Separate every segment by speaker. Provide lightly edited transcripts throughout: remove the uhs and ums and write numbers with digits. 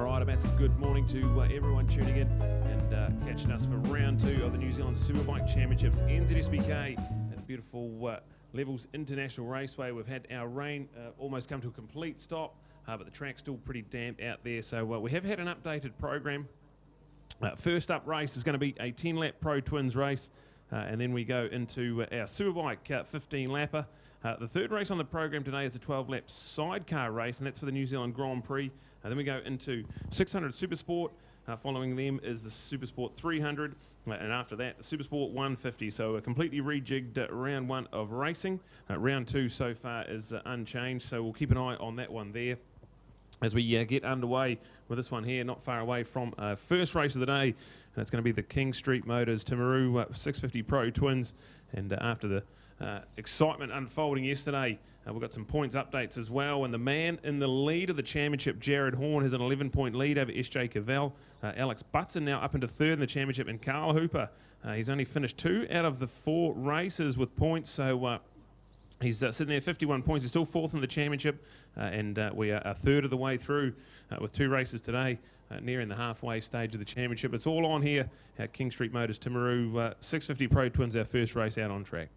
Speaker 1: Alright, a massive good morning to everyone tuning in and catching us for round 2 of the New Zealand Superbike Championships, NZSBK at the beautiful Levels International Raceway. We've had our rain almost come to a complete stop, but the track's still pretty damp out there, so we have had an updated program. First up race is going to be a 10-lap Pro Twins race, and then we go into our Superbike 15-lapper. The third race on the program today is a 12-lap Sidecar race, and that's for the New Zealand Grand Prix. Then we go into 600 Supersport. Following them is the Supersport 300, and after that, the Supersport 150. So a completely rejigged round 1 of racing. Round 2 so far is unchanged, so we'll keep an eye on that one there as we get underway with this one here, not far away from first race of the day, and it's going to be the King Street Motors Timaru 650 Pro Twins. And after the excitement unfolding yesterday, we've got some points updates as well, and the man in the lead of the championship, Jared Horn, has an 11-point lead over SJ Cavell. Alex Butson now up into third in the championship, and Carl Hooper, he's only finished 2 out of the 4 races with points, so he's sitting there 51 points. He's still 4th in the championship, and we are a third of the way through with 2 races today, nearing the halfway stage of the championship. It's all on here at King Street Motors Timaru 650 Pro Twins, our first race out on track.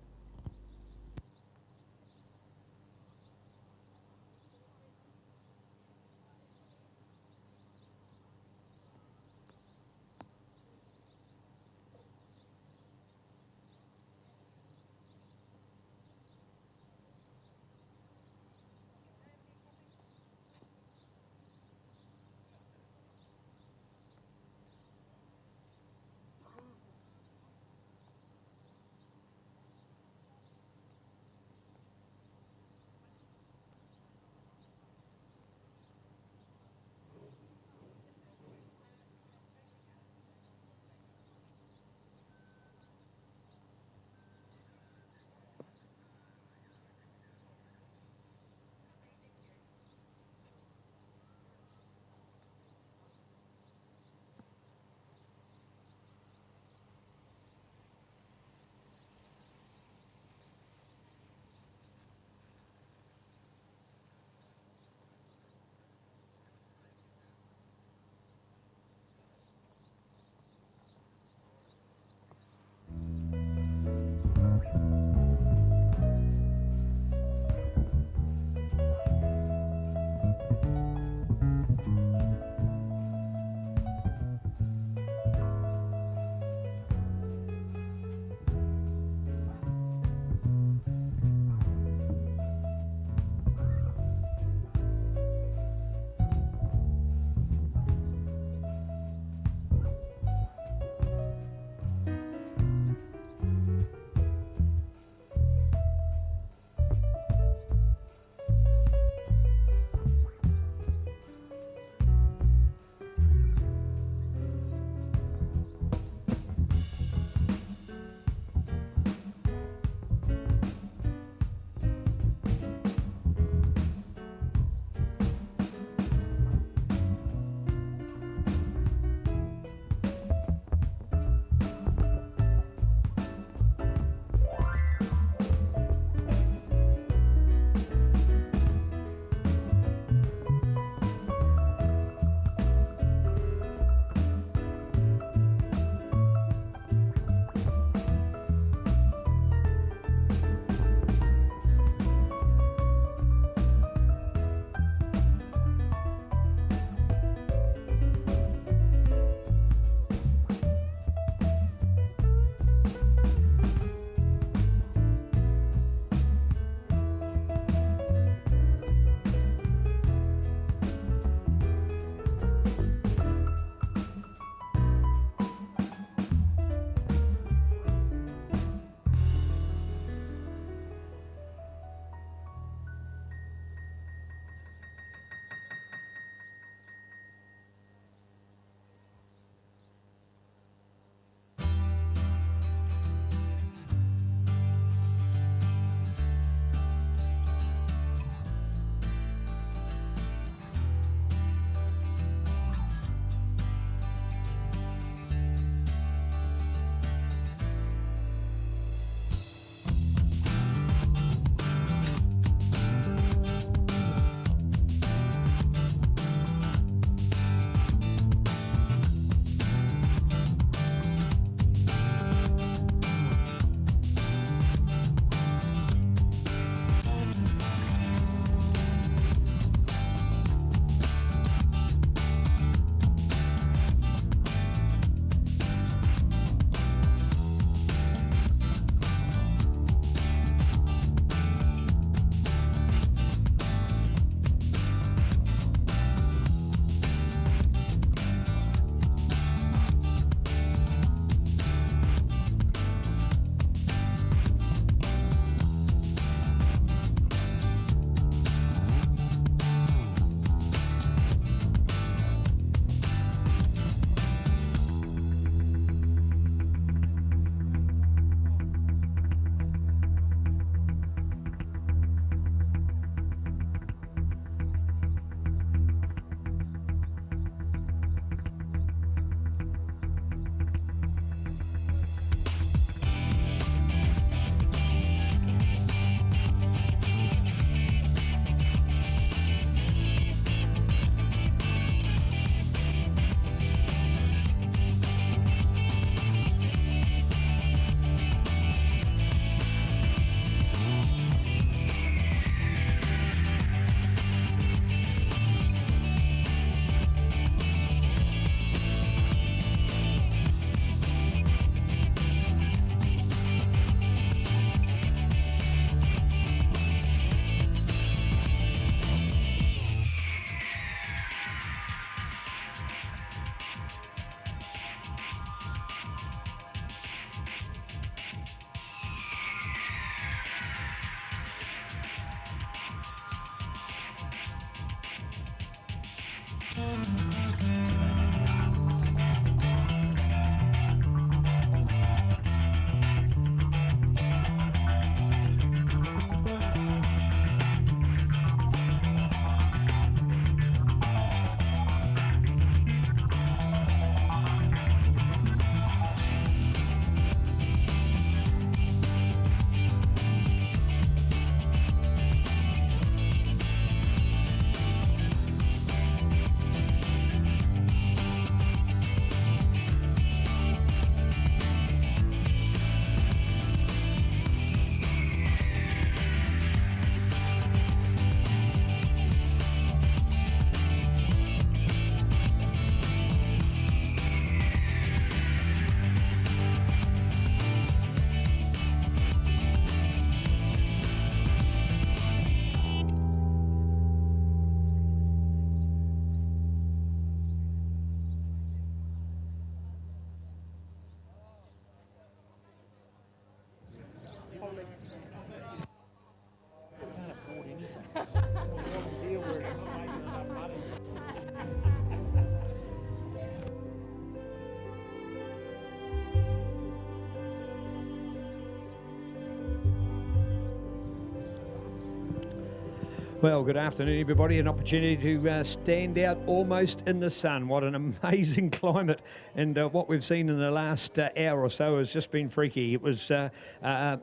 Speaker 2: Well, good afternoon, everybody. An opportunity to stand out almost in the sun. What an amazing climate. And what we've seen in the last hour or so has just been freaky. It was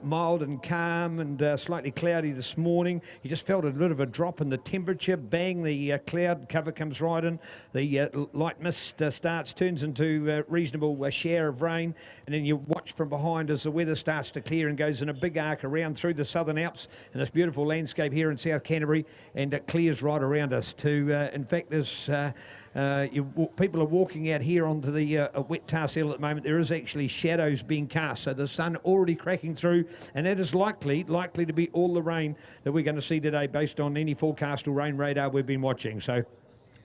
Speaker 2: mild and calm and slightly cloudy this morning. You just felt a bit of a drop in the temperature. Bang, the cloud cover comes right in. The light mist turns into a reasonable shower of rain. And then you watch from behind as the weather starts to clear and goes in a big arc around through the Southern Alps and this beautiful landscape here in South Canterbury. And it clears right around us to, in fact, there's people are walking out here onto the wet tar seal at the moment. There is actually shadows being cast, so the sun already cracking through, and that is likely to be all the rain that we're going to see today based on any forecast or rain radar we've been watching. So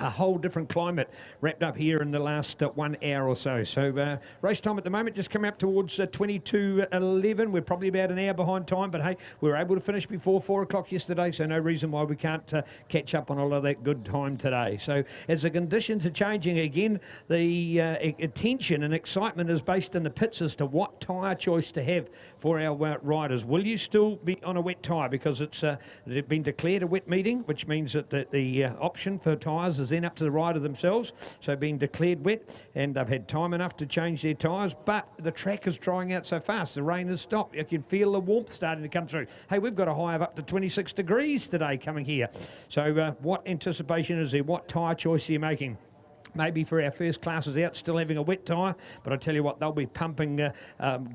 Speaker 2: a whole different climate wrapped up here in the last 1 hour or so. So race time at the moment just coming up towards 22:11. We're probably about an hour behind time, but hey, we were able to finish before 4 o'clock yesterday, so no reason why we can't catch up on all of that good time today. So as the conditions are changing again, the attention and excitement is based in the pits as to what tyre choice to have for our riders. Will you still be on a wet tyre? Because it's been declared a wet meeting, which means that the option for tyres is then up to the rider themselves, so being declared wet, and they've had time enough to change their tyres, but the track is drying out so fast. The rain has stopped. You can feel the warmth starting to come through. Hey, we've got a high of up to 26 degrees today coming here. So what anticipation is there? What tyre choice are you making? Maybe for our first classes out, still having a wet tyre, but I tell you what, they'll be pumping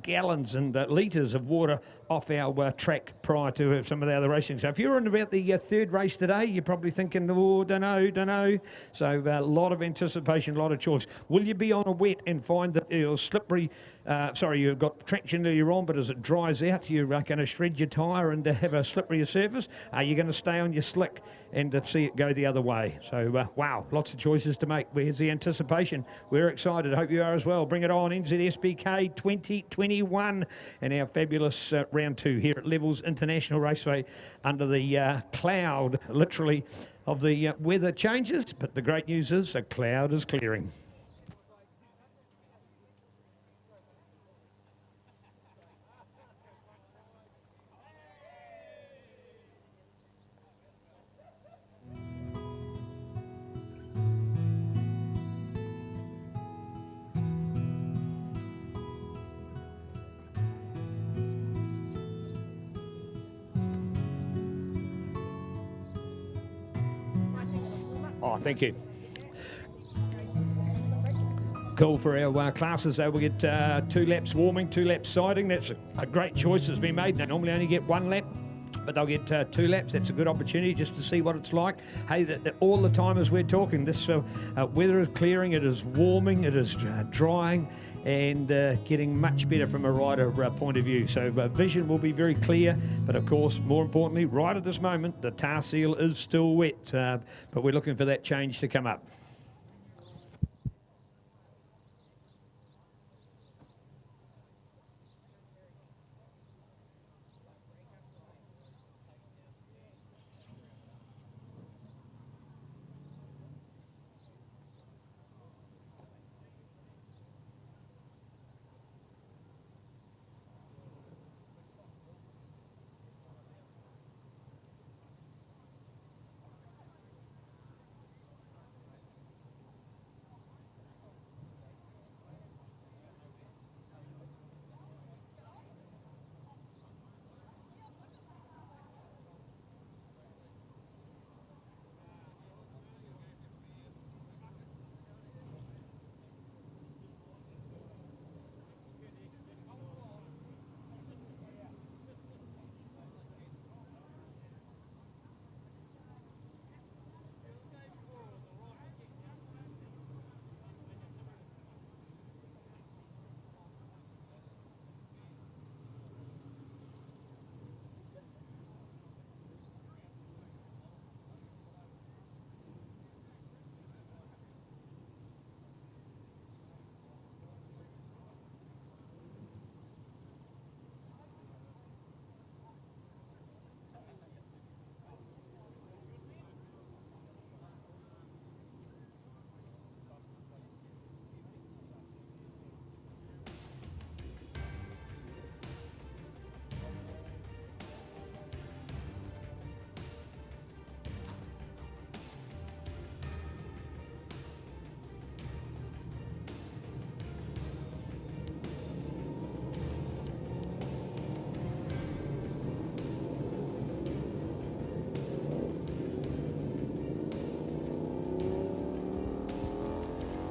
Speaker 2: gallons and litres of water off our track prior to some of the other racing. So if you're in about the third race today, you're probably thinking, oh, don't know. So a lot of anticipation, a lot of choice. Will you be on a wet and find that you're slippery? You've got traction earlier on, but as it dries out, you're going to shred your tyre and have a slipperier surface. Are you going to stay on your slick and see it go the other way? So, wow, lots of choices to make. Where's the anticipation? We're excited. Hope you are as well. Bring it on, NZSBK 2021 and our fabulous round 2 here at Levels International Raceway under the cloud, literally, of the weather changes. But the great news is the cloud is clearing. Oh, thank you. Cool for our classes, though. We get 2 laps warming, 2 laps siding. That's a great choice that's been made. They normally only get 1 lap, but they'll get 2 laps. That's a good opportunity just to see what it's like. Hey, all the time as we're talking, this weather is clearing, it is warming, it is drying, and getting much better from a rider point of view. So vision will be very clear, but of course, more importantly, right at this moment, the tar seal is still wet, but we're looking for that change to come up.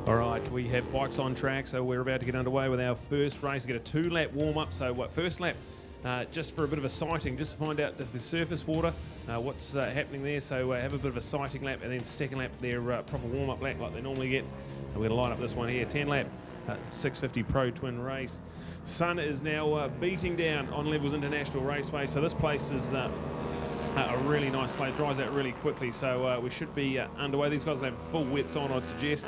Speaker 1: All right, we have bikes on track, so we're about to get underway with our first race. Get a 2-lap warm-up. So first lap, just for a bit of a sighting, just to find out if the surface water, what's happening there. So have a bit of a sighting lap, and then second lap, their proper warm-up lap like they normally get. And we're going to line up this one here, 10-lap, 650 Pro Twin race. Sun is now beating down on Levels International Raceway, so this place is a really nice place. Dries out really quickly, so we should be underway. These guys will have full wets on, I'd suggest.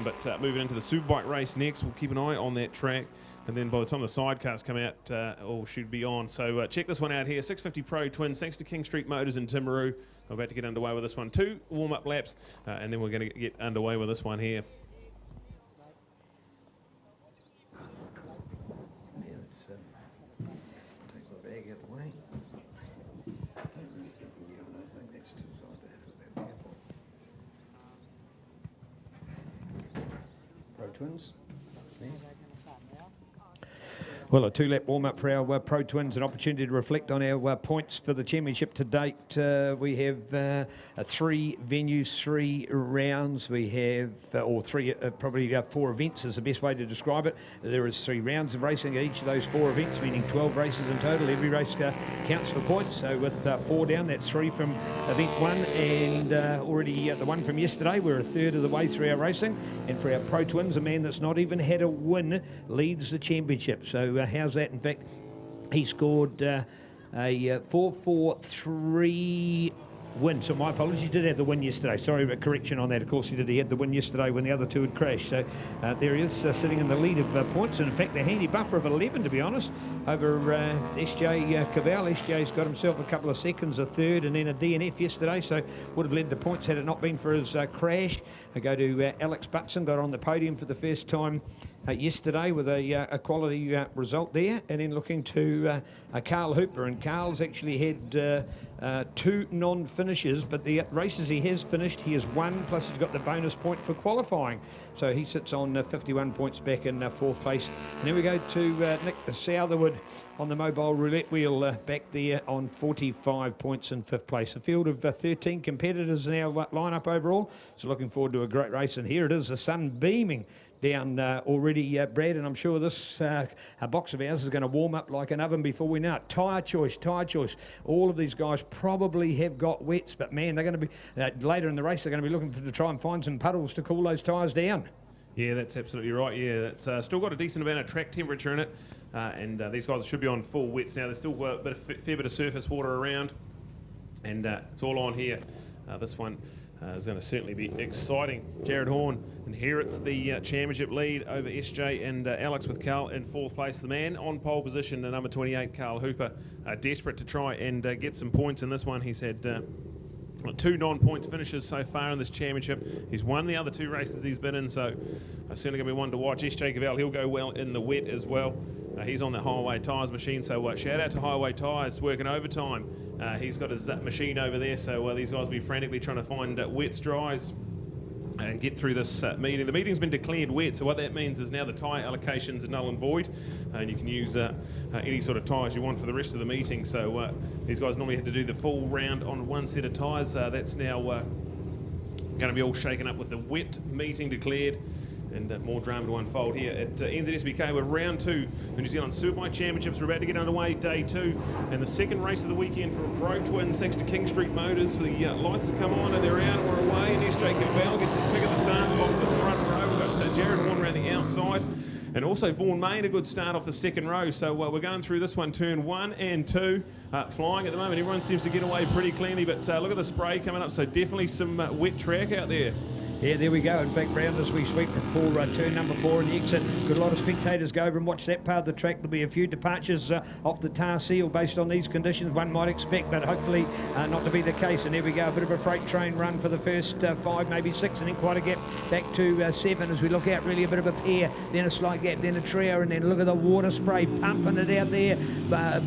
Speaker 1: But moving into the Superbike race next, we'll keep an eye on that track. And then by the time the sidecars come out, all should be on. So check this one out here, 650 Pro Twins, thanks to King Street Motors in Timaru. We're about to get underway with this one. 2 warm-up laps, and then we're going to get underway with this one here.
Speaker 2: Twins. Well, a 2-lap warm-up for our Pro Twins, an opportunity to reflect on our points for the championship to date. We have 3 venues, 3 rounds. We have, or 3, probably 4 events is the best way to describe it. There is 3 rounds of racing at each of those 4 events, meaning 12 races in total. Every race counts for points. So with 4 down, that's 3 from event 1, and already the one from yesterday. We're a third of the way through our racing. And for our Pro Twins, a man that's not even had a win leads the championship. So how's that? In fact, he scored a 4-4-3 win. So my apologies, he did have the win yesterday. Sorry, but correction on that. Of course, he did. He had the win yesterday when the other 2 had crashed. So there he is, sitting in the lead of points. And in fact, the handy buffer of 11, to be honest, over SJ Cavell. SJ's got himself a couple of seconds, a third, and then a DNF yesterday. So would have led the points had it not been for his crash. I go to Alex Butson, got on the podium for the first time yesterday with a quality result there, and then looking to Carl Hooper, and Carl's actually had 2 non-finishes, but the races he has finished, he has won, plus he's got the bonus point for qualifying. So he sits on 51 points back in 4th place. And then we go to Nick Southerwood on the mobile roulette wheel back there on 45 points in 5th place. A field of 13 competitors in our lineup overall. So looking forward to a great race. And here it is, the sun beaming down already, Brad, and I'm sure this box of ours is going to warm up like an oven before we know it. Tyre choice. All of these guys probably have got wets, but man, they're going to be, later in the race, they're going to be looking to try and find some puddles to cool those tyres down.
Speaker 1: Yeah, that's absolutely right. Yeah, it's still got a decent amount of track temperature in it, and these guys should be on full wets now. There's still a fair bit of surface water around, and it's all on here. This one is going to certainly be exciting. Jared Horn inherits the championship lead over SJ and Alex, with Carl in 4th place. The man on pole position, the number 28, Carl Hooper, desperate to try and get some points in this one. He's had 2 non-points finishes so far in this championship. He's won the other 2 races he's been in, so certainly going to be one to watch. SJ Cavell, he'll go well in the wet as well. He's on the Highway Tyres machine, so shout out to Highway Tyres, working overtime. He's got his machine over there, so these guys will be frantically trying to find wets, dries, and get through this meeting. The meeting's been declared wet, so what that means is now the tyre allocations are null and void, and you can use any sort of tyres you want for the rest of the meeting. So these guys normally had to do the full round on 1 set of tyres. That's now going to be all shaken up with the wet meeting declared. And more drama to unfold here at NZSBK with round 2. The New Zealand Superbike Championships are about to get underway, day 2. And the second race of the weekend for Pro Twins, thanks to King Street Motors. The lights have come on and they're out or away. And SJ Cavell gets the pick of the starts off the front row. We've got Jared Horn around the outside. And also Vaughan Main, a good start off the second row. So we're going through this one, turn 1 and 2. Flying at the moment, everyone seems to get away pretty cleanly. But look at the spray coming up. So definitely some wet track out there.
Speaker 2: Yeah, there we go. In fact, round as we sweep for turn number 4 in the exit. Got a lot of spectators go over and watch that part of the track. There'll be a few departures off the tar seal based on these conditions, one might expect, but hopefully not to be the case. And there we go, a bit of a freight train run for the first 5, maybe 6, and then quite a gap back to 7 as we look out. Really a bit of a pair, then a slight gap, then a trio, and then look at the water spray pumping it out there.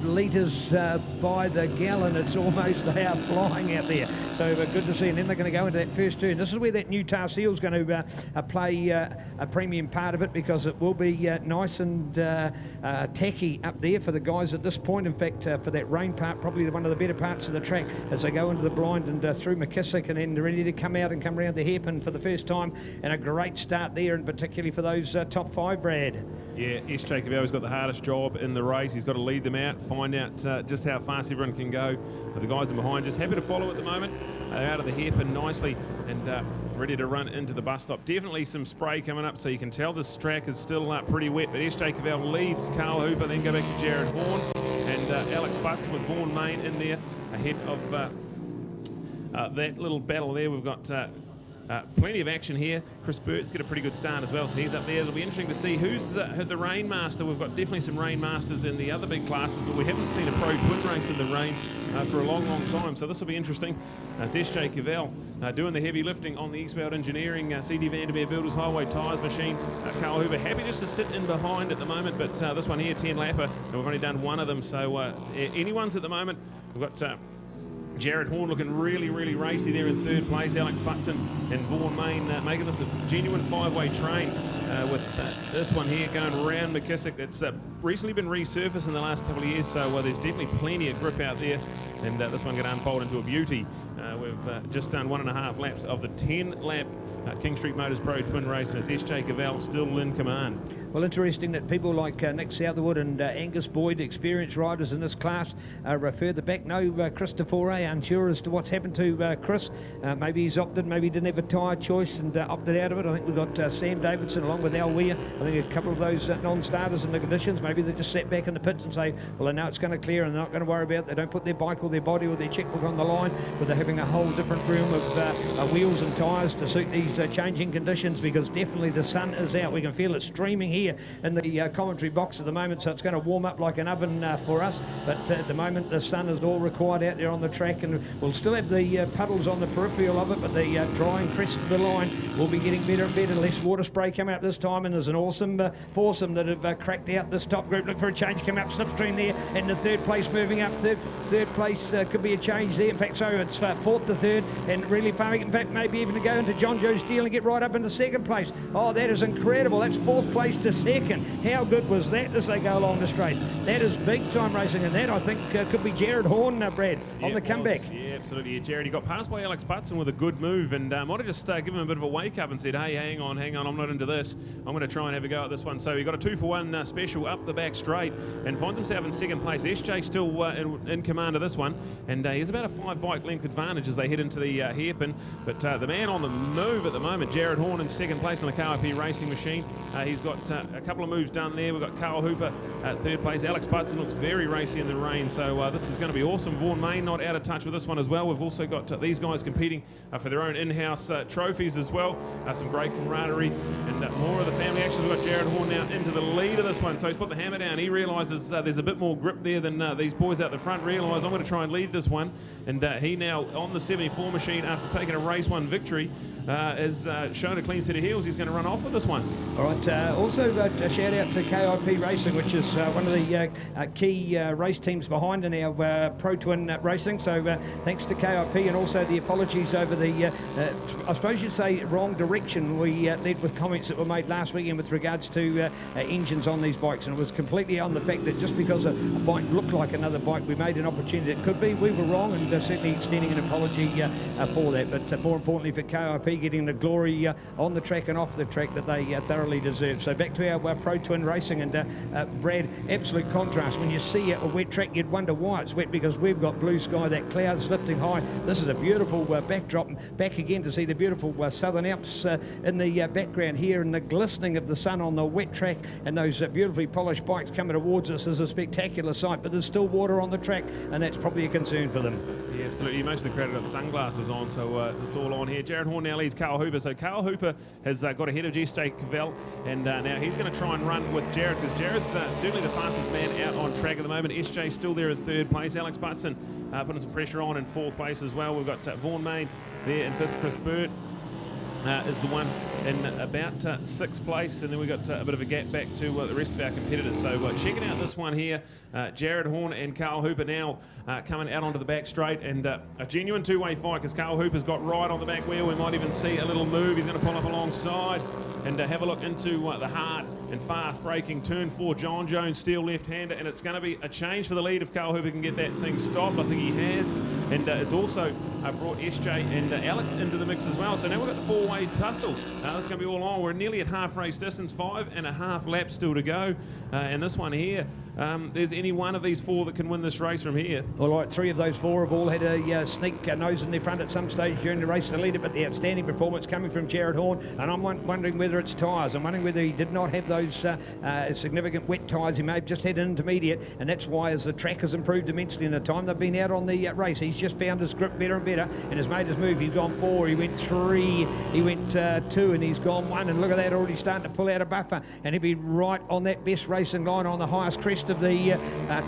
Speaker 2: Litres by the gallon. It's almost, they are flying out there. So good to see. And then they're going to go into that first turn. This is where that new tail Tar Seal's going to play a premium part of it, because it will be nice and tacky up there for the guys at this point. In fact, for that rain part, probably one of the better parts of the track as they go into the blind and through McKissick, and then ready to come out and come around the hairpin for the first time. And a great start there, and particularly for those top 5, Brad.
Speaker 1: Yeah, SJ Caval's got the hardest job in the race. He's got to lead them out, find out just how fast everyone can go. The guys in behind just happy to follow at the moment. They're out of the hairpin nicely and ready to run into the bus stop. Definitely some spray coming up, so you can tell this track is still pretty wet, but SJ Caval leads Carl Hooper, then go back to Jared Horn, and Alex Butts with Vaughan Main in there ahead of that little battle there. We've got plenty of action here. Chris Burt's got a pretty good start as well, so he's up there. It'll be interesting to see who's the Rainmaster. We've got definitely some Rainmasters in the other big classes, but we haven't seen a pro twin race in the rain for a long time, so this will be interesting. It's SJ Caval doing the heavy lifting on the Eastbound Engineering, CD Vandermeer Builders Highway Tyres machine. Carl Hooper happy just to sit in behind at the moment, but this one here, 10 lapper, and we've only done one of them, so anyone's at the moment. We've got Jared Horn looking really racy there in third place. Alex Button and Vaughan Main making this a genuine 5-way train with this one here going around McKissick. It's recently been resurfaced in the last couple of years, so there's definitely plenty of grip out there, and this one going to unfold into a beauty. We've just done 1.5 laps of the 10-lap King Street Motors Pro Twin Race, and it's SJ Caval still in command.
Speaker 2: Well, interesting that people like Nick Southwood and Angus Boyd, experienced riders in this class, are further back. No Christopher A, unsure as to what's happened to Chris. Maybe he's opted, maybe he didn't have a tyre choice and opted out of it. I think we've got Sam Davidson along with Al Weir. I think a couple of those non-starters in the conditions, maybe they just sat back in the pits and say, well, I know it's going to clear and they're not going to worry about it. They don't put their bike or their body or their checkbook on the line, but they're having a whole different room of wheels and tyres to suit these changing conditions, because definitely the sun is out. We can feel it streaming here in the commentary box at the moment, so it's going to warm up like an oven for us, but at the moment the sun is all required out there on the track, and we'll still have the puddles on the peripheral of it, but the drying crest of the line will be getting better and better. Less water spray coming up this time, and there's an awesome foursome that have cracked out this top group. Look for a change coming up slipstream there, and the third place moving up. Third place could be a change there. In fact, so it's fourth to third, and really far, in fact, maybe even to go into John Joe Steele and get right up into second place. Oh, that is incredible. That's fourth place to second. How good was that as they go along the straight? That is big time racing, and that I think could be Jared Horn, Brad, on the comeback.
Speaker 1: Yeah, absolutely. Yeah, Jared, he got passed by Alex Butson with a good move, and might have just given him a bit of a wake up and said, hey, hang on, I'm not into this. I'm going to try and have a go at this one. So he got a 2-for-1 special up the back straight and finds himself in second place. SJ still in command of this one, and he has about a 5-bike length advantage as they head into the hairpin. But the man on the move at the moment, Jared Horn, in second place on the KIP racing machine. He's got a couple of moves done there. We've got Carl Hooper third place. Alex Butson looks very racy in the rain, so this is going to be awesome. Vaughan Main not out of touch with this one as well. We've also got these guys competing for their own in-house trophies as well. Some great camaraderie and more of the family action. We've got Jared Horn now into the lead of this one, so he's put the hammer down. He realises there's a bit more grip there than these boys out the front realise. I'm going to try and lead this one, and he now on the 74 machine after taking a race 1 victory has shown a clean set of heels. He's going to run off with this one.
Speaker 2: All right, also a shout out to KIP Racing, which is one of the key race teams behind in our Pro Twin racing. So thanks to KIP, and also the apologies over the, I suppose you'd say, wrong direction we led with comments that were made last weekend with regards to engines on these bikes, and it was completely on the fact that just because a bike looked like another bike, we made an opportunity that could be. We were wrong, and certainly extending an apology for that. But more importantly for KIP, getting the glory on the track and off the track that they thoroughly deserve. So back to our Pro Twin racing, and Brad, absolute contrast. When you see a wet track, you'd wonder why it's wet, because we've got blue sky, that clouds lifting high. This is a beautiful backdrop. Back again to see the beautiful Southern Alps in the background here, and the glistening of the sun on the wet track, and those beautifully polished bikes coming towards us is a spectacular sight, but there's still water on the track, and that's probably a concern for them.
Speaker 1: Yeah, absolutely. Most of the crowd have got sunglasses on, so it's all on here. Jared Horn now leads Carl Hooper, so Carl Hooper has got ahead of SJ Caval, and now he's going to try and run with Jared, because Jared's certainly the fastest man out on track at the moment. SJ still there in third place. Alex Butson putting some pressure on in fourth place as well. We've got Vaughan Main there in fifth. Chris Burt is the one in about 6th place, and then we got a bit of a gap back to the rest of our competitors. So checking out this one here, Jared Horn and Carl Hooper now coming out onto the back straight, and a genuine two-way fight because Carl Hooper's got right on the back wheel. We might even see a little move. He's going to pull up alongside and have a look into the hard and fast braking turn 4. John Jones, steel left-hander, and it's going to be a change for the lead if Carl Hooper can get that thing stopped. I think he has, and it's also brought SJ and Alex into the mix as well. So now we've got the four-way tussle. This is going to be all on. We're nearly at half race distance, 5.5 laps still to go, and this one here, there's any one of these four that can win this race from here.
Speaker 2: All right, 3 of those 4 have all had a sneak nose in their front at some stage during the race to lead it, but the outstanding performance coming from Jared Horn, and I'm wondering whether it's tyres. I'm wondering whether he did not have those significant wet tyres. He may have just had an intermediate, and that's why as the track has improved immensely in the time they've been out on the race, he's just found his grip better and better and has made his move. He's gone 4, he went 3, he went 2, and he's gone 1, and look at that, already starting to pull out a buffer, and he'll be right on that best racing line on the highest crest of the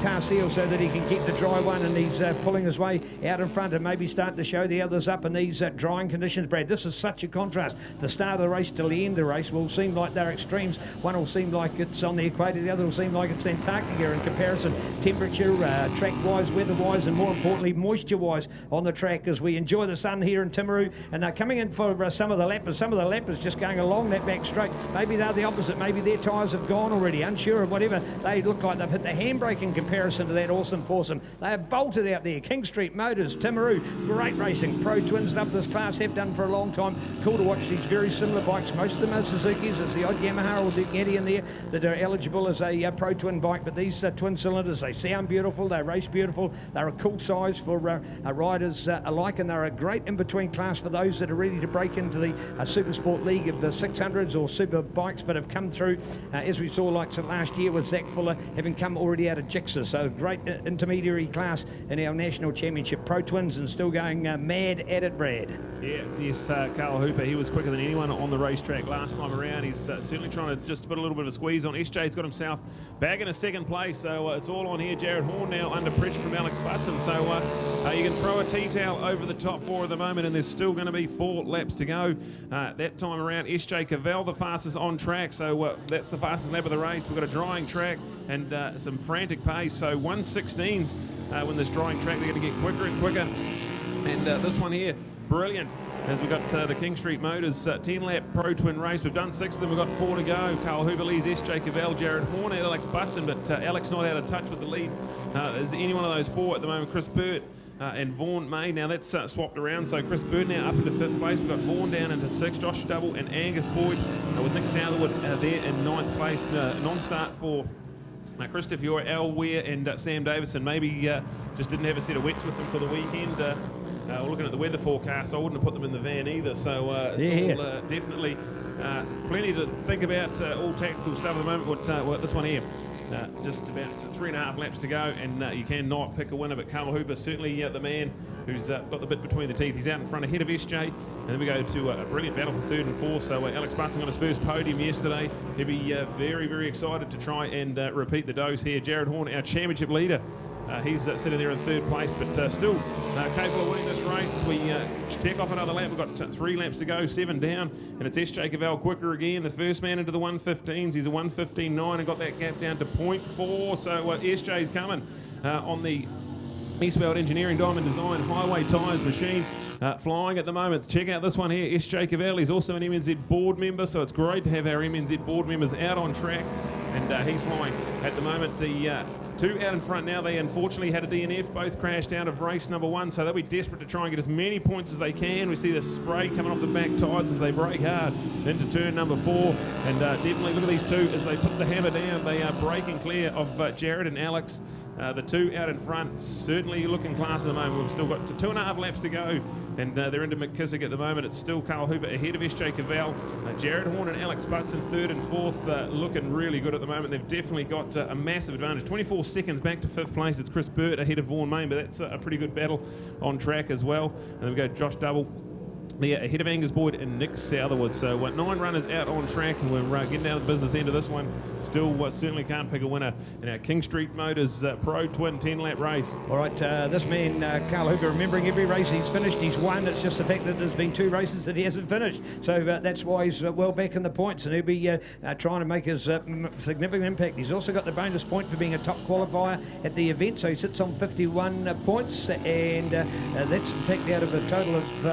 Speaker 2: tar seal so that he can get the dry one, and he's pulling his way out in front and maybe starting to show the others up in these drying conditions, Brad. This is such a contrast. The start of the race till the end of the race will seem like they're extremes. One will seem like it's on the equator, the other will seem like it's Antarctica in comparison, temperature, track-wise, weather-wise, and more importantly, moisture-wise on the track as we enjoy the sun here in Timaru. And they're coming in for some of the lappers. Some of the lappers just going along that back straight. Maybe they're the opposite. Maybe their tyres have gone already, unsure of whatever. They look like they've hit the handbrake in comparison to that awesome foursome. They have bolted out there. King Street Motors, Timaru, great racing. Pro Twins love this class, have done for a long time. Cool to watch these very similar bikes. Most of them are Suzuki's. There's the odd Yamaha or Ducati in there that are eligible as a Pro Twin bike, but these twin cylinders, they sound beautiful, they race beautiful, they're a cool size for riders alike, and they're a great in-between class for those that are ready to break into the Supersport League of the 600s or super bikes, but have come through, as we saw like last year with Zach Fuller, having come already out of Jixer. So great intermediary class in our national championship. Pro Twins and still going mad at it, Brad.
Speaker 1: Yeah, yes, Carl Hooper, he was quicker than anyone on the racetrack last time around. He's certainly trying to just put a little bit of a squeeze on. SJ's got himself back in a 2nd place, so it's all on here. Jared Horn now under pressure from Alex Button, so you can throw a tea towel over the top 4 at the moment, and there's still going to be 4 laps to go. That time around, SJ Cavell the fastest on track, so that's the fastest lap of the race. We've got a drying track and some frantic pace, so 1:16s when this drying track, they're going to get quicker and quicker. And this one here, brilliant, as we've got the King Street Motors 10-lap Pro Twin race. We've done 6 of them, we've got 4 to go. Carl Hooper leads SJ Cavell, Jared Horn, and Alex Butson, but Alex not out of touch with the lead. Is any one of those 4 at the moment? Chris Burt and Vaughan May. Now that's swapped around, so Chris Burt now up into 5th place. We've got Vaughan down into 6th, Josh Double and Angus Boyd with Nick Southerwood there in 9th place. Non-start for Christopher Yor, Al Weir and Sam Davison. Maybe just didn't have a set of wets with them for the weekend. We're looking at the weather forecast, I wouldn't have put them in the van either, so it's all definitely plenty to think about, all tactical stuff at the moment. What this one here, just about 3.5 laps to go, and you cannot pick a winner, but Carl Hooper certainly the man who's got the bit between the teeth. He's out in front ahead of SJ, and then we go to a brilliant battle for 3rd and 4th. So Alex Butson got his first podium yesterday. He'll be very, very excited to try and repeat the dose here. Jared Horn, our championship leader, he's sitting there in 3rd place, but still capable of winning this race. As we check off another lap, we've got 3 laps to go, 7 down, and it's SJ Cavell quicker again. The first man into the 1:15s. He's a 1:15.9 and got that gap down to 0.4. So SJ's coming on the Eastworld Engineering Diamond Design Highway Tyres machine. Flying at the moment. Check out this one here, SJ Cavell. He's also an MNZ board member, so it's great to have our MNZ board members out on track, and he's flying at the moment. The 2 out in front now, they unfortunately had a DNF, both crashed out of race number 1, so they'll be desperate to try and get as many points as they can. We see the spray coming off the back tyres as they brake hard into turn number 4, and definitely look at these 2 as they put the hammer down. They are breaking clear of Jared and Alex. The 2 out in front, certainly looking class at the moment. We've still got 2.5 laps to go, and they're into McKissick at the moment. It's still Carl Hooper ahead of SJ Cavell. Jared Horn and Alex Butson 3rd and 4th, looking really good at the moment. They've definitely got a massive advantage. 24 seconds back to 5th place. It's Chris Burt ahead of Vaughan Main, but that's a pretty good battle on track as well. And then we go Josh Double ahead of Angus Boyd and Nick Southerwood. So 9 runners out on track, and we're getting down to the business end of this one. Still certainly can't pick a winner in our King Street Motors Pro Twin 10-lap race.
Speaker 2: All right, this man, Carl Hooper, remembering every race he's finished, he's won. It's just the fact that there's been 2 races that he hasn't finished. So that's why he's well back in the points, and he'll be trying to make his significant impact. He's also got the bonus point for being a top qualifier at the event, so he sits on 51 points, and that's in fact out of a total of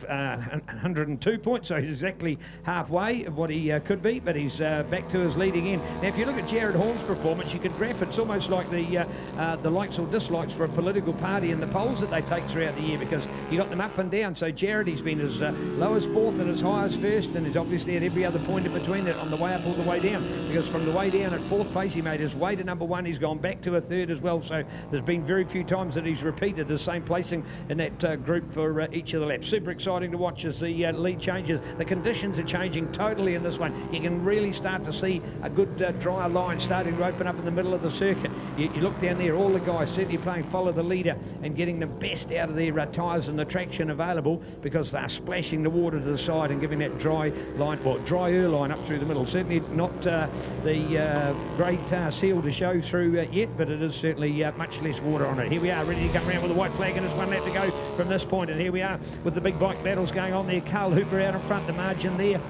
Speaker 2: 102 points, so he's exactly halfway of what he could be, but he's back to his lead again. Now, if you look at Jared Horn's performance, you could graph it. It's almost like the likes or dislikes for a political party and the polls that they take throughout the year, because you got them up and down. So Jared, he's been as low as 4th and as high as 1st, and he's obviously at every other point in between that, on the way up or the way down, because from the way down at 4th place, he made his way to number 1. He's gone back to a 3rd as well, so there's been very few times that he's repeated the same placing in that group for each of the laps. Super exciting to watch as the lead changes. The conditions are changing totally in this one. You can really start to see a good drier line starting to open up in the middle of the circuit. You look down there, all the guys certainly playing follow the leader and getting the best out of their tyres and the traction available, because they're splashing the water to the side and giving that dry line, or drier line up through the middle. Certainly not the great seal to show through yet, but it is certainly much less water on it. Here we are, ready to come around with a white flag, and there's 1 lap to go from this point. And here we are with the big bike battles going on there. Carl Hooper out in front, the margin there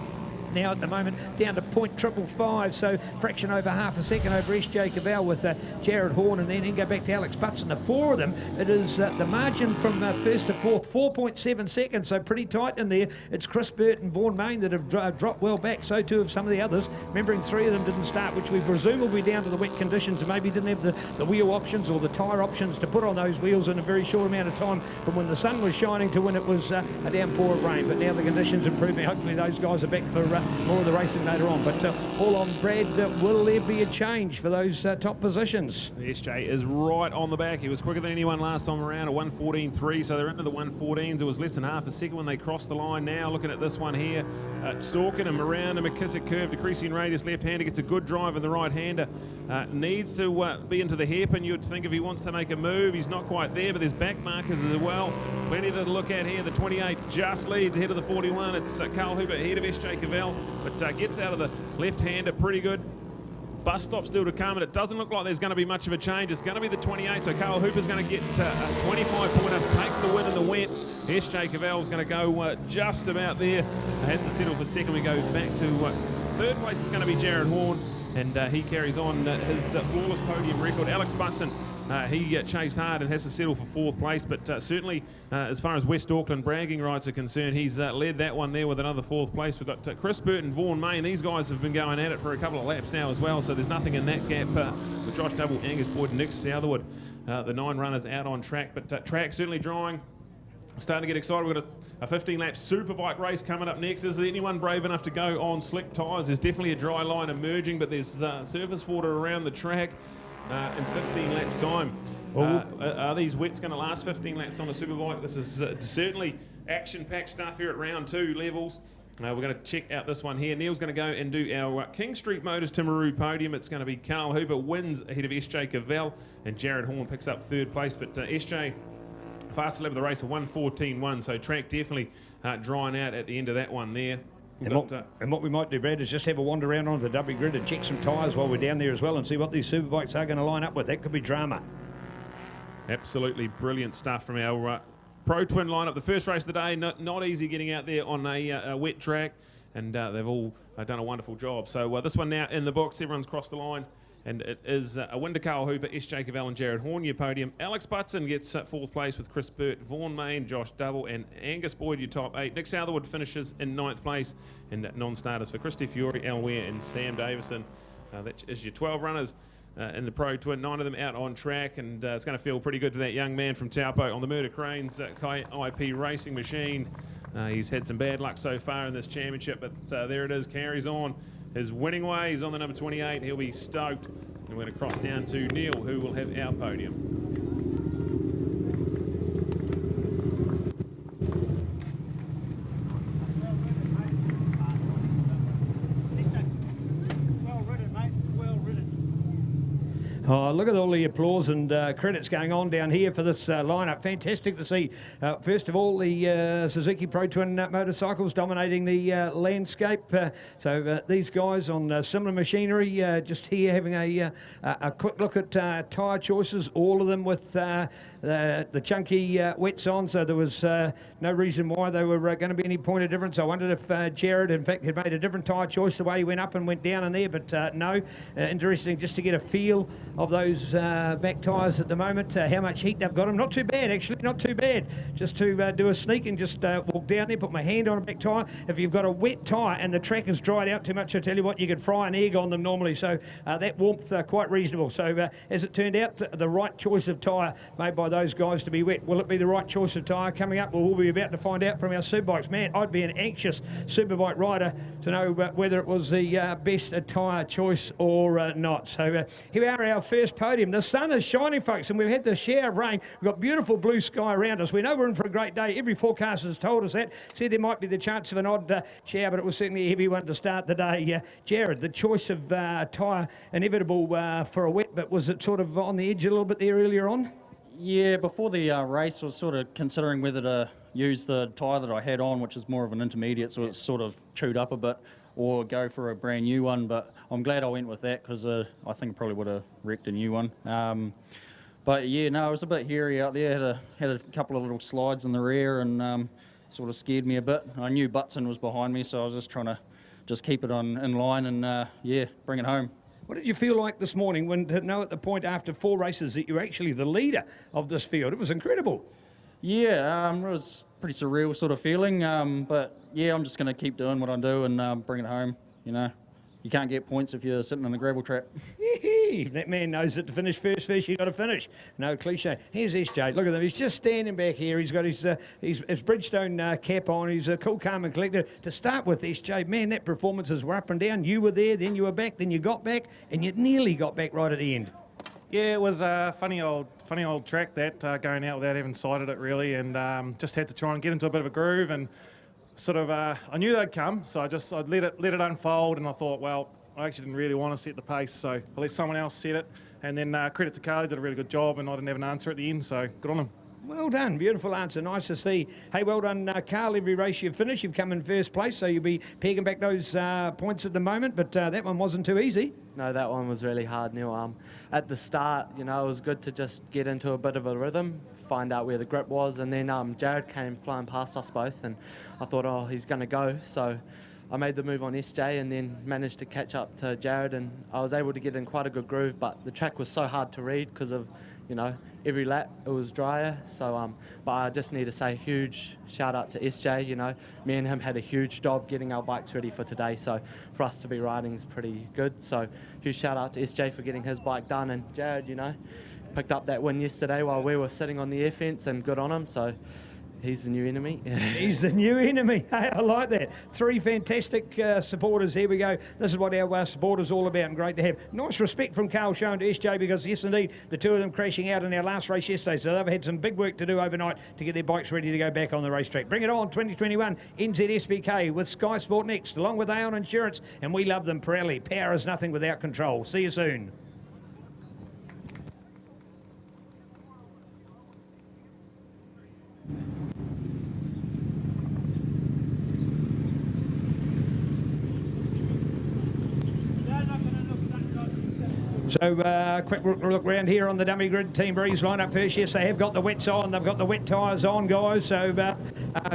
Speaker 2: now at the moment down to 0.555, so fraction over half a second over S.J. Cavell with Jared Horn, and then go back to Alex Butson. The 4 of them, it is the margin from 1st to 4th, 4.7 seconds, so pretty tight in there. It's Chris Burt and Vaughan Main that have dropped well back, so too have some of the others. Remembering 3 of them didn't start, which we presume will be down to the wet conditions, and maybe didn't have the wheel options or the tyre options to put on those wheels in a very short amount of time from when the sun was shining to when it was a downpour of rain. But now the conditions improving. Hopefully those guys are back for more of the racing later on. But all on Brad, will there be a change for those top positions?
Speaker 1: SJ is right on the back. He was quicker than anyone last time around at 1:14.3, so they're into the 1:14s. It was less than half a second when they crossed the line. Now looking at this one here, stalking him around a McKissick curve, decreasing radius left-hander, gets a good drive in the right-hander. Needs to be into the hairpin, you'd think, if he wants to make a move. He's not quite there, but there's back markers as well. Plenty to look at here. The 28 just leads ahead of the 41. It's Carl Hooper ahead of S.J. Cavell, but gets out of the left-hander pretty good. Bus stop still to come, and it doesn't look like there's going to be much of a change. It's going to be the 28, so Carl Hooper's going to get a 25 pointer, takes the win in the wet. S.J. Cavell's going to go just about there. Has to settle for second. We go back to 3rd place. It's going to be Jared Horn, and he carries on his flawless podium record. Alex Bunsen, he chased hard and has to settle for 4th place, but certainly as far as West Auckland bragging rights are concerned, he's led that one there with another 4th place. We've got Chris Burt and Vaughan Main. These guys have been going at it for a couple of laps now as well, so there's nothing in that gap with Josh Double, Angus Boyd, Nick Southerwood, the 9 runners out on track. But track certainly drying. Starting to get excited. We've got a 15-lap Superbike race coming up next. Is there anyone brave enough to go on slick tyres? There's definitely a dry line emerging, but there's surface water around the track in 15 laps time. Are these wets going to last 15 laps on a Superbike? This is certainly action-packed stuff here at round 2 levels. We're going to check out this one here. Neil's going to go and do our King Street Motors Timaru podium. It's going to be Carl Hooper wins ahead of S.J. Cavell, and Jared Horn picks up 3rd place. But S.J. fastest lap of the race, a 1:14.1, so track definitely drying out at the end of that one there.
Speaker 2: And what we might do, Brad, is just have a wander around onto the W grid and check some tyres while we're down there as well, and see what these Superbikes are going to line up with. That could be drama.
Speaker 1: Absolutely brilliant stuff from our Pro Twin lineup. The first race of the day, not easy getting out there on a wet track, and they've all done a wonderful job. So this one now in the books, everyone's crossed the line. And it is a win to Carl Hooper, S.J. Cavell and Jared Horn, your podium. Alex Butson gets 4th place with Chris Burt, Vaughan Main, Josh Double, and Angus Boyd, your top 8. Nick Southerwood finishes in 9th place. And non-starters for Christy Fiore, Al Ware, and Sam Davison. That is your 12 runners in the Pro Twin, 9 of them out on track. And it's going to feel pretty good for that young man from Taupo on the Murder Cranes IP racing machine. He's had some bad luck so far in this championship, but there it is, carries on his winning way. He's on the number 28. He'll be stoked. And we're going to cross down to Neil, who will have our podium.
Speaker 2: Oh, look at all the applause and credits going on down here for this lineup. Fantastic to see. First of all, the Suzuki Pro Twin motorcycles dominating the landscape. So these guys on similar machinery, just here having a quick look at tyre choices, all of them with the chunky wets on, so there was no reason why they were going to be any point of difference. I wondered if Jared, in fact, had made a different tyre choice the way he went up and went down in there, but no. Interesting just to get a feel of those back tyres at the moment, how much heat they've got them. Not too bad, actually, not too bad. Just to do a sneak and just walk down there, put my hand on a back tyre. If you've got a wet tyre and the track has dried out too much, I tell you what, you could fry an egg on them normally, so that warmth quite reasonable. So as it turned out, the right choice of tyre made by those guys to be wet. Will it be the right choice of tyre coming up? Well, we'll be about to find out from our Superbikes. Man, I'd be an anxious Superbike rider to know whether it was the best tyre choice or not. So here we are, our first podium. The sun is shining, folks, and we've had the shower of rain. We've got beautiful blue sky around us. We know we're in for a great day. Every forecaster has told us that. Said there might be the chance of an odd shower, but it was certainly a heavy one to start the day. Jared, the choice of tyre, inevitable for a wet, but was it sort of on the edge a little bit there earlier on?
Speaker 3: Yeah, before the race, I was sort of considering whether to use the tyre that I had on, which is more of an intermediate, so it's sort of chewed up a bit, or go for a brand new one. But I'm glad I went with that because I think I probably would have wrecked a new one. But yeah, no, it was a bit hairy out there. Had a couple of little slides in the rear and sort of scared me a bit. I knew Butson was behind me, so I was just trying to keep it in line and yeah, bring it home.
Speaker 2: What did you feel like this morning when to know at the point after 4 races that you're actually the leader of this field? It was incredible.
Speaker 3: Yeah, it was pretty surreal sort of feeling, but yeah, I'm just going to keep doing what I do and bring it home. You know, you can't get points if you're sitting in a gravel trap.
Speaker 2: That man knows that to finish first, you got to finish. No cliche. Here's SJ. Look at him. He's just standing back here. He's got his Bridgestone cap on. He's cool, calm and collected. To start with, SJ, man, that performances were up and down. You were there, then you were back, then you got back, and you nearly got back right at the end.
Speaker 4: Yeah, it was a funny old track that going out without having sighted it really, and just had to try and get into a bit of a groove and sort of I knew they'd come, so I'd let it unfold, and I thought, well, I actually didn't really want to set the pace, so I let someone else set it, and then credit to Carly, did a really good job, and I didn't have an answer at the end, so good on him.
Speaker 2: Well done, beautiful answer, nice to see. Hey, well done, Carl. Every race you've finished, you've come in first place, so you'll be pegging back those points at the moment, but that one wasn't too easy.
Speaker 5: No, that one was really hard, Neil. At the start, you know, it was good to just get into a bit of a rhythm, find out where the grip was, and then Jared came flying past us both, and I thought, oh, he's going to go, so I made the move on SJ and then managed to catch up to Jared, and I was able to get in quite a good groove, but the track was so hard to read because of, you know, every lap it was drier, so but I just need to say huge shout out to SJ. You know, me and him had a huge job getting our bikes ready for today, so for us to be riding is pretty good, so huge shout out to SJ for getting his bike done, and Jared, you know, picked up that win yesterday while we were sitting on the air fence, and good on him, so he's the new enemy.
Speaker 2: He's the new enemy. Hey, I like that. 3 fantastic supporters. Here we go. This is what our supporters all about, and great to have. Nice respect from Carl shown to SJ, because yes, indeed, the two of them crashing out in our last race yesterday, so they've had some big work to do overnight to get their bikes ready to go back on the racetrack. Bring it on, 2021 NZSBK with Skysportnext, along with Aon Insurance, and we love them proudly. Power is nothing without control. See you soon. So quick look around here on the dummy grid. Team Breeze line up first. Yes, they have got the wets on. They've got the wet tyres on, guys. So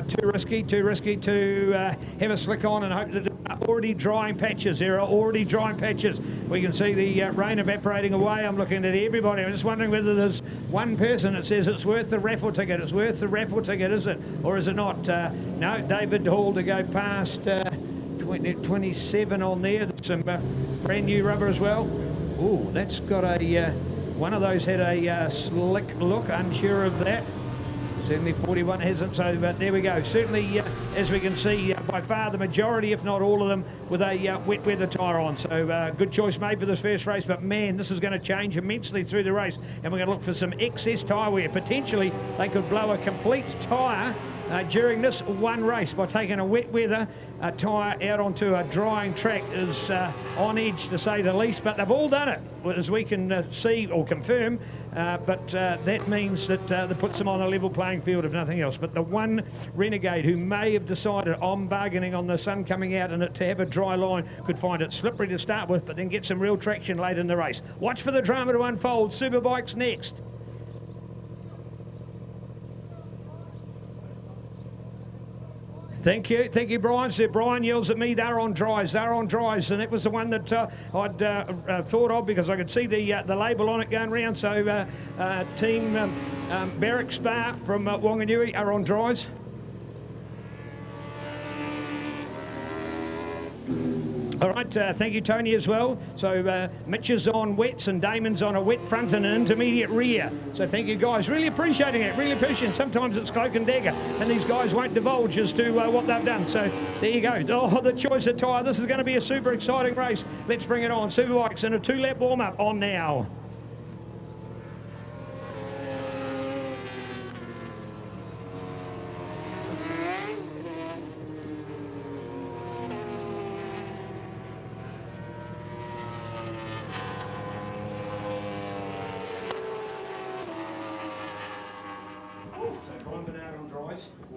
Speaker 2: too risky to have a slick on and hope that already drying patches. There are already drying patches. We can see the rain evaporating away. I'm looking at everybody. I'm just wondering whether there's one person that says it's worth the raffle ticket. It's worth the raffle ticket, is it? Or is it not? No, David Hall to go past 27 on there. There's some brand new rubber as well. Oh, that's got a, one of those had a slick look, unsure of that. Certainly 41 hasn't, so but there we go. Certainly, as we can see, by far the majority, if not all of them, with a wet weather tyre on. So good choice made for this first race, but man, this is going to change immensely through the race, and we're going to look for some excess tyre wear. Potentially, they could blow a complete tyre during this one race by taking a wet weather tyre out onto a drying track is on edge, to say the least, but they've all done it, as we can see or confirm, but that means that that puts them on a level playing field, if nothing else. But the one renegade who may have decided I'm bargaining on the sun coming out and it to have a dry line could find it slippery to start with, but then get some real traction late in the race. Watch for the drama to unfold. Superbike's next. Thank you, Brian. So Brian yells at me, they're on dries, and it was the one that I'd thought of because I could see the label on it going round. So Team Barrack Spa from Wanganui are on dries. All right, thank you, Tony, as well. So Mitch is on wets and Damon's on a wet front and an intermediate rear. So thank you, guys. Really appreciating it, really appreciating it. Sometimes it's cloak and dagger, and these guys won't divulge as to what they've done. So there you go. Oh, the choice of tyre. This is going to be a super exciting race. Let's bring it on. Superbikes in a 2-lap warm-up on now.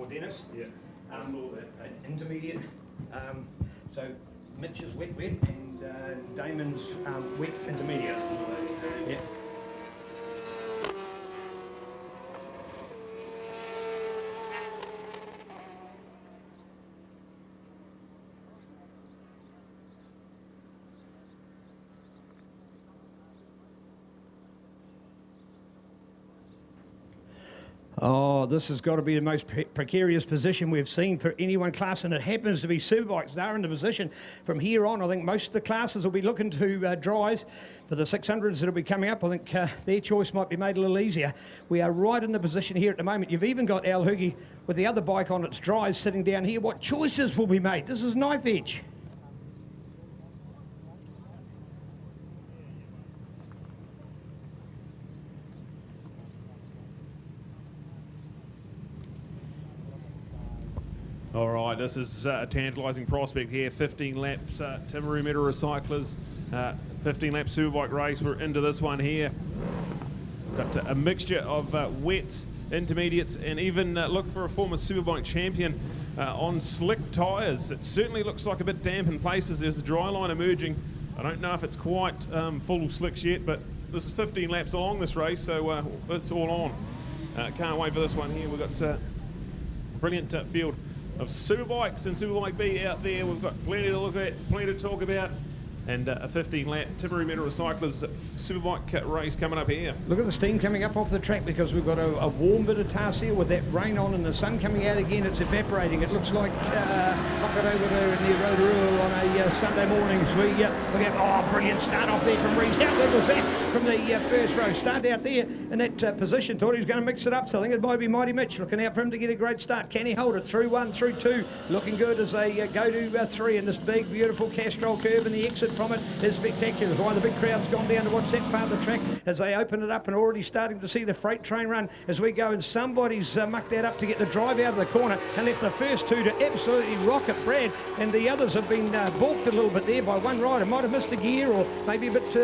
Speaker 2: Dennis,
Speaker 1: Yeah, I saw that.
Speaker 2: Intermediate. So Mitch is wet, and Damon's wet intermediate. Yeah. Oh, this has got to be the most precarious position we've seen for any one class, and it happens to be Superbikes. They're in the position from here on. I think most of the classes will be looking to dries for the 600s that will be coming up. I think their choice might be made a little easier. We are right in the position here at the moment. You've even got Al Hoogie with the other bike on its dries sitting down here. What choices will be made? This is knife edge.
Speaker 1: All right, this is a tantalising prospect here. 15 laps, Timaru Metal Recyclers, 15-lap Superbike race. We're into this one here. Got a mixture of wets, intermediates, and even look for a former Superbike champion on slick tyres. It certainly looks like a bit damp in places. There's a dry line emerging. I don't know if it's quite full slicks yet, but this is 15 laps along this race, so it's all on. Can't wait for this one here. We've got a brilliant field of Superbikes and Superbike B out there. We've got plenty to look at, plenty to talk about, and a 15-lap Timaru Metal Recyclers Superbike race coming up here.
Speaker 2: Look at the steam coming up off the track because we've got a warm bit of tar seal with that rain on and the sun coming out again. It's evaporating. It looks like knock it over there near Rotorua on a Sunday morning. So we look at, brilliant start off there from Rees. How good was that from the first row? Start out there in that position. Thought he was going to mix it up, so I think it might be Mighty Mitch looking out for him to get a great start. Can he hold it through 1, through 2? Looking good as they go to 3 in this big, beautiful Castrol curve, and the exit from it is spectacular. Why the big crowd's gone down to watch that part of the track as they open it up, and already starting to see the freight train run as we go, and somebody's mucked that up to get the drive out of the corner and left the first two to absolutely rocket Brad, and the others have been balked a little bit there by one rider. Might have missed a gear or maybe a bit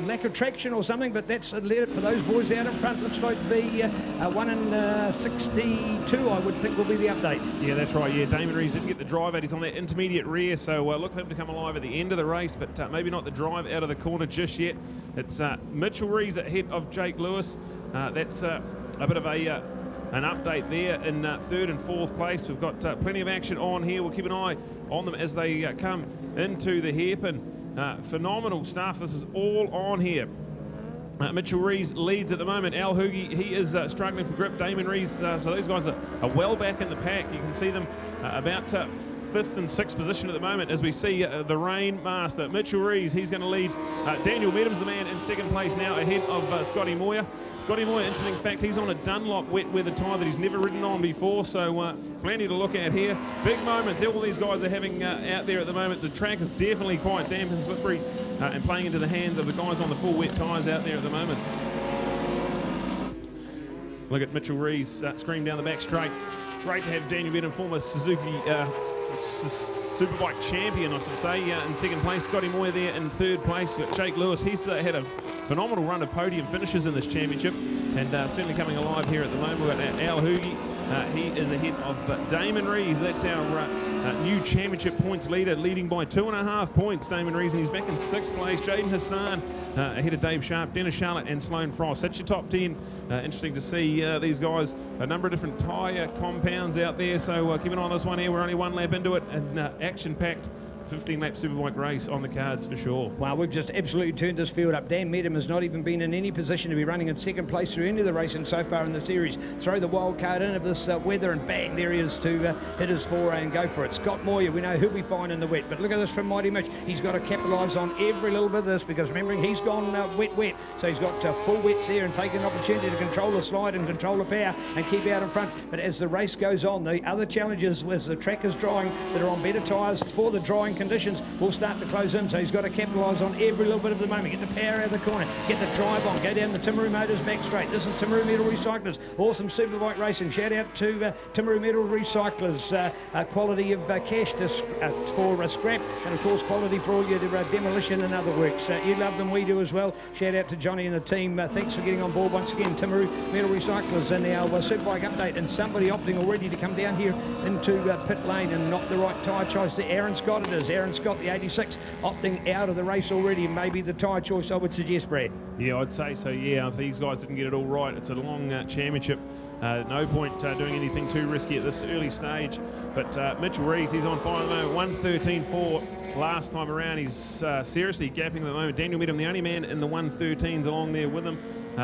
Speaker 2: lack of traction or something, but that's led it for those boys out in front. Looks like to be 1 in 62, I would think, will be the update.
Speaker 1: Yeah, that's right. Yeah, Damon Rees didn't get the drive out. He's on that intermediate rear, so look for him to come alive at the end of the race, but maybe not the drive out of the corner just yet. It's Mitchell Rees ahead of Jake Lewis. That's a bit of an update there in 3rd and 4th place. We've got plenty of action on here. We'll keep an eye on them as they come into the hairpin. Phenomenal stuff. This is all on here. Mitchell Rees leads at the moment. Al Hoogie, he is struggling for grip. Damon Rees, so those guys are well back in the pack. You can see them about 5th and 6th position at the moment as we see the rain master. Mitchell Rees, he's going to lead. Daniel Medham's the man in 2nd place now ahead of Scotty Moyer. Scotty Moyer, interesting fact, he's on a Dunlop wet weather tyre that he's never ridden on before, so plenty to look at here. Big moments all these guys are having out there at the moment. The track is definitely quite damp and slippery and playing into the hands of the guys on the full wet tyres out there at the moment. Look at Mitchell Rees scream down the back straight. Great to have Daniel Bedham, former Suzuki Superbike champion, I should say, in second place. Scotty Moyer there in third place. We've got Jake Lewis. He's had a phenomenal run of podium finishes in this championship, and certainly coming alive here at the moment. We've got Al Hoogie. He is ahead of Damon Rees. That's our new championship points leader, leading by 2.5 points. Damon Rees, and he's back in 6th place. Jaden Hassan ahead of Dave Sharp, Dennis Charlotte, and Sloane Frost. That's your top 10. Interesting to see these guys. A number of different tyre compounds out there, so keep an eye on this one here. We're only one lap into it, and action-packed 15-lap Superbike race on the cards for sure.
Speaker 2: Well, we've just absolutely turned this field up. Dan Medham has not even been in any position to be running in second place through any of the racing so far in the series. Throw the wild card in of this weather, and bang, there he is to hit his foray and go for it. Scott Moyer, we know he'll be fine in the wet, but look at this from Mighty Mitch. He's got to capitalise on every little bit of this, because remembering he's gone wet, so he's got full wets there and taking an opportunity to control the slide and control the power and keep out in front. But as the race goes on, the other challenges as the track is drying that are on better tyres for the drying conditions will start to close in, so he's got to capitalise on every little bit of the moment. Get the power out of the corner, get the drive on, go down the Timaru Motors back straight. This is Timaru Metal Recyclers, awesome superbike racing. Shout out to Timaru Metal Recyclers, quality of cash for scrap, and of course quality for all your demolition and other works. You love them, we do as well. Shout out to Johnny and the team. Thanks for getting on board once again. Timaru Metal Recyclers and our superbike update, and somebody opting already to come down here into pit lane and not the right tyre choice. Aaron Scott it is. Aaron Scott, the 86, opting out of the race already. Maybe the tyre choice I would suggest, Brad.
Speaker 1: Yeah, I'd say so, yeah. If these guys didn't get it all right, it's a long championship. No point doing anything too risky at this early stage. But Mitchell Rees, he's on fire at the moment. 1:13.4 last time around. He's seriously gapping at the moment. Daniel Medham, the only man in the 1:13s along there with him.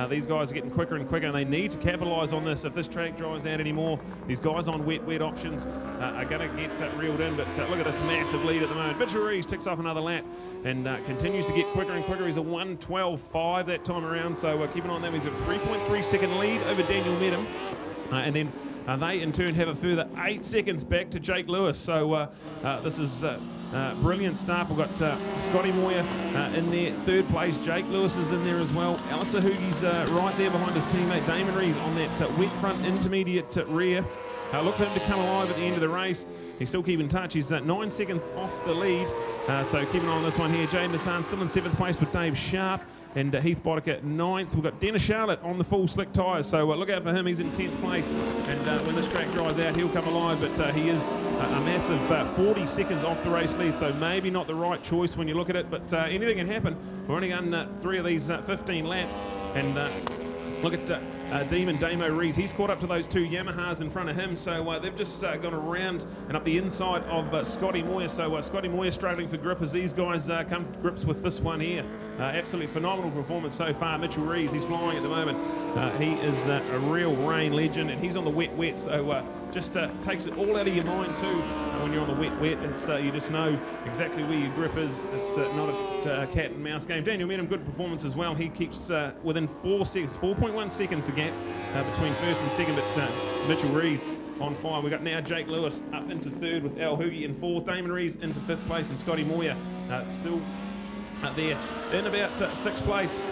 Speaker 1: These guys are getting quicker and quicker, and they need to capitalise on this. If this track dries out anymore, these guys on wet options are going to get reeled in. But look at this massive lead at the moment. Mitchell Rees ticks off another lap and continues to get quicker and quicker. He's a 1:12.5 that time around, so keep an eye on them. He's a 3.3 second lead over Daniel Medham. And then they in turn have a further 8 seconds back to Jake Lewis. So this is brilliant stuff. We've got Scotty Moyer in there, 3rd place. Jake Lewis is in there as well. Alistair Hoogie's right there behind his teammate Damon Rees on that wet front intermediate rear. Look for him to come alive at the end of the race. He's still keeping touch. He's 9 seconds off the lead. So keep an eye on this one here. Jaden Hassan still in 7th place with Dave Sharp. And Heath Boddicker 9th. We've got Dennis Charlotte on the full slick tyres, so look out for him. He's in 10th place, and when this track dries out, he'll come alive, but he is a massive 40 seconds off the race lead, so maybe not the right choice when you look at it, but anything can happen. We've only done 3 of these 15 laps, and look at Damo Rees. He's caught up to those 2 Yamahas in front of him, so they've just gone around and up the inside of Scotty Moyer. So Scotty Moyer struggling for grip as these guys come to grips with this one here. Absolutely phenomenal performance so far. Mitchell Rees, he's flying at the moment. He is a real rain legend, and he's on the wet, so just takes it all out of your mind too. When you're on the wet, it's you just know exactly where your grip is. It's not a cat and mouse game. Daniel Medham, good performance as well. He keeps within 4 seconds, 4.1 seconds the gap between 1st and 2nd, but Mitchell Rees on fire. We've got now Jake Lewis up into 3rd with Al Hoogie in 4th, Damon Rees into 5th place, and Scotty Moyer still there in about 6th place.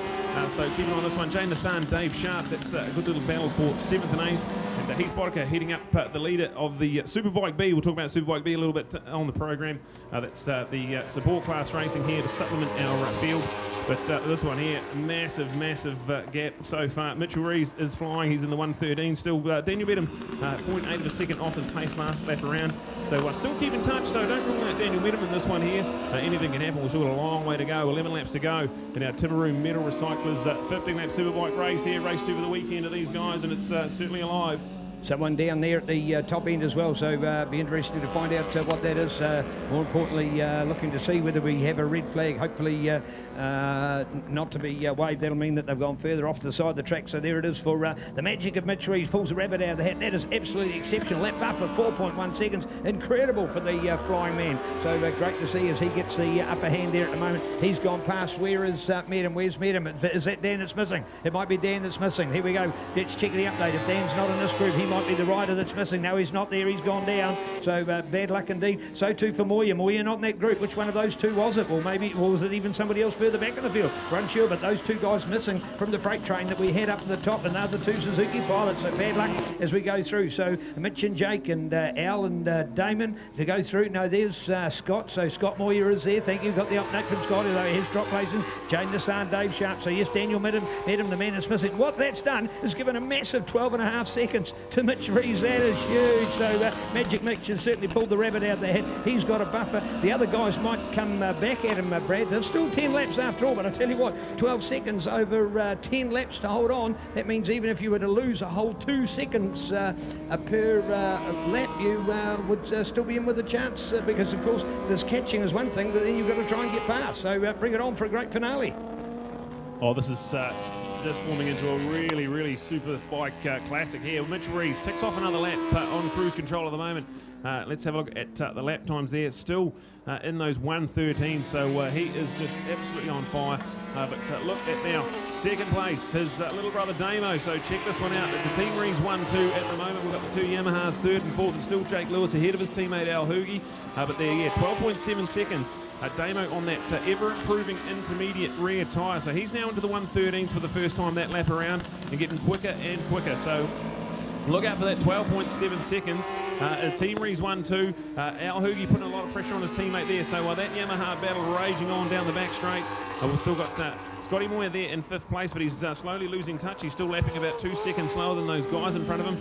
Speaker 1: So keep an eye on this one. Jane Hassan, Dave Sharp, that's a good little battle for 7th and 8th. And Heath Boddicker heading up the leader of the Superbike B. We'll talk about Superbike B a little bit on the program. That's the support class racing here to supplement our field. But this one here, massive gap so far. Mitchell Rees is flying. He's in the 1:13 still. Daniel Medham, 0.8 of a second off his pace last lap around. So still keep in touch, so don't rule out Daniel Medham in this one here. Anything can happen. We've still got a long way to go. 11 laps to go in our Timaru Metal Recyclers 15-lap Superbike race here. Race 2 for the weekend of these guys, and it's certainly alive.
Speaker 2: Someone down there at the top end as well, so be interesting to find out what that is. More importantly, looking to see whether we have a red flag. Hopefully not to be waved. That'll mean that they've gone further off to the side of the track. So there it is for the magic of Mitch Rees. Pulls the rabbit out of the hat. That is absolutely exceptional. Lap buffer 4.1 seconds. Incredible for the flying man. So great to see as he gets the upper hand there at the moment. He's gone past. Where is Medham? Where's Medham? Is that Dan that's missing? It might be Dan that's missing. Here we go. Let's check the update. If Dan's not in this group, he might be the rider that's missing. No, he's not there. He's gone down. So bad luck indeed. So too for Moya. Moya not in that group. Which one of those two was it? Well, maybe, or was it even somebody else further back in the field? We're unsure, but those two guys missing from the freight train that we had up at the top, and the other two Suzuki pilots. So bad luck as we go through. So Mitch and Jake and Al and Damon to go through. No, there's Scott. So Scott Moya is there. Thank you. Got the update from Scott, although his drop placing. Jane Nissan, Dave Sharp. So yes, Daniel met him, the man that's missing. What that's done is given a massive 12.5 seconds to Mitch Rees. That is huge. So Magic Mitch has certainly pulled the rabbit out of the hat. He's got a buffer. The other guys might come back at him, Brad. There's still 10 laps after all, but I tell you what, 12 seconds over 10 laps to hold on. That means even if you were to lose a whole 2 seconds per lap, you would still be in with a chance because, of course, this catching is one thing, but then you've got to try and get past. So bring it on for a great finale.
Speaker 1: Oh, this is just forming into a really, really Superbike classic here. Mitch Rees ticks off another lap on cruise control at the moment. Let's have a look at the lap times there. Still in those 1:13, so he is just absolutely on fire. But look at now, second place, his little brother Damo. So check this one out. It's a Team Rees 1-2 at the moment. We've got the two Yamahas third and fourth, and still Jake Lewis ahead of his teammate Al Hoogie. But there, yeah, 12.7 seconds. Damo on that ever-improving intermediate rear tyre. So he's now into the 1:13s for the first time that lap around and getting quicker and quicker. So look out for that 12.7 seconds. Team Rees 1-2. Al Hoogie putting a lot of pressure on his teammate there. So that Yamaha battle raging on down the back straight. We've still got Scotty Moyer there in 5th place, but he's slowly losing touch. He's still lapping about 2 seconds slower than those guys in front of him.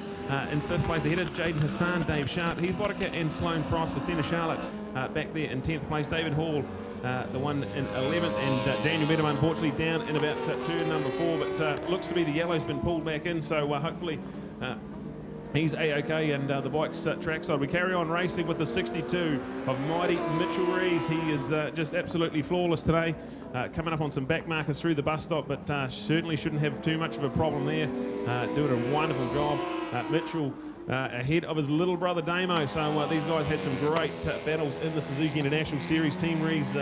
Speaker 1: In 5th place ahead of Jaden Hassan, Dave Sharp, Heath Boddicker and Sloane Frost, with Dennis Charlotte back there in 10th place. David Hall, the one in 11th, and Daniel Medham unfortunately down in about turn number 4, but looks to be the yellow's been pulled back in, so hopefully he's A-OK, and the bike's trackside. We carry on racing with the 62 of mighty Mitchell Rees. He is just absolutely flawless today, coming up on some back markers through the bus stop, but certainly shouldn't have too much of a problem there. Doing a wonderful job. Mitchell ahead of his little brother Damo. So these guys had some great battles in the Suzuki International Series. Team Rees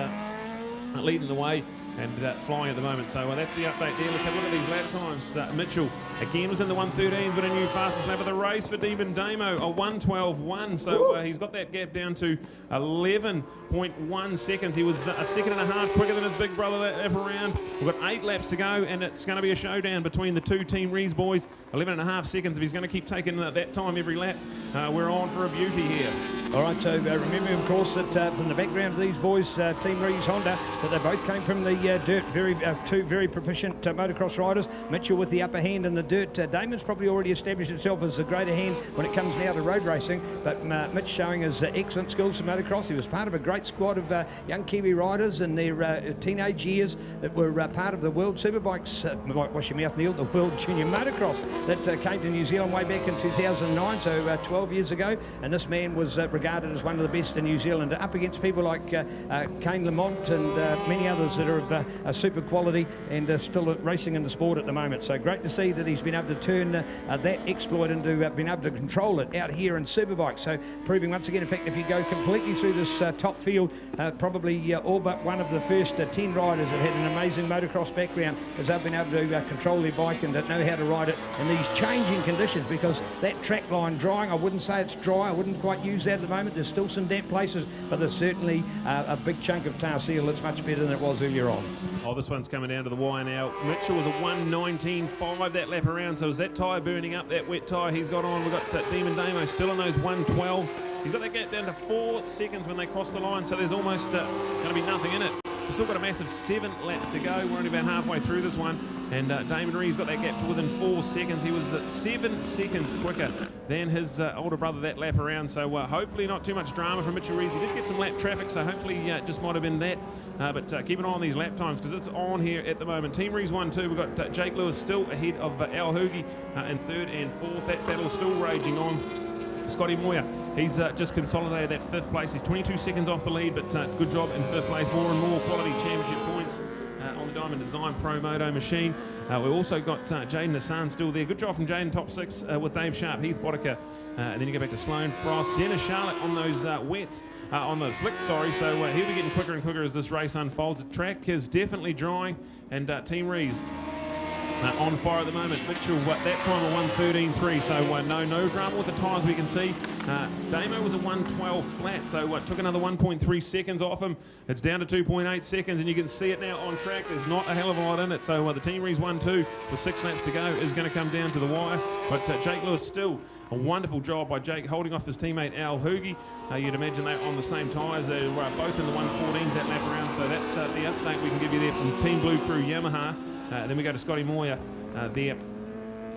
Speaker 1: leading the way and flying at the moment. So that's the update there. Let's have a look at these lap times. Mitchell again was in the 1:13s, but a new fastest lap of the race for Demon Damo, a 1:12.1. So he's got that gap down to 11.1 seconds. He was a second and a half quicker than his big brother that lap around. We've got 8 laps to go, and it's going to be a showdown between the two Team Rees boys. 11.5 seconds. If he's going to keep taking that time every lap, we're on for a beauty here.
Speaker 2: All right, so remember, of course, that from the background of these boys, Team Rees Honda, that they both came from the dirt, two very proficient motocross riders. Mitchell with the upper hand in the dirt. Damon's probably already established himself as a greater hand when it comes now to road racing, but Mitch showing his excellent skills for motocross. He was part of a great squad of young Kiwi riders in their teenage years that were part of the World Superbikes, wash your mouth, Neil, the World Junior Motocross that came to New Zealand way back in 2009, so 12 years ago, and this man was regarded as one of the best in New Zealand, up against people like Kane Lamont and many others that are of super quality and still racing in the sport at the moment. So great to see that he's been able to turn that exploit into being able to control it out here in Superbike. So proving once again, in fact, if you go completely through this top field, probably all but one of the first 10 riders that had an amazing motocross background as they've been able to control their bike and know how to ride it in these changing conditions, because that track line drying, I wouldn't say it's dry, I wouldn't quite use that at the moment. There's still some damp places, but there's certainly a big chunk of tar seal that's much better than it was earlier on.
Speaker 1: Oh, this one's coming down to the wire now. Mitchell was a 1:19.5 that lap around, so is that tyre burning up, that wet tyre he's got on? We've got Demon Damo still in those 1:12s. He's got that gap down to 4 seconds when they cross the line, so there's almost going to be nothing in it. We've still got a massive 7 laps to go. We're only about halfway through this one, and Damon Rees got that gap to within 4 seconds. He was 7 seconds quicker than his older brother that lap around, so hopefully not too much drama from Mitchell Rees. He did get some lap traffic, so hopefully just might have been that. But keep an eye on these lap times, because it's on here at the moment. Team Rees 1-2, we've got Jake Lewis still ahead of Al Hoogie in 3rd and 4th. That battle still raging on. Scotty Moyer, he's just consolidated that 5th place. He's 22 seconds off the lead, but good job in 5th place. More and more quality championship points on the Diamond Design Pro Moto machine. We've also got Jaden Hassan still there. Good job from Jaden, top 6 with Dave Sharp, Heath Boddicker. And then you go back to Sloane Frost. Dennis Charlotte on those wets, on the slicks, sorry. So he'll be getting quicker and quicker as this race unfolds. The track is definitely drying, and Team Rees on fire at the moment. Mitchell, that time a 1:13.3, so no drama with the tyres we can see. Damo was a 1:12 flat, so took another 1.3 seconds off him. It's down to 2.8 seconds, and you can see it now on track. There's not a hell of a lot in it, so the Team Rees 1-2 with 6 laps to go is going to come down to the wire. But Jake Lewis still a wonderful job by Jake holding off his teammate Al Hoogie. You'd imagine they on the same tyres. They were both in the 1:14s that lap around, so that's the update we can give you there from Team Blue Crew Yamaha. Then we go to Scotty Moyer there,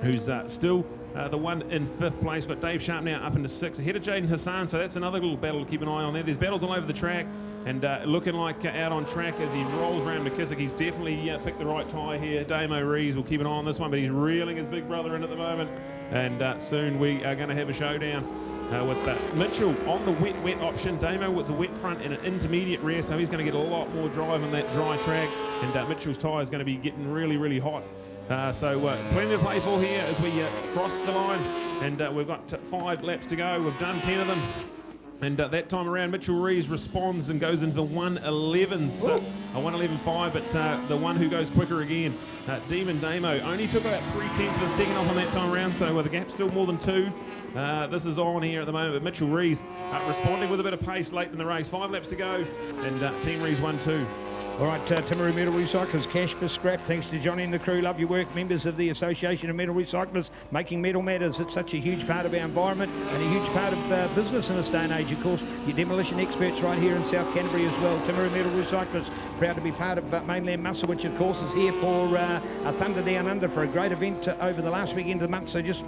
Speaker 1: who's still the one in 5th place. We've got Dave Sharp now up into 6th, ahead of Jaden Hassan, so that's another little battle to keep an eye on there. There's battles all over the track, and looking like out on track as he rolls around McKissick. He's definitely picked the right tyre here. Damo Rees will keep an eye on this one, but he's reeling his big brother in at the moment, and soon we are going to have a showdown. With Mitchell on the wet option. Damo was a wet front and an intermediate rear, so he's going to get a lot more drive on that dry track, and Mitchell's tyre is going to be getting really hot. So plenty to play for here as we cross the line, and we've got 5 laps to go. We've done 10 of them, and that time around Mitchell Rees responds and goes into the 1:11s, a 1:11.5, but the one who goes quicker again, Demon Damo, only took about 3/10 of a second off on that time around, so the gap's still more than 2. This is on here at the moment, but Mitchell Rees responding with a bit of pace late in the race. 5 laps to go, and Team Rees 1-2.
Speaker 2: All right, Timaru Metal Recyclers, cash for scrap. Thanks to Johnny and the crew. Love your work. Members of the Association of Metal Recyclers, making metal matters. It's such a huge part of our environment and a huge part of business in this day and age. Of course, your demolition experts right here in South Canterbury as well. Timaru Metal Recyclers, proud to be part of Mainland Muscle, which of course is here for a Thunder Down Under for a great event over the last weekend of the month. So just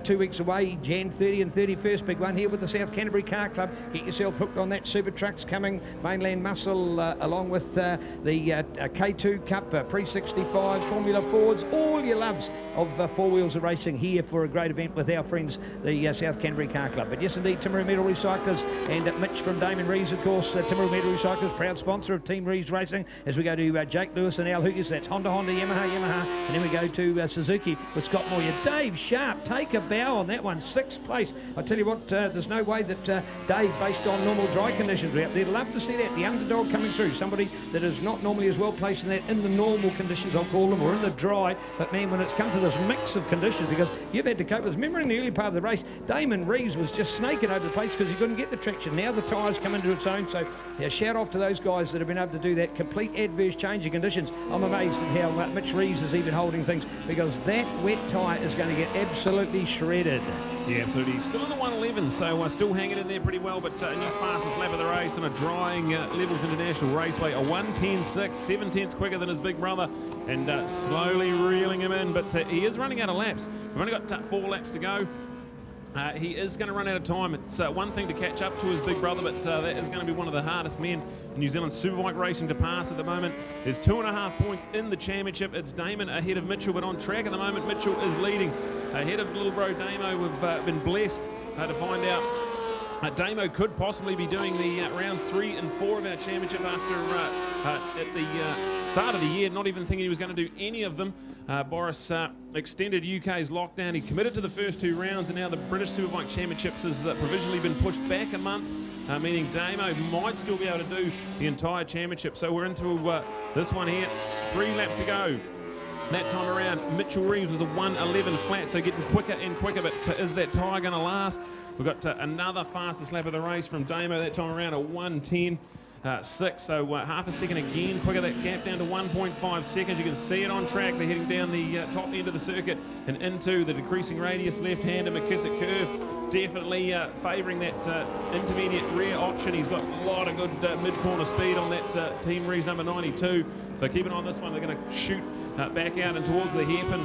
Speaker 2: 2 weeks away, Jan 30 and 31st, big one here with the South Canterbury Car Club. Get yourself hooked on that. Super trucks coming, Mainland Muscle, along with the K2 Cup, Pre-65s, Formula Fords, all your loves of 4 wheels of racing here for a great event with our friends, the South Canterbury Car Club. But yes, indeed, Timaru Metal Recyclers and Mitch from Damon Rees, of course, Timaru Metal Recyclers, proud sponsor of Team Rees Racing. As we go to Jake Lewis and Al Hoogie, so that's Honda, Yamaha, and then we go to Suzuki with Scott Moyer. Dave Sharp, take a bow on that one, 6th place. I tell you what, there's no way that Dave, based on normal dry conditions, we're out there. Love to see that, the underdog coming through, somebody that is not normally as well placed in that in the normal conditions, I'll call them, or in the dry, but man, when it's come to this mix of conditions, because you've had to cope with this. Remember in the early part of the race, Damon Rees was just snaking over the place because he couldn't get the traction. Now the tyres come into its own, so shout off to those guys that have been able to do that. Complete adverse change of conditions. I'm amazed at how Mitch Rees is even holding things, because that wet tyre is going to get absolutely shredded.
Speaker 1: Yeah, absolutely. Still in the 1:11, so still hanging in there pretty well, but in your fastest lap of the race on a drying Levels International Raceway, a 1:10.6, 7/10 quicker than his big brother, and slowly reeling him in, but he is running out of laps. We've only got 4 laps to go. He is going to run out of time. It's one thing to catch up to his big brother, but that is going to be one of the hardest men in New Zealand Superbike racing to pass at the moment. There's 2.5 points in the championship. It's Damon ahead of Mitchell, but on track at the moment, Mitchell is leading ahead of little bro Damo. We've been blessed to find out Damo could possibly be doing the rounds 3 and 4 of our championship after at the start of the year, not even thinking he was going to do any of them. Boris extended UK's lockdown. He committed to the first 2 rounds, and now the British Superbike Championships has provisionally been pushed back a month, meaning Damo might still be able to do the entire championship. So we're into this one here. 3 laps to go. That time around, Mitchell Rees was a 1:11 flat, so getting quicker and quicker, but is that tyre going to last? We've got another fastest lap of the race from Damo, that time around a 1:10.6, so half a second again quicker. That gap down to 1.5 seconds. You can see it on track. They're heading down the top end of the circuit and into the decreasing radius left-hander McKissick curve. Definitely favouring that intermediate rear option. He's got a lot of good mid-corner speed on that Team Rees number 92. So keep an eye on this one. They're going to shoot back out and towards the hairpin.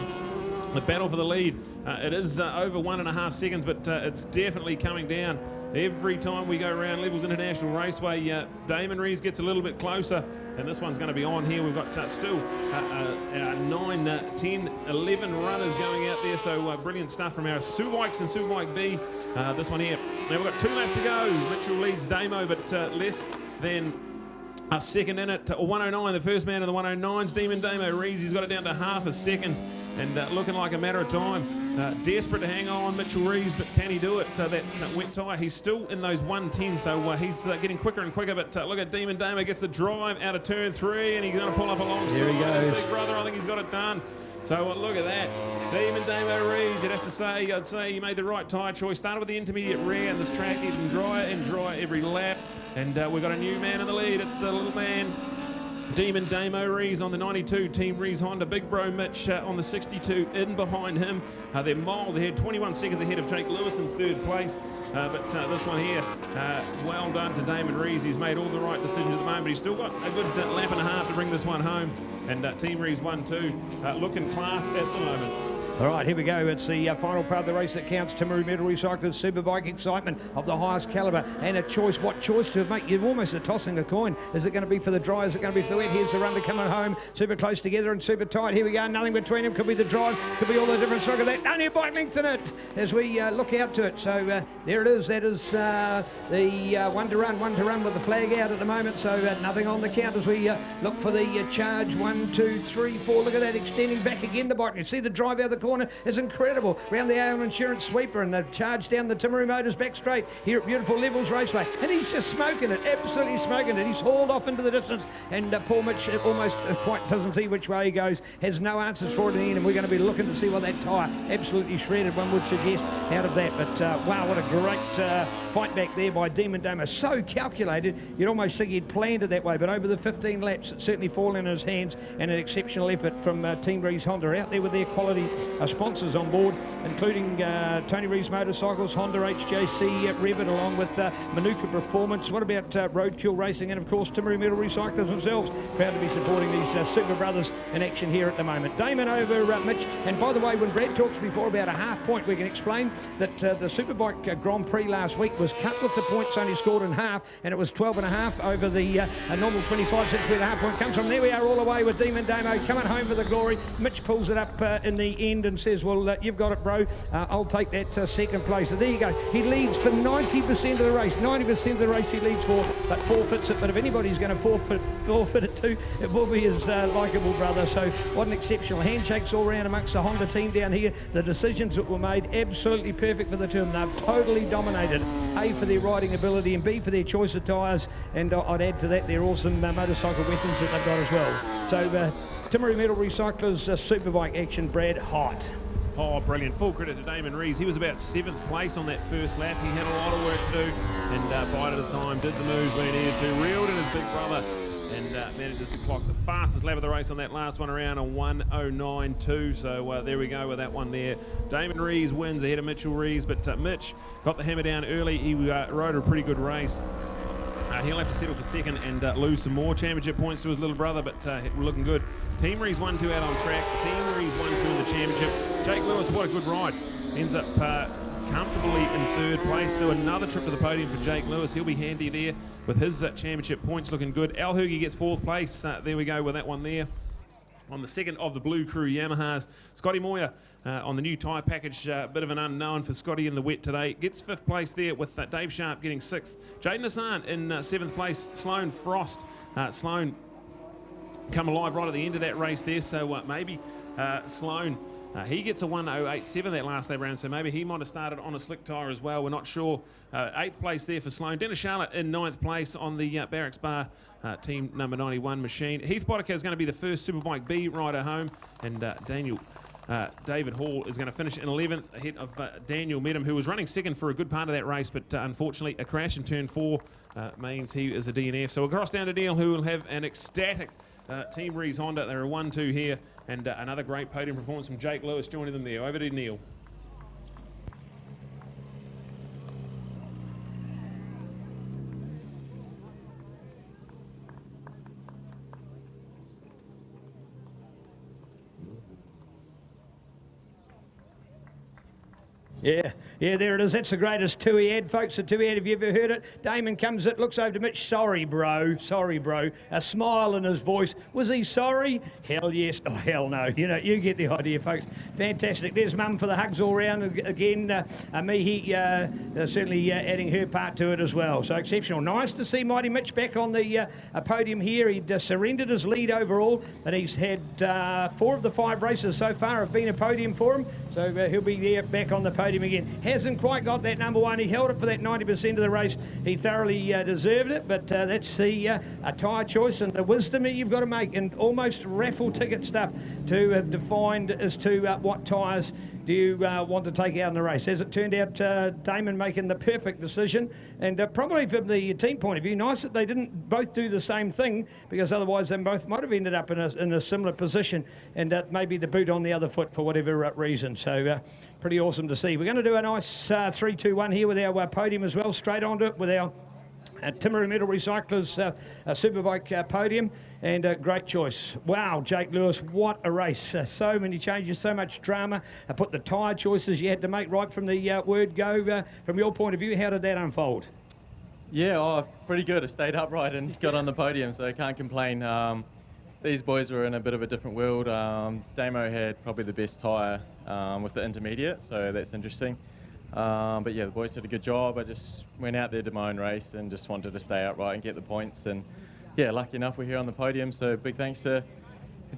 Speaker 1: The battle for the lead. It is over 1.5 seconds, but it's definitely coming down. Every time we go around Levels International Raceway, Damon Rees gets a little bit closer, and this one's going to be on here. We've got still 9, 10, 11 runners going out there, so brilliant stuff from our Superbikes and Superbike B. This one here. Now we've got 2 laps to go. Mitchell leads Damo, but less than a second in it. 109, the first man of the 109s, Demon Damo Rees. He's got it down to half a second, and looking like a matter of time. Desperate to hang on, Mitchell Rees, but can he do it? That wet tyre, he's still in those 110, so he's getting quicker and quicker, but look at Demon Damo, gets the drive out of turn 3, and he's going to pull up alongside his big brother. I think he's got it done. So look at that. Demon Damo Reeves, I'd say he made the right tyre choice. Started with the intermediate rear, and this track getting drier and drier every lap. And we've got a new man in the lead. It's the little man, Demon Damo Reeves on the 92 Team Reeves Honda. Big bro Mitch on the 62 in behind him. They're miles ahead, 21 seconds ahead of Jake Lewis in third place. But this one here, well done to Damon Reeves. He's made all the right decisions at the moment. He's still got a good lap and a half to bring this one home. And Team Reeves 1-2, looking class at the moment.
Speaker 2: All right, here we go. It's the final part of the race that counts. Timaru Metal Recyclers, Superbike excitement of the highest calibre. And a choice, what choice to make? You're almost tossing a coin. Is it going to be for the dry? Is it going to be for the wet? Here's the runner coming home. Super close together and super tight. Here we go. Nothing between them. Could be the drive. Could be all the difference. Look at that. Only a bike length in it as we look out to it. So there it is. That is the one to run with the flag out at the moment. So nothing on the count as we look for the charge. 1, 2, 3, 4. Look at that. Extending back again the bike. You see the drive out the corner is incredible. Round the Aon Insurance sweeper and the charge down the Timaru Motors back straight here at beautiful Levels Raceway. And he's just smoking it, absolutely smoking it. He's hauled off into the distance and Paul Mitch almost quite doesn't see which way he goes, has no answers for it in the end, and we're going to be looking to see what that tyre absolutely shredded, one would suggest, out of that. But wow, what a great fight back there by Demon Damo. So calculated, you'd almost think he'd planned it that way, but over the 15 laps, it's certainly fallen in his hands, and an exceptional effort from Team Reeves Honda out there with their quality sponsors on board, including Tony Reeves Motorcycles, Honda HJC, Revit, along with Manuka Performance. What about Roadkill Racing, and of course Timaru Metal Recyclers themselves, proud to be supporting these Super Brothers in action here at the moment. Damon over Mitch, and by the way, when Brad talks before about a half point, we can explain that the Superbike Grand Prix last week was cut with the points only scored in half, and it was 12.5 over the normal 25, so that's where the half point comes from. There we are all the way with Demon Damo coming home for the glory. Mitch pulls it up in the end and says, well, you've got it, bro. I'll take that second place. So there you go. He leads for 90% of the race. 90% of the race he leads for, but forfeits it. But if anybody's going to forfeit it too, it will be his likeable brother. So what an exceptional handshakes all around amongst the Honda team down here. The decisions that were made, absolutely perfect for the two of them. They've totally dominated. A, for their riding ability, and B, for their choice of tyres. And I'd add to that their awesome motorcycle weapons that they've got as well. So Timaru Metal Recyclers Superbike action, Brad, hot.
Speaker 1: Oh, brilliant. Full credit to Damon Reeves. He was about 7th place on that first lap. He had a lot of work to do and bided his time, did the moves when he needed to, reeled in his big brother, and manages to clock the fastest lap of the race on that last one around, a 1:09.2. So there we go with that one there. Damon Reeves wins ahead of Mitchell Reeves, but Mitch got the hammer down early. He rode a pretty good race. He'll have to settle for second and lose some more championship points to his little brother, but looking good. Team Reeves 1-2 out on track. Team Reeves 1-2 in the championship. Jake Lewis, what a good ride. Ends up comfortably in third place, so another trip to the podium for Jake Lewis. He'll be handy there with his championship points looking good. Al Hoogie gets 4th place. There we go with that one there. On the second of the Blue Crew Yamahas, Scotty Moyer on the new tyre package, a bit of an unknown for Scotty in the wet today. Gets 5th place there with Dave Sharp getting 6th. Jaden Hassan in 7th place. Sloane Frost. Sloane come alive right at the end of that race there, so maybe Sloane, he gets a 1:08.7 that last lap round, so maybe he might have started on a slick tyre as well. We're not sure. 8th place there for Sloane. Dennis Charlotte in 9th place on the Barracks Bar team number 91 machine. Heath Boddicker is going to be the first Superbike B rider home, and David Hall is going to finish in 11th ahead of Daniel Medham, who was running second for a good part of that race, but unfortunately a crash in turn 4 means he is a DNF. So we'll cross down to Neil, who will have an ecstatic Team Reeves Honda. They're a 1-2 here, and another great podium performance from Jake Lewis joining them there. Over to Neil.
Speaker 2: Yeah, there it is. That's the greatest two he had, folks. The two he had, have you ever heard it? Damon comes it, looks over to Mitch. Sorry, bro. Sorry, bro. A smile in his voice. Was he sorry? Hell yes. Oh, hell no. You know, you get the idea, folks. Fantastic. There's Mum for the hugs all round. Again, Mihi certainly adding her part to it as well. So exceptional. Nice to see Mighty Mitch back on the podium here. He'd surrendered his lead overall, and he's had 4 of the 5 races so far have been a podium for him. So he'll be there back on the podium podium again. Hasn't quite got that number one. He held it for that 90% of the race. He thoroughly deserved it, but that's the a tyre choice and the wisdom that you've got to make, and almost raffle ticket stuff to have defined as to what tyres do you want to take out in the race. As it turned out, Damon making the perfect decision, and probably from the team point of view, nice that they didn't both do the same thing, because otherwise they both might have ended up in a similar position, and maybe the boot on the other foot for whatever reason. So pretty awesome to see. We're going to do a nice 3-2-1 here with our podium as well, straight onto it with our Timaru Metal Recyclers Superbike podium, and a great choice. Wow, Jake Lewis, what a race. So many changes, so much drama. I put the tyre choices you had to make right from the word go. From your point of view, how did that unfold?
Speaker 6: Yeah, pretty good. I stayed upright and got on the podium, so I can't complain. These boys were in a bit of a different world. Damo had probably the best tyre with the intermediate, so that's interesting. But yeah, the boys did a good job. I just went out there to my own race and just wanted to stay upright and get the points. And yeah, lucky enough we're here on the podium. So big thanks to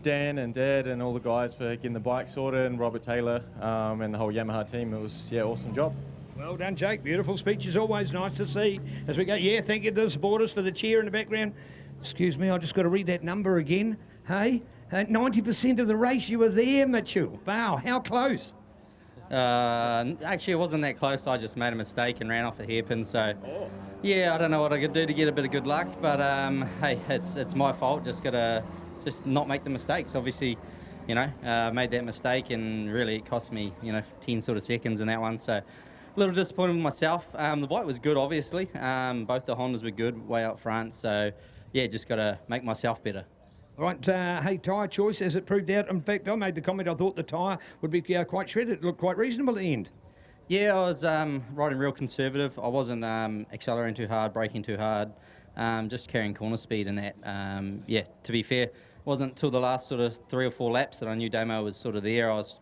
Speaker 6: Dan and Dad and all the guys for getting the bike sorted, and Robert Taylor and the whole Yamaha team. It was, yeah, awesome job.
Speaker 2: Well done, Jake. Beautiful speech is always nice to see as we go. Yeah, thank you to the supporters for the cheer in the background. Excuse me, I just got to read that number again. Hey, 90% of the race you were there, Mitchell. Wow, how close?
Speaker 7: Actually, it wasn't that close. I just made a mistake and ran off the hairpin. So, yeah, I don't know what I could do to get a bit of good luck. But hey, it's my fault. Just gotta not make the mistakes. Obviously, you know, made that mistake, and really it cost me, 10 sort of seconds in that one. So, a little disappointed with myself. The bike was good, obviously. Both the Hondas were good, way up front. So, yeah, just gotta make myself better.
Speaker 2: All right, hey, tyre choice, as it proved out. In fact, I made the comment, I thought the tyre would be quite shredded. It looked quite reasonable at the end.
Speaker 7: Yeah, I was riding real conservative. I wasn't accelerating too hard, braking too hard, just carrying corner speed and that. Yeah, to be fair, it wasn't till the last sort of 3 or 4 laps that I knew Damo was sort of there. I was,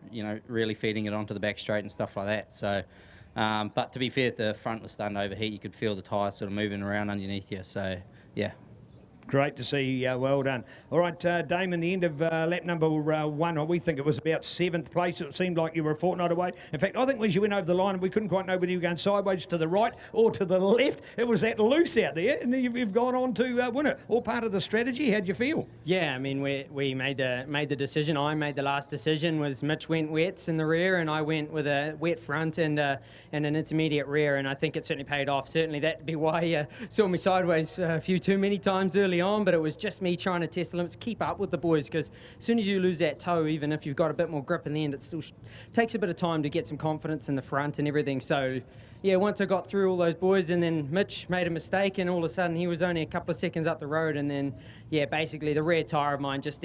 Speaker 7: really feeding it onto the back straight and stuff like that. So, but to be fair, the front was starting to overheat. You could feel the tyre sort of moving around underneath you. So, yeah.
Speaker 2: Great to see. Well done. All right, Damon, the end of lap number 1, we think it was about 7th place. It seemed like you were a fortnight away. In fact, I think when you went over the line, we couldn't quite know whether you were going sideways to the right or to the left. It was that loose out there, and you've gone on to win it. All part of the strategy. How'd you feel?
Speaker 8: Yeah, I mean, we made the decision. I made the last decision. Was Mitch went wets in the rear, and I went with a wet front and an intermediate rear, and I think it certainly paid off. Certainly that'd be why you saw me sideways a few too many times early on, but it was just me trying to test the limits, keep up with the boys, because as soon as you lose that toe, even if you've got a bit more grip in the end, it still takes a bit of time to get some confidence in the front and everything. So yeah, once I got through all those boys, and then Mitch made a mistake, and all of a sudden he was only a couple of seconds up the road, and then yeah, basically the rear tyre of mine just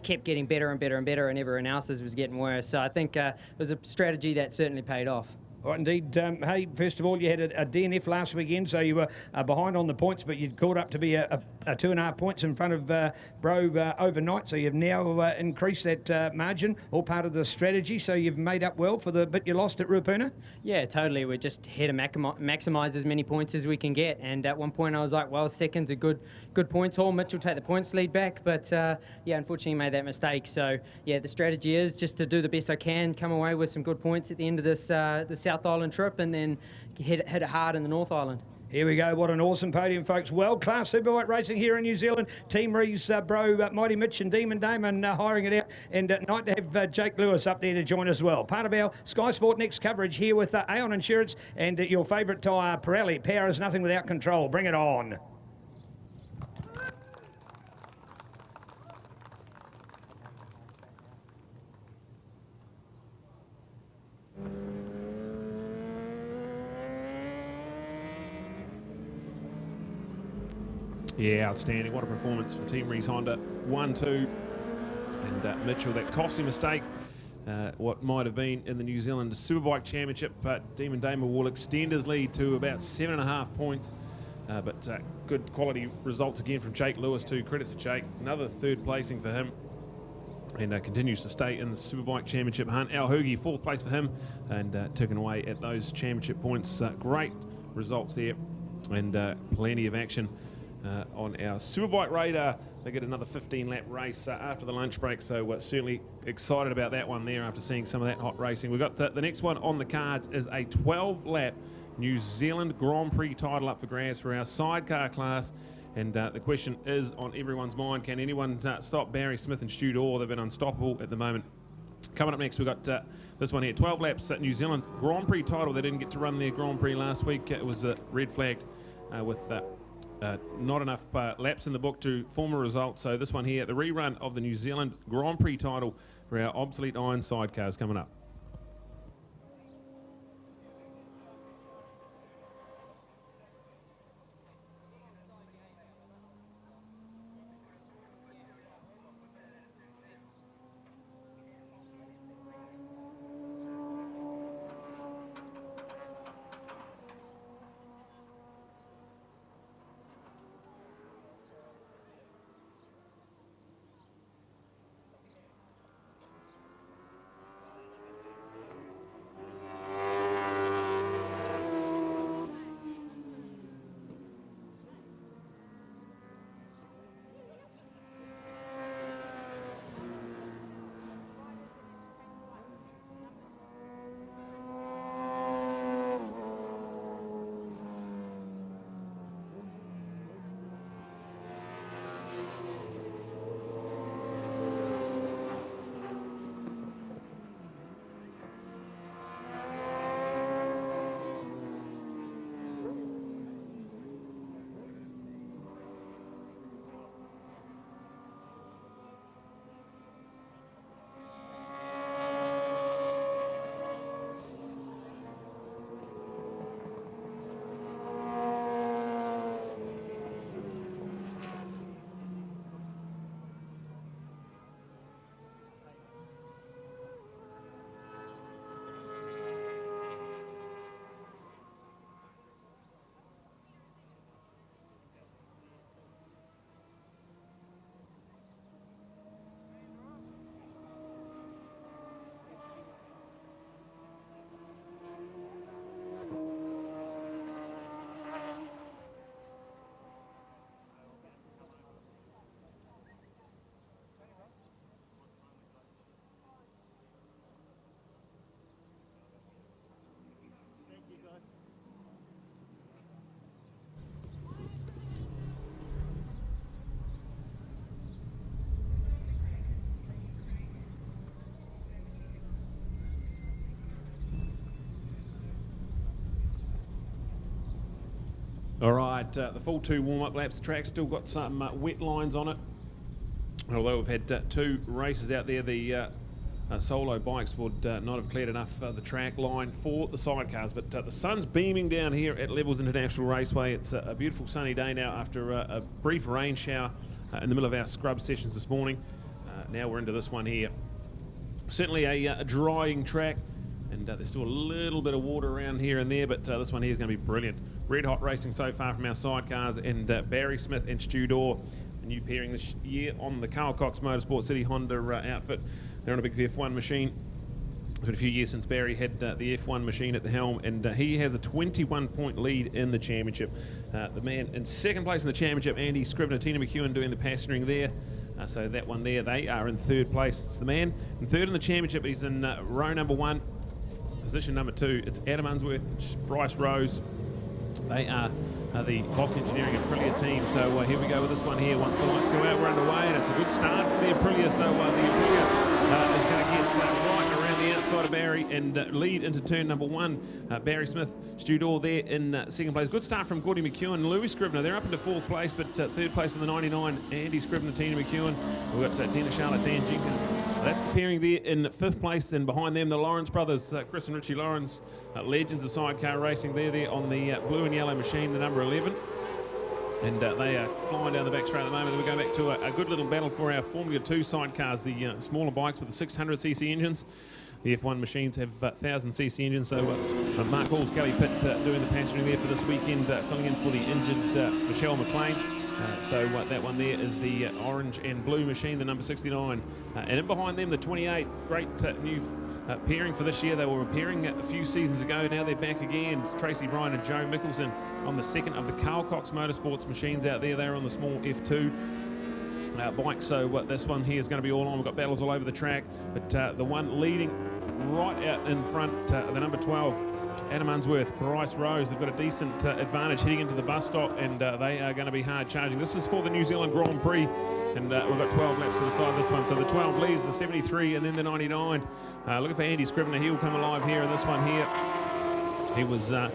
Speaker 8: kept getting better and better and better, and everyone else's was getting worse. So I think it was a strategy that certainly paid off.
Speaker 2: All right, indeed. Hey, first of all, you had a DNF last weekend, so you were behind on the points, but you'd caught up to be a 2.5 points in front of Bro overnight, so you've now increased that margin, all part of the strategy, so you've made up well for the bit you lost at Ruapuna?
Speaker 8: Yeah, totally. We're just here to maximise as many points as we can get, and at one point I was like, well, second's a good points haul. Mitch will take the points lead back, but yeah, unfortunately made that mistake. So yeah, the strategy is just to do the best I can, come away with some good points at the end of this South Island trip, and then hit it hard in the North Island.
Speaker 2: Here we go. What an awesome podium, folks. World-class superbike racing here in New Zealand. Team Rees, Bro, Mighty Mitch and Demon Damon hiring it out. And nice to have Jake Lewis up there to join as well. Part of our SkysportNext coverage here with Aon Insurance and your favourite tyre, Pirelli. Power is nothing without control. Bring it on.
Speaker 1: Yeah, outstanding. What a performance from Team Rees Honda. 1-2. And Mitchell, that costly mistake, what might have been in the New Zealand Superbike Championship, but Demon Damon will extend his lead to about 7.5 points. But good quality results again from Jake Lewis too. Credit to Jake. Another 3rd placing for him. And continues to stay in the Superbike Championship hunt. Al Hoogie, 4th place for him, and ticking away at those championship points. Great results there, and plenty of action on our Superbike radar. They get another 15-lap race after the lunch break, so certainly excited about that one there after seeing some of that hot racing. We've got the next one on the cards is a 12-lap New Zealand Grand Prix title up for grabs for our sidecar class. And the question is on everyone's mind, can anyone stop Barry Smith and Stu Dorr? They've been unstoppable at the moment. Coming up next, we've got this one here, 12 laps at New Zealand Grand Prix title. They didn't get to run their Grand Prix last week. It was red flagged with not enough laps in the book to form a result. So this one here, the rerun of the New Zealand Grand Prix title for our obsolete iron sidecars coming up. All right, the full 2 warm-up laps. The track's still got some wet lines on it. Although we've had 2 races out there, the solo bikes would not have cleared enough the track line for the sidecars. But the sun's beaming down here at Levels International Raceway. It's a beautiful sunny day now after a brief rain shower in the middle of our scrub sessions this morning. Now we're into this one here. Certainly a drying track. And there's still a little bit of water around here and there, but this one here is going to be brilliant. Red hot racing so far from our sidecars, and Barry Smith and Stu Dorr, a new pairing this year on the Carl Cox Motorsport City Honda outfit. They're on a big F1 machine. It's been a few years since Barry had the F1 machine at the helm, and he has a 21-point lead in the championship. The man in second place in the championship, Andy Scrivener, Tina McEwen doing the passengering there. So that one there, they are in third place. It's the man in third in the championship. He's in row number 1. Position number 2, it's Adam Unsworth, Bryce Rose. They are the Boss Engineering Aprilia team. So here we go with this one here. Once the lights go out, we're underway, and it's a good start for the Aprilia. So the Aprilia is going to get right around the outside of Barry and lead into turn number 1. Barry Smith, Stu Dorr there in second place. Good start from Gordy McEwen and Louis Scrivener. They're up into 4th place, but third place for the 99, Andy Scrivener, Tina McEwen. We've got Dennis Charlotte, Dan Jenkins. That's the pairing there in 5th place, and behind them the Lawrence brothers, Chris and Richie Lawrence, legends of sidecar racing. They're there on the blue and yellow machine, the number 11. And they are flying down the back straight at the moment. We go back to a good little battle for our Formula 2 sidecars, the smaller bikes with the 600cc engines. The F1 machines have 1000cc engines, so Mark Hall's Kelly Pitt doing the passengering there for this weekend, filling in for the injured Michelle McLean. So that one there is the orange and blue machine, the number 69. And in behind them, the 28. Great new pairing for this year. They were pairing a few seasons ago. Now they're back again. Tracy Bryan and Joe Mickelson on the second of the Carl Cox Motorsports machines out there. They're on the small F2 bike. So this one here is going to be all on. We've got battles all over the track. But the one leading right out in front, the number 12, Adam Unsworth, Bryce Rose, they've got a decent advantage heading into the bus stop, and they are going to be hard charging. This is for the New Zealand Grand Prix, and we've got 12 laps to the side of this one. So the 12 leads, the 73, and then the 99. Looking for Andy Scrivener. He'll come alive here in this one here. He was our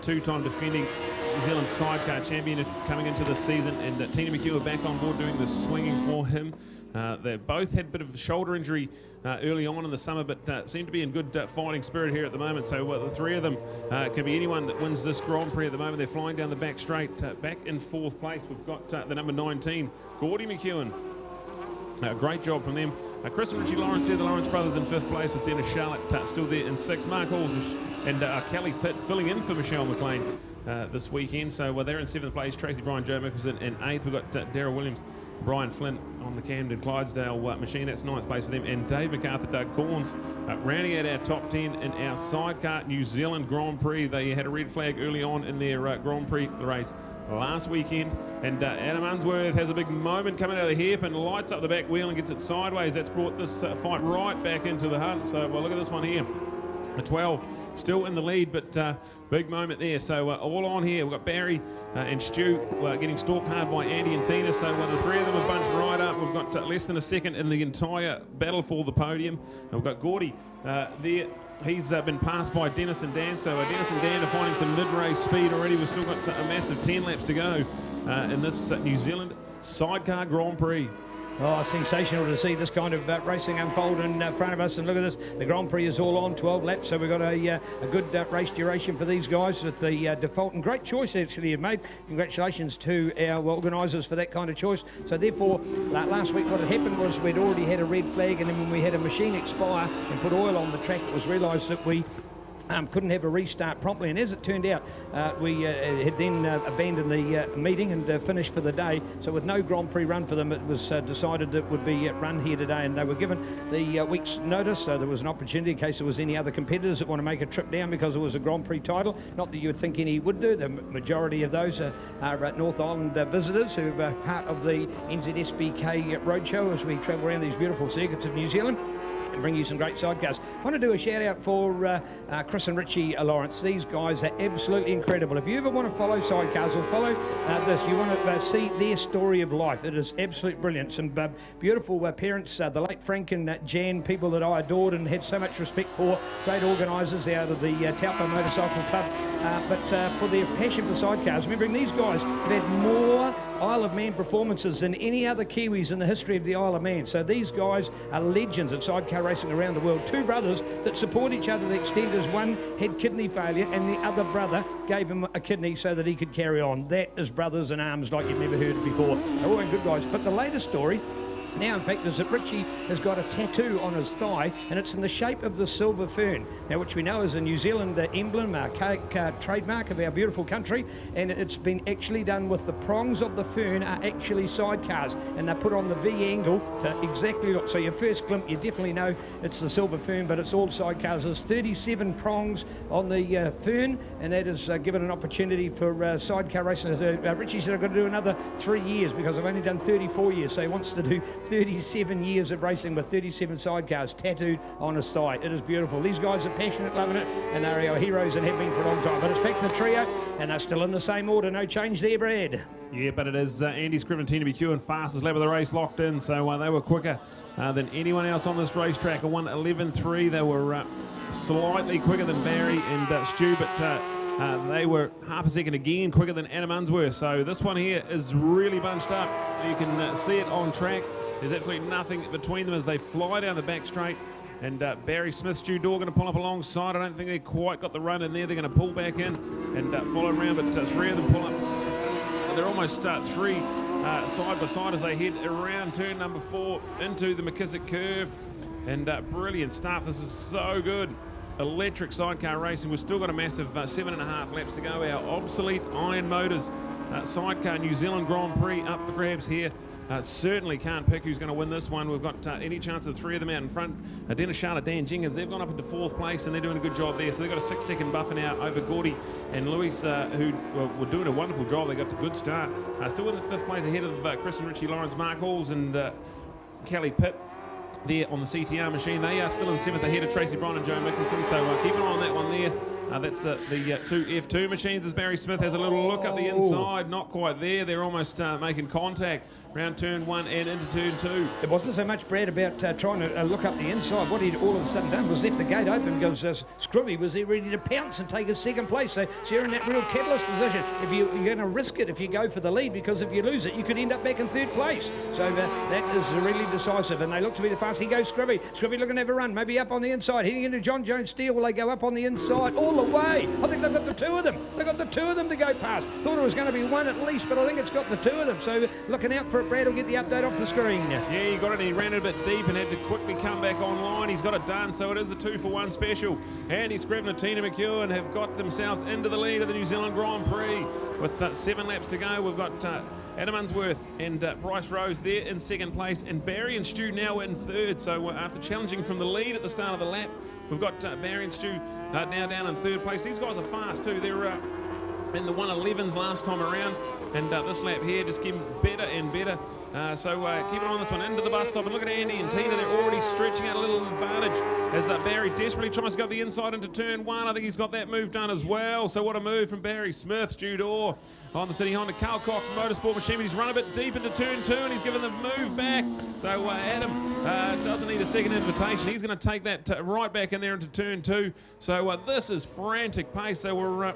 Speaker 1: two-time defending New Zealand Sidecar champion coming into this season, and Tina McHugh back on board doing the swinging for him. They both had a bit of a shoulder injury early on in the summer, but seem to be in good fighting spirit here at the moment. So the three of them can be anyone that wins this Grand Prix at the moment. They're flying down the back straight. Back in fourth place, we've got the number 19, Gordy McEwen. Great job from them. Chris and Richie Lawrence there, the Lawrence brothers in fifth place, with Dennis Charlotte still there in sixth. Mark Halls and Kelly Pitt filling in for Michelle McLean this weekend. So they're in seventh place. Tracy Bryan, Joe Mickelson in eighth. We've got Darryl Williams, Brian Flynn on the Camden Clydesdale machine. That's ninth place for them. And Dave MacArthur, Doug Corns rounding out our top 10 in our Sidecar New Zealand Grand Prix. They had a red flag early on in their Grand Prix race last weekend, and Adam Unsworth has a big moment coming out of the hairpin, lights up the back wheel and gets it sideways. That's brought this fight right back into the hunt. So look at this one here, the 12 still in the lead, but big moment there. So all on here, we've got Barry and Stu getting stalked hard by Andy and Tina. So the three of them are bunched right up. We've got less than a second in the entire battle for the podium. And we've got Gordy there. He's been passed by Dennis and Dan, so Dennis and Dan are finding some mid-race speed already. We've still got a massive 10 laps to go in this New Zealand Sidecar Grand Prix.
Speaker 2: Oh, sensational to see this kind of racing unfold in front of us. And look at this, the Grand Prix is all on, 12 laps, so we've got a good race duration for these guys at the default. And great choice, actually, you've made. Congratulations to our organisers for that kind of choice. So therefore, last week what had happened was we'd already had a red flag, and then when we had a machine expire and put oil on the track, it was realised that we couldn't have a restart promptly, and as it turned out, we had then abandoned the meeting and finished for the day. So with no Grand Prix run for them, it was decided that it would be run here today, and they were given the week's notice, so there was an opportunity in case there was any other competitors that want to make a trip down because it was a Grand Prix title. Not that you would think any would do. The majority of those are North Island visitors who are part of the NZSBK Roadshow as we travel around these beautiful circuits of New Zealand and bring you some great sidecars. I want to do a shout out for Chris and Richie Lawrence. These guys are absolutely incredible. If you ever want to follow sidecars or follow this, you want to see their story of life. It is absolutely brilliant. Some beautiful parents, the late Frank and Jan, people that I adored and had so much respect for, great organisers out of the Taupo Motorcycle Club, but for their passion for sidecars. Remembering these guys have had more Isle of Man performances than any other Kiwis in the history of the Isle of Man. So these guys are legends at sidecar racing around the world. Two brothers that support each other to the extent as one had kidney failure and the other brother gave him a kidney so that he could carry on. That is brothers in arms like you've never heard before. They're all good guys. But the latest story now, in fact, is that Richie has got a tattoo on his thigh, and it's in the shape of the silver fern, now which we know is a New Zealand emblem, trademark of our beautiful country, and it's been actually done with the prongs of the fern are actually sidecars, and they're put on the V angle to exactly look. So your first glimpse, you definitely know it's the silver fern, but it's all sidecars. There's 37 prongs on the fern, and that is given an opportunity for sidecar racing. Richie said, I've got to do another 3 years because I've only done 34 years, so he wants to do 37 years of racing with 37 sidecars tattooed on his thigh. It is beautiful. These guys are passionate, loving it, and they're our heroes and have been for a long time. But it's back to the trio, and they're still in the same order. No change there, Brad.
Speaker 1: Yeah, but it is Andy Scrivener, Tina McHugh, fastest lap of the race locked in, so they were quicker than anyone else on this racetrack. A 1:11.3. They were slightly quicker than Barry and Stu, but they were half a second again quicker than Adam Unsworth. So this one here is really bunched up. You can see it on track. There's absolutely nothing between them as they fly down the back straight. And Barry Smith, Stu Dorr going to pull up alongside. I don't think they quite got the run in there. They're going to pull back in and follow around, but three of them pull up. They're almost three side by side as they head around turn number 4 into the McKissick curve. And brilliant stuff. This is so good. Electric sidecar racing. We've still got a massive 7.5 laps to go. Our obsolete iron motors Sidecar New Zealand Grand Prix up for grabs here. Certainly can't pick who's going to win this one. We've got any chance of three of them out in front. Dennis Charlotte, Dan Jenkins, they've gone up into 4th place and they're doing a good job there. So they've got a 6-second buffer now over Gordy and Luis, who were doing a wonderful job. They got a good start. Still in the 5th place ahead of Chris and Richie Lawrence, Mark Halls and Kelly Pitt there on the CTR machine. They are still in 7th ahead of Tracy Bryan and Joe Mickelson. So keep an eye on that one there. That's the two F2 machines as Barry Smith has a little look up the inside. Not quite there. They're almost making contact around turn 1 and into turn 2.
Speaker 2: It wasn't so much, Brad, about trying to look up the inside. What he'd all of a sudden done was left the gate open because Scrubby was there ready to pounce and take his 2nd place. So you're in that real catalyst position. If you're going to risk it if you go for the lead, because if you lose it, you could end up back in 3rd place. So that is really decisive. And they look to be the fast. He goes Scrubby. Scrubby looking to have a run, maybe up on the inside, heading into John Jones Steel. Will they go up on the inside all the way? I think they've got the 2 of them. They've got the 2 of them to go past. Thought it was going to be 1 at least, but I think it's got the 2 of them. So looking out for it, Brad will get the update off the screen.
Speaker 1: Yeah, he got it. He ran it a bit deep and had to quickly come back online. He's got it done, so it is a 2-for-1 special. Andy Scrivener and Tina McEwen have got themselves into the lead of the New Zealand Grand Prix. With 7 laps to go, we've got Adam Unsworth and Bryce Rose there in 2nd place, and Barry and Stu now in 3rd. So after challenging from the lead at the start of the lap, we've got Barry and Stu now down in 3rd place. These guys are fast too. They're in the 111s last time around, and this lap here just getting better and better. So keep an eye on this one into the bus stop, and look at Andy and Tina. They're already stretching out a little advantage as Barry desperately tries to go the inside into turn 1. I think he's got that move done as well. So what a move from Barry Smith. Stu Dorr on the City Honda Carl Cox Motorsport machine, but he's run a bit deep into turn 2 and he's given the move back. So Adam doesn't need a second invitation. He's going to take that right back in there into turn 2. So this is frantic pace. So we're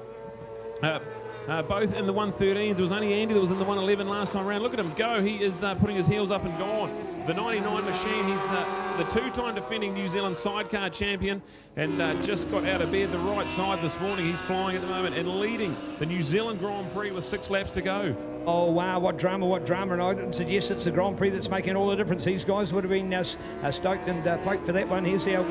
Speaker 1: both in the 113s. There was only Andy that was in the 111 last time around. Look at him go. He is putting his heels up and gone. The 99 machine, he's the 2-time defending New Zealand Sidecar champion, and just got out of bed the right side this morning. He's flying at the moment and leading the New Zealand Grand Prix with 6 laps to go.
Speaker 2: Oh, wow, what drama, and I didn't suggest it's the Grand Prix that's making all the difference. These guys would have been stoked and poked for that one. Here's our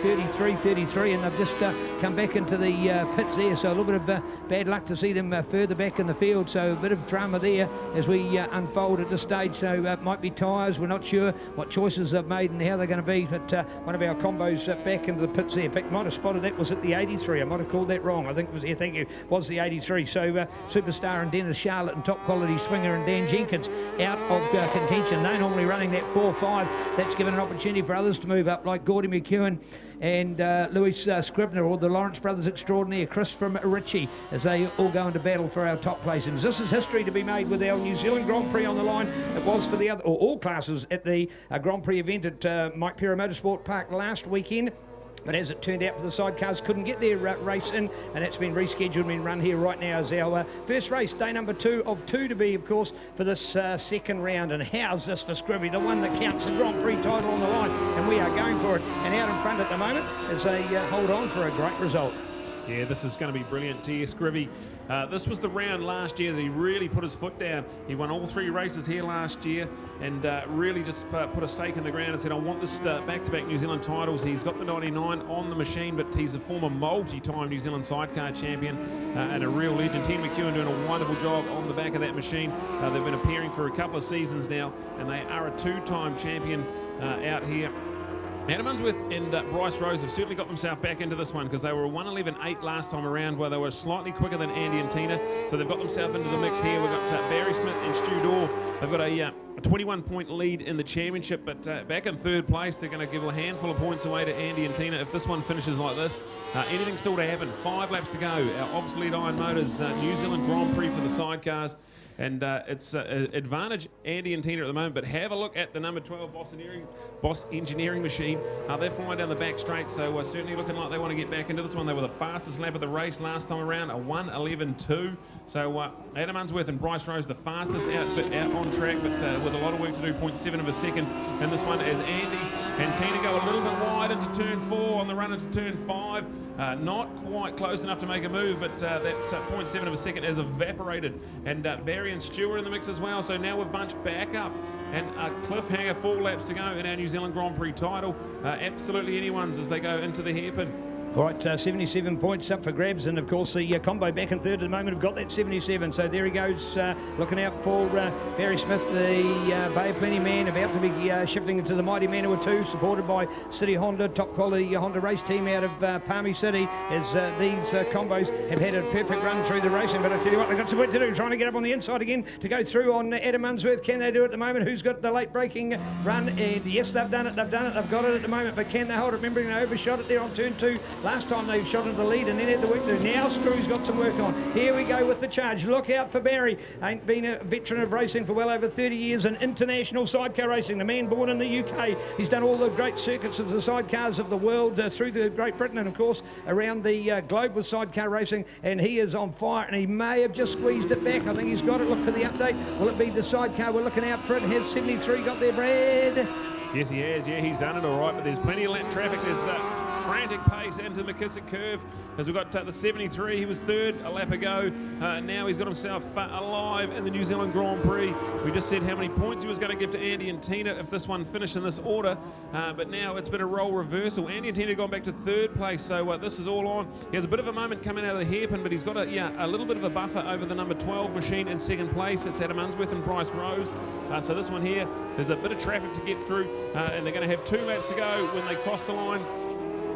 Speaker 2: 33, and they've just come back into the pits there, so a little bit of bad luck to see them further back in the field, so a bit of drama there as we unfold at this stage. So it might be tyres, we're not sure what choices they've made and how they're going to be, but one of our combos back into the pits there. In fact, might have spotted that was at the 83. I might have called that wrong. I think it was, yeah, thank you, was the 83. So Superstar and Dennis Charlotte and Top Quality Swinger and Dan Jenkins out of contention. They're normally running that 4-5. That's given an opportunity for others to move up, like Gordy McEwen and Luis Scrivener, or the Lawrence brothers extraordinaire, Chris from Ritchie, as they all go into battle for our top placings. This is history to be made with our New Zealand Grand Prix on the line. It was for the other, or all classes at the Grand Prix event at Mike Pera Motorsport Park last weekend. But as it turned out for the sidecars, couldn't get their race in, and that's been rescheduled and been run here right now as our first race, day number 2 of 2 to be, of course, for this 2nd round. And how's this for Scrivy, the one that counts, the Grand Prix title on the line, and we are going for it. And out in front at the moment as they hold on for a great result.
Speaker 1: Yeah, this is going to be brilliant here, Scrivy. This was the round last year that he really put his foot down. He won all 3 races here last year and really just put a stake in the ground and said, I want this back-to-back New Zealand titles. He's got the 99 on the machine, but he's a former multi-time New Zealand sidecar champion and a real legend. Tina McEwen doing a wonderful job on the back of that machine. They've been appearing for a couple of seasons now, and they are a 2-time champion out here. Adam Unsworth and Bryce Rose have certainly got themselves back into this one because they were a 111.8 last time around, where they were slightly quicker than Andy and Tina. So they've got themselves into the mix here. We've got Barry Smith and Stu Dorr. They've got a 21-point lead in the championship, but back in 3rd place. They're going to give a handful of points away to Andy and Tina if this one finishes like this. Anything still to happen. 5 laps to go. Our obsolete Iron Motors New Zealand Grand Prix for the sidecars. And it's advantage Andy and Tina at the moment, but have a look at the number 12 Boss Engineering machine. They're flying down the back straight, so certainly looking like they want to get back into this one. They were the fastest lap of the race last time around, a 1:11.2. So Adam Unsworth and Bryce Rose, the fastest outfit out on track, but with a lot of work to do, 0.7 of a second. And this one as Andy and Tina go a little bit wide into turn 4 on the run into turn 5. Not quite close enough to make a move, but that 0.7 of a second has evaporated. And Barry and Stu are in the mix as well, so now we've bunched back up. And a cliffhanger, 4 laps to go in our New Zealand Grand Prix title. Absolutely anyone's as they go into the hairpin.
Speaker 2: All right, 77 points up for grabs, and of course the combo back in third at the moment have got that 77. So there he goes, looking out for Barry Smith, the Bay of Plenty man, about to be shifting into the Mighty Manua 2, supported by City Honda, top quality Honda race team out of Palmy City, as these combos have had a perfect run through the racing. But I tell you what, they've got some work to do, trying to get up on the inside again to go through on Adam Unsworth. Can they do it at the moment? Who's got the late braking run? And yes, they've done it, they've got it at the moment, but can they hold it? Remembering they overshot it there on turn 2 last time they shot into the lead and then had the work to do. Now Screw's got some work on. Here we go with the charge. Look out for Barry. Ain't been a veteran of racing for well over 30 years in international sidecar racing. The man born in the UK. He's done all the great circuits of the sidecars of the world through the Great Britain and of course around the globe with sidecar racing, and he is on fire, and he may have just squeezed it back. I think he's got it. Look for the update. Will it be the sidecar? We're looking out for it. Has 73 got there, Brad?
Speaker 1: Yes, he has. Yeah, he's done it all right, but there's plenty of lap traffic. There's frantic pace into the McKissick curve as we've got the 73. He was third a lap ago. Now he's got himself alive in the New Zealand Grand Prix. We just said how many points he was going to give to Andy and Tina if this one finished in this order, but now it's been a role reversal. Andy and Tina have gone back to third place, so this is all on. He has a bit of a moment coming out of the hairpin, but he's got a little bit of a buffer over the number 12 machine in second place. It's Adam Unsworth and Bryce Rose. So this one here, there's a bit of traffic to get through, and they're going to have 2 laps to go when they cross the line.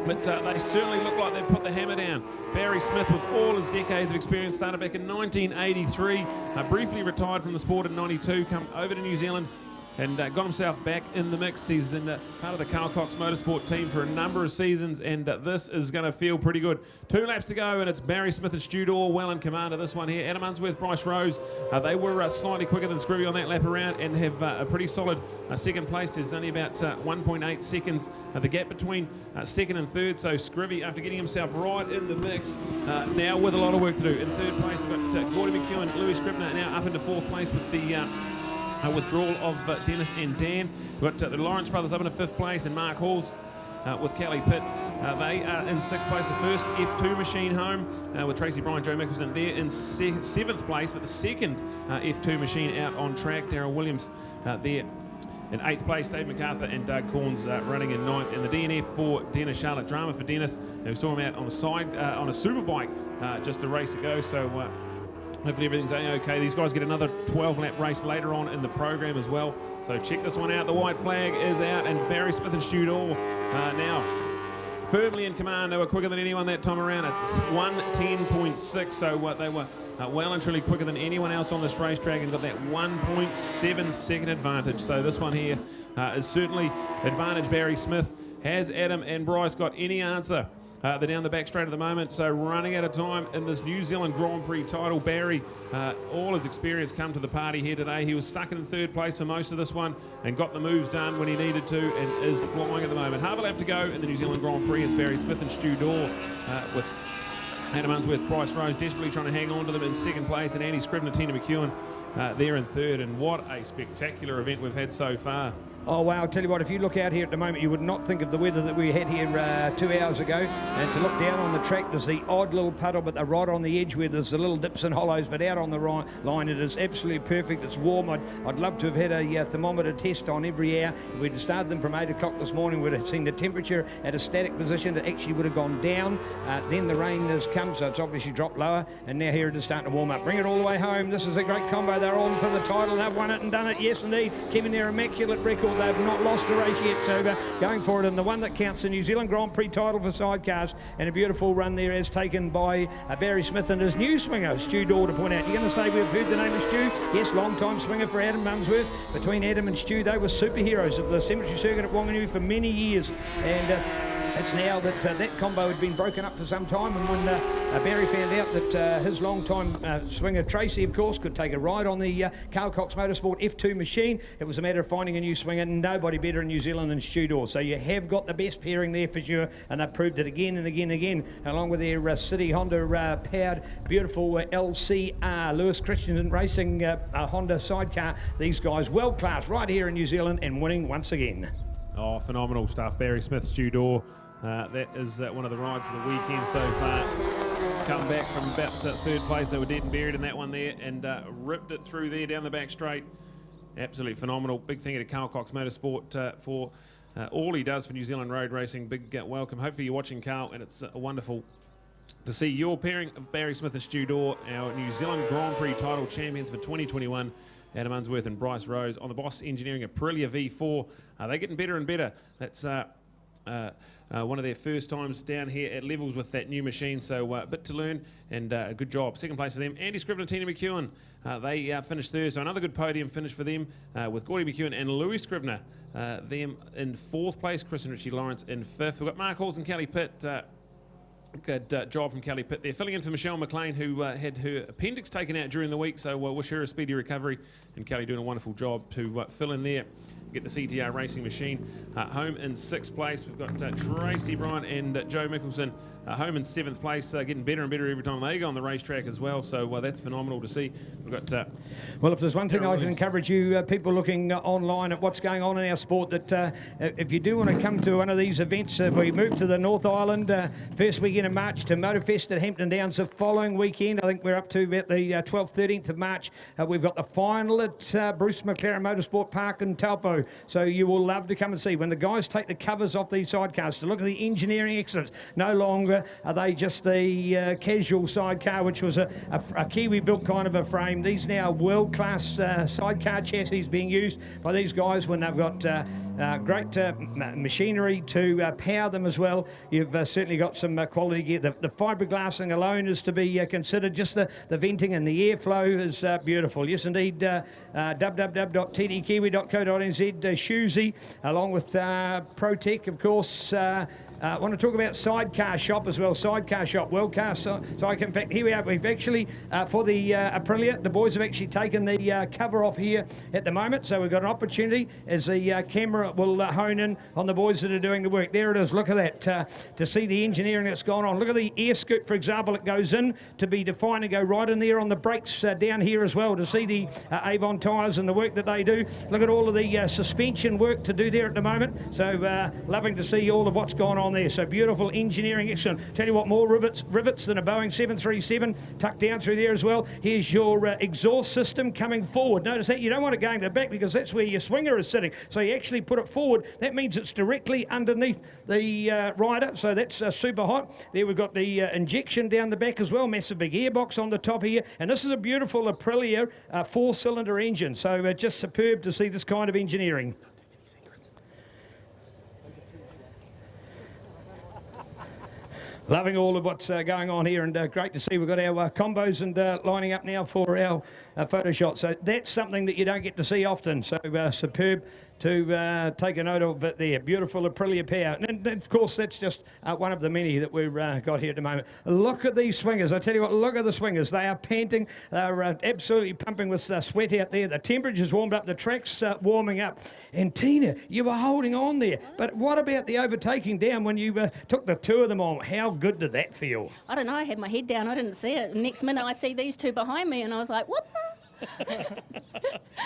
Speaker 1: But they certainly look like they've put the hammer down. Barry Smith, with all his decades of experience, started back in 1983, briefly retired from the sport in 92, come over to New Zealand and got himself back in the mix. He's in part of the Carl Cox Motorsport team for a number of seasons, and this is going to feel pretty good. 2 laps to go, and it's Barry Smith and Stu Dorr well in command of this one here. Adam Unsworth, Bryce Rose, they were slightly quicker than Scrooby on that lap around and have a pretty solid second place. There's only about 1.8 seconds the gap between second and third, so Scrooby, after getting himself right in the mix, now with a lot of work to do. In third place, we've got Gordon McEwen, Louis Scribner now up into fourth place with the withdrawal of Dennis and Dan. We've got the Lawrence brothers up into 5th place, and Mark Halls with Kelly Pitt. They are in 6th place, the first F2 machine home with Tracy Bryan, Joe Mickelson. They're in 7th place, but the second F2 machine out on track. Darryl Williams there in 8th place. Dave MacArthur and Doug Corns running in 9th. And the DNF for Dennis, Charlotte Drama for Dennis. We saw him out on the side on a superbike just a race ago, so hopefully everything's okay. These guys get another 12-lap race later on in the program as well. So check this one out. The white flag is out, and Barry Smith and Stu Dorr now firmly in command. They were quicker than anyone that time around at 1:10.6. So they were well and truly quicker than anyone else on this racetrack and got that 1.7 second advantage. So this one here is certainly advantage Barry Smith. Has Adam and Bryce got any answer? They're down the back straight at the moment, so running out of time in this New Zealand Grand Prix title. Barry, all his experience come to the party here today. He was stuck in 3rd place for most of this one and got the moves done when he needed to and is flying at the moment. Half a lap to go in the New Zealand Grand Prix. It's Barry Smith and Stu Dorr with Adam Unsworth, Bryce Rose desperately trying to hang on to them in 2nd place, and Andy Scribner, Tina McEwen there in 3rd. And what a spectacular event we've had so far.
Speaker 2: Oh, wow. I'll tell you what, if you look out here at the moment, you would not think of the weather that we had here 2 hours ago. And to look down on the track, there's the odd little puddle, but they're right on the edge where there's the little dips and hollows. But out on the line, it is absolutely perfect. It's warm. I'd love to have had a thermometer test on every hour. If we'd started them from 8 o'clock this morning, we'd have seen the temperature at a static position. It actually would have gone down. Then the rain has come, so it's obviously dropped lower. And now here it is starting to warm up. Bring it all the way home. This is a great combo. They're on for the title. They've won it and done it. Yes, indeed. Keeping their immaculate record. They've not lost a race yet, so going for it, and the one that counts, the New Zealand Grand Prix title for sidecars, and a beautiful run there as taken by Barry Smith and his new swinger, Stu Dorr, to point out. You're going to say we've heard the name of Stu? Yes, long-time swinger for Adam Unsworth. Between Adam and Stu, they were superheroes of the cemetery circuit at Wanganui for many years, and it's now that that combo had been broken up for some time, and when Barry found out that his long-time swinger Tracy, of course, could take a ride on the Carl Cox Motorsport F2 machine, it was a matter of finding a new swinger. Nobody better in New Zealand than Stu Dorr. So you have got the best pairing there for sure, and they've proved it again and again and again, along with their City Honda powered beautiful LCR Lewis Christensen Racing Honda sidecar. These guys world class right here in New Zealand and winning once again.
Speaker 1: Oh, phenomenal stuff. Barry Smith, Stu Dorr. That is one of the rides of the weekend so far. Come back from about 3rd place. They were dead and buried in that one there and ripped it through there down the back straight. Absolutely phenomenal. Big thing at Carl Cox Motorsport for all he does for New Zealand road racing. Big welcome. Hopefully you're watching, Carl, and it's wonderful to see your pairing of Barry Smith and Stu Dorr, our New Zealand Grand Prix title champions for 2021. Adam Unsworth and Bryce Rose on the Boss Engineering Aprilia V4. They're getting better and better. That's one of their first times down here at levels with that new machine, so a bit to learn, and a good job. Second place for them. Andy Scrivener, Tina McEwen, they finished third, so another good podium finish for them with Gordy McEwen and Louis Scrivener, them in fourth place. Chris and Richie Lawrence in fifth. We've got Mark Halls and Kelly Pitt. Good job from Kelly Pitt there, filling in for Michelle McLean, who had her appendix taken out during the week, so wish her a speedy recovery, and Kelly doing a wonderful job to fill in there. Get the CTR racing machine home in sixth place. We've got Tracy Bryant and Joe Mickelson home in seventh place, getting better and better every time they go on the racetrack as well, so that's phenomenal to see. We've got
Speaker 2: well, if there's one thing I can encourage you people looking online at what's going on in our sport, that if you do want to come to one of these events, we move to the North Island first weekend of March to Motorfest at Hampton Downs the following weekend. I think we're up to about the 12th, 13th of March. We've got the final at Bruce McLaren Motorsport Park in Taupo, so you will love to come and see when the guys take the covers off these sidecars to look at the engineering excellence. No longer are they just the casual sidecar, which was a Kiwi built kind of a frame. These now world-class sidecar chassis being used by these guys when they've got great machinery to power them as well. You've certainly got some quality gear. The fiberglassing alone is to be considered. Just the venting and the airflow is beautiful. Yes, indeed. www.tdkiwi.co.nz. Shoesy, along with ProTech, of course. I want to talk about Sidecar Shop as well. Sidecar Shop, world-class sidecar. In fact, here we are. We've actually, for the Aprilia, the boys have actually taken the cover off here at the moment. So we've got an opportunity as the camera will hone in on the boys that are doing the work. There it is. Look at that. To see the engineering that's gone on. Look at the air scoop, for example. It goes in to be defined and go right in there on the brakes down here as well. To see the Avon tyres and the work that they do. Look at all of the suspension work to do there at the moment. So loving to see all of what's gone on there. So beautiful engineering, excellent. Tell you what, more rivets than a Boeing 737 tucked down through there as well. Here's your exhaust system coming forward. Notice that you don't want it going to the back because that's where your swinger is sitting. So you actually put it forward. That means it's directly underneath the rider. So that's super hot. There we've got the injection down the back as well. Massive big airbox on the top here. And this is a beautiful Aprilia 4-cylinder engine. So just superb to see this kind of engineering. Loving all of what's going on here, and great to see we've got our combos and lining up now for our photo shot. So that's something that you don't get to see often. So superb to take a note of it there. Beautiful Aprilia power. And of course, that's just one of the many that we've got here at the moment. Look at these swingers. I tell you what, look at the swingers. They are panting. They're absolutely pumping with sweat out there. The temperature's warmed up. The track's warming up. And Tina, you were holding on there. But what about the overtaking down when you took the two of them on? How good did that feel?
Speaker 9: I don't know. I had my head down. I didn't see it. Next minute, I see these two behind me, and I was like, what the?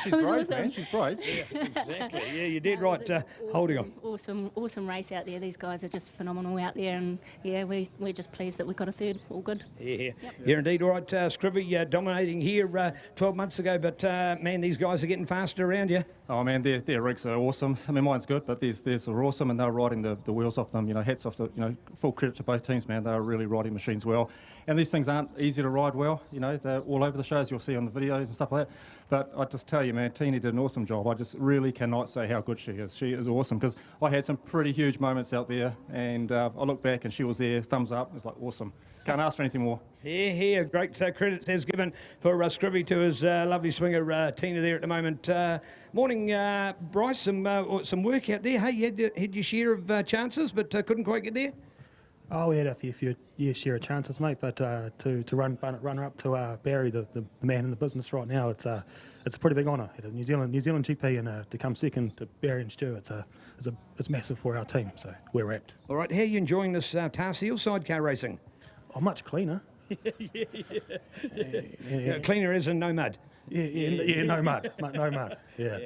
Speaker 10: She's brave, man. She's brave.
Speaker 2: Yeah, exactly. Yeah, you did right holding on.
Speaker 9: Awesome race out there. These guys are just phenomenal out there, and yeah, we're just pleased that we got a third. All good.
Speaker 2: Yeah, yep. Yeah, indeed. All right, Scrivy dominating here 12 months ago, but man, these guys are getting faster around you.
Speaker 10: Oh man, their rigs are awesome. I mean, mine's good, but theirs are awesome, and they're riding the wheels off them. You know, hats off to, you know, full credit to both teams, man. They're really riding machines well, and these things aren't easy to ride well. You know, they're all over the shows. You'll see on the videos and stuff like that. But I just tell you, man, Tina did an awesome job. I just really cannot say how good she is. She is awesome, because I had some pretty huge moments out there, and I look back and she was there, thumbs up. It's like awesome. Can't ask for anything more.
Speaker 2: Here, great credits as given for Scrivy to his lovely swinger Tina there at the moment. Morning, Bryce. Some work out there. Hey, you had your share of chances, but couldn't quite get there.
Speaker 11: Oh, we had a few share of chances, mate. But to run up to Barry, the man in the business right now, it's a pretty big honour. It is New Zealand GP, and to come second to Barry and Stu, it's massive for our team. So we're wrapped.
Speaker 2: All right, how are you enjoying this Tar Seal sidecar racing?
Speaker 11: Oh, much cleaner.
Speaker 2: Yeah, cleaner as in no mud.
Speaker 11: Yeah, no mud, no mud. Yeah.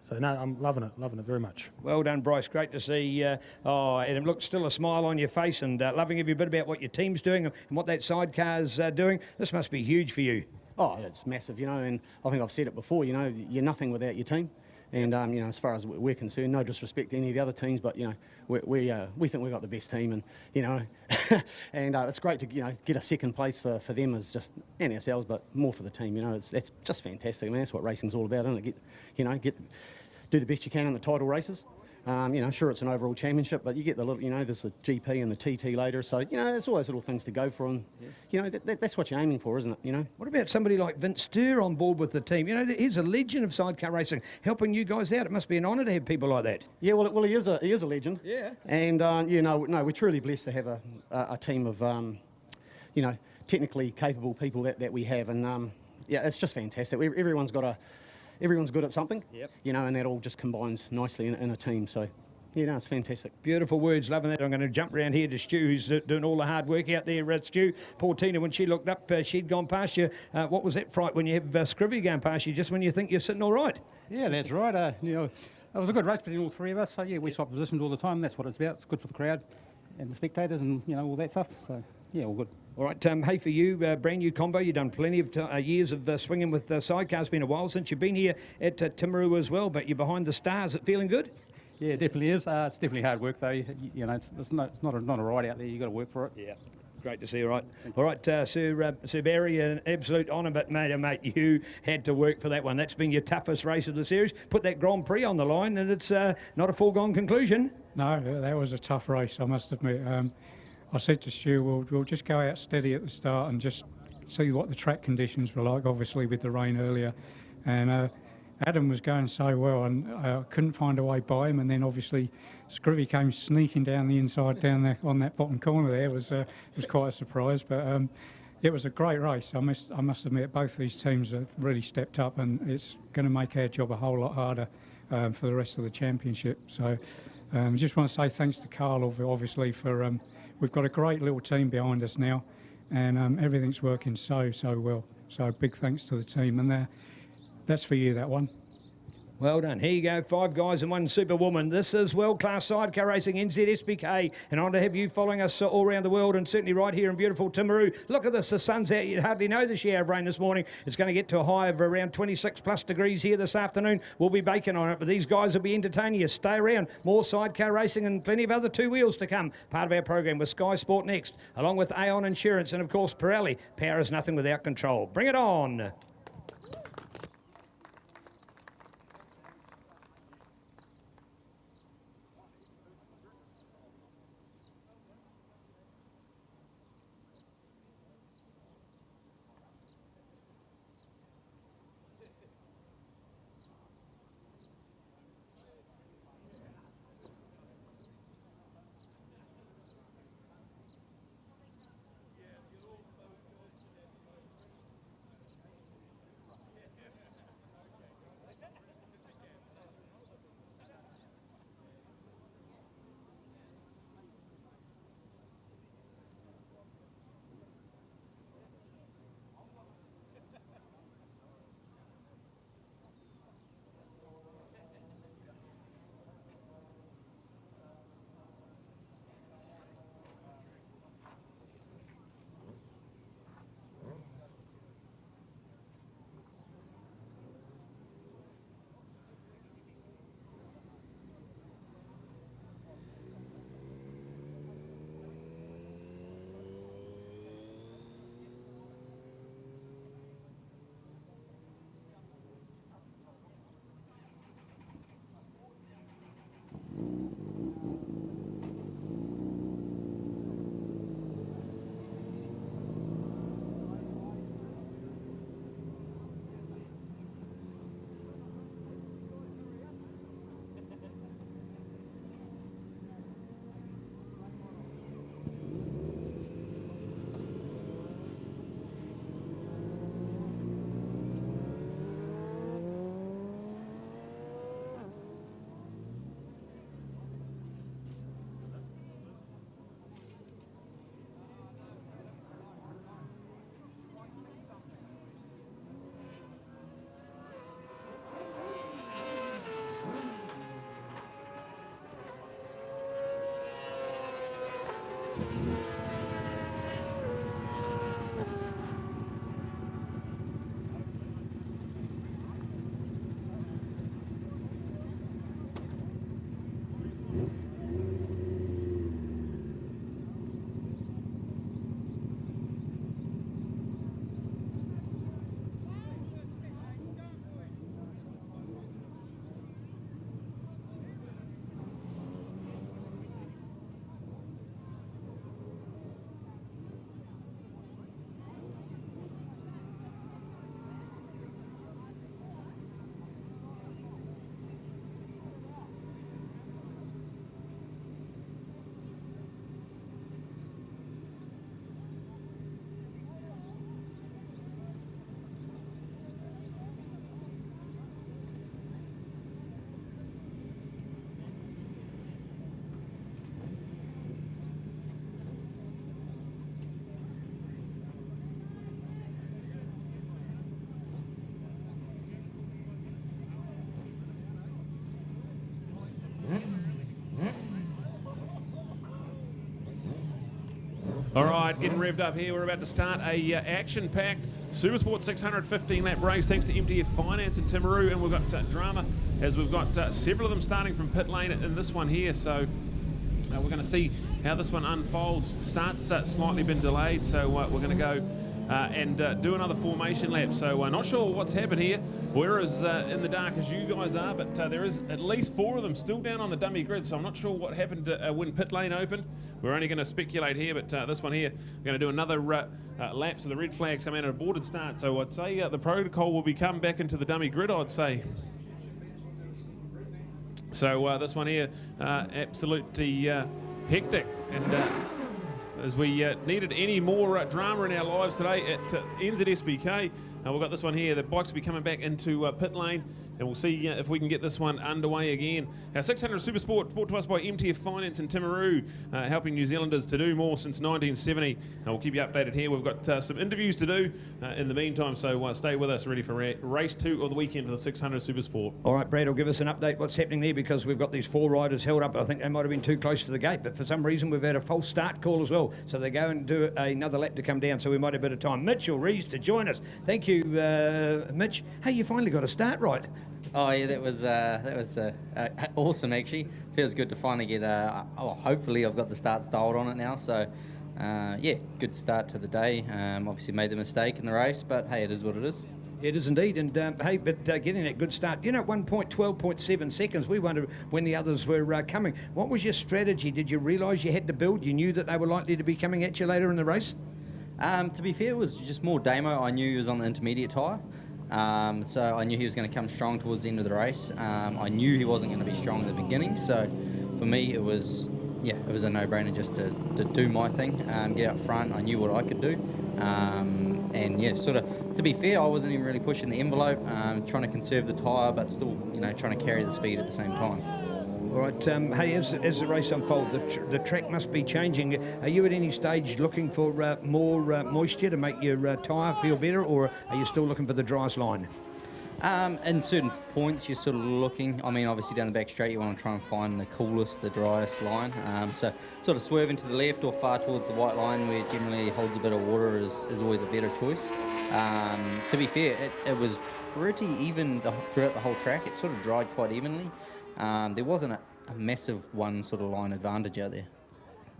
Speaker 11: So no, I'm loving it very much.
Speaker 2: Well done, Bryce. Great to see. Adam, look, still a smile on your face, and loving every bit about what your team's doing and what that sidecar's doing. This must be huge for you.
Speaker 12: Oh, it's massive, you know, and I think I've said it before, you know, you're nothing without your team. And you know, as far as we're concerned, no disrespect to any of the other teams, but you know, we think we've got the best team, and you know, and it's great to get a second place for them as just and ourselves, but more for the team. You know, it's just fantastic, man. That's what racing's all about, isn't it? Do the best you can in the title races. You know, sure, it's an overall championship, but you get the little, you know, there's the GP and the TT later, so you know, there's always little things to go for, and you know, that's what you're aiming for, isn't it? You know.
Speaker 2: What about somebody like Vince Sturr on board with the team? You know, he's a legend of sidecar racing, helping you guys out. It must be an honour to have people like that.
Speaker 12: Yeah, well, he is a legend.
Speaker 2: Yeah.
Speaker 12: And you know, no, we're truly blessed to have a team of you know, technically capable people that we have, and yeah, it's just fantastic. Everyone's good at something, you know, and that all just combines nicely in a team. So, you know, it's fantastic.
Speaker 2: Beautiful words, loving that. I'm going to jump around here to Stu, who's doing all the hard work out there. Stu, poor Tina, when she looked up, she'd gone past you. What was that fright when you have Scrivy going past you, just when you think you're sitting all right?
Speaker 13: Yeah, that's right. You know, it was a good race between all three of us. So, yeah, we swap positions all the time. That's what it's about. It's good for the crowd and the spectators and, you know, all that stuff. So, yeah, all good.
Speaker 2: All right, hey, for you, brand new combo. You've done plenty of years of swinging with Sidecar. It's been a while since you've been here at Timaru as well, but you're behind the stars. Is it feeling good?
Speaker 13: Yeah, it definitely is. It's definitely hard work, though. You know, it's not a ride out there. You've got to work for it.
Speaker 2: Yeah. Great to see you, right? All right, Sir Barry, an absolute honour, but mate, you had to work for that one. That's been your toughest race of the series. Put that Grand Prix on the line, and it's not a foregone conclusion.
Speaker 14: No, that was a tough race, I must admit. I said to Stu, we'll just go out steady at the start and just see what the track conditions were like, obviously with the rain earlier. And Adam was going so well, and I couldn't find a way by him. And then obviously Scrivy came sneaking down the inside, down there on that bottom corner there. It was quite a surprise, but it was a great race. I must admit, both these teams have really stepped up, and it's going to make our job a whole lot harder for the rest of the championship. So just want to say thanks to Carl, obviously, for... We've got a great little team behind us now, and everything's working so well. So big thanks to the team, and that's for you, that one.
Speaker 2: Well done. Here you go, 5 guys and 1 superwoman. This is world-class sidecar racing, NZSBK, and on to have you following us all around the world, and certainly right here in beautiful Timaru. Look at this, the sun's out. You'd hardly know the shower of rain this morning. It's going to get to a high of around 26 plus degrees here this afternoon. We'll be baking on it, but these guys will be entertaining you. Stay around. More sidecar racing and plenty of other two wheels to come. Part of our program with Sky Sport Next, along with Aon Insurance, and of course Pirelli. Power is nothing without control. Bring it on.
Speaker 1: All right, getting revved up here. We're about to start a action-packed Supersport 600 15-lap race thanks to MTF Finance in Timaru, and we've got drama as we've got several of them starting from pit lane in this one here. So we're going to see how this one unfolds. The start's slightly been delayed, so we're going to go and do another formation lap. So not sure what's happened here. We're as in the dark as you guys are, but there is at least 4 of them still down on the dummy grid, so I'm not sure what happened when pit lane opened. We're only going to speculate here, but this one here, we're going to do another lap, so the red flags come out at a boarded start. So I'd say the protocol will be come back into the dummy grid, I'd say. So this one here, absolutely hectic, and as we needed any more drama in our lives today at NZSBK. We've got this one here. The bikes will be coming back into pit lane, and we'll see if we can get this one underway again. Our 600 Supersport, brought to us by MTF Finance in Timaru, helping New Zealanders to do more since 1970. We'll keep you updated here. We've got some interviews to do in the meantime, so stay with us, ready for race 2 of the weekend for the 600 Supersport.
Speaker 2: All right, Brad will give us an update what's happening there, because we've got these 4 riders held up. I think they might have been too close to the gate, but for some reason we've had a false start call as well. So they go and do another lap to come down, so we might have a bit of time. Mitchell Rees to join us. Thank you, Mitch. Hey, you finally got a start right.
Speaker 7: Oh yeah, that was awesome actually. Feels good to finally get. Hopefully I've got the starts dialed on it now. So yeah, good start to the day. Obviously made the mistake in the race, but hey, it is what it is.
Speaker 2: It is indeed, and hey, but getting that good start. You know, at 1 point, 12.7 seconds. We wondered when the others were coming. What was your strategy? Did you realise you had to build? You knew that they were likely to be coming at you later in the race?
Speaker 7: To be fair, it was just more Damo. I knew he was on the intermediate tyre. So I knew he was going to come strong towards the end of the race. I knew he wasn't going to be strong at the beginning, so for me it was a no-brainer just to do my thing, get up front. I knew what I could do, and yeah, sort of, to be fair, I wasn't even really pushing the envelope, trying to conserve the tyre, but still, trying to carry the speed at the same time.
Speaker 2: All right, hey, as the race unfolds, the track must be changing. Are you at any stage looking for more moisture to make your tyre feel better, or are you still looking for the driest line?
Speaker 7: In certain points, you're sort of looking. I mean, obviously down the back straight, you want to try and find the coolest, the driest line. So sort of swerving to the left or far towards the white line, where it generally holds a bit of water, is always a better choice. To be fair, it was pretty even throughout the whole track. It sort of dried quite evenly. There wasn't a massive one sort of line advantage out there.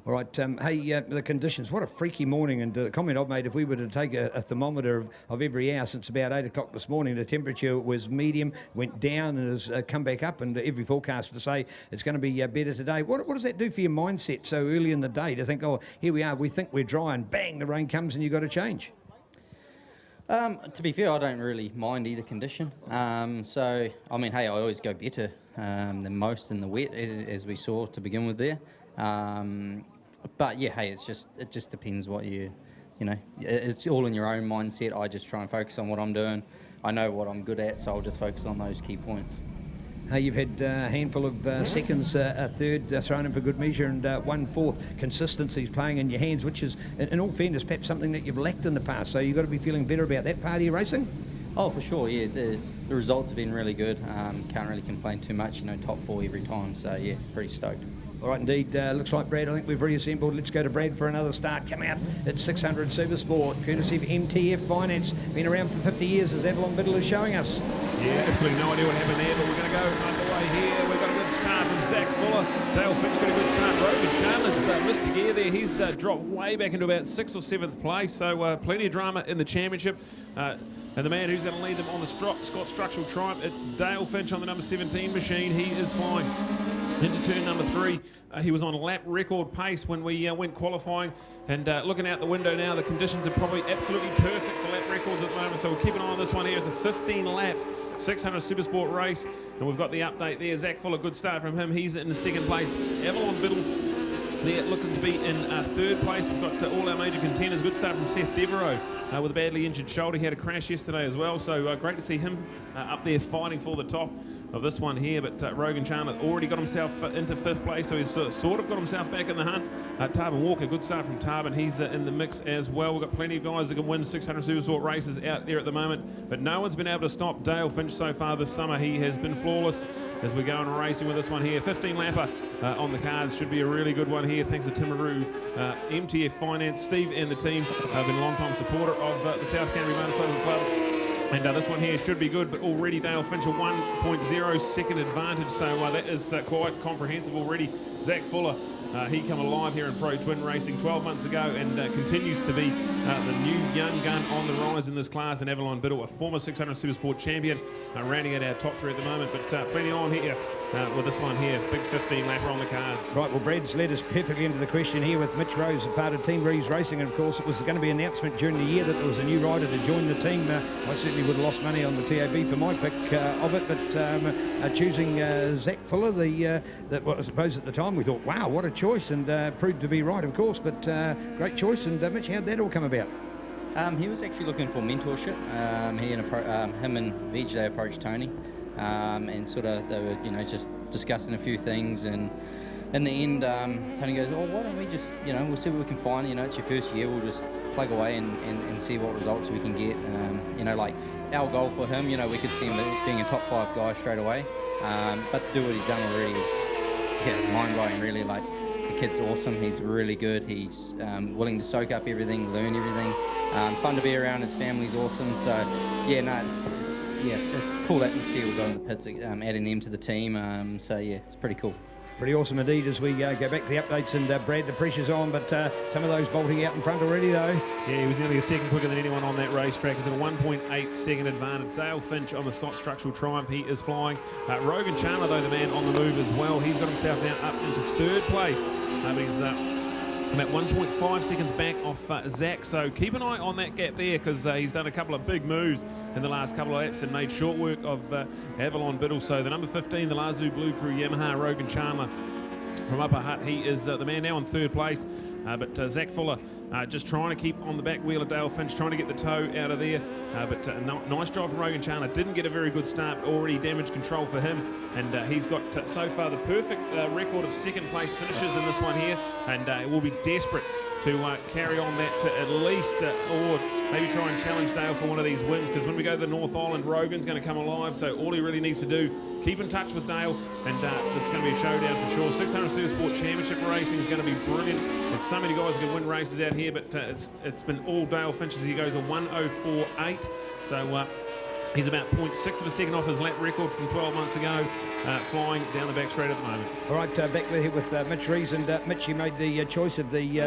Speaker 2: All right, hey, the conditions, what a freaky morning, and the comment I've made, if we were to take a thermometer of every hour since about 8 o'clock this morning, the temperature was medium, went down and has come back up, and every forecaster to say it's going to be better today. What does that do for your mindset so early in the day to think, oh, here we are, we think we're dry, and bang, the rain comes and you've got to change?
Speaker 7: To be fair, I don't really mind either condition. So, I mean, hey, I always go better than most in the wet, as we saw to begin with there. But yeah, hey, it just depends what you know, it's all in your own mindset. I just try and focus on what I'm doing. I know what I'm good at, so I'll just focus on those key points.
Speaker 2: You've had a handful of seconds, a third thrown in for good measure, and 1/4 consistency is playing in your hands, which is, in all fairness, perhaps something that you've lacked in the past. So you've got to be feeling better about that part of your racing?
Speaker 7: Oh, for sure, yeah. The results have been really good. Can't really complain too much, top 4 every time. So yeah, pretty stoked.
Speaker 2: All right, indeed. Looks like, Brad, I think we've reassembled. Let's go to Brad for another start. Come out at 600 Supersport, courtesy of MTF Finance. Been around for 50 years, as Avalon Biddle is showing us.
Speaker 1: Yeah, absolutely no idea what happened there, but we're going to go underway here. We've got a good start from Zach Fuller. Dale Finch got a good start. Rogan Chalmers missed a gear there. He's dropped way back into about 6th or 7th place, so plenty of drama in the championship. And the man who's going to lead them on the Scott Structural Triumph, Dale Finch on the number 17 machine. He is flying into turn number 3. He was on lap record pace when we went qualifying, and looking out the window now, the conditions are probably absolutely perfect for lap records at the moment, so we'll keep an eye on this one here. It's a 15-lap 600 Supersport race, and we've got the update there. Zach Fuller, good start from him. He's in the 2nd place. Avalon Biddle there looking to be in 3rd place. We've got all our major contenders. Good start from Seth Devereaux with a badly injured shoulder. He had a crash yesterday as well, so great to see him up there fighting for the top. of this one here, but Rogan Chandler already got himself into 5th place, so he's sort of got himself back in the hunt. Tarbin Walker, good start from Tarbin. He's in the mix as well. We've got plenty of guys that can win 600 Supersport races out there at the moment, but no one's been able to stop Dale Finch so far this summer. He has been flawless as we go on racing with this one here. 15 lapper on the cards. Should be a really good one here. Thanks to Timaru, MTF Finance, Steve and the team have been a long-time supporter of the South Canterbury Motorcycle Club. And this one here should be good, but already Dale Finch a 1.0 second advantage, so that is quite comprehensive already. Zach Fuller, he come alive here in Pro Twin Racing 12 months ago and continues to be the new young gun on the rise in this class. And Avalon Biddle, a former 600 Supersport champion, rounding out our top 3 at the moment, but plenty on here. With this one here, big 15 lapper on the cards.
Speaker 2: Right, well, Brad's led us perfectly into the question here with Mitch Rose, a part of Team Rees Racing, and of course it was going to be an announcement during the year that there was a new rider to join the team. I certainly would have lost money on the TAB for my pick of it, but choosing Zach Fuller, well, I suppose at the time we thought, wow, what a choice, and proved to be right, of course, but great choice. And Mitch, how'd that all come about?
Speaker 7: He was actually looking for mentorship. Him and Veg, they approached Tony. And sort of they were, just discussing a few things, and in the end, Tony goes, "Oh, why don't we just, we'll see what we can find. It's your first year. We'll just plug away and see what results we can get. Like our goal for him, we could see him being a top 5 guy straight away. But to do what he's done already is, mind blowing. Really, like the kid's awesome. He's really good. He's willing to soak up everything, learn everything. Fun to be around. His family's awesome. So yeah, no, it's a cool atmosphere we've got in the pits, adding them to the team. So yeah, it's pretty cool.
Speaker 2: Pretty awesome indeed as we go back to the updates, and Brad, the pressure's on, but some of those bolting out in front already though.
Speaker 1: Yeah, he was nearly a second quicker than anyone on that racetrack. He's at a 1.8 second advantage. Dale Finch on the Scott Structural Triumph, he is flying. Rogan Chandler though, the man on the move as well. He's got himself now up into 3rd place. But he's about 1.5 seconds back off Zach, so keep an eye on that gap there, because he's done a couple of big moves in the last couple of laps and made short work of Avalon Biddle. So the number 15, the Lazoo Blue Crew Yamaha, Rogan Chandler from Upper Hutt, he is the man now in 3rd place. But Zach Fuller just trying to keep on the back wheel of Dale Finch, trying to get the toe out of there. Nice drive from Rogan Chandler. Didn't get a very good start, already damaged control for him. And he's got so far the perfect record of 2nd place finishes in this one here. And it will be desperate to carry on that to at least, or maybe try and challenge Dale for one of these wins, because when we go to the North Island, Rogan's going to come alive, so all he really needs to do, keep in touch with Dale, and this is going to be a showdown for sure. 600 Supersport Championship racing is going to be brilliant. There's so many guys who can win races out here, but it's been all Dale Finch as he goes a 1:04.8, so he's about 0.6 of a second off his lap record from 12 months ago, flying down the back straight at the moment.
Speaker 2: All right, back there with Mitch Rees, and Mitch, you made the choice of the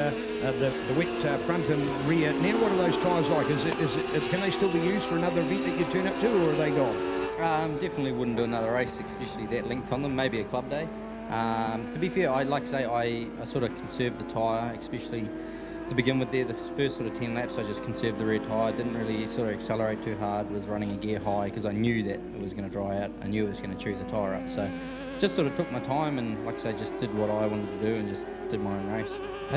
Speaker 2: wet front and rear. Now, what are those tyres like? Can they still be used for another event that you turn up to, or are they gone?
Speaker 7: Definitely wouldn't do another race, especially that length on them. Maybe a club day. To be fair, I'd like to say I sort of conserved the tyre, especially to begin with there. The first sort of 10 laps, I just conserved the rear tyre. Didn't really sort of accelerate too hard. Was running a gear high because I knew that it was going to dry out. I knew it was going to chew the tyre up. So just sort of took my time and, like I say, just did what I wanted to do and just did my own race.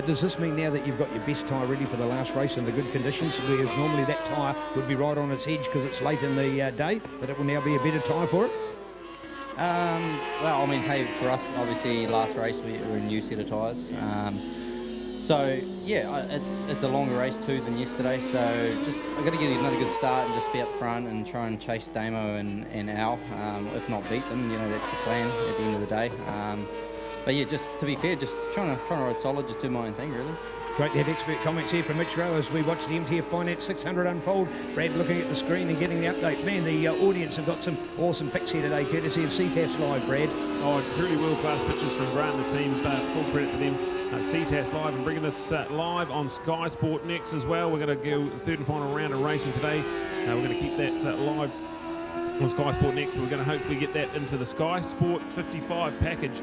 Speaker 2: Does this mean now that you've got your best tyre ready for the last race in the good conditions, where normally that tyre would be right on its edge because it's late in the day, but it will now be a better tyre for it?
Speaker 7: Well, I mean, hey, for us, obviously, last race we were a new set of tyres. So yeah, it's a longer race too than yesterday. So just I got to get another good start and just be up front and try and chase Damo and Al. If not beat them, that's the plan at the end of the day. But yeah, just to be fair, just trying to ride solid, just do my own thing really.
Speaker 2: Great to have expert comments here from Mitch Rowe as we watch the MTF Finance 600 unfold. Brad looking at the screen and getting the update. Man, the audience have got some awesome pics here today, courtesy of CTAS Live, Brad. Oh, truly world-class pictures from Grant and the team. Full credit to them. CTAS Live and bringing this live on Sky Sport Next as well. We're going to go the 3rd and final round of racing today. We're going to keep that live on Sky Sport Next, but we're going to hopefully get that into the Sky Sport 55 package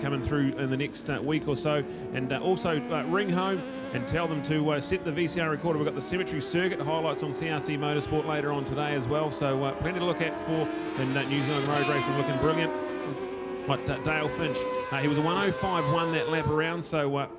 Speaker 2: coming through in the next week or so. And also ring home and tell them to set the VCR recorder. We've got the Cemetery Circuit highlights on CRC Motorsport later on today as well, so plenty to look at for in New Zealand road racing, looking brilliant. But Dale Finch, he was a 1:05.1 that lap around, so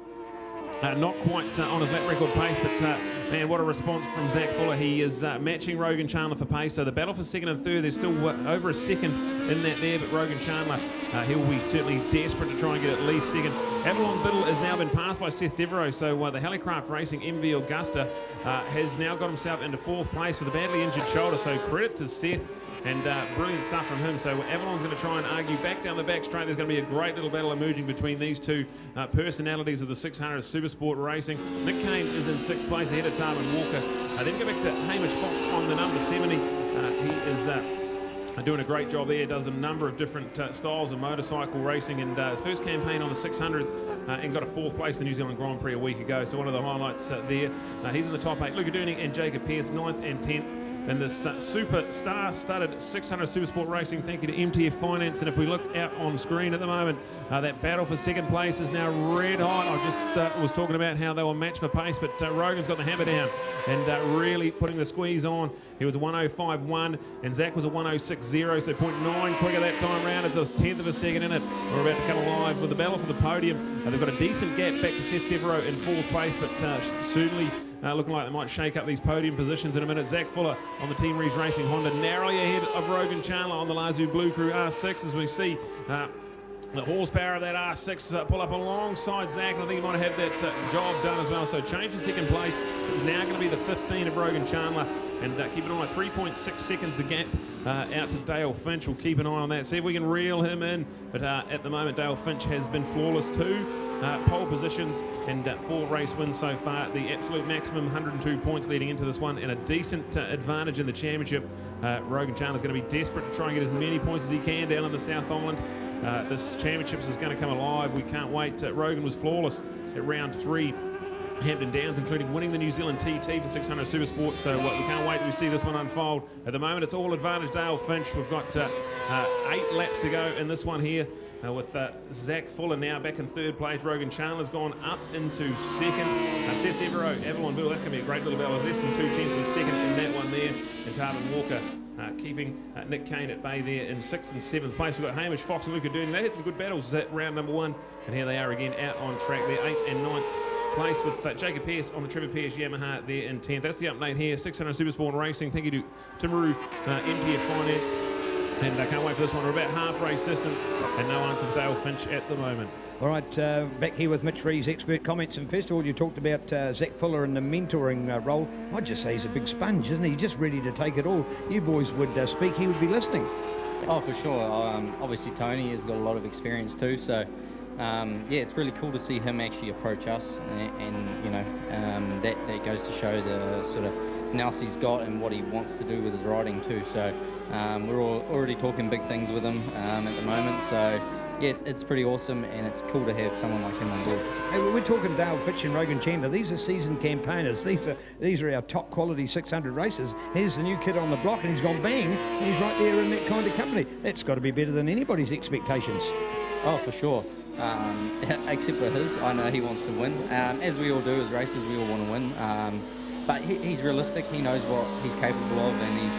Speaker 2: not quite on his lap record pace, but
Speaker 1: Man, what a response from Zach Fuller. He is matching Rogan Chandler for pace. So the battle for second and third, there's still over a second in that there, but Rogan Chandler, he'll be certainly desperate to try and get at least second. Avalon Biddle has now been passed by Seth Devereaux, so the Helicraft Racing MV Augusta has now got himself into 4th place with a badly injured shoulder, so credit to Seth. And brilliant stuff from him. So Avalon's going to try and argue back down the back straight. There's going to be a great little battle emerging between these two personalities of the 600 Supersport Racing. Nick Kane is in 6th place ahead of Tarvin Walker. Then go back to Hamish Fox on the number 70. He is doing a great job there. Does a number of different styles of motorcycle racing, and his first campaign on the 600s and got a 4th place in the New Zealand Grand Prix a week ago. So one of the highlights there. He's in the top 8. Luca Durning and Jacob Pearce 9th and 10th. And this super star-studded 600 Supersport Racing, thank you to MTF Finance. And if we look out on screen at the moment, that battle for second place is now red hot. I just was talking about how they were matched for pace, but Rogan's got the hammer down and really putting the squeeze on. He was a 105.1 and Zach was a 106.0, so 0.9 quicker that time round. It's a 10th of a second in it. We're about to come alive with the battle for the podium. They've got a decent gap back to Seth Devereaux in 4th place, but certainly looking like they might shake up these podium positions in a minute. Zach Fuller on the Team Reeves Racing Honda narrowly ahead of Rogan Chandler on the Lazoo Blue Crew R6 as we see the horsepower of that R6 pull up alongside Zach, and I think he might have that job done as well. So change for second place. It's now going to be the 15 of Rogan Chandler, and keep an eye on 3.6 seconds the gap out to Dale Finch. We'll keep an eye on that, see if we can reel him in. But at the moment, Dale Finch has been flawless too. Pole positions and 4 race wins so far. The absolute maximum 102 points leading into this one, and a decent advantage in the championship. Rogan Chandler's going to be desperate to try and get as many points as he can down in the South Island. This championship is going to come alive. We can't wait. Rogan was flawless at round 3. Hampton Downs, including winning the New Zealand TT for 600 Supersport. So we can't wait to see this one unfold. At the moment, it's all advantage Dale Finch. We've got 8 laps to go in this one here. With Zach Fuller now back in 3rd place. Rogan Chandler's gone up into 2nd. Seth Devereaux, Avalon Bill, that's going to be a great little battle. Less than 2/10 of a second in that one there. And Tarvin Walker keeping Nick Kane at bay there in 6th and 7th place. We've got Hamish Fox and Luca Durning. They had some good battles at round number 1. And here they are again out on track there, 8th and 9th place with Jacob Pearce on the Trevor Pearce Yamaha there in 10th. That's the update here, 600 Supersport Racing. Thank you to Timaru MTF Finance. And I can't wait for this one. We're about half race distance and no answer for Dale Finch at the moment.
Speaker 2: All right, back here with Mitch Reeves' expert comments. And first of all, you talked about Zach Fuller and the mentoring role. I'd just say he's a big sponge, isn't he? Just ready to take it all. You boys would speak, he would be listening.
Speaker 7: Oh, for sure. Obviously, Tony has got a lot of experience too, so yeah, it's really cool to see him actually approach us, and you know, that goes to show the sort of nous he's got and what he wants to do with his riding too. So we're all already talking big things with him at the moment. So yeah, it's pretty awesome, and it's cool to have someone like him on board.
Speaker 2: Hey, we're talking Dale Finch and Rogan Chandler. These are seasoned campaigners. These are our top quality 600 racers. Here's the new kid on the block, and he's gone bang, and he's right there in that kind of company. That's got to be better than anybody's expectations.
Speaker 7: Oh, for sure. Except for his. I know he wants to win. As we all do as racers, we all want to win. But he's realistic. He knows what he's capable of, and he's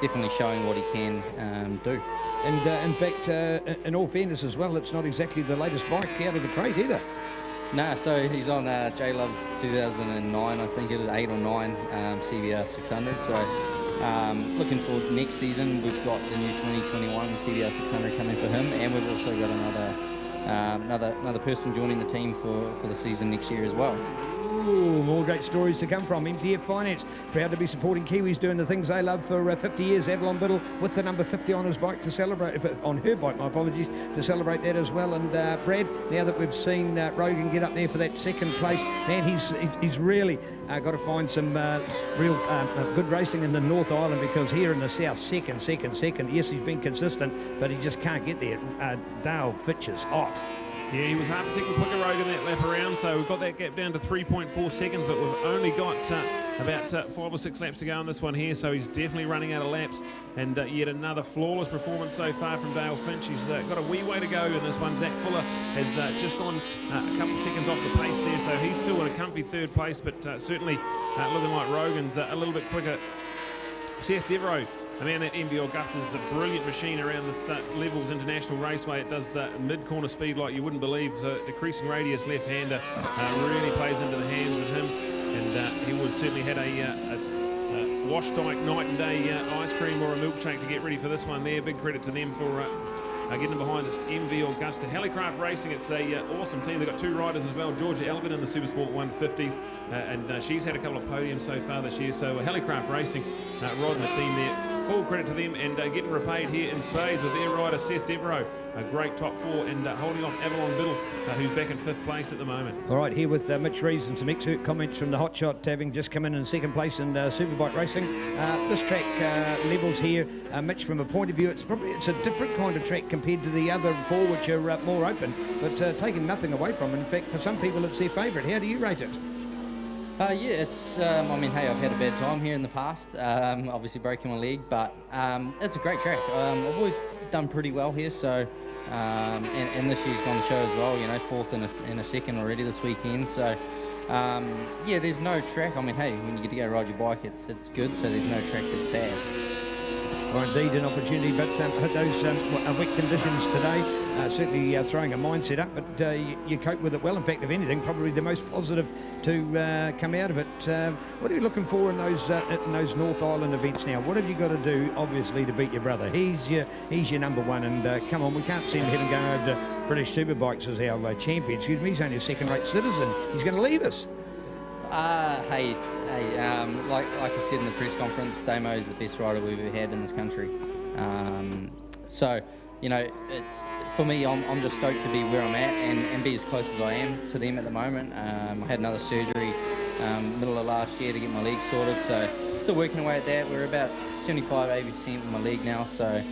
Speaker 7: definitely showing what he can do.
Speaker 2: And in fact, in all fairness as well, it's not exactly the latest bike out of the crate either.
Speaker 7: Nah, so he's on J Love's 2009, I think it is 8 or 9 CBR 600. So looking for next season, we've got the new 2021 CBR 600 coming for him, and we've also got another person joining the team for the season next year as well.
Speaker 2: Ooh, more great stories to come from MTF Finance. Proud to be supporting Kiwis doing the things they love for 50 years. Avalon Biddle with the number 50 on his bike to celebrate, on her bike, my apologies, to celebrate that as well. And Brad, now that we've seen Rogan get up there for that second place, man, he's really got to find some real good racing in the North Island, because here in the South, second. Yes, he's been consistent, but he just can't get there. Dale Finch is hot.
Speaker 1: Yeah, he was half a second quicker Rogan that lap around, so we've got that gap down to 3.4 seconds, but we've only got about 5 or 6 laps to go on this one here, so he's definitely running out of laps. And yet another flawless performance so far from Dale Finch. He's got a wee way to go in this one. Zach Fuller has just gone a couple of seconds off the pace there, so he's still in a comfy 3rd place, but certainly looking like Rogan's a little bit quicker. Seth Devereaux, I mean, that MV Augusta is a brilliant machine around this Levels International Raceway. It does mid-corner speed like you wouldn't believe. So decreasing radius left-hander really plays into the hands of him. And he was certainly had a wash type night and day ice cream or a milkshake to get ready for this one there. Big credit to them for getting behind this MV Augusta. Helicraft Racing, it's a awesome team. They've got 2 riders as well, Georgia Elgin in the Supersport 150s, and she's had a couple of podiums so far this year. So Helicraft Racing riding the team there. Full credit to them, and getting repaid here in spades with their rider Seth Devereaux. A great top 4, and holding off Avalon Biddle, who's back in 5th place at the moment.
Speaker 2: All right, here with Mitch Rees and some expert comments from the Hotshot, having just come in 2nd place in Superbike Racing. This track levels here, Mitch, from a point of view, it's a different kind of track compared to the other 4, which are more open, but taking nothing away from it. In fact, for some people, it's their favourite. How do you rate it?
Speaker 7: Yeah, it's, I mean, hey, I've had a bad time here in the past, obviously breaking my leg, but it's a great track. I've always done pretty well here, so, and this year's gone to show as well, you know, 4th and a 2nd already this weekend, so, yeah, there's no track. I mean, hey, when you get to go ride your bike, it's good, so there's no track that's bad.
Speaker 2: Well, indeed, an opportunity, but those wet conditions today certainly throwing a mindset up, but you cope with it well. In fact, if anything, probably the most positive to come out of it. What are you looking for in those North Island events now? What have you got to do, obviously, to beat your brother? He's your number 1, and come on, we can't see him heading going over to British Superbikes as our champion. Excuse me, he's only a second-rate citizen. He's going to leave us.
Speaker 7: Hey, like I said in the press conference, Damo is the best rider we've ever had in this country. So, you know, it's for me, I'm just stoked to be where I'm at and be as close as I am to them at the moment. I had another surgery middle of last year to get my leg sorted, so still working away at that. We're about 75-80% of my leg now, so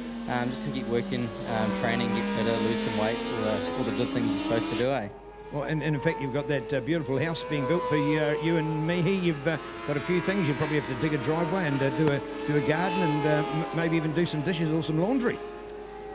Speaker 7: just gonna keep working, training, get fitter, lose some weight, all the good things you're supposed to do, eh?
Speaker 2: Well, and in fact, you've got that beautiful house being built for you and me here. You've got a few things. You probably have to dig a driveway and do a garden and maybe even do some dishes or some laundry.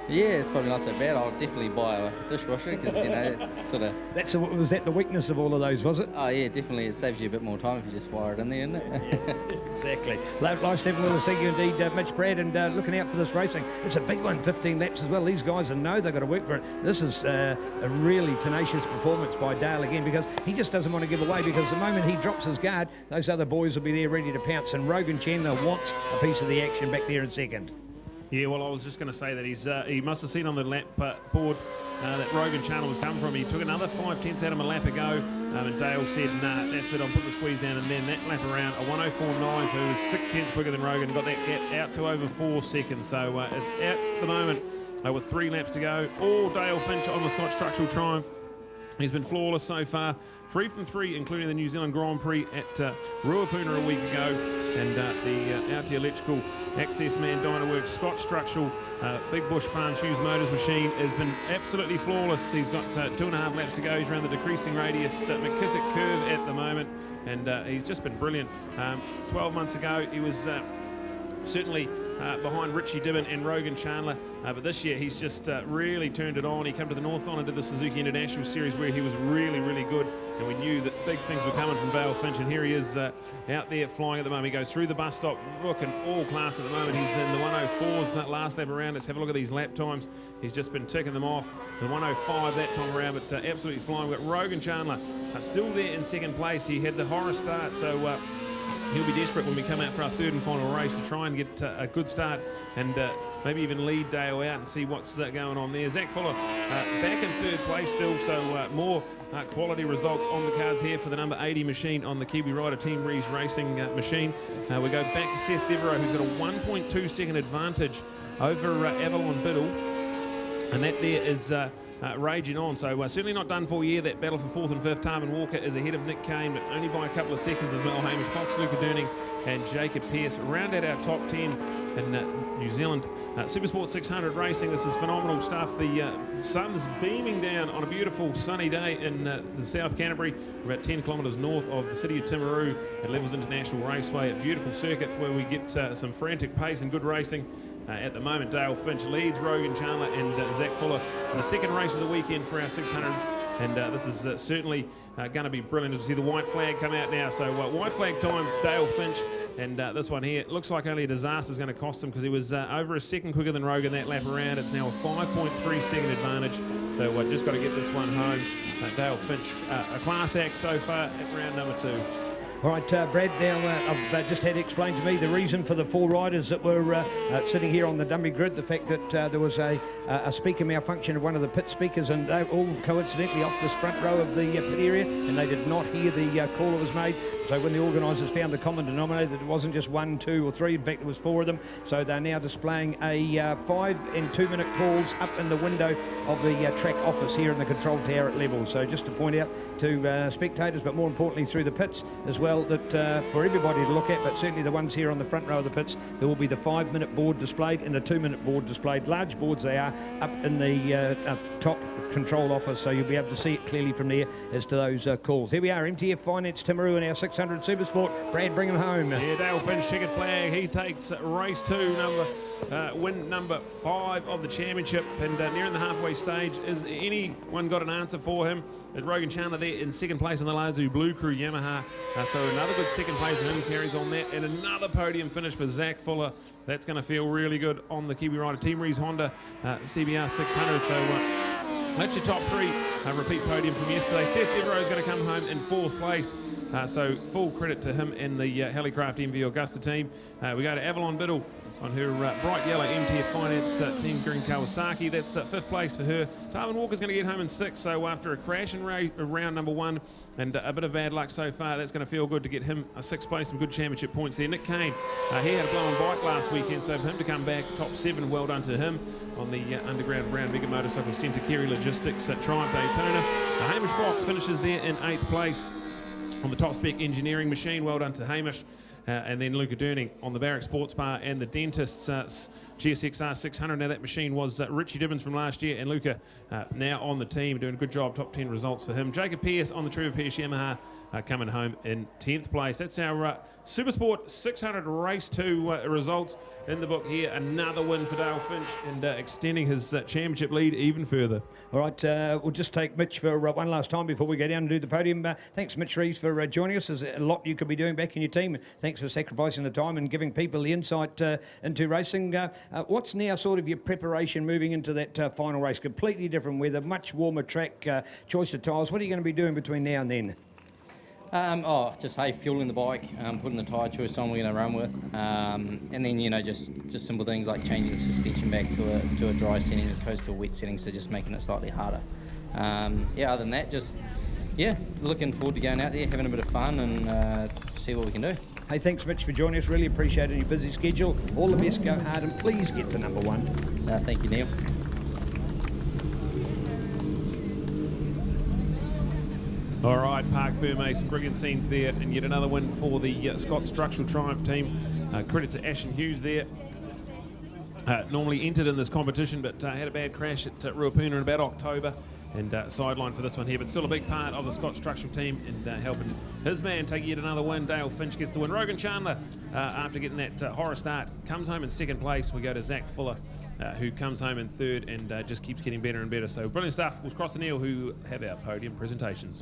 Speaker 7: Yeah, it's probably not so bad. I'll definitely buy a dishwasher because, you know, it's sort of...
Speaker 2: Was that the weakness of all of those, was it?
Speaker 7: Oh, yeah, definitely. It saves you a bit more time if you just fire it in there, isn't it?
Speaker 2: Yeah, exactly. Life's never going to see you indeed, Mitch Brad, and looking out for this racing. It's a big one, 15 laps as well. These guys know they've got to work for it. This is a really tenacious performance by Dale again, because he just doesn't want to give away, because the moment he drops his guard, those other boys will be there ready to pounce, and Rogan Chandler wants a piece of the action back there in 2nd.
Speaker 1: Yeah, well, I was just going to say that he must have seen on the lap board that Rogan Chandler was coming from. He took another 5/10 out of him a lap ago, and Dale said, nah, that's it, I'll put the squeeze down. And then that lap around, a 1:04.9, so he was 6/10 quicker than Rogan, got that gap out to over 4 seconds. So it's out at the moment with 3 laps to go. All Dale Finch on the Scotch Structural Triumph. He's been flawless so far, 3 from 3, including the New Zealand Grand Prix at Ruapuna a week ago, and the Out Electrical Access Man Dynaworks Scotch Structural Big Bush Farms Hughes Motors machine has been absolutely flawless. He's got 2.5 laps to go. He's around the decreasing radius McKissick curve at the moment, and he's just been brilliant. 12 months ago, he was certainly behind Richie Dibbon and Rogan Chandler, but this year he's just really turned it on. He came to the North Island, did the Suzuki International Series where he was really, really good, and we knew that big things were coming from Dale Finch, and here he is out there flying at the moment. He goes through the bus stop, looking all class at the moment. He's in the 1:04s last lap around. Let's have a look at these lap times. He's just been ticking them off. The 1:05 that time around, but absolutely flying. We've got Rogan Chandler still there in 2nd place. He had the horror start, so he'll be desperate when we come out for our 3rd and final race to try and get a good start and maybe even lead Dale out and see what's going on there. Zach Fuller back in 3rd place still, so more quality results on the cards here for the number 80 machine on the Kiwi Rider Team Rees Racing machine. We go back to Seth Devereaux, who's got a 1.2 second advantage over Avalon Biddle, and that there is raging on. So certainly not done for you. That battle for 4th and 5th. Tarman Walker is ahead of Nick Kane, but only by a couple of seconds as well. Hamish Fox, Luca Durning and Jacob Pearce round out our top 10 in New Zealand Supersport 600 racing. This is phenomenal stuff. The sun's beaming down on a beautiful sunny day in the South Canterbury, about 10 kilometres north of the city of Timaru at Levels International Raceway. A beautiful circuit where we get some frantic pace and good racing. At the moment, Dale Finch leads Rogan Chandler and Zach Fuller in the 2nd race of the weekend for our 600s. And this is certainly going to be brilliant to see the white flag come out now. So white flag time, Dale Finch. And this one here, looks like only a disaster is going to cost him, because he was over a second quicker than Rogan that lap around. It's now a 5.3 second advantage. So just got to get this one home. Dale Finch, a class act so far at round number 2.
Speaker 2: All right, Brad, now I've just had explained to me the reason for the 4 riders that were sitting here on the dummy grid, the fact that there was a speaker malfunction of one of the pit speakers, and they all coincidentally off this front row of the pit area, and they did not hear the call that was made. So when the organisers found the common denominator, that it wasn't just 1, 2 or 3, in fact it was 4 of them, so they're now displaying a 5 and 2 minute calls up in the window of the track office here in the control tower at level. So just to point out to spectators, but more importantly through the pits as well, that for everybody to look at, but certainly the ones here on the front row of the pits, there will be the 5 minute board displayed and a 2 minute board displayed. Large boards they are, up in the top control office, so you'll be able to see it clearly from there as to those calls. Here we are, MTF Finance Timaru in our 600 Supersport. Brad, bring them home.
Speaker 1: Yeah, Dale Finch, checkered flag. He takes race 2, win number 5 of the championship, and nearing the halfway stage. Is anyone got an answer for him? Rogan Chandler there in second place on the Lazu Blue Crew Yamaha. So another good second place for him, carries on that, and another podium finish for Zach Fuller. That's going to feel really good on the Kiwi rider. Team Rees Honda CBR 600. So that's your top 3 repeat podium from yesterday. Seth Devereaux is going to come home in 4th place. So full credit to him and the Helicraft MV Augusta team. We go to Avalon Biddle on her bright yellow MTF Finance Team Green Kawasaki. That's 5th place for her. Tarvin Walker's going to get home in 6th, so after a crash in round number 1 and a bit of bad luck so far, that's going to feel good to get him a 6th place, some good championship points there. Nick Kane, he had a blow on bike last weekend, so for him to come back top 7, well done to him on the Underground Brown Mega Motorcycle Centre Kerry Logistics Triumph Daytona. Hamish Fox finishes there in 8th place on the top spec engineering machine, well done to Hamish. And then Luca Durning on the Barrack Sports Bar and the Dentist's GSXR 600. Now that machine was Richie Dibbins from last year, and Luca now on the team, doing a good job, top 10 results for him. Jacob Pearce on the Trevor Pearce Yamaha coming home in 10th place. That's our Supersport 600 Race 2 results in the book here. Another win for Dale Finch and extending his championship lead even further.
Speaker 2: All right, we'll just take Mitch for one last time before we go down and do the podium. Thanks, Mitch Reeves, for joining us. There's a lot you could be doing back in your team. Thanks for sacrificing the time and giving people the insight into racing. What's now sort of your preparation moving into that final race? Completely different weather, much warmer track, choice of tyres. What are you going to be doing between now and then?
Speaker 7: Just fueling the bike, putting the tyre choice on we're going to run with, and then just simple things like changing the suspension back to a dry setting as opposed to a wet setting, so just making it slightly harder. Other than that, looking forward to going out there, having a bit of fun, and see what we can do.
Speaker 2: Hey, thanks, Mitch, for joining us. Really appreciate it in your busy schedule. All the best, go hard, and please get to number 1.
Speaker 7: Thank you, Neil.
Speaker 1: All right, Park Ferme, some brilliant scenes there, and yet another win for the Scott Structural Triumph team. Credit to Ashen Hughes there. Normally entered in this competition, but had a bad crash at Ruapuna in about October, and sidelined for this one here, but still a big part of the Scott Structural team and helping his man take yet another win. Dale Finch gets the win. Rogan Chandler, after getting that horror start, comes home in 2nd place. We go to Zach Fuller, who comes home in 3rd and just keeps getting better and better. So brilliant stuff. We'll cross the Neil, who have our podium presentations.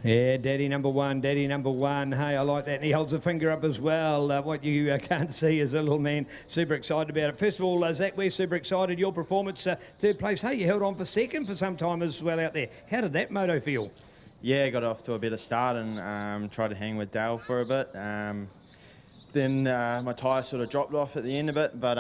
Speaker 2: Yeah, Daddy number 1, Daddy number 1. Hey, I like that. And he holds a finger up as well. What you can't see is a little man super excited about it. First of all, Zach, we're super excited. Your performance, 3rd place. Hey, you held on for 2nd for some time as well out there. How did that moto feel?
Speaker 15: Yeah, got off to a better start and tried to hang with Dale for a bit. Then my tyre sort of dropped off at the end a bit, but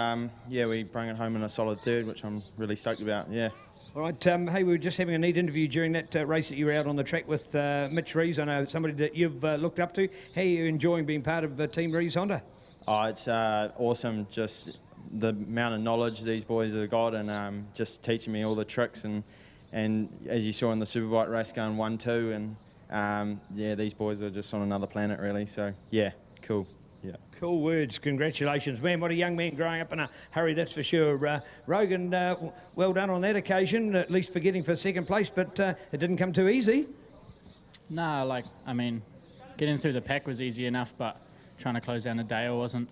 Speaker 15: yeah, we brought it home in a solid 3rd, which I'm really stoked about, yeah.
Speaker 2: All right, hey, we were just having a neat interview during that race that you were out on the track with Mitch Rees. I know somebody that you've looked up to. How are you enjoying being part of Team Rees Honda?
Speaker 15: Oh, it's awesome, just the amount of knowledge these boys have got, and just teaching me all the tricks, and as you saw in the Superbike race going 1-2, and yeah, these boys are just on another planet really, so yeah, cool. Yeah.
Speaker 2: Cool words. Congratulations, man. What a young man growing up in a hurry, that's for sure. Rogan, well done on that occasion, at least for getting for second place, but it didn't come too easy.
Speaker 16: No, I mean, getting through the pack was easy enough, but trying to close down the Dale wasn't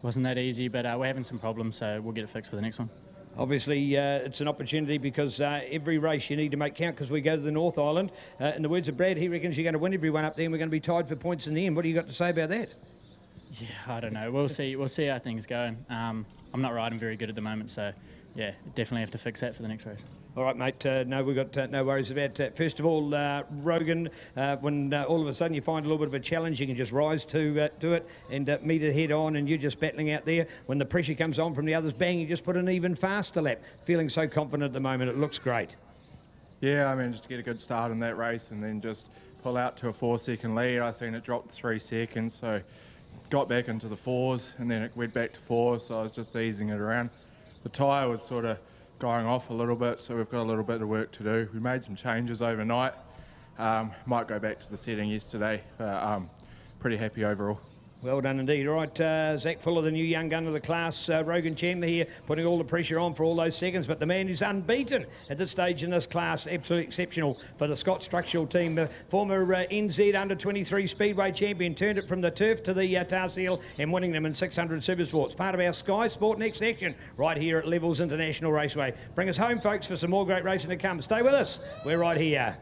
Speaker 16: that easy, but we're having some problems, so we'll get it fixed for the next one.
Speaker 2: Obviously, it's an opportunity because every race you need to make count because we go to the North Island. In the words of Brad, he reckons you're going to win every one up there and we're going to be tied for points in the end. What do you got to say about that?
Speaker 16: Yeah, I don't know. We'll see how things go. I'm not riding very good at the moment, so yeah, definitely have to fix that for the next race.
Speaker 2: All right, mate. No, we've got no worries about that. First of all, Rogan, when all of a sudden you find a little bit of a challenge, you can just rise to it and meet it head on, and you're just battling out there. When the pressure comes on from the others, bang, you just put an even faster lap. Feeling so confident at the moment. It looks great.
Speaker 17: Yeah, I mean, just to get a good start in that race and then just pull out to a 4-second lead. I seen it drop to 3 seconds, so got back into the 4s, and then it went back to 4s, so I was just easing it around. The tyre was sort of going off a little bit, so we've got a little bit of work to do. We made some changes overnight. Might go back to the setting yesterday, but pretty happy overall.
Speaker 2: Well done indeed. All right, Zach Fuller, the new young gun of the class. Rogan Chandler here, putting all the pressure on for all those seconds, but the man who's unbeaten at this stage in this class, absolutely exceptional for the Scott Structural team. The former NZ Under-23 Speedway champion, turned it from the turf to the tar seal and winning them in 600 Supersports. Part of our Sky Sport Next action right here at Levels International Raceway. Bring us home, folks, for some more great racing to come. Stay with us. We're right here.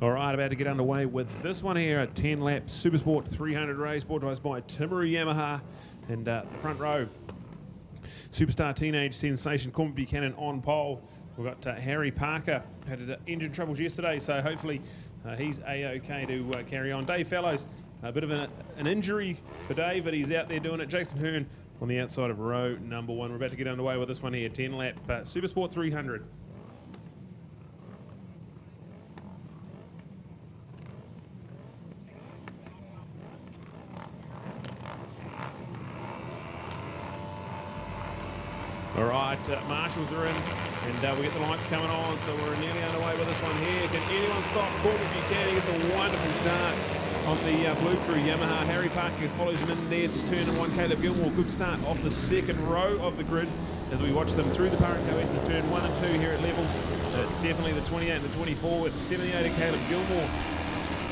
Speaker 1: All right, about to get underway with this one here, a 10-lap Supersport 300 race brought to us by Timaru Yamaha. And the front row, superstar teenage sensation Cormac Buchanan on pole. We've got Harry Parker, had engine troubles yesterday, so hopefully he's A-OK to carry on. Dave Fellows, a bit of an injury for Dave, but he's out there doing it. Jason Hearn on the outside of row number 1. We're about to get underway with this one here, 10-lap Supersport 300. All right, marshals are in, and we get the lights coming on, so we're nearly underway with this one here. Can anyone stop Corbin Buchanan? It's a wonderful start on the Blue Crew Yamaha. Harry Parker follows him in there to turn in 1. Caleb Gilmore, good start off the second row of the grid as we watch them through the Paraco S's turn 1 and 2 here at levels. It's definitely the 28 and the 24 with 78 Caleb Gilmore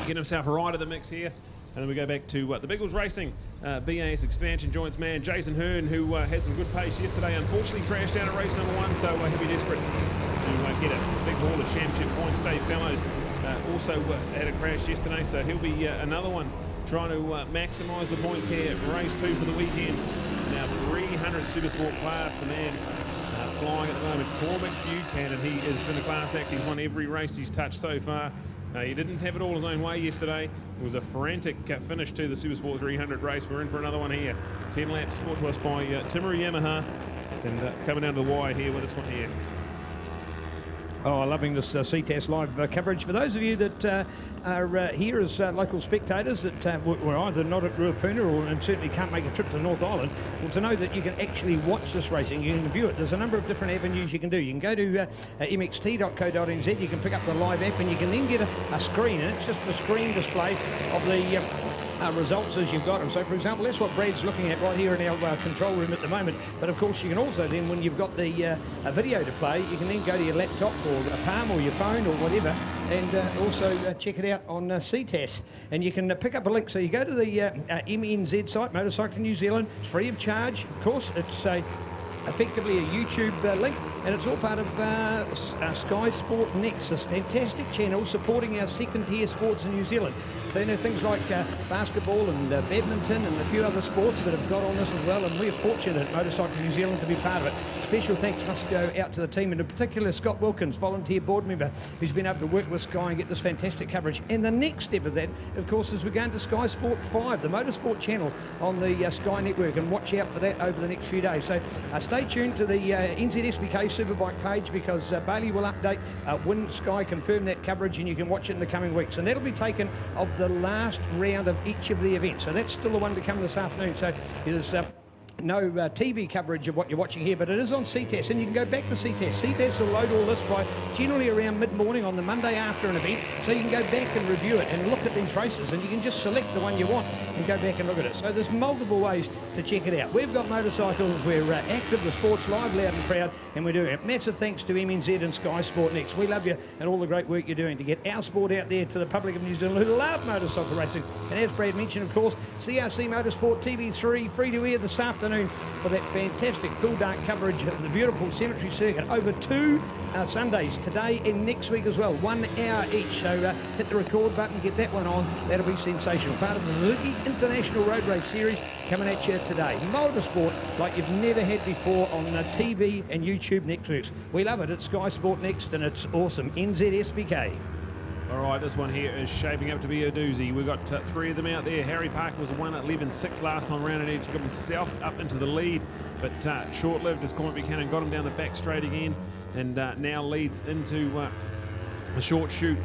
Speaker 1: getting himself right in the mix here. And then we go back to the Biggles Racing BAS expansion joints man Jason Hearn, who had some good pace yesterday. Unfortunately crashed down at race number 1, so he'll be desperate to get a big haul of championship points. Dave Fellows also had a crash yesterday, so he'll be another one trying to maximise the points here at race 2 for the weekend. Now 300 Supersport class, the man flying at the moment, Corbin Buchanan. He has been a class act. He's won every race he's touched so far. He didn't have it all his own way yesterday. It was a frantic finish to the Supersport 300 race. We're in for another one here. 10 laps brought to us by Timaru Yamaha. And coming down to the wire here with this one here.
Speaker 2: Oh, loving this CTAS live coverage. For those of you that are here as local spectators that were either not at Ruapuna and certainly can't make a trip to North Island, well, to know that you can actually watch this racing, you can view it. There's a number of different avenues you can do. You can go to mxt.co.nz, you can pick up the live app, and you can then get a screen, and it's just a screen display of the results as you've got them. So, for example, that's what Brad's looking at right here in our control room at the moment. But, of course, you can also then, when you've got the video to play, you can then go to your laptop or a Palm or your phone or whatever and also check it out on CTAS. And you can pick up a link. So you go to the MNZ site, Motorcycle New Zealand. It's free of charge. Of course, it's effectively a YouTube link, and it's all part of skysportnext, this fantastic channel supporting our second-tier sports in New Zealand. So, you know, things like basketball and badminton and a few other sports that have got on this as well, and we're fortunate at Motorcycle New Zealand to be part of it. Special thanks must go out to the team, and in particular Scott Wilkins, volunteer board member, who's been able to work with Sky and get this fantastic coverage. And the next step of that, of course, is we're going to Sky Sport 5, the motorsport channel on the Sky network, and watch out for that over the next few days. So stay tuned to the NZSBK Superbike page, because Bailey will update when Sky confirm that coverage, and you can watch it in the coming weeks. And that'll be taken of the last round of each of the events. So that's still the one to come this afternoon. So there's no TV coverage of what you're watching here, but it is on CTAS, and you can go back to CTAS. CTAS will load all this by generally around mid-morning on the Monday after an event, so you can go back and review it and look at these races, and you can just select the one you want and go back and look at it. So there's multiple ways to check it out. We've got motorcycles, we're active, the sport's live, loud and proud, and we're doing it. Massive thanks to MNZ and Sky Sport Next. We love you and all the great work you're doing to get our sport out there to the public of New Zealand who love motorcycle racing. And as Brad mentioned, of course, CRC Motorsport TV3 free to air this afternoon for that fantastic full dark coverage of the beautiful Cemetery Circuit over 2 Sundays, today and next week as well, 1 hour each. So hit the record button, get that one on. That'll be sensational. Part of the Suzuki International Road Race Series coming at you today. Motorsport like you've never had before on TV and YouTube networks. We love it. It's Sky Sport Next, and it's awesome. NZSBK.
Speaker 1: All right, this one here is shaping up to be a doozy. We've got 3 of them out there. Harry Parker was 1:11.6 last time round, and he got himself up into the lead, but short-lived as Corbin Buchanan got him down the back straight again, and now leads into a short shoot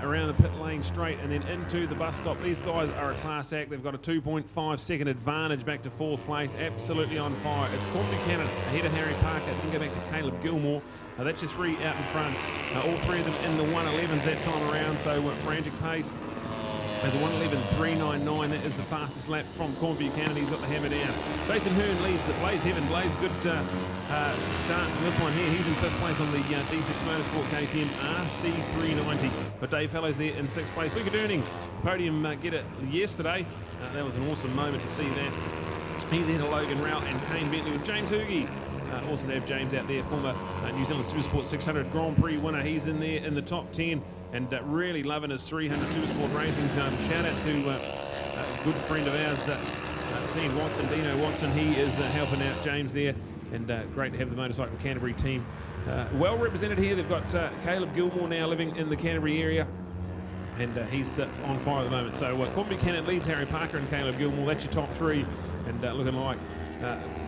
Speaker 1: around the pit lane straight and then into the bus stop. These guys are a class act. They've got a 2.5-second advantage back to 4th place. Absolutely on fire. It's Corbin Buchanan ahead of Harry Parker. Then go back to Caleb Gilmore. That's your 3 out in front. All 3 of them in the 1:11s that time around, so frantic pace. There's a 1:11.399. That is the fastest lap from Corbin Buchanan. He's got the hammer down. Jason Hearn leads at Blaze Heaven. Blaze, good start from this one here. He's in 5th place on the D6 Motorsport KTM RC390. But Dave Fellows there in 6th place. Luke Durning, podium getter yesterday. That was an awesome moment to see that. He's ahead of Logan Rout and Kane Bentley with James Hoogie. Awesome to have James out there, former New Zealand Supersport 600 Grand Prix winner. He's in there in the top 10 and really loving his 300 Supersport racing. Shout out to a good friend of ours, Dean Watson, Dino Watson. He is helping out James there, and great to have the Motorcycle Canterbury team well represented here. They've got Caleb Gilmore now living in the Canterbury area, and he's on fire at the moment. So Corbin Buchanan leads Harry Parker and Caleb Gilmore. That's your top 3, and looking like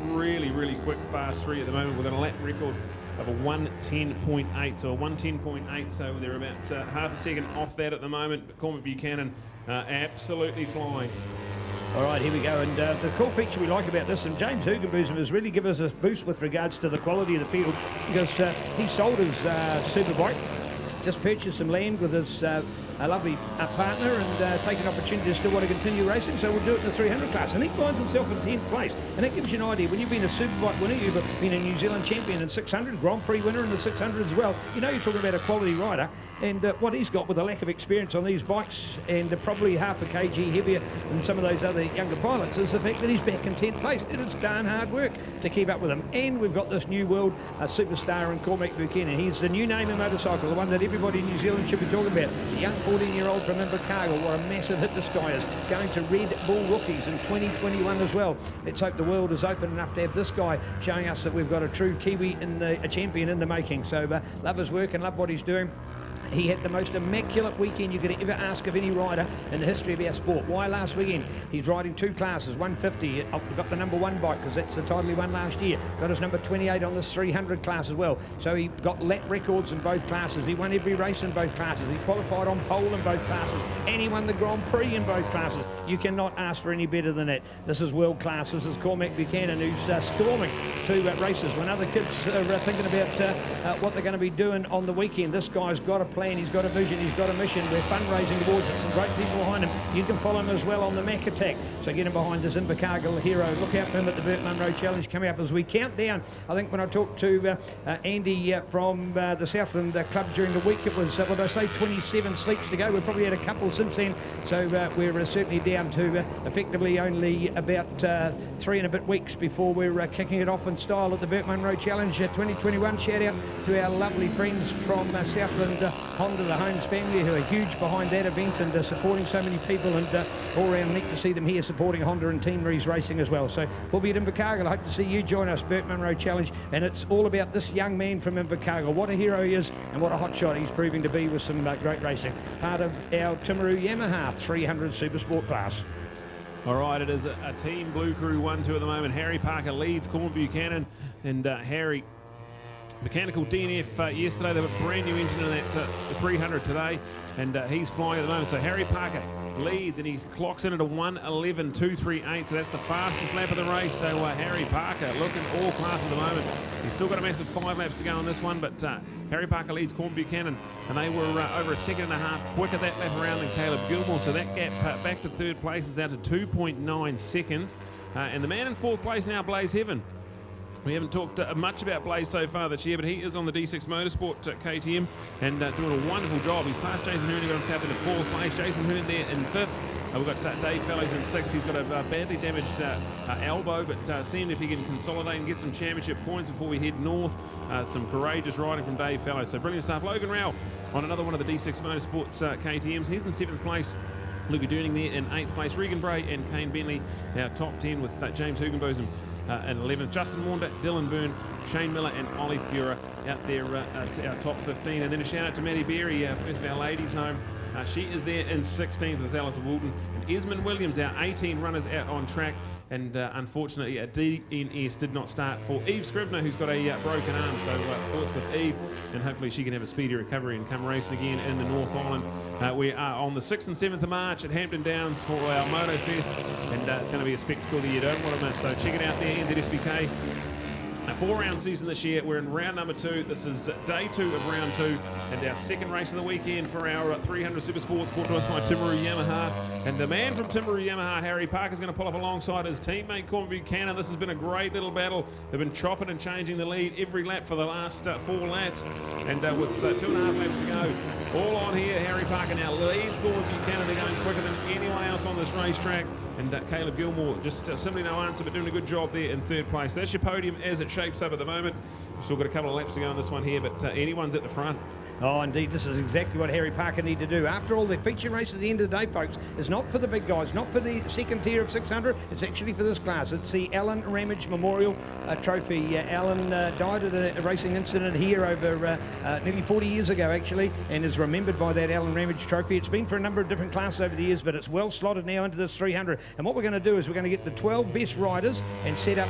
Speaker 1: Really, really quick, fast 3 at the moment. We've got a lap record of a 1:10.8, so a 1:10.8, so they're about half a second off that at the moment. But Cormac Buchanan absolutely flying.
Speaker 2: All right, here we go. And the cool feature we like about this, and James Hugenbosom has really given us a boost with regards to the quality of the field, because he sold his Superbike, just purchased some land with his a lovely partner, and take an opportunity to still want to continue racing, so we'll do it in the 300 class, and he finds himself in 10th place, and that gives you an idea. When you've been a Superbike winner, you've been a New Zealand champion in 600, Grand Prix winner in the 600 as well, you know you're talking about a quality rider. And what he's got with a lack of experience on these bikes, and probably half a kg heavier than some of those other younger pilots, is the fact that he's back in 10th place. It is darn hard work to keep up with him. And we've got this new world superstar in Cormac Buchanan. He's the new name in motorcycle, the one that everybody in New Zealand should be talking about. The young 14-year-old from Invercargill. What a massive hit this guy is. Going to Red Bull Rookies in 2021 as well. Let's hope the world is open enough to have this guy showing us that we've got a true Kiwi, a champion in the making. So love his work and love what he's doing. He had the most immaculate weekend you could ever ask of any rider in the history of our sport. Why last weekend? He's riding 2 classes, 150. We've got the #1 bike because that's the title he won last year. Got his number 28 on this 300 class as well. So he got lap records in both classes. He won every race in both classes. He qualified on pole in both classes. And he won the Grand Prix in both classes. You cannot ask for any better than that. This is world class. This is Cormac Buchanan, who's storming to races when other kids are thinking about what they're going to be doing on the weekend. This guy's got a plan. He's got a vision, he's got a mission. We're fundraising towards it. Some great people behind him. You can follow him as well on the Mac Attack. So get him behind this Invercargill hero. Look out for him at the Burt Munro Challenge coming up as we count down. I think when I talked to Andy from the Southland Club during the week, it was, what did I say, 27 sleeps to go. We've probably had a couple since then. So we're certainly down to effectively only about 3 and a bit weeks before we're kicking it off in style at the Burt Munro Challenge 2021. Shout out to our lovely friends from Southland Honda, the Holmes family, who are huge behind that event and supporting so many people, and all around neat to see them here supporting Honda and Team Rees Racing as well. So we'll be at Invercargill. I hope to see you join us, Burt Munro Challenge, and it's all about this young man from Invercargill. What a hero he is and what a hotshot he's proving to be with some great racing. Part of our Timaru Yamaha 300 Supersport class.
Speaker 1: All right, it is a Team Blue Crew 1-2 at the moment. Harry Parker leads Cormac Buchanan, and Harry, mechanical DNF yesterday. They have a brand new engine in that 300 today, and he's flying at the moment. So Harry Parker leads, and he clocks in at a 1:11.238. So that's the fastest lap of the race. So Harry Parker looking all class at the moment. He's still got a massive 5 laps to go on this one, but Harry Parker leads Cormac Buchanan, and they were over a second and a half quicker that lap around than Caleb Gilmore. So that gap back to 3rd place is out to 2.9 seconds. And the man in 4th place now, Blaze Heaven. We haven't talked much about Blaze so far this year, but he is on the D6 Motorsport KTM and doing a wonderful job. He's passed Jason Hearn, got himself into 4th place. Jason Hearn there in 5th. We've got Dave Fellows in 6th. He's got a badly damaged elbow, but seeing if he can consolidate and get some championship points before we head north. Some courageous riding from Dave Fellows. So brilliant stuff. Logan Rowell on another one of the D6 Motorsports KTMs. He's in 7th place. Luca Durning there in 8th place. Regan Bray and Kane Bentley, our top 10 with James Hugenbosom in 11th. Justin Wander, Dylan Byrne, Shane Miller and Ollie Fura out there our top 15. And then a shout out to Maddie Berry, first of our ladies home. She is there in 16th with Alice Woolton. And Esmond Williams, our 18 runners out on track. And unfortunately, DNS did not start for Eve Scribner, who's got a broken arm. So thoughts with Eve, and hopefully she can have a speedy recovery and come racing again in the North Island. We are on the 6th and 7th of March at Hampton Downs for our Moto Fest, and it's going to be a spectacle that you don't want to miss. So check it out there, NZSBK. A 4-round season this year. We're in round number 2. This is day 2 of round 2, and our second race of the weekend for our 300 Supersports, brought to us by Timaru Yamaha. And the man from Timaru Yamaha, Harry Parker, is going to pull up alongside his teammate Cormac Buchanan. This has been a great little battle. They've been chopping and changing the lead every lap for the last 4 laps, and with 2.5 laps to go, all on here. Harry Parker now leads Cormac Buchanan. They're going quicker than anyone else on this racetrack. And Caleb Gilmore, just simply no answer, but doing a good job there in 3rd place. That's your podium as it shapes up at the moment. We've still got a couple of laps to go on this one here, but anyone's at the front.
Speaker 2: Oh, indeed, this is exactly what Harry Parker need to do. After all, the feature race at the end of the day, folks, is not for the big guys, not for the second tier of 600. It's actually for this class. It's the Alan Ramage Memorial Trophy. Alan died at a racing incident here over nearly 40 years ago, actually, and is remembered by that Alan Ramage Trophy. It's been for a number of different classes over the years, but it's well slotted now into this 300. And what we're going to do is we're going to get the 12 best riders and set up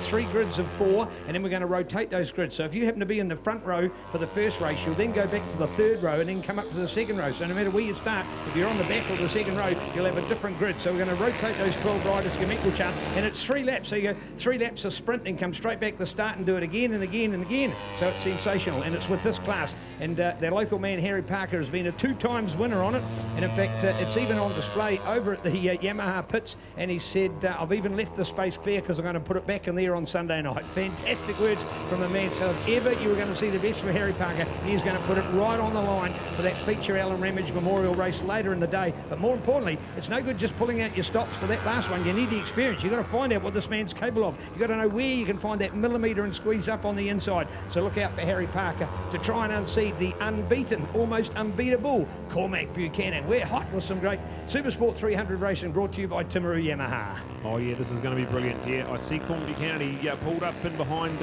Speaker 2: 3 grids of 4, and then we're going to rotate those grids. So if you happen to be in the front row for the first race, you'll then go back to the third row and then come up to the second row. So no matter where you start, if you're on the back of the second row, you'll have a different grid. So we're going to rotate those 12 riders to give equal chance, and it's 3 laps. So you go 3 laps of sprint and come straight back to the start and do it again and again and again. So it's sensational, and it's with this class. And their local man, Harry Parker, has been a 2 times winner on it. And in fact, it's even on display over at the Yamaha pits. And he said, I've even left the space clear because I'm going to put it back in there on Sunday night. Fantastic words from the man. So if ever you were going to see the best from Harry Parker, he's going to put it right on the line for that feature Alan Ramage Memorial race later in the day. But more importantly, it's no good just pulling out your stops for that last one. You need the experience. You've got to find out what this man's capable of. You've got to know where you can find that millimetre and squeeze up on the inside. So look out for Harry Parker to try and unseat the unbeaten, almost unbeatable Cormac Buchanan. We're hot with some great Supersport 300 racing brought to you by Timaru Yamaha.
Speaker 1: Oh yeah, this is going to be brilliant. Yeah, I see Cormac Buchanan. He pulled up in behind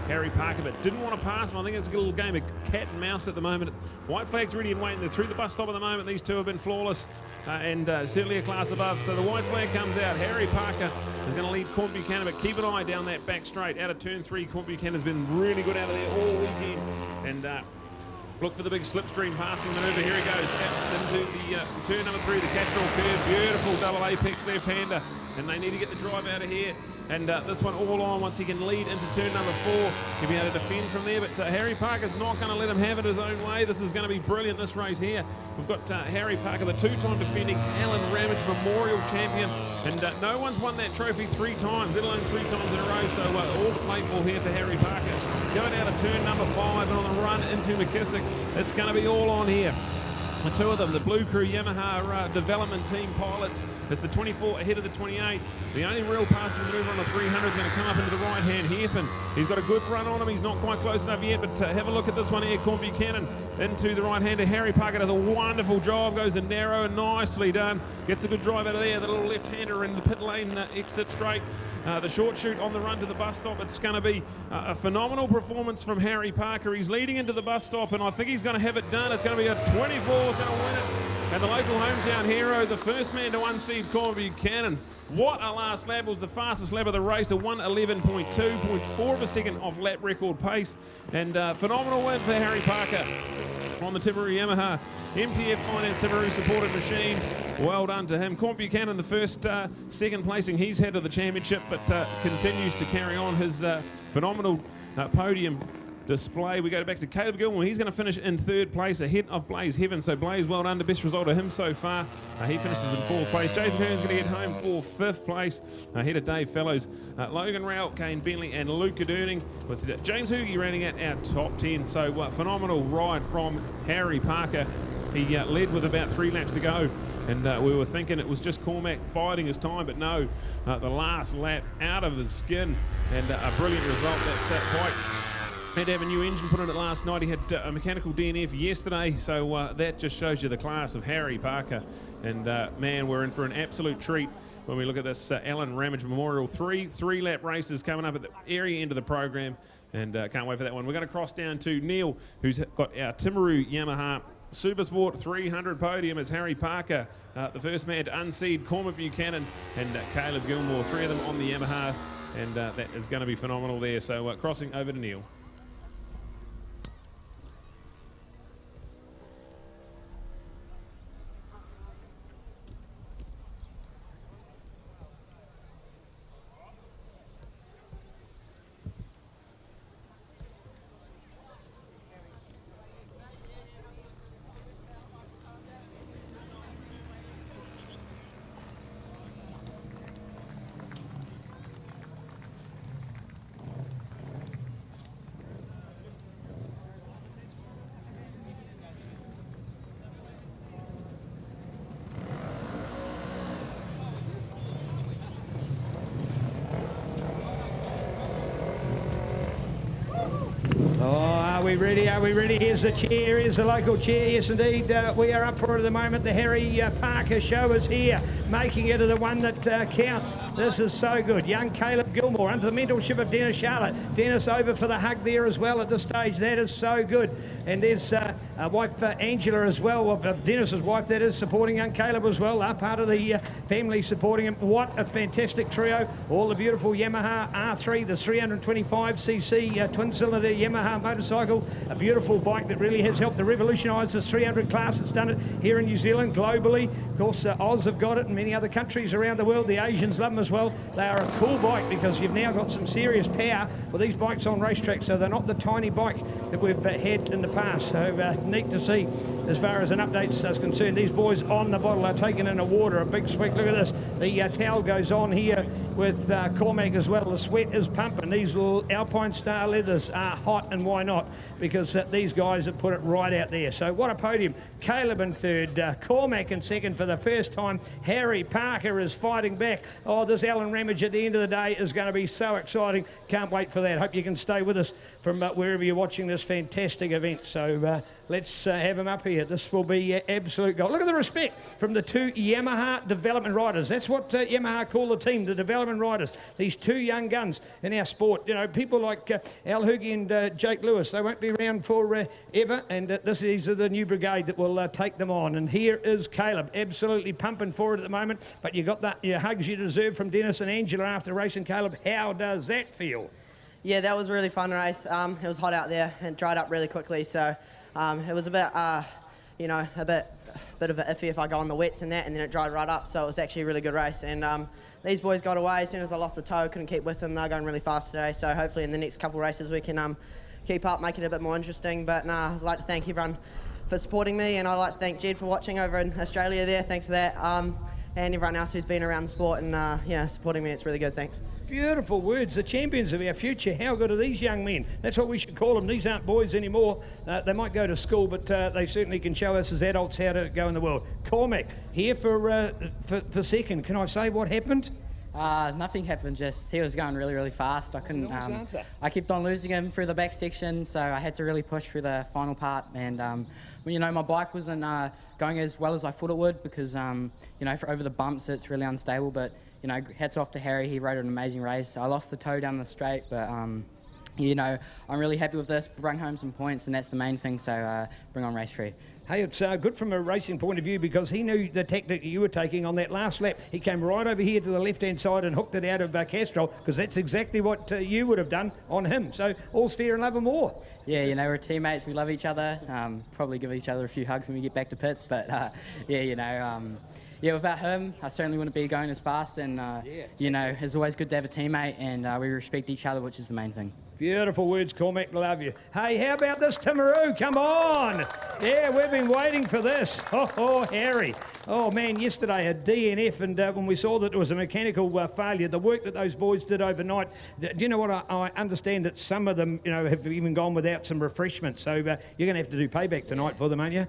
Speaker 1: Harry Parker, but didn't want to pass him. I think it's a little game of cat and mouse at the moment. White flag's ready and waiting. They're through the bus stop at the moment. These two have been flawless and certainly a class above. So the white flag comes out. Harry Parker is going to lead Cormac Buchanan, but keep an eye down that back straight. Out of turn 3, Cormac Buchanan has been really good out of there all weekend. And look for the big slipstream passing manoeuvre. Here he goes into the turn number 3, the catch-all curve. Beautiful double apex left-hander. And they need to get the drive out of here. And this one all on once he can lead into turn number 4. He'll be able to defend from there. But Harry Parker's not going to let him have it his own way. This is going to be brilliant, this race here. We've got Harry Parker, the 2-time defending Alan Ramage Memorial Champion. And no one's won that trophy 3 times, let alone 3 times in a row. So all playful here for Harry Parker. Going out of turn number 5 and on the run into McKissick. It's going to be all on here. The 2 of them, the Blue Crew Yamaha development team pilots, it's the 24 ahead of the 28. The only real passing manoeuvre on the 300 is going to come up into the right-hand hairpin. He's got a good run on him. He's not quite close enough yet, but have a look at this one here. Cormac Buchanan into the right-hander. Harry Parker does a wonderful job, goes in narrow and nicely done. Gets a good drive out of there. The little left-hander in the pit lane exit straight. The short shoot on the run to the bus stop. It's going to be a phenomenal performance from Harry Parker. He's leading into the bus stop, and I think he's going to have it done. It's going to be a 24. He's going to win it. And the local hometown hero, the first man to unseat Cormac Buchanan. What a last lap. It was the fastest lap of the race, a 1:11.2, 0.4 of a second off lap record pace. And phenomenal win for Harry Parker on the Timaru Yamaha MTF Finance Timaru supported machine. Well done to him. Cormac Buchanan, the first second placing he's had of the championship, but continues to carry on his phenomenal podium display. We go back to Caleb Gilmore. He's going to finish in 3rd place ahead of Blaze Heaven. So Blaze, well done. The best result of him so far. He finishes in 4th place. Jason Hearn's going to get home for 5th place ahead of Dave Fellows, Logan Rowell, Kane Bentley and Luca Durning, with James Hoogie rounding out our top 10. So phenomenal ride from Harry Parker. He led with about 3 laps to go, and we were thinking it was just Cormac biding his time, but no, the last lap out of his skin, and a brilliant result. That quite had to have a new engine put in it last night. He had a mechanical DNF yesterday, so that just shows you the class of Harry Parker. And man, we're in for an absolute treat when we look at this Alan Ramage Memorial. 3 3-lap races coming up at the area end of the program, and can't wait for that one. We're going to cross down to Neil, who's got our Timaru Yamaha Supersport 300 podium as Harry Parker, the first man to unseed Cormac Buchanan and Caleb Gilmore, 3 of them on the Yamaha, and that is going to be phenomenal there. So crossing over to Neil.
Speaker 2: Are we ready? Are we ready? Here's the chair. Here's the local chair. Yes, indeed. We are up for it at the moment. The Harry Parker show is here, making it the one that counts. This is so good. Young Caleb Gilmore under the mentorship of Dennis Charlotte. Dennis over for the hug there as well at this stage. That is so good. And there's wife Angela as well, of Dennis's wife, that is supporting young Caleb as well. Part of the family supporting him. What a fantastic trio. All the beautiful Yamaha R3, the 325cc twin-cylinder Yamaha motorcycle. A beautiful bike that really has helped to revolutionise the 300 class. It's done it here in New Zealand, globally. Of course, Oz have got it and many other countries around the world. The Asians love them as well. They are a cool bike because you've now got some serious power for these bikes on racetracks, so they're not the tiny bike that we've had in the past. So neat to see as far as an update is concerned. These boys on the bottle are taking in a water, a big swig. Look at this. The towel goes on here with Cormac as well. The sweat is pumping. These little Alpine Star leathers are hot, and why not? Because these guys have put it right out there. So what a podium. Caleb in third, Cormac in second for the first time. Harry Parker is fighting back. Oh, this Alan Ramage at the end of the day is going to be so exciting. Can't wait for that. Hope you can stay with us from wherever you're watching this fantastic event. So let's have him up here. This will be absolute gold. Look at the respect from the two Yamaha development riders. That's what Yamaha call the team, the development riders. These two young guns in our sport. You know, people like Al Hoogie and Jake Lewis, they won't be around for ever, and these are the new brigade that will take them on. And here is Caleb, absolutely pumping forward at the moment, but you got your hugs you deserve from Dennis and Angela after racing. Caleb, how does that feel?
Speaker 18: Yeah, that was a really fun race. It was hot out there and dried up really quickly, so it was a bit, you know, a bit of an iffy if I go on the wets and that, and then it dried right up, so it was actually a really good race. And these boys got away as soon as I lost the toe, couldn't keep with them. They're going really fast today, so hopefully in the next couple races we can keep up, make it a bit more interesting. But I'd like to thank everyone for supporting me, and I'd like to thank Jed for watching over in Australia there. Thanks for that. And everyone else who's been around the sport and yeah, supporting me. It's really good. Thanks.
Speaker 2: Beautiful words. The champions of our future. How good are these young men? That's what we should call them. These aren't boys anymore. They might go to school, but they certainly can show us as adults how to go in the world. Cormac, here for second. Can I say what happened?
Speaker 19: Nothing happened, just he was going really, really fast. I couldn't, I kept on losing him through the back section, so I had to really push through the final part. And, you know, my bike wasn't going as well as I thought it would because, you know, for over the bumps, it's really unstable. But, you know, hats off to Harry. He rode an amazing race. I lost the toe down the straight, but, you know, I'm really happy with this. Bring home some points, and that's the main thing, so bring on race 3.
Speaker 2: Hey, it's good from a racing point of view because he knew the tactic you were taking on that last lap. He came right over here to the left-hand side and hooked it out of Castro because that's exactly what you would have done on him. So all's fair and love and more.
Speaker 19: Yeah, you know, we're teammates. We love each other. Probably give each other a few hugs when we get back to pits. But, yeah, you know, yeah, without him, I certainly wouldn't be going as fast. And, you know, it's always good to have a teammate and we respect each other, which is the main thing.
Speaker 2: Beautiful words, Cormac. Love you. Hey, how about this Timaru? Come on. Yeah, we've been waiting for this. Oh, Harry. Oh, man, yesterday a DNF, and when we saw that it was a mechanical failure, the work that those boys did overnight, do you know what? I understand that some of them, you know, have even gone without some refreshments, so you're going to have to do payback tonight for them, aren't you?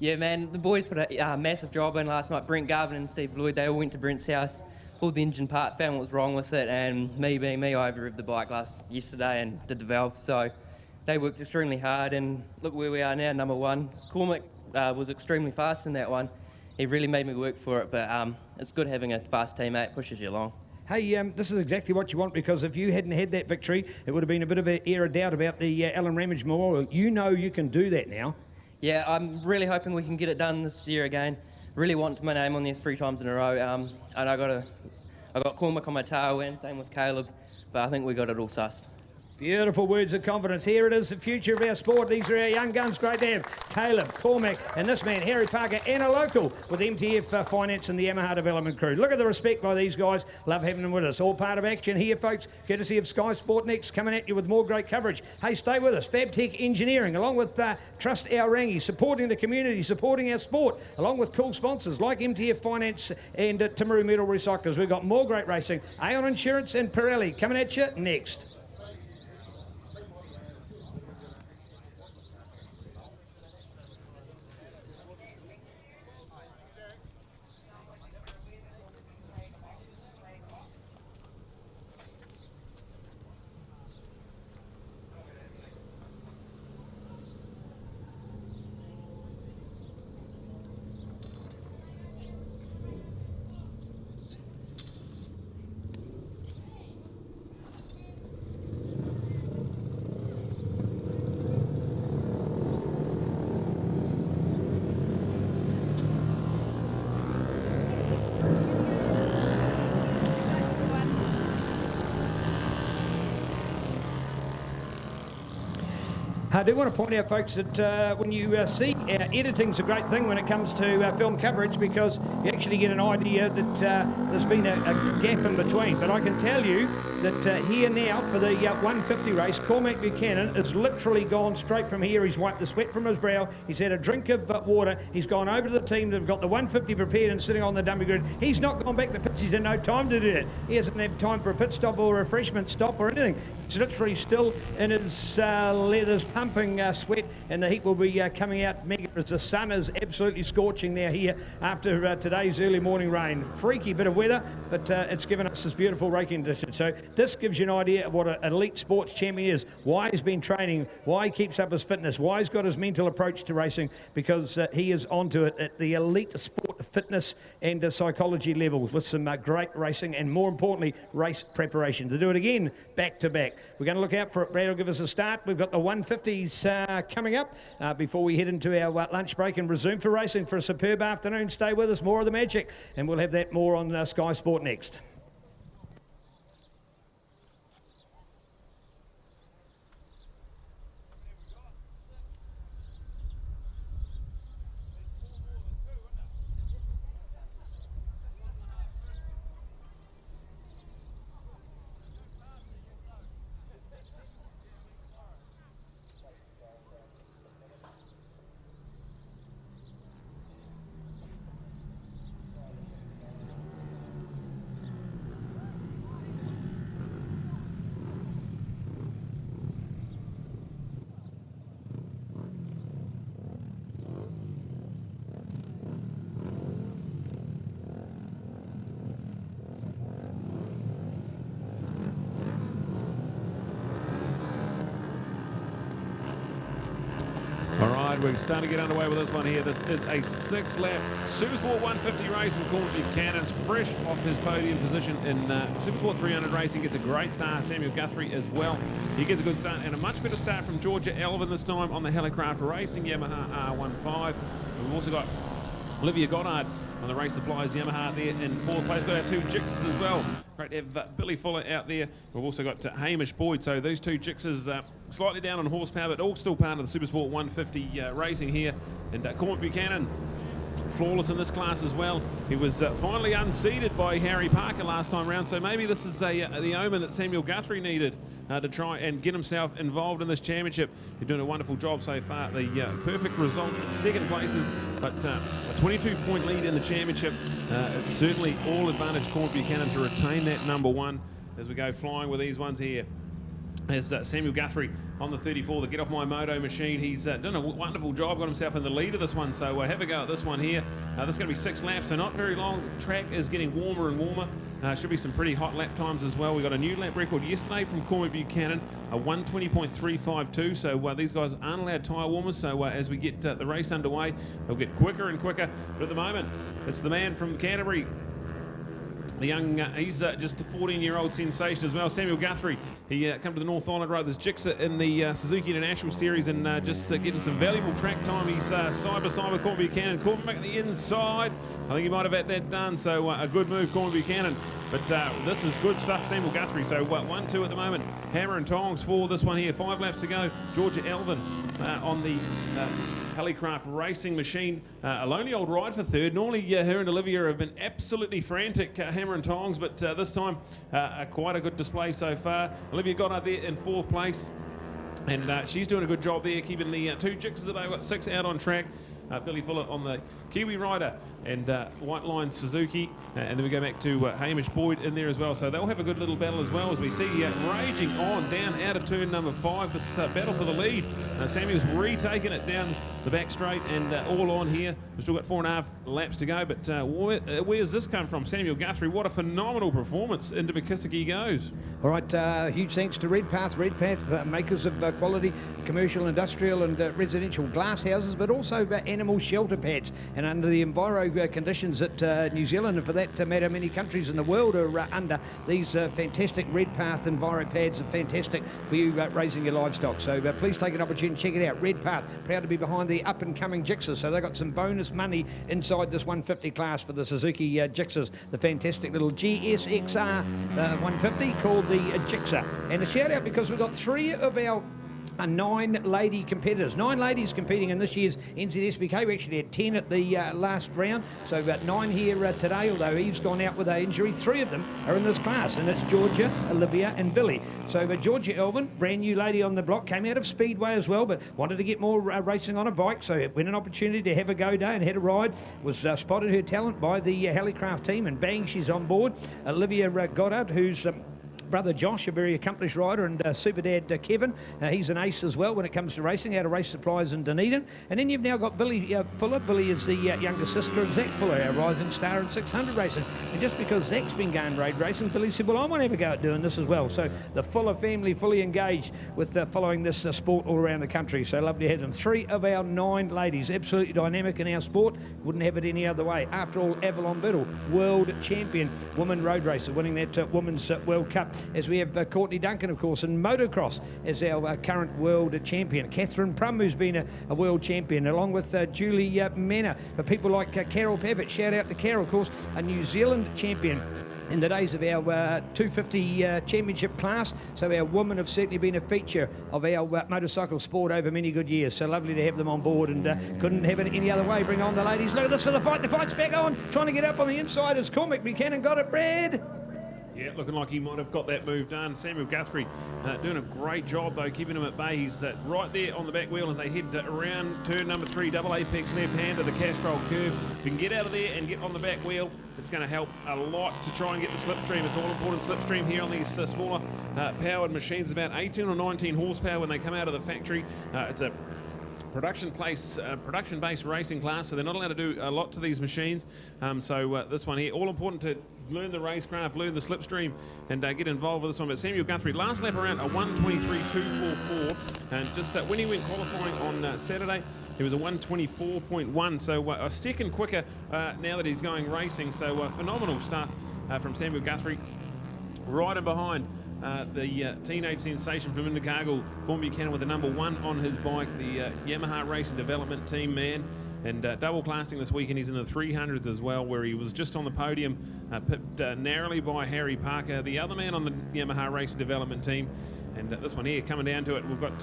Speaker 20: Yeah, man, the boys put a massive job in last night. Brent Garvin and Steve Lloyd, they all went to Brent's house, pulled the engine apart, found what was wrong with it, and me being me, I overrevved the bike yesterday and did the valve. So they worked extremely hard, and look where we are now, number 1. Cormac was extremely fast in that one. He really made me work for it, but it's good having a fast teammate. It pushes you along.
Speaker 2: Hey, this is exactly what you want, because if you hadn't had that victory, it would have been a bit of an air of doubt about the Alan Ramage Memorial. You know you can do that now. Yeah, I'm really hoping we can get it done this year again. Really want my name on there 3 times in a row. And I got Cormac on my tail, and same with Caleb, but I think we got it all sussed. Beautiful words of confidence. Here it is, the future of our sport. These are our young guns. Great to have Caleb, Cormac, and this man, Harry Parker, and a local with MTF Finance and the Yamaha Development Crew. Look at the respect by these guys. Love having them with us. All part of action here, folks, courtesy of skysportnext, coming at you with more great coverage. Hey, stay with us. FabTech Engineering, along with Trust Our Rangi, supporting the community, supporting our sport, along with cool sponsors like MTF Finance and Timaru Metal Recyclers. We've got more great racing. Aon Insurance and Pirelli coming at you next. I do want to point out, folks, that when you see editing's a great thing when it comes to film coverage, because you actually get an idea that there's been a gap in between. But I can tell you that here now for the 150 race, Cormac Buchanan has literally gone straight from here. He's wiped the sweat from his brow. He's had a drink of water. He's gone over to the team that have got the 150 prepared and sitting on the dummy grid. He's not gone back to the pits. He's had no time to do it. He hasn't had time for a pit stop or a refreshment stop or anything. He's literally still in his leathers, pumping sweat, and the heat will be coming out mega as the sun is absolutely scorching now here after today's early morning rain. Freaky bit of weather, but it's given us this beautiful racing condition. So this gives you an idea of what an elite sports champion is, why he's been training, why he keeps up his fitness, why he's got his mental approach to racing, because he is onto it at the elite sport fitness and psychology levels with some great racing and, more importantly, race preparation. To do it again, back to back. We're going to look out for it. Brad will give us a start. We've got the 150s coming up before we head into our lunch break and resume for racing for a superb afternoon. Stay with us, more of the magic, and we'll have that more on Sky Sport next.
Speaker 1: We're starting to get underway with this one here. This is a 6-lap Supersport 150 race, and Cormac Buchanan's fresh off his podium position in Supersport 300 racing. Gets a great start. Samuel Guthrie as well. He gets a good start, and a much better start from Georgia Elvin this time on the Helicraft Racing Yamaha R15. We've also got Olivia Goddard on the Race Supplies Yamaha there in 4th place. We've got our 2 Jixers as well. Great to have Billy Fuller out there. We've also got Hamish Boyd. So those 2 Jixers slightly down on horsepower, but all still part of the Supersport 150 racing here. And Cormac Buchanan, flawless in this class as well. He was finally unseated by Harry Parker last time round, so maybe this is the omen that Samuel Guthrie needed to try and get himself involved in this championship. You're doing a wonderful job so far. The perfect result, 2nd places, but a 22-point lead in the championship. It's certainly all advantage Cormac Buchanan to retain that #1 as we go flying with these ones here. As Samuel Guthrie on the 34, the Get Off My Moto machine. He's done a wonderful job, got himself in the lead of this one, so have a go at this one here. This is going to be 6 laps, so not very long. The track is getting warmer and warmer. Should be some pretty hot lap times as well. We got a new lap record yesterday from Cormac Buchanan, a 1:20.352, so these guys aren't allowed tyre warmers, so as we get the race underway, they'll get quicker and quicker. But at the moment, it's the man from Canterbury, the young, he's just a 14-year-old sensation as well. Samuel Guthrie, he come to the North Island Road, this Gixxer in the Suzuki International Series, and just getting some valuable track time. He's side by side with Cormac Buchanan. Cormac back to the inside. I think he might have had that done, so a good move, Cormac Buchanan. But this is good stuff, Samuel Guthrie. So 1-2 at the moment. Hammer and tongs for this one here. 5 laps to go. Georgia Elvin on the Helicraft Racing machine. A lonely old ride for 3rd. Normally her and Olivia have been absolutely frantic, hammer and tongs, but this time quite a good display so far. Olivia got up there in 4th place, and she's doing a good job there, keeping the 2 Jixers that they've got 6 out on track. Billy Fuller on the Kiwi Rider and White Line Suzuki, and then we go back to Hamish Boyd in there as well, so they'll have a good little battle as well as we see raging on down out of turn number 5, this battle for the lead. Samuel's retaking it down the back straight and all on here. We've still got 4.5 laps to go, but where's this come from? Samuel Guthrie, what a phenomenal performance. Into McKissick he goes.
Speaker 2: All right, huge thanks to Redpath, makers of quality commercial, industrial and residential glass houses, but also animal shelter pads. And under the enviro conditions that New Zealand, and for that matter many countries in the world, are under, these fantastic Redpath enviro pads are fantastic for you raising your livestock. So please take an opportunity, check it out. Redpath, proud to be behind the up-and-coming Gixxers. So they've got some bonus money inside this 150 class for the Suzuki Gixxers, the fantastic little GSXR 150 called the Gixxer. And a shout out because we've got 3 of our are 9 lady competitors. 9 ladies competing in this year's NZSBK. We actually had 10 at the last round, so about 9 here today, although Eve's gone out with an injury. 3 of them are in this class, and it's Georgia, Olivia and Billy. So Georgia Elvin, brand new lady on the block, came out of Speedway as well, but wanted to get more racing on a bike, so when an opportunity to have a go day and had a ride, was spotted her talent by the Hallicraft team, and bang, she's on board. Olivia Goddard, who's brother Josh, a very accomplished rider, and super dad Kevin, he's an ace as well when it comes to racing, out of Race Supplies in Dunedin. And then you've now got Billy Fuller. Billy is the younger sister of Zach Fuller, our rising star in 600 racing. And just because Zach's been going road racing, Billy said, well, I want to have a go at doing this as well. So the Fuller family fully engaged with following this sport all around the country. So lovely to have them. 3 of our 9 ladies, absolutely dynamic in our sport. Wouldn't have it any other way. After all, Avalon Biddle, world champion woman road racer, winning that Women's World Cup. As we have Courtney Duncan, of course, in motocross as our current world champion. Catherine Prum, who's been a world champion, along with Julie Manor. But people like Carol Pavitt, shout out to Carol, of course, a New Zealand champion in the days of our 250 championship class. So our women have certainly been a feature of our motorcycle sport over many good years. So lovely to have them on board, and couldn't have it any other way. Bring on the ladies. Look at this for the fight. The fight's back on. Trying to get up on the inside as Cormac Buchanan got it, Brad.
Speaker 1: Yeah, looking like he might have got that move done. Samuel Guthrie doing a great job, though, keeping him at bay. He's right there on the back wheel as they head around turn number 3, double apex left-hander, the Castrol curve. If you can get out of there and get on the back wheel, it's going to help a lot to try and get the slipstream. It's all important slipstream here on these smaller powered machines, about 18 or 19 horsepower when they come out of the factory. It's a production-based racing class, so they're not allowed to do a lot to these machines. So this one here, all important to learn the racecraft, learn the slipstream, and get involved with this one. But Samuel Guthrie, last lap around a 1:23.244, and just when he went qualifying on Saturday, it was a 1:24.1, so a second quicker now that he's going racing. So phenomenal stuff from Samuel Guthrie. Right in behind the teenage sensation from Invercargill, Cormac Buchanan, with the number 1 on his bike, the Yamaha Racing Development Team man. And double classing this weekend, he's in the 300s as well, where he was just on the podium, pipped narrowly by Harry Parker, the other man on the Yamaha Racing Development Team. And this one here, coming down to it, we've got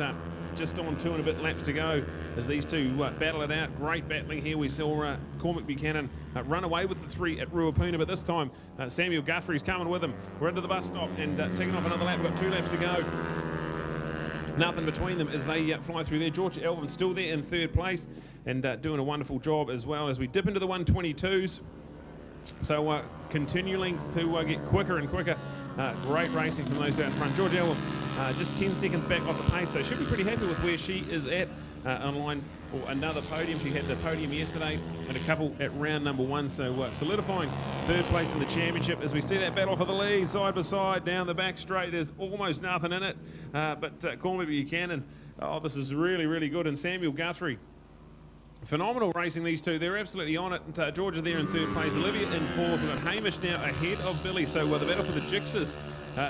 Speaker 1: just on 2 and a bit laps to go as these two battle it out. Great battling here. We saw Cormac Buchanan run away with the 3 at Ruapuna, but this time Samuel Guthrie's coming with him. We're into the bus stop and taking off another lap. We've got 2 laps to go. Nothing between them as they fly through there. Georgia Elvin still there in 3rd place and doing a wonderful job as well as we dip into the 122s. So continuing to get quicker and quicker. Great racing from those down in front. Georgia Elvin just 10 seconds back off the pace, so should be pretty happy with where she is at online for another podium. She had the podium yesterday and a couple at round number 1, so solidifying 3rd place in the championship as we see that battle for the lead side by side down the back straight. There's almost nothing in it, but Cormac Buchanan, oh, this is really, really good, and Samuel Guthrie. Phenomenal racing, these two. They're absolutely on it. Georgia there in 3rd place. Olivia in 4th. We've got Hamish now ahead of Billy. So the battle for the Jixers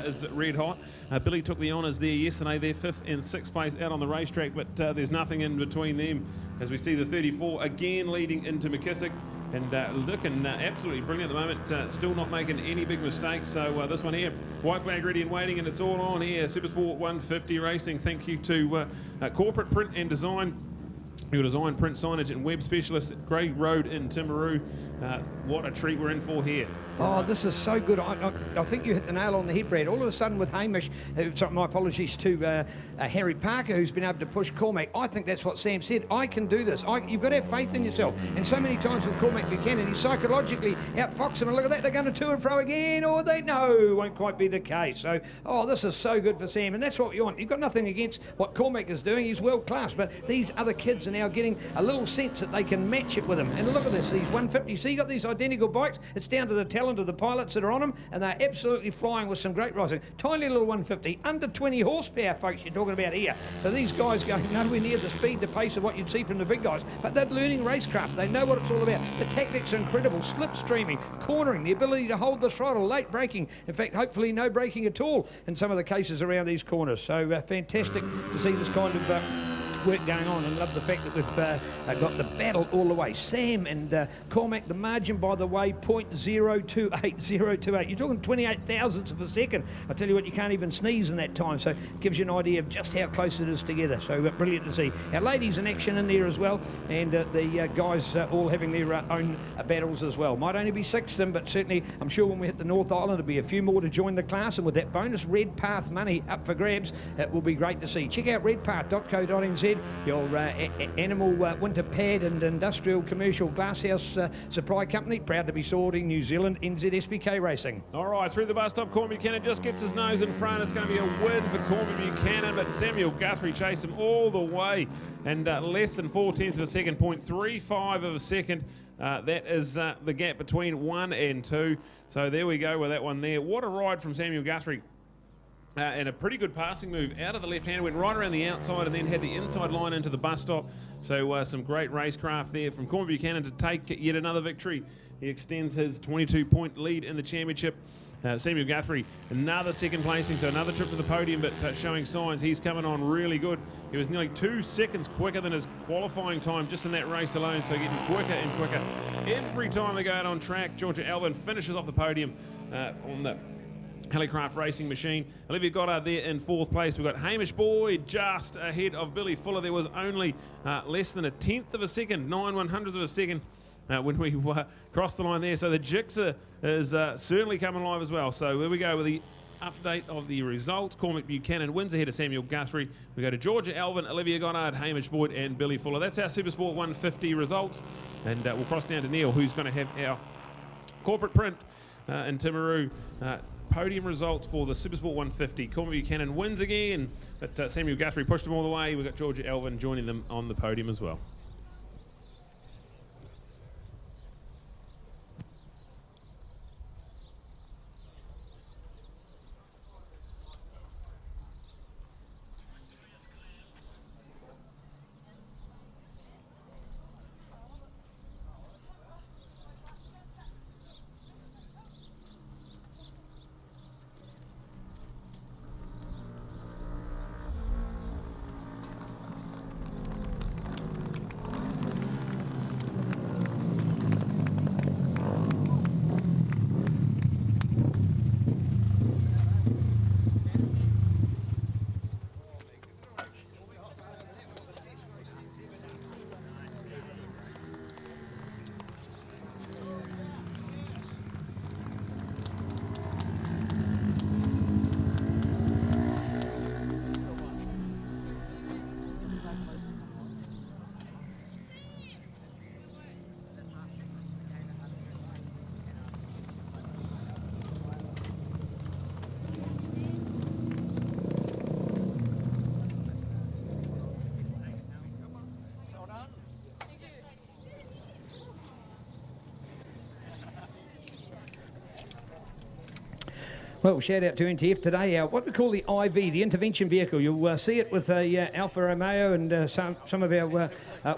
Speaker 1: is red hot. Billy took the honours there yesterday. They're 5th and 6th place out on the racetrack, but there's nothing in between them as we see the 34 again leading into McKissick. And looking absolutely brilliant at the moment, still not making any big mistakes. So this one here, white flag ready and waiting, and it's all on here. Supersport 150 Racing. Thank you to Corporate Print and Design, your design, print, signage and web specialist, Grey Road in Timaru. What a treat we're in for here.
Speaker 2: Oh, this is so good. I think you hit the nail on the head, Brad. All of a sudden with Hamish, my apologies to Harry Parker, who's been able to push Cormac. I think that's what Sam said. I can do this. You've got to have faith in yourself. And so many times with Cormac Buchanan, he psychologically outfoxes him. And look at that, they're going to to and fro again, or no, won't quite be the case. So, this is so good for Sam, and that's what you want. You've got nothing against what Cormac is doing. He's world class, but these other kids are now getting a little sense that they can match it with him. And look at this, these 150. See, you got these identical bikes. It's down to the talent of the pilots that are on them, and they're absolutely flying with some great racing. Tiny little 150, under 20 horsepower, folks, you're talking about here. So these guys going nowhere near the speed, the pace of what you'd see from the big guys, but they're learning racecraft. They know what it's all about. The tactics are incredible. Slipstreaming, cornering, the ability to hold the throttle, late braking. In fact, hopefully no braking at all in some of the cases around these corners. So fantastic to see this kind of work going on, and love the fact that we've got the battle all the way. Sam and Cormac, the margin, by the way, 0.028028. You're talking 28 thousandths of a second. I tell you what, you can't even sneeze in that time, so it gives you an idea of just how close it is together. So brilliant to see. Our ladies in action in there as well, and the guys all having their own battles as well. Might only be 6 of them, but certainly I'm sure when we hit the North Island there'll be a few more to join the class, and with that bonus Red Path money up for grabs, it will be great to see. Check out redpath.co.nz, your animal winter pad and industrial commercial glasshouse supply company, proud to be supporting New Zealand NZSBK racing.
Speaker 1: All right, through the bus stop, Cormac Buchanan just gets his nose in front. It's going to be a win for Cormac Buchanan, but Samuel Guthrie chased him all the way, and less than 4/10 of a second, 0.35 of a second. That is the gap between 1 and 2. So there we go with that one there. What a ride from Samuel Guthrie. And a pretty good passing move out of the left hand, went right around the outside and then had the inside line into the bus stop. So some great racecraft there from Cormac Buchanan to take yet another victory. He extends his 22-point lead in the championship. Samuel Guthrie, another second placing, so another trip to the podium, but showing signs he's coming on really good. He was nearly 2 seconds quicker than his qualifying time just in that race alone, so getting quicker and quicker. Every time they go out on track, Georgia Alvin finishes off the podium on the Helicraft racing machine. Olivia Goddard there in 4th place. We've got Hamish Boyd just ahead of Billy Fuller. There was only less than 1/10 of a second, 9/100ths of a second when we crossed the line there. So the Jixer is certainly coming live as well. So here we go with the update of the results. Cormac Buchanan wins ahead of Samuel Guthrie. We go to Georgia Alvin, Olivia Goddard, Hamish Boyd and Billy Fuller. That's our Supersport 150 results. And we'll cross down to Neil, who's going to have our corporate print in Timaru. Podium results for the Supersport 150. Cormac Buchanan wins again, but Samuel Guthrie pushed them all the way. We've got Georgia Alvin joining them on the podium as well.
Speaker 2: Well, shout out to NTF today. What we call the IV, the intervention vehicle. You'll see it with Alfa Romeo and some of our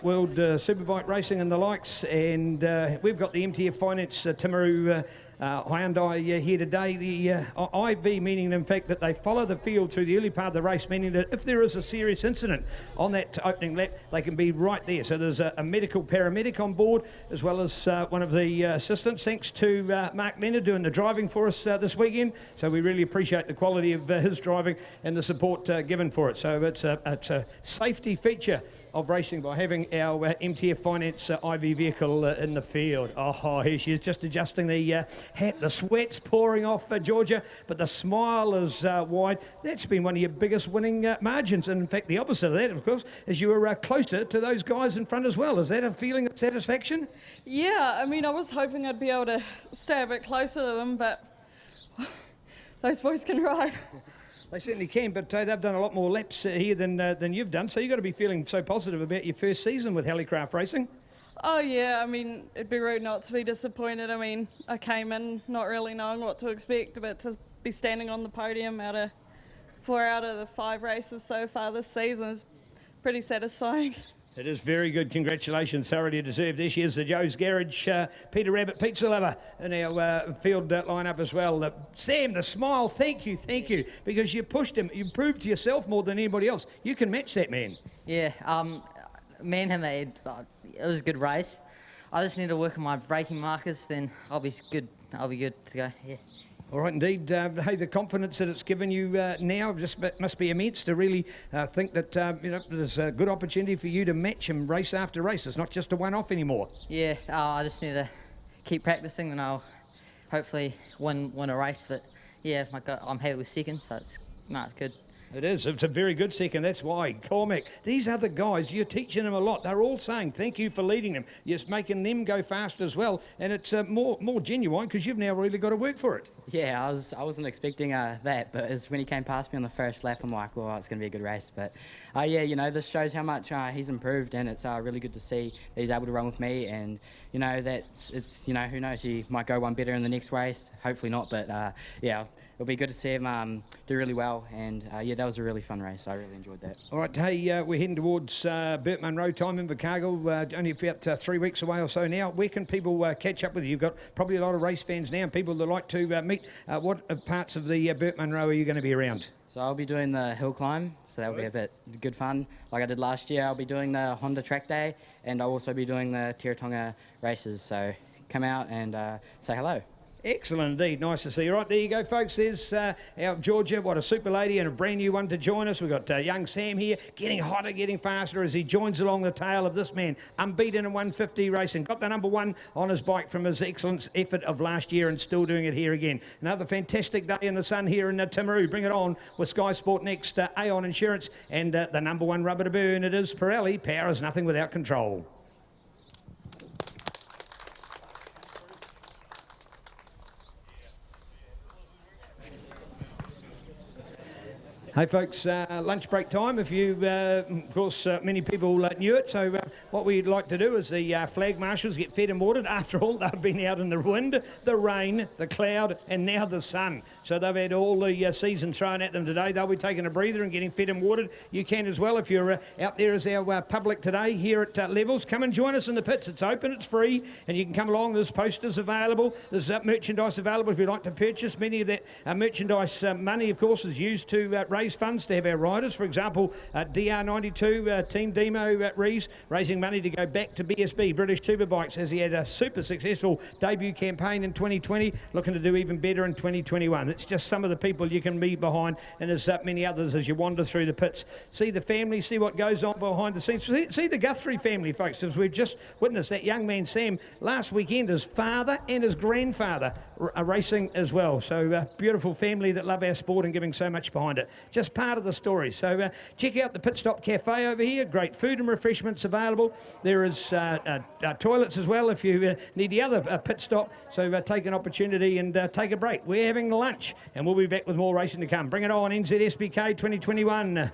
Speaker 2: World Superbike Racing and the likes. And we've got the MTF Finance Timaru Hyundai here today. The IV meaning, in fact, that they follow the field through the early part of the race, meaning that if there is a serious incident on that opening lap, they can be right there. So there's a medical paramedic on board, as well as one of the assistants. Thanks to Mark Leonard doing the driving for us this weekend. So we really appreciate the quality of his driving and the support given for it. So it's a safety feature of racing by having our MTF Finance IV vehicle in the field. Oh, here she is, just adjusting the hat. The sweat's pouring off Georgia, but the smile is wide. That's been one of your biggest winning margins. And in fact, the opposite of that, of course, is you were closer to those guys in front as well. Is that a feeling of satisfaction?
Speaker 21: Yeah, I mean, I was hoping I'd be able to stay a bit closer to them, but those boys can ride.
Speaker 2: They certainly can, but they've done a lot more laps here than you've done, so you've got to be feeling so positive about your first season with Helicraft Racing.
Speaker 21: Oh, yeah, I mean, it'd be rude not to be disappointed. I mean, I came in not really knowing what to expect, but to be standing on the podium out of 4 out of the 5 races so far this season is pretty satisfying.
Speaker 2: It is very good. Congratulations. Thoroughly deserved. There she is, the Joe's Garage Peter Rabbit Pizza Lover in our field lineup as well. Sam, the smile, thank you, because you pushed him. You proved to yourself more than anybody else. You can match that man.
Speaker 19: Yeah, me and him, it was a good race. I just need to work on my braking markers, then I'll be good. I'll be good to go. Yeah.
Speaker 2: All right, indeed. Hey, the confidence that it's given you now just must be immense to really think that there's a good opportunity for you to match him race after race. It's not just a one-off anymore.
Speaker 19: Yeah, I just need to keep practicing, and I'll hopefully win a race. But yeah, I'm happy with second, so it's good.
Speaker 2: It is. It's a very good second. That's why. Cormac, these other guys, you're teaching them a lot. They're all saying thank you for leading them. You're making them go fast as well. And it's more genuine because you've now really got to work for it.
Speaker 19: Yeah, I wasn't expecting that. But it's when he came past me on the first lap, I'm like, well, it's going to be a good race. But yeah, this shows how much he's improved. And it's really good to see that he's able to run with me. And, it's who knows, he might go one better in the next race. Hopefully not. But, yeah, it'll be good to see him do really well. And, yeah, that was a really fun race. I really enjoyed that.
Speaker 2: All right, hey, we're heading towards Burt Munro time in Invercargill, only about 3 weeks away or so now. Where can people catch up with you? You've got probably a lot of race fans now and people that like to meet. What parts of the Burt Munro are you going to be around?
Speaker 19: So I'll be doing the hill climb, so that'll be a bit good fun. Like I did last year, I'll be doing the Honda track day, and I'll also be doing the Tiratonga races. So come out and say hello.
Speaker 2: Excellent indeed. Nice to see you. Right, there you go, folks. There's our Georgia. What a super lady and a brand new one to join us. We've got young Sam here, getting hotter, getting faster as he joins along the tail of this man. Unbeaten in 150 racing. Got the #1 on his bike from his excellent effort of last year and still doing it here again. Another fantastic day in the sun here in Timaru. Bring it on with Sky Sport Next, Aon Insurance, and the #1 rubber to burn. It is Pirelli. Power is nothing without control. Hey folks, lunch break time. If you, of course, many people knew it. So what we'd like to do is the flag marshals get fed and watered. After all, they've been out in the wind, the rain, the cloud, and now the sun. So they've had all the season thrown at them today. They'll be taking a breather and getting fed and watered. You can as well if you're out there as our public today here at Levels. Come and join us in the pits. It's open, it's free, and you can come along. There's posters available. There's merchandise available if you'd like to purchase. Many of that merchandise money, of course, is used to raise funds to have our riders. For example, DR92, Team Demo Reeves, raising money to go back to BSB, British Superbikes, as he had a super successful debut campaign in 2020, looking to do even better in 2021. It's just some of the people you can be behind, and there's many others as you wander through the pits. See the family, see what goes on behind the scenes. See the Guthrie family, folks, as we've just witnessed that young man, Sam, last weekend, his father and his grandfather are racing as well. So beautiful family that love our sport and giving so much behind it. Just part of the story. So check out the Pit Stop Cafe over here. Great food and refreshments available. There is toilets as well if you need the other pit stop. So take an opportunity and take a break. We're having lunch and we'll be back with more racing to come. Bring it on, NZSBK 2021.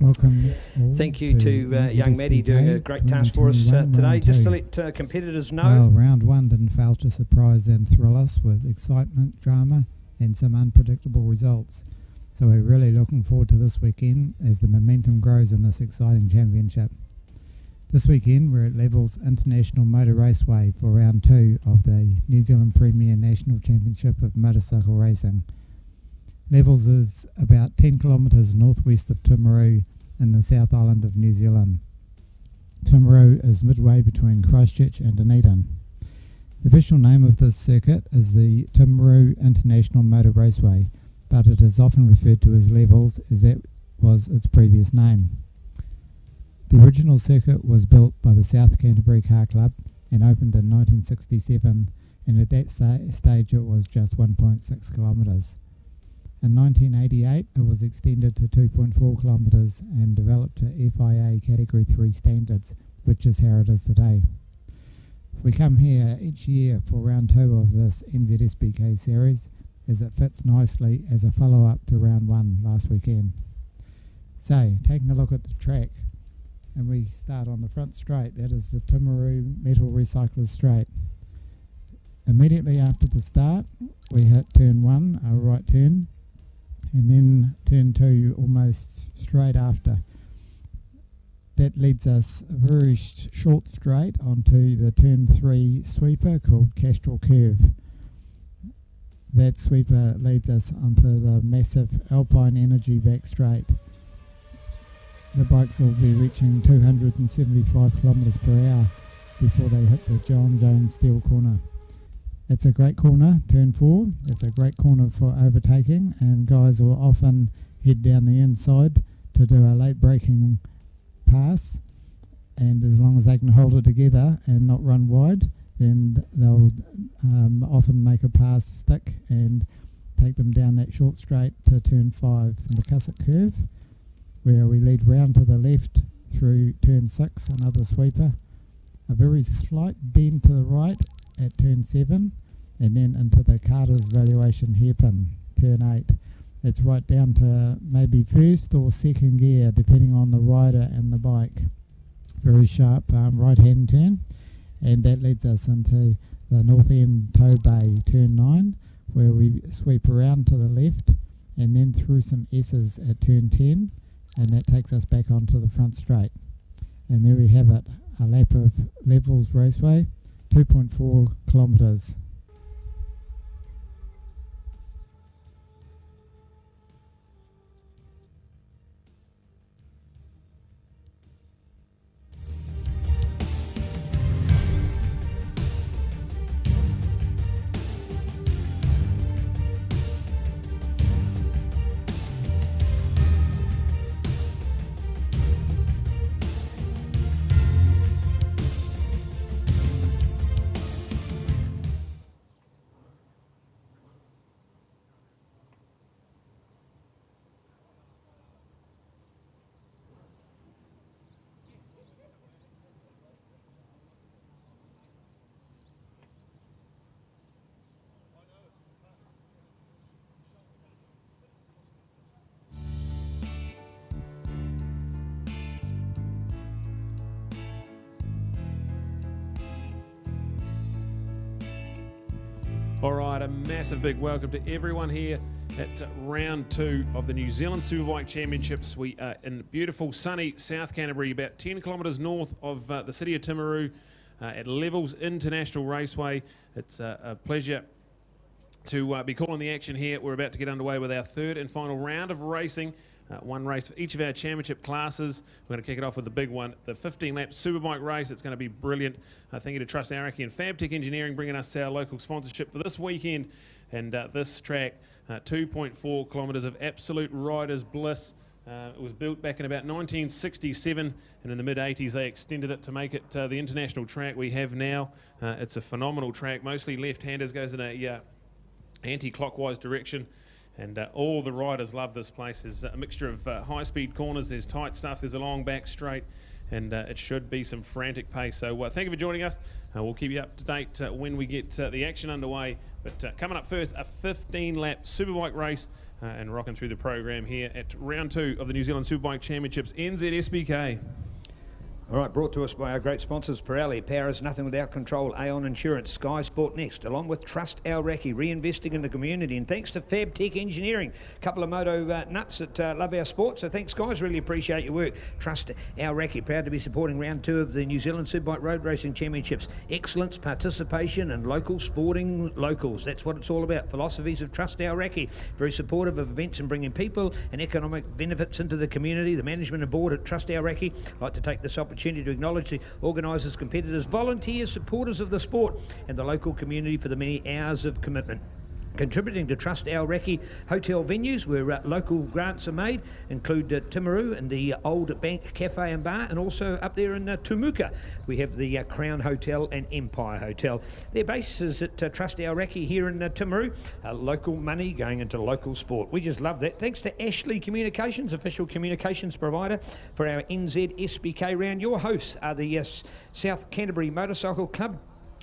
Speaker 3: Welcome.
Speaker 2: Thank you to young Maddie doing a great task for us today. Just to let competitors know.
Speaker 3: Well, round one didn't fail to surprise and thrill us with excitement, drama, and some unpredictable results. So we're really looking forward to this weekend as the momentum grows in this exciting championship. This weekend we're at Levels International Motor Raceway for round 2 of the New Zealand Premier National Championship of Motorcycle Racing. Levels is about 10 kilometres northwest of Timaru in the South Island of New Zealand. Timaru is midway between Christchurch and Dunedin. The official name of this circuit is the Timaru International Motor Raceway, but it is often referred to as Levels as that was its previous name. The original circuit was built by the South Canterbury Car Club and opened in 1967, and at that stage it was just 1.6 kilometres. In 1988 it was extended to 2.4 kilometres and developed to FIA Category 3 standards, which is how it is today. We come here each year for round 2 of this NZSBK series, as it fits nicely as a follow-up to round 1 last weekend. So, taking a look at the track, and we start on the front straight. That is the Timaru Metal Recyclers Straight. Immediately after the start we hit turn 1, a right turn, and then turn 2 almost straight after. That leads us a very short straight onto the turn 3 sweeper called Castrol Curve. That sweeper leads us onto the massive Alpine Energy back straight. The bikes will be reaching 275 kilometres per hour before they hit the John Jones Steel Corner. It's a great corner, turn 4. It's a great corner for overtaking, and guys will often head down the inside to do a late braking pass, and as long as they can hold it together and not run wide, then they'll often make a pass stick and take them down that short straight to turn 5, McCussick Curve, where we lead round to the left through turn 6, another sweeper, a very slight bend to the right at turn 7, and then into the Carter's Valuation hairpin, turn 8. It's right down to maybe first or second gear, depending on the rider and the bike. Very sharp right-hand turn, and that leads us into the North End Tow Bay, turn 9, where we sweep around to the left, and then through some S's at turn 10, and that takes us back onto the front straight. And there we have it, a lap of Levels Raceway, 2.4 kilometres.
Speaker 1: All right, a massive big welcome to everyone here at round 2 of the New Zealand Superbike Championships. We are in beautiful sunny South Canterbury, about 10 kilometres north of the city of Timaru, at Levels International Raceway. It's a pleasure to be calling the action here. We're about to get underway with our third and final round of racing. One race for each of our championship classes. We're going to kick it off with the big one, the 15-lap Superbike race. It's going to be brilliant. Thank you to Trust Araki and Fabtech Engineering bringing us our local sponsorship for this weekend. And this track, 2.4 kilometres of absolute rider's bliss. It was built back in about 1967, and in the mid-80s they extended it to make it the international track we have now. It's a phenomenal track. Mostly left-handers, goes in a anti-clockwise direction. And all the riders love this place. There's a mixture of high-speed corners, there's tight stuff, there's a long back straight, and it should be some frantic pace. So thank you for joining us. We'll keep you up to date when we get the action underway. But coming up first, a 15-lap Superbike race and rocking through the program here at round 2 of the New Zealand Superbike Championships, NZSBK.
Speaker 2: All right, brought to us by our great sponsors, Pirelli, Power is Nothing Without Control, Aon Insurance, SkysportNext, along with Trust Our Recce, reinvesting in the community, and thanks to FabTech Engineering, a couple of moto nuts that love our sport, so thanks guys, really appreciate your work. Trust Our Recce, proud to be supporting round 2 of the New Zealand Superbike Road Racing Championships. Excellence, participation and local sporting locals, that's what it's all about. Philosophies of Trust Our Recce, very supportive of events and bringing people and economic benefits into the community. The management and board at Trust Our Recce like to take this opportunity to acknowledge the organisers, competitors, volunteers, supporters of the sport and the local community for the many hours of commitment. Contributing to Trust Our Recce hotel venues where local grants are made include Timaru and the Old Bank Cafe and Bar, and also up there in Tumuka we have the Crown Hotel and Empire Hotel. Their base is at Trust Our Recce here in Timaru. Local money going into local sport. We just love that. Thanks to Ashley Communications, official communications provider for our NZSBK round. Your hosts are the South Canterbury Motorcycle Club,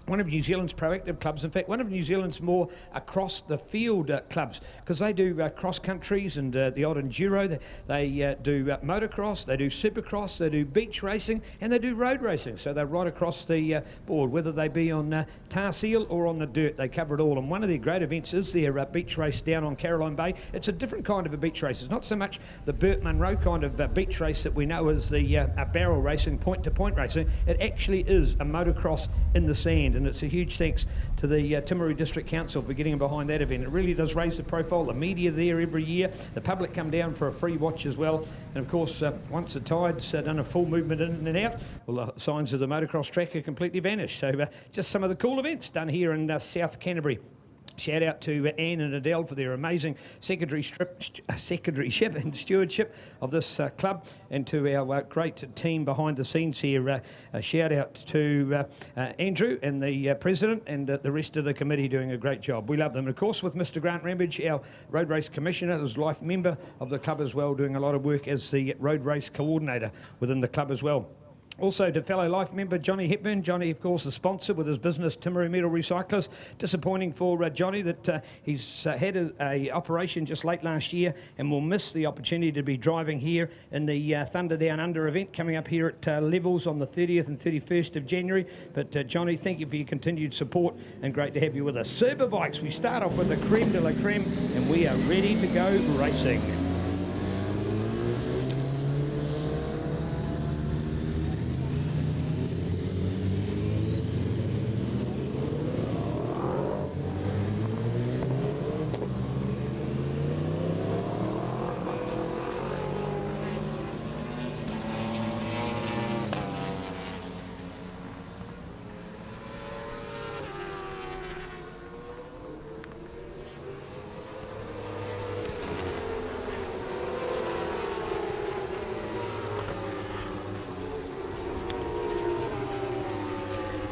Speaker 2: one of New Zealand's proactive clubs, in fact one of New Zealand's more across the field clubs, because they do cross countries and the odd enduro, they do motocross, they do supercross, they do beach racing and they do road racing, so they're right across the board, whether they be on tar seal or on the dirt, they cover it all. And one of their great events is their beach race down on Caroline Bay. It's a different kind of a beach race. It's not so much the Burt Munro kind of beach race that we know as the barrel racing, point to point racing. It actually is a motocross in the sand, and it's a huge thanks to the Timaru District Council for getting behind that event. It really does raise the profile. The media there every year, the public come down for a free watch as well, and of course once the tide's done a full movement in and out, well the signs of the motocross track are completely vanished. So just some of the cool events done here in South Canterbury. Shout out to Anne and Adele for their amazing secretaryship and stewardship of this club, and to our great team behind the scenes here. Shout out to Andrew and the president and the rest of the committee doing a great job. We love them. And of course with Mr Grant Rambridge, our road race commissioner, is life member of the club as well, doing a lot of work as the road race coordinator within the club as well. Also to fellow life member Johnny Hepburn. Johnny, of course, the sponsor with his business Timaru Metal Recyclers. Disappointing for Johnny that he's had a operation just late last year and will miss the opportunity to be driving here in the Thunder Down Under event coming up here at Levels on the 30th and 31st of January. But Johnny, thank you for your continued support and great to have you with us. Superbikes, we start off with the creme de la creme and we are ready to go racing.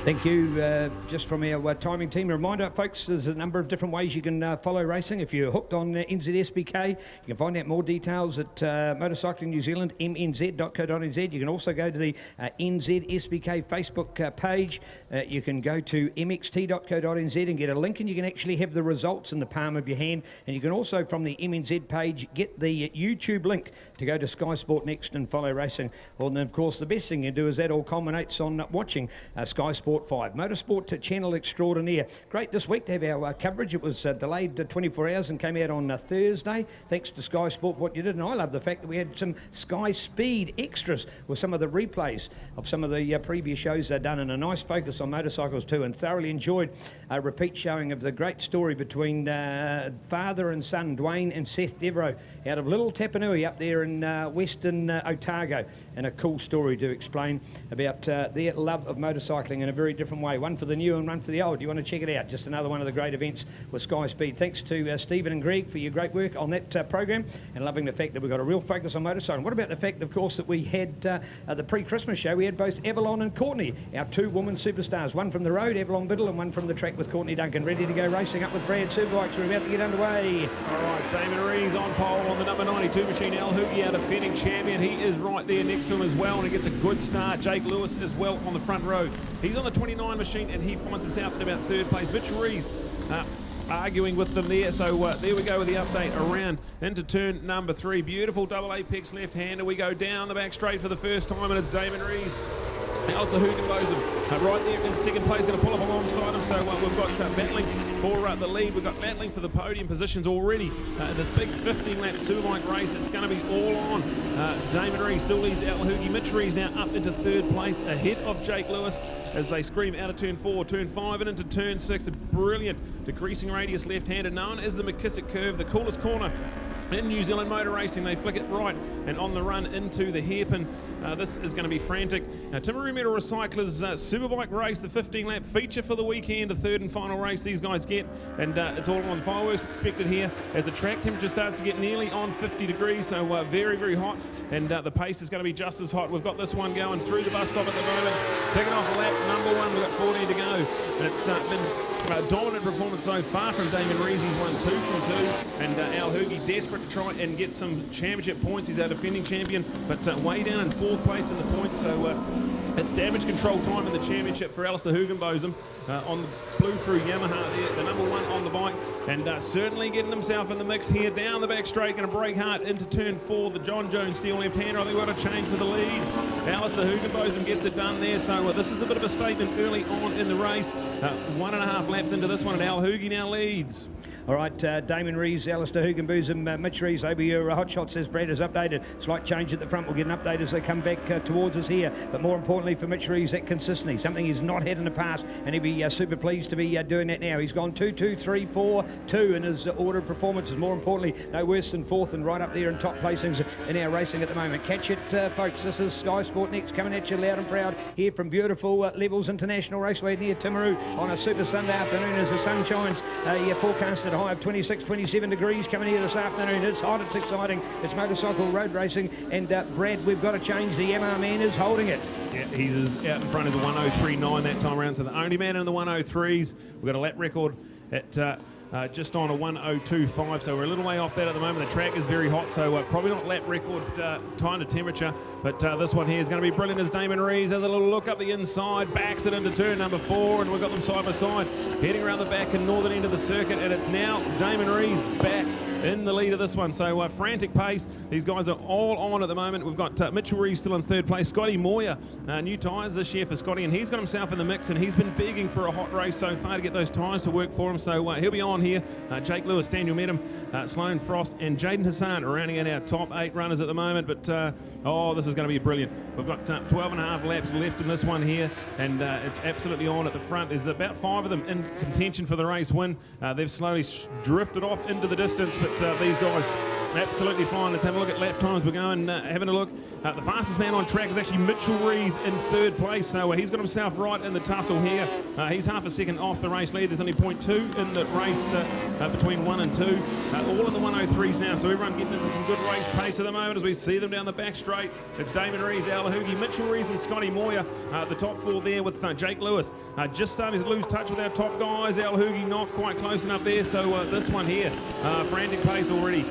Speaker 2: Thank you. Just from our timing team, a reminder, folks, there's a number of different ways you can follow racing. If you're hooked on NZSBK, you can find out more details at Motorcycling New Zealand, mnz.co.nz. You can also go to the NZSBK Facebook page. You can go to mxt.co.nz and get a link, and you can actually have the results in the palm of your hand. And you can also, from the MNZ page, get the YouTube link to go to Sky Sport Next and follow racing. Well, and of course, the best thing you do is that all culminates on watching Sky Sport 5, Motorsport Channel Extraordinaire. Great this week to have our coverage. It was delayed 24 hours and came out on Thursday. Thanks to Sky Sport for what you did. And I love the fact that we had some Sky Speed extras with some of the replays of some of the previous shows they've done, and a nice focus on motorcycles too, and thoroughly enjoyed a repeat showing of the great story between father and son, Dwayne and Seth Devereaux, out of Little Tapanui up there in Western Otago, and a cool story to explain about their love of motorcycling in a very very different way. One for the new and one for the old. You want to check it out. Just another one of the great events with Sky Speed. Thanks to Stephen and Greg for your great work on that program, and loving the fact that we've got a real focus on motorcycle. What about the fact, of course, that we had the pre-Christmas show, we had both Avalon and Courtney, our two women superstars, one from the road, Avalon Biddle, and one from the track with Courtney Duncan, ready to go racing up with Brad Superbikes. We're about to get underway.
Speaker 1: All right, Damon Rees on pole on the number 92 machine. Al Hoogie, our defending champion. He is right there next to him as well, and he gets a good start. Jake Lewis as well on the front row. He's on the 29 machine, and he finds himself in about third place. Mitchell Rees arguing with them there. So there we go with the update around into turn number 3. Beautiful double apex left-hander. We go down the back straight for the first time, and it's Damon Rees. Alistair Hugenbosen right there in second place, going to pull up alongside him. So we've got battling for the lead. We've got battling for the podium positions already in this big 15-lap Superbike race. It's going to be all on. Damon Rees still leads Al Hoogie. Mitch Rees now up into third place ahead of Jake Lewis as they scream out of turn 4, turn 5 and into turn 6. A brilliant decreasing radius left-hander known as the McKissick curve, the coolest corner in New Zealand motor racing. They flick it right and on the run into the hairpin. This is going to be frantic. Timaru Metal Recyclers Superbike race, the 15-lap feature for the weekend, the third and final race these guys get, and it's all on fireworks expected here as the track temperature starts to get nearly on 50 degrees, so very, very hot, and the pace is going to be just as hot. We've got this one going through the bus stop at the moment, taking off lap number 1. We've got 14 to go, and it's been a dominant performance so far from Damon Rees. He's won 2 from 2, and Al Hoogie desperate to try and get some championship points. He's our defending champion, but way down in 4th place in the points, so it's damage control time in the championship for Alistair Hugenbosen on the Blue Crew Yamaha there, the number 1 on the bike, and certainly getting himself in the mix here down the back straight, going to break hard into turn 4, the John Jones steel left-hander. I think we've got a change for the lead. Alistair Hugenbosen gets it done there, so this is a bit of a statement early on in the race. 1.5 laps into this one, and Al Hoogie now leads.
Speaker 2: All right, Damon Rees, Alistair Hugenbosen, Mitch Rees over your hot shot, says Brad is updated. Slight change at the front. We'll get an update as they come back towards us here. But more importantly for Mitch Rees, that consistency, something he's not had in the past, and he'll be super pleased to be doing that now. He's gone 2, 2, 3, 4, 2 in his order of performances. More importantly, no worse than 4th and right up there in top placings in our racing at the moment. Catch it, folks. This is Sky Sport Next coming at you loud and proud here from beautiful Levels International Raceway near Timaru on a super Sunday afternoon as the sun shines. Forecasted high of 26, 27 degrees coming here this afternoon. It's hot, it's exciting, it's motorcycle road racing, and Brad, we've got to change. The Yamaha man is holding it.
Speaker 1: Yeah, he's out in front of the 103.9 that time around, so the only man in the 103s. We've got a lap record at just on a 102.5, so we're a little way off that at the moment. The track is very hot, so probably not lap record time to temperature, but this one here is going to be brilliant as Damon Rees has a little look up the inside, backs it into turn number 4, and we've got them side by side, heading around the back and northern end of the circuit, and it's now Damon Rees back in the lead of this one. So frantic pace. These guys are all on at the moment. We've got Mitchell Rees still in 3rd place. Scotty Moyer, new tyres this year for Scotty, and he's got himself in the mix, and he's been begging for a hot race so far to get those tyres to work for him. So he'll be on here. Jake Lewis, Daniel Medham, Sloan Frost, and Jaden Hassan are rounding out our top 8 runners at the moment. But this is going to be brilliant. We've got 12.5 laps left in this one here, and it's absolutely on at the front. There's about 5 of them in contention for the race win. They've slowly drifted off into the distance, but these guys absolutely fine. Let's have a look at lap times. We're going having a look. The fastest man on track is actually Mitchell Rees in 3rd place, so he's got himself right in the tussle here. He's half a second off the race lead. There's only 0.2 in the race between 1 and 2. All in the 103s now, so everyone getting into some good race pace at the moment as we see them down the back straight. It's Damon Rees, Al Hoogie, Mitchell Rees and Scotty Moyer. The top 4 there with Jake Lewis. Just starting to lose touch with our top guys. Al Hoogie not quite close enough there, so this one here, frantic pace already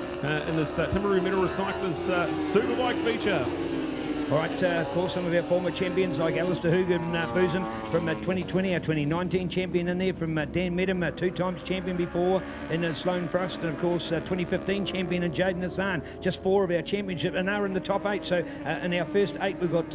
Speaker 1: in this Timaru Metal Recyclers Superbike feature.
Speaker 2: All right, of course, some of our former champions like Alistair Hugenbosen from 2020, our 2019 champion in there, from Dan Medham, 2 times champion before, in Sloan Frost, and of course 2015 champion in Jaden Hassan. Just 4 of our championship, and they're in the top 8. So in our first 8, we've got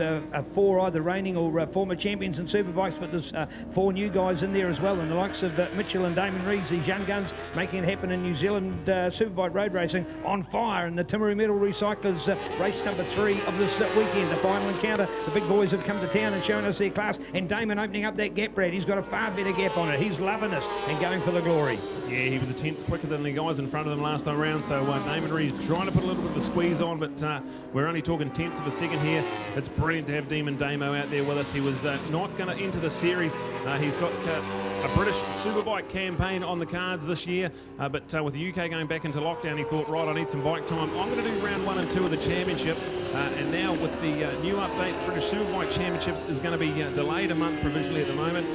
Speaker 2: 4 either reigning or former champions in Superbikes, but there's 4 new guys in there as well, and the likes of Mitchell and Damon Rees, these young guns, making it happen in New Zealand Superbike road racing on fire in the Timaru Metal Recyclers race number 3 of this weekend. the final encounter. The big boys have come to town and shown us their class, and Damon opening up that gap, Brad. He's got a far better gap on it. He's loving this and going for the glory.
Speaker 1: Yeah, he was a tenth quicker than the guys in front of him last time around, so Damon Reed's trying to put a little bit of a squeeze on, but we're only talking tenths of a second here. It's brilliant to have Demon Damo out there with us. He was not going to enter the series. He's got a British Superbike campaign on the cards this year, but with the UK going back into lockdown, he thought, right, I need some bike time. I'm going to do round 1 and 2 of the championship, and now with the new update, British Superbike Championships is going to be delayed a month provisionally at the moment.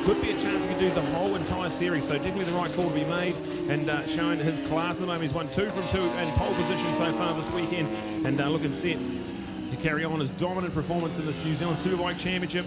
Speaker 1: Could be a chance he could do the whole entire series, so definitely the right call to be made, and showing his class at the moment. He's won 2 from 2 and pole position so far this weekend, and looking set to carry on his dominant performance in this New Zealand Superbike Championship.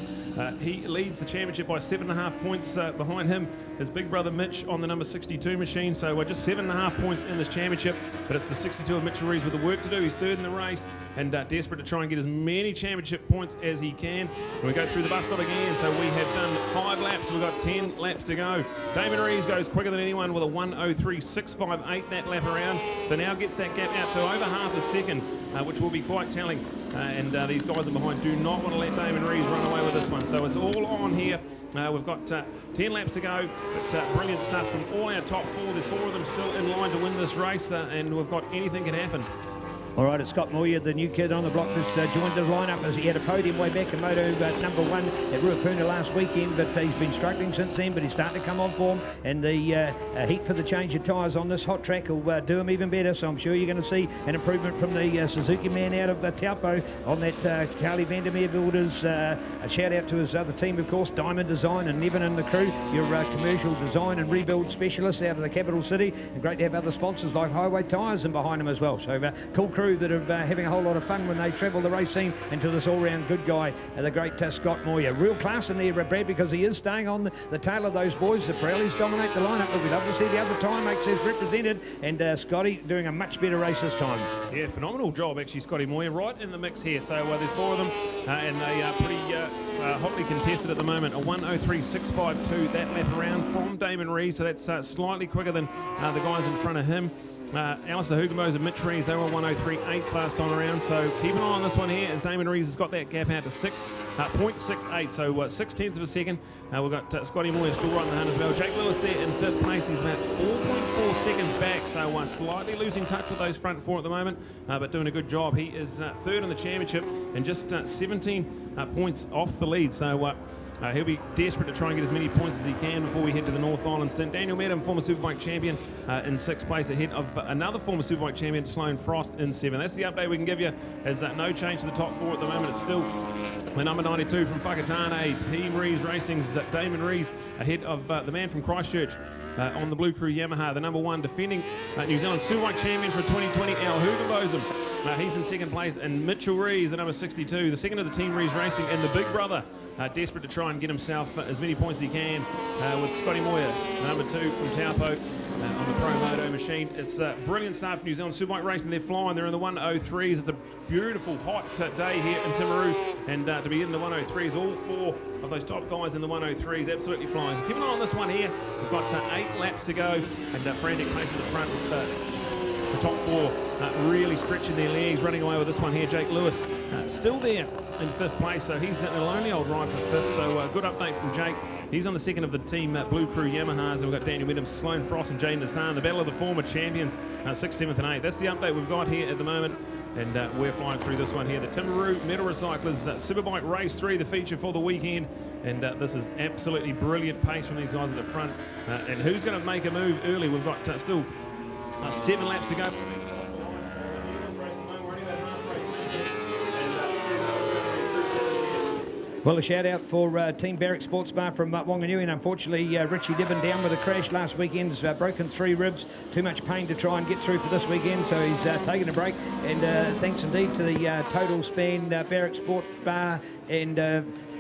Speaker 1: He leads the championship by 7.5 points. Behind him, his big brother Mitch on the number 62 machine, so just 7.5 points in this championship, but it's the 62 of Mitchell Reeves with the work to do. He's third in the race and desperate to try and get as many championship points as he can. And we go through the bus stop again, so we have done 5 laps. We've got 10 laps to go. Damon Reeves goes quicker than anyone with a 1:03.658 that lap around, so now gets that gap out to over half a second, which will be quite telling. And these guys are behind do not want to let Damon Reeves run away with this one. So it's all on here. We've got 10 laps to go, but brilliant stuff from all our top 4. There's 4 of them still in line to win this race, and we've got anything can happen.
Speaker 2: All right, it's Scott Moyer, the new kid on the block, has joined the lineup as he had a podium way back in Moto number 1 at Ruapuna last weekend, but he's been struggling since then, but he's starting to come on form, and the heat for the change of tyres on this hot track will do him even better, so I'm sure you're going to see an improvement from the Suzuki man out of Taupo on that Carly Vandermeer builders. A shout out to his other team, of course, Diamond Design and Nevin and the crew, your commercial design and rebuild specialists out of the capital city, and great to have other sponsors like Highway Tyres and behind him as well. So cool crew that are having a whole lot of fun when they travel the race scene into this all-round good guy, the great Scott Moyer. Real class in there, Brad, because he is staying on the tail of those boys. The Pirellis dominate the lineup, but we'd love to see the other time makes us represented, and Scotty doing a much better race this time.
Speaker 1: Yeah, phenomenal job actually, Scotty Moyer, right in the mix here. So there's 4 of them, and they are pretty hotly contested at the moment. A 1:03.652 that lap around from Damon Reeves, so that's slightly quicker than the guys in front of him. Alistair Hugenbos and Mitch Reeves, they were 1:03.8 last time around, so keep an eye on this one here as Damon Reeves has got that gap out to 6.68, so 0.6 of a second. We've got Scotty Moyer still right in the hunt as well. Jake Lewis there in 5th place. He's about 4.4 seconds back, so slightly losing touch with those front 4 at the moment, but doing a good job. He is 3rd in the championship and just 17 points off the lead, so he'll be desperate to try and get as many points as he can before we head to the North Island stint. Daniel Madden, former Superbike champion, in 6th place ahead of another former Superbike champion, Sloane Frost, in 7th. That's the update we can give you. There's no change to the top 4 at the moment. It's still the number 92 from Whakatane, Team Reeves Racing's Damon Reeves, ahead of the man from Christchurch on the Blue Crew Yamaha, the number 1 defending New Zealand Superbike champion for 2020, Al Hugenbosen. He's in 2nd place, and Mitchell Reeves, the number 62, the 2nd of the Team Reeves Racing, and the big brother, desperate to try and get himself as many points as he can, with Scotty Moyer, the number 2 from Taupo, on the Pro Moto machine. It's brilliant stuff. New Zealand Superbike Racing, they're flying. They're in the 1:03s. It's a beautiful, hot day here in Timaru, and to be in the 1:03s, all 4 of those top guys in the 1:03s, absolutely flying. Keep an eye on this one here. We've got 8 laps to go, and frantic pace at the front with the top 4 really stretching their legs, running away with this one here. Jake Lewis still there in 5th place, so he's in a lonely old ride for 5th, so good update from Jake. He's on the 2nd of the Team Blue Crew Yamahas, and we've got Daniel Meadows, Sloane Frost and Jaden Hassan, the battle of the former champions, 6th, 7th and 8th. That's the update we've got here at the moment, and we're flying through this one here. The Timaru Metal Recyclers Superbike Race 3, the feature for the weekend, and this is absolutely brilliant pace from these guys at the front. And who's going to make a move early? We've got still 7 laps to go.
Speaker 2: Well, a shout out for Team Barrack Sports Bar from Wanganui, and unfortunately Richie Dibbin down with a crash last weekend. Has broken 3 ribs, too much pain to try and get through for this weekend, so he's taking a break. And thanks indeed to the Total Span Barrack Sport Bar and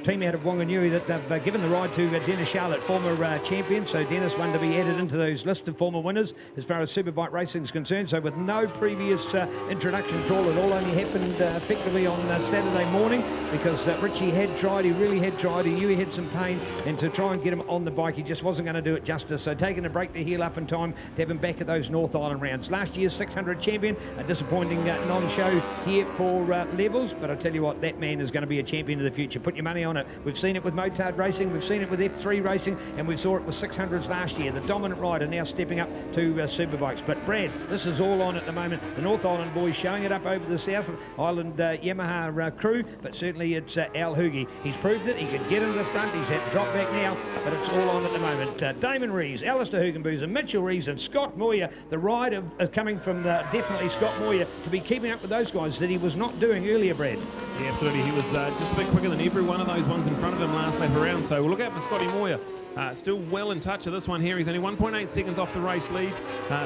Speaker 2: team out of Wanganui that they've given the ride to Dennis Charlotte, former champion. So Dennis, one to be added into those list of former winners as far as superbike racing is concerned. So with no previous introduction at all, it all only happened effectively on Saturday morning because Richie had tried, he really had tried, he knew he had some pain, and to try and get him on the bike, he just wasn't going to do it justice. So taking a break to heal up in time to have him back at those North Island rounds. Last year's 600 champion, a disappointing non-show here for Levels, but I tell you what, that man is going to be a champion of the future. Put your money on it. We've seen it with Motard Racing, we've seen it with F3 Racing, and we saw it with 600s last year. The dominant rider now stepping up to Superbikes. But Brad, this is all on at the moment. The North Island boys showing it up over the South Island Yamaha crew, but certainly it's Al Hoogie. He's proved it. He can get into the front. He's had to drop back now, but it's all on at the moment. Damon Rees, Alistair Hugenboozer, Mitchell Rees and Scott Moyer. The ride of coming from definitely Scott Moyer to be keeping up with those guys that he was not doing earlier, Brad.
Speaker 1: Yeah, absolutely. He was just a bit quicker than every one of those ones in front of him last lap around. So we'll look out for Scotty Moyer. Still well in touch of this one here. He's only 1.8 seconds off the race lead.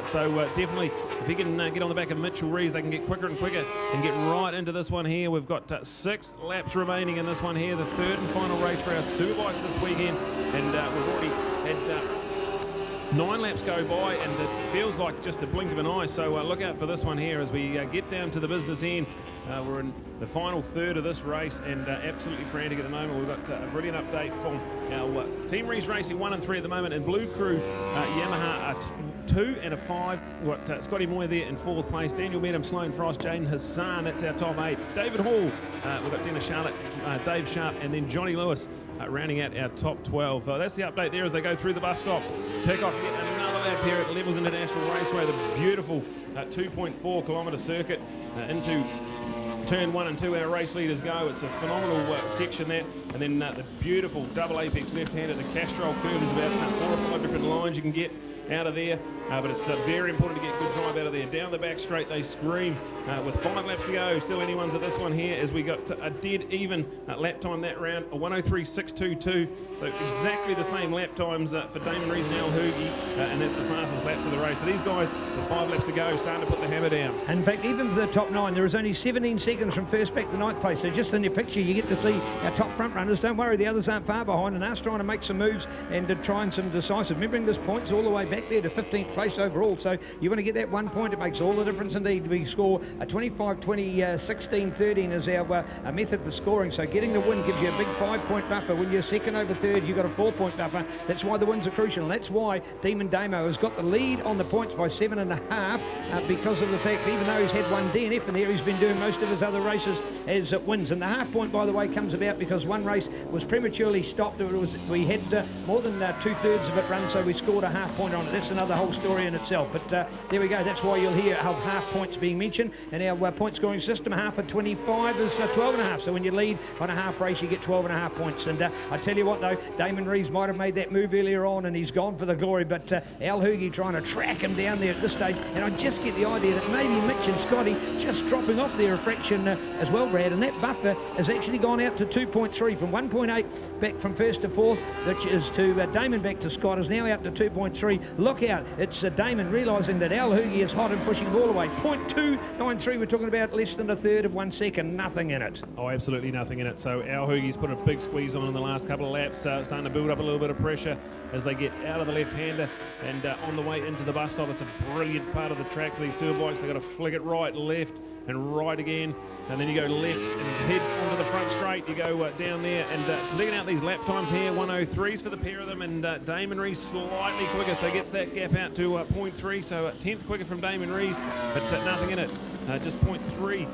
Speaker 1: So definitely, if he can get on the back of Mitchell Rees, they can get quicker and quicker and get right into this one here. We've got 6 laps remaining in this one here, the third and final race for our Superbikes this weekend. And we've already had 9 laps go by, and it feels like just the blink of an eye. So look out for this one here as we get down to the business end. We're in the final third of this race and absolutely frantic at the moment. We've got a brilliant update from our Team Rees Racing 1 and 3 at the moment, and Blue Crew Yamaha are 2 and a 5. We've got Scotty Moyer there in 4th place, Daniel Medham, Sloane Frost, Jaden Hassan, that's our top 8. David Hall, we've got Dennis Charlotte, Dave Sharp, and then Johnny Lewis rounding out our top 12. That's the update there as they go through the bus stop. Take off yet another lap here at Levels International Raceway, the beautiful 2.4 kilometre circuit into turn 1 and 2, our race leaders go. It's a phenomenal section that, and then the beautiful double apex left hand at the Castrol curve. There's about 4 or 5 different lines you can get out of there, but it's very important to get good drive out of there. Down the back straight they scream with 5 laps to go. Still anyone's at this one here as we got a dead even lap time that round, a 103.622. So exactly the same lap times for Damon Rees and Al Hoogie, and that's the fastest laps of the race. So these guys with 5 laps to go starting to put the hammer down.
Speaker 2: In fact, even for the top 9, there is only 17 seconds from first back to 9th place. So just in your picture, you get to see our top front runners. Don't worry, the others aren't far behind, and us trying to make some moves and trying some decisive. Remembering this point's all the way back there to 15th place overall. So you want to get that 1 point. It makes all the difference indeed. We score a 25, 20, 16, 13 is our method for scoring. So getting the win gives you a big 5-point buffer. When you're second over third, you've got a 4-point buffer. That's why the wins are crucial. And that's why Demon Damo has got the lead on the points by 7.5 because of the fact that even though he's had 1 DNF in there, he's been doing most of his other races as wins. And the half point, by the way, comes about because one race was prematurely stopped. We had more than 2/3 of it run, so we scored a half point on it. That's another whole story in itself. But there we go. That's why you'll hear half points being mentioned. And our point scoring system, half of 25 is 12.5. So when you lead on a half race, you get 12.5 points. And I tell you what, though, Damon Rees might have made that move earlier on, and he's gone for the glory. But Al Hoogie trying to track him down there at this stage. And I just get the idea that maybe Mitch and Scotty just dropping off their fraction as well, Brad. And that buffer has actually gone out to 2.3 from 1.8 back from first to fourth, which is to Damon back to Scott, is now out to 2.3. Look out, it's Damon realising that Al Hoogie is hot and pushing him all the way. 0.293, we're talking about less than 1/3 of 1 second, nothing in it.
Speaker 1: Oh, absolutely nothing in it. So Al Hoogie's put a big squeeze on in the last couple of laps, starting to build up a little bit of pressure as they get out of the left-hander and on the way into the bus stop. It's a brilliant part of the track for these Superbikes. They've got to flick it right, left, and right again, and then you go left and head onto the front straight. You go down there and digging out these lap times here, 103s for the pair of them, and Damon Rees slightly quicker, so gets that gap out to 0.3, so 10th quicker from Damon Rees, but nothing in it. Just 0.3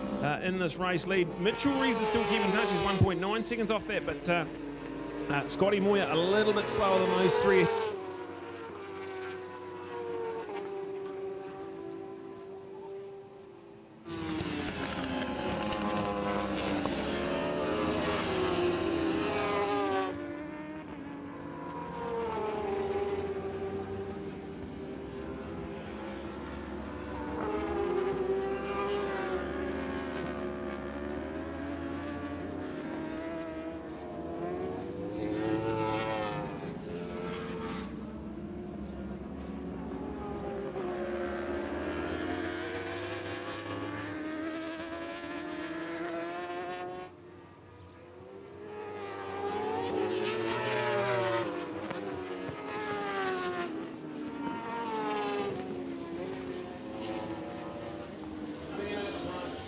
Speaker 1: in this race lead. Mitchell Rees is still keeping touch. He's 1.9 seconds off that, but Scotty Moyer a little bit slower than those three.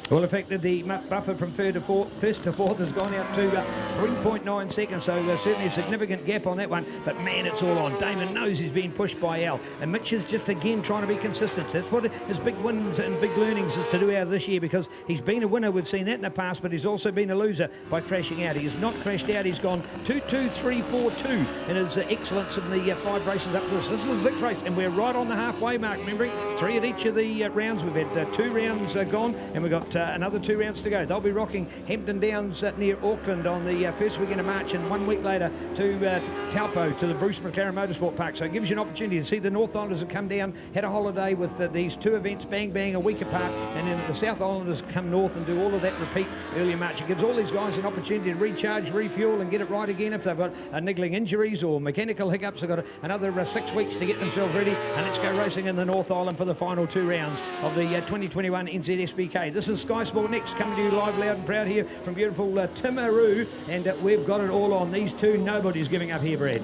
Speaker 2: Well, affected the buffer from first to fourth has gone out to 3.9 seconds, so there's certainly a significant gap on that one. But man, it's all on. Damon knows he's being pushed by Al, and Mitch is just again trying to be consistent. That's what his big wins and big learnings is to do out of this year, because he's been a winner. We've seen that in the past, but he's also been a loser by crashing out. He has not crashed out. He's gone 2-2-3-4-2 in his excellence in the 5 races up to this. This is the 6th race, and we're right on the halfway mark. Remembering 3 at each of the rounds. We've had 2 rounds gone, and we've got another 2 rounds to go. They'll be rocking Hampton Downs near Auckland on the first weekend of March, and 1 week later to Taupo, to the Bruce McLaren Motorsport Park. So it gives you an opportunity to see the North Islanders have come down, had a holiday with these 2 events bang bang a week apart, and then the South Islanders come north and do all of that repeat early in March. It gives all these guys an opportunity to recharge, refuel, and get it right again if they've got niggling injuries or mechanical hiccups. They've got another 6 weeks to get themselves ready, and let's go racing in the North Island for the final 2 rounds of the 2021 NZSBK. This is Sky Sport Next, coming to you live, loud and proud here from beautiful Timaru, and we've got it all on. These 2, nobody's giving up here, Brad.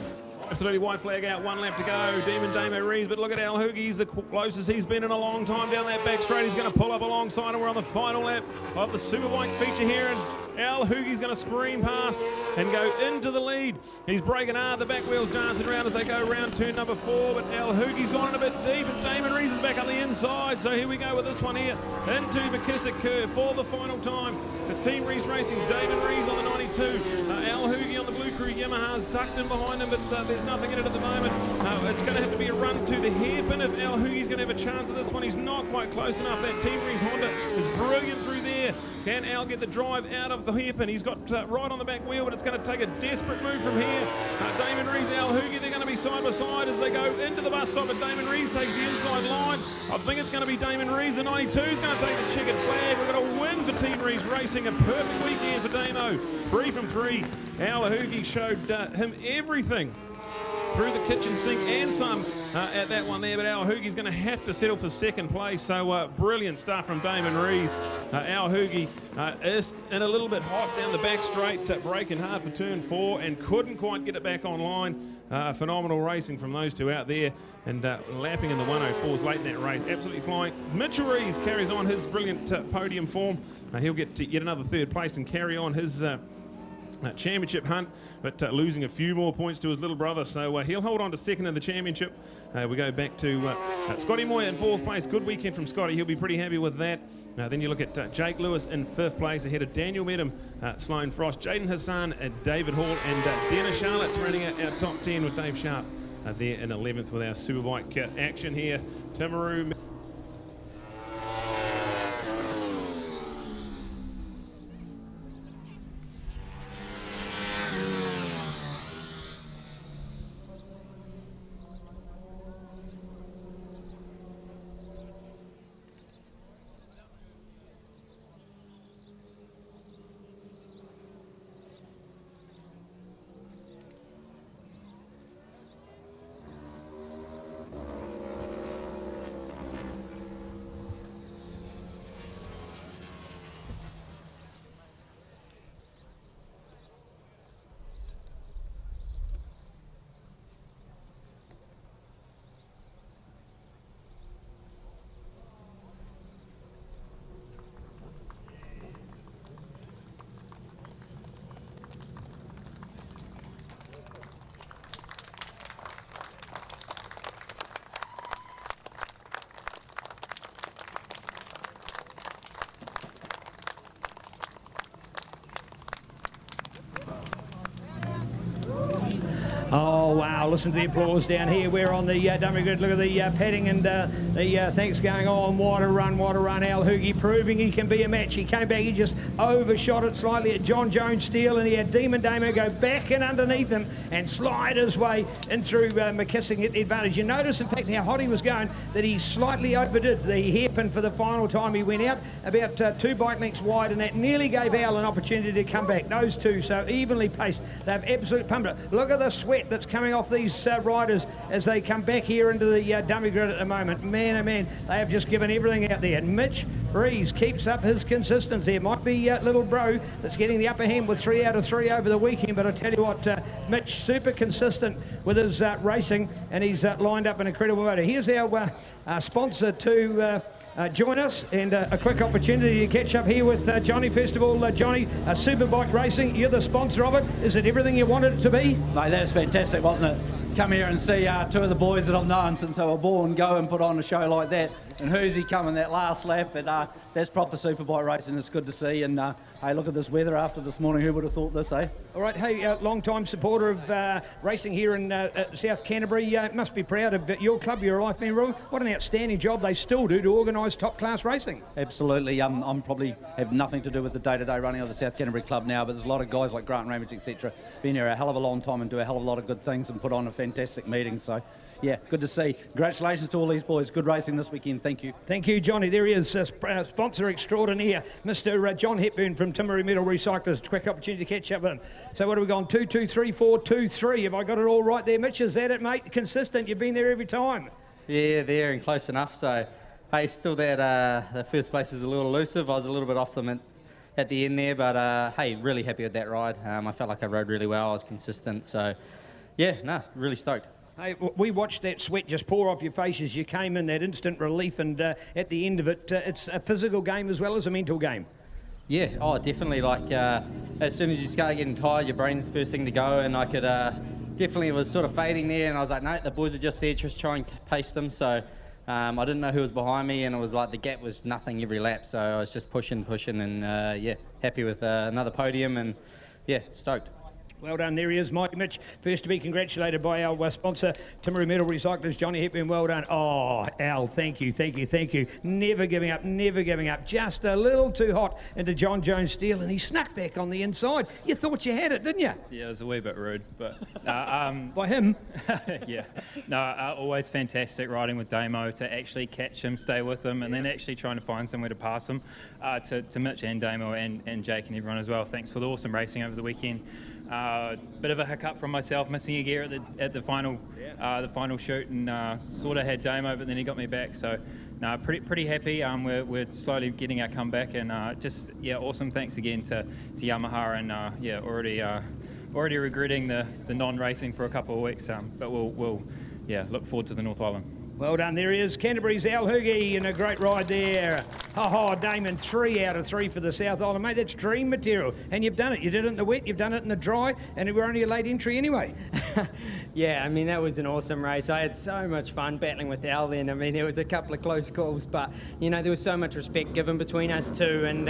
Speaker 1: Absolutely, white flag out, 1 lap to go. Demon Damo Rees, but look at Al Hoogie. He's the closest he's been in a long time down that back straight. He's going to pull up alongside, and we're on the final lap of the Superbike feature here, and Al Hoogie's going to scream past and go into the lead. He's breaking hard. The back wheel's dancing around as they go around turn number 4, but Al Hoogie's gone in a bit deep, and Damon Rees is back up the inside. So here we go with this one here into McKissick Curve for the final time. It's Team Rees Racing's Damon Rees on the 92. Al Hoogie on the Blue Crew Yamaha's tucked in behind him, but there's nothing in it at the moment. It's going to have to be a run to the hairpin if Al Hoogie's going to have a chance at this one. He's not quite close enough. That Team Rees Honda is brilliant through there. Can Al get the drive out of the hairpin? He's got right on the back wheel, but it's going to take a desperate move from here. Damon Rees, Al Hoogie, they're going to be side by side as they go into the bus stop, but Damon Rees takes the inside line. I think it's going to be Damon Rees. The 92 is going to take the checkered flag. We've got a win for Team Rees Racing. A perfect weekend for Damo. 3 from 3. Al Hoogie showed him everything through the kitchen sink and some at that one there, but Al Hoogie's going to have to settle for 2nd place. So brilliant stuff from Damon Rees. Al Hoogie is in a little bit hot down the back straight, braking hard for turn 4 and couldn't quite get it back online. Phenomenal racing from those 2 out there, and lapping in the 104s late in that race. Absolutely flying. Mitchell Rees carries on his brilliant podium form. He'll get yet another 3rd place and carry on his championship hunt, but losing a few more points to his little brother, so he'll hold on to 2nd in the championship. We go back to Scotty Moyer in 4th place. Good weekend from Scotty. He'll be pretty happy with that. Then you look at Jake Lewis in 5th place ahead of Daniel Medham, Sloane Frost, Jaden Hassan, David Hall, and Dennis Charlotte running out our top 10 with Dave Sharp there in 11th with our Superbike action here. Timaru.
Speaker 2: Oh, wow, listen to the applause down here. We're on the dummy grid. Look at the padding and the thanks going on. What a run, what a run. Al Hoogie proving he can be a match. He came back, he just overshot it slightly at John Jones Steele, and he had Demon Damo go back and underneath him and slide his way in through McKissick at the advantage. You notice, in fact, how hot he was going, that he slightly overdid the hairpin for the final time. He went out about 2 bike lengths wide, and that nearly gave Al an opportunity to come back. Those 2 so evenly paced. They've absolutely pumped it. Look at the sweat that's coming off these riders as they come back here into the dummy grid at the moment. Man, oh man, they have just given everything out there. And Mitch Rees keeps up his consistency. It might be little bro that's getting the upper hand with 3 out of 3 over the weekend, but I tell you what, Mitch super consistent with his racing, and he's lined up an incredible motor. Here's our sponsor to join us, and a quick opportunity to catch up here with Johnny. First of all, Johnny, Superbike Racing, you're the sponsor of it. Is it everything you wanted it to be?
Speaker 4: Mate, that's fantastic, wasn't it? Come here and see two of the boys that I've known since they were born go and put on a show like that. And Hoosie coming that last lap, but that's proper superbike racing. It's good to see. And hey, look at this weather after this morning. Who would have thought this, eh?
Speaker 2: All right, hey, long-time supporter of racing here in South Canterbury. Must be proud of your club, your Life Man Room. What an outstanding job they still do to organise top-class racing.
Speaker 4: Absolutely. I'm probably have nothing to do with the day-to-day running of the South Canterbury club now, but there's a lot of guys like Grant Ramage, etc. Been here a hell of a long time and do a hell of a lot of good things and put on a fantastic meeting. So, yeah, good to see. Congratulations to all these boys. Good racing this weekend. Thank you.
Speaker 2: Thank you, Johnny. There he is, sponsor extraordinaire, Mr. John Hepburn from Timaru Metal Recyclers. Quick opportunity to catch up with him. So what have we gone? 2, 2, 3, 4, 2, 3. Have I got it all right there, Mitch? Is that it, mate? Consistent. You've been there every time.
Speaker 7: Yeah, there and close enough. So, hey, still that the first place is a little elusive. I was a little bit off them at the end there, but hey, really happy with that ride. I felt like I rode really well. I was consistent. So, yeah, no, really stoked.
Speaker 2: Hey, we watched that sweat just pour off your face as you came in, that instant relief, and at the end of it, it's a physical game as well as a mental game.
Speaker 7: Yeah, oh, definitely. Like, as soon as you start getting tired, your brain's the first thing to go, and I could definitely was sort of fading there, and I was like, no, the boys are just there, just try and pace them. So I didn't know who was behind me, and it was like the gap was nothing every lap, so I was just pushing, and yeah, happy with another podium, and yeah, stoked.
Speaker 2: Well done, there he is, Mike Mitch. First to be congratulated by our sponsor, Timaru Metal Recyclers, Johnny Hepburn. Well done. Oh, Al, thank you. Never giving up. Just a little too hot into John Jones Steel, and he snuck back on the inside. You thought you had it, didn't you?
Speaker 22: Yeah, it was a wee bit rude, but...
Speaker 2: by him?
Speaker 22: Yeah. No, always fantastic riding with Damo, to actually catch him, stay with him, and then actually trying to find somewhere to pass him. To Mitch and Damo and Jake and everyone as well. Thanks for the awesome racing over the weekend. Bit of a hiccup from myself, missing a gear at the final shoot, and sort of had Damo, but then he got me back. So, no, pretty happy. We're slowly getting our comeback, and just awesome. Thanks again to Yamaha, and already regretting the non-racing for a couple of weeks. But we'll look forward to the North Island.
Speaker 2: Well done, there he is, Canterbury's Al Hoogie, and a great ride there. Damon, 3 out of 3 for the South Island. Mate, that's dream material, and you've done it. You did it in the wet, you've done it in the dry, and we're only a late entry anyway.
Speaker 8: Yeah, I mean, that was an awesome race. I had so much fun battling with Al then. I mean, there was a couple of close calls, but, you know, there was so much respect given between us two, and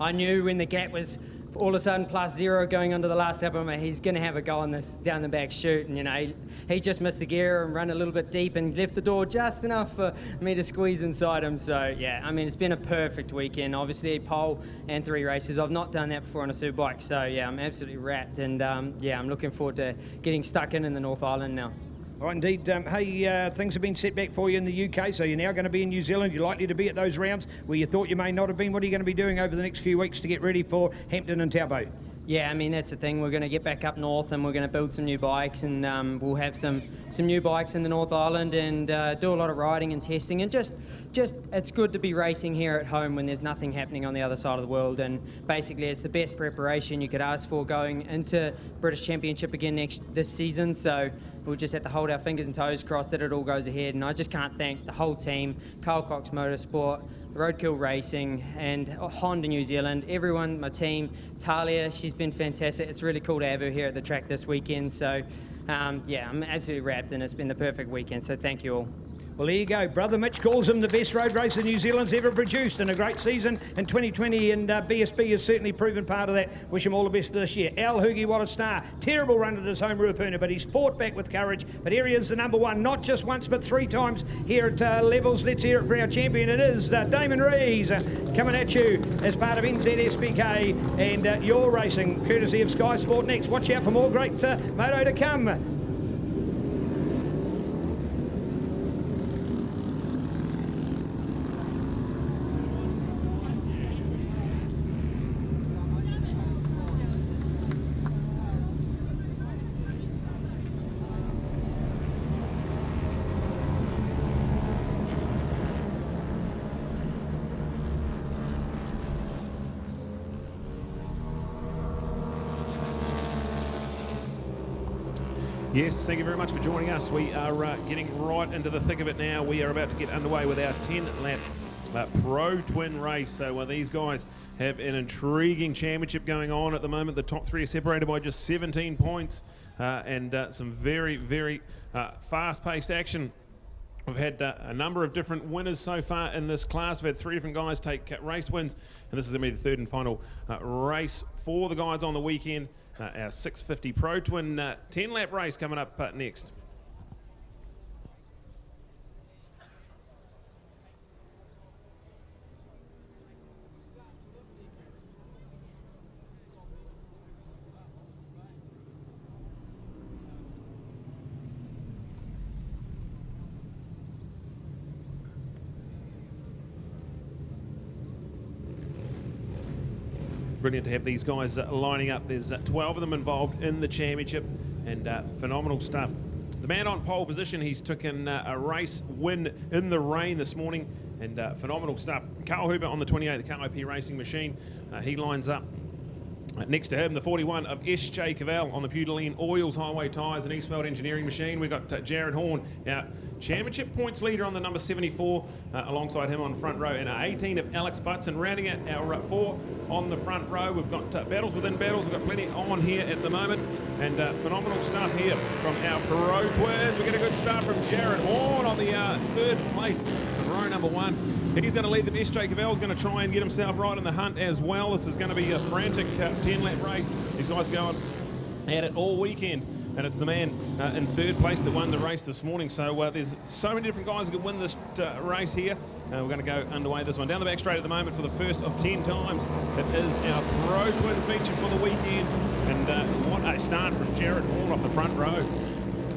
Speaker 8: I knew when the gap was all of a sudden +0 going onto the last lap, he's going to have a go on this down the back chute, and you know he just missed the gear and run a little bit deep and left the door just enough for me to squeeze inside him. So yeah, I mean, it's been a perfect weekend. Obviously pole and 3 races. I've not done that before on a superbike, so yeah, I'm absolutely wrapped, and yeah, I'm looking forward to getting stuck in the North Island now.
Speaker 2: All right, indeed. Hey, things have been set back for you in the UK, so you're now going to be in New Zealand. You're likely to be at those rounds where you thought you may not have been. What are you going to be doing over the next few weeks to get ready for Hampton and Taupo?
Speaker 8: Yeah, I mean, that's the thing. We're going to get back up north, and we're going to build some new bikes, and we'll have some new bikes in the North Island, and do a lot of riding and testing, and just it's good to be racing here at home when there's nothing happening on the other side of the world. And basically it's the best preparation you could ask for going into British Championship again this season. So we'll just have to hold our fingers and toes crossed that it all goes ahead. And I just can't thank the whole team, Carl Cox Motorsport, Roadkill Racing, and Honda New Zealand, everyone, my team. Talia, she's been fantastic. It's really cool to have her here at the track this weekend. So yeah, I'm absolutely wrapped, and it's been the perfect weekend. So thank you all.
Speaker 2: Well, there you go. Brother Mitch calls him the best road racer New Zealand's ever produced, and a great season in 2020, and BSB has certainly proven part of that. Wish him all the best for this year. Al Hoogie, what a star. Terrible run at his home Ruapuna, but he's fought back with courage. But here he is, the #1, not just once, but 3 times here at Levels. Let's hear it for our champion. It is Damon Rees coming at you as part of NZSBK, and you're racing courtesy of Sky Sport Next. Watch out for more great moto to come.
Speaker 1: Yes, thank you very much for joining us. We are getting right into the thick of it now. We are about to get underway with our 10-lap Pro Twin race. So these guys have an intriguing championship going on at the moment. The top three are separated by just 17 points and some very, very fast-paced action. We've had a number of different winners so far in this class. We've had 3 different guys take race wins, and this is going to be the third and final race for the guys on the weekend. Our 650 Pro Twin 10-lap race coming up next. Brilliant to have these guys lining up. There's 12 of them involved in the championship, and phenomenal stuff. The man on pole position, he's taken a race win in the rain this morning, and phenomenal stuff. Carl Hooper on the 28, the KIP Racing Machine. He lines up next to him, the 41 of SJ Cavell on the Putiline Oils Highway Tyres and Eastfield Engineering Machine. We've got Jared Horn, our championship points leader on the number 74, alongside him on the front row, and 18 of Alex Butts. And rounding out our 4 on the front row, we've got battles within battles. We've got plenty on here at the moment, and phenomenal stuff here from our Pro Twins. We get a good start from Jared Horn on the 3rd place in row number 1. He's going to lead them. SJ Cavell's going to try and get himself right in the hunt as well. This is going to be a frantic 10-lap race. These guys going at it all weekend, and it's the man in 3rd place that won the race this morning. So there's so many different guys who can win this race here. We're going to go underway this one. Down the back straight at the moment for the first of 10 times. It is our Pro Twin feature for the weekend, and what a start from Jared Horn off the front row.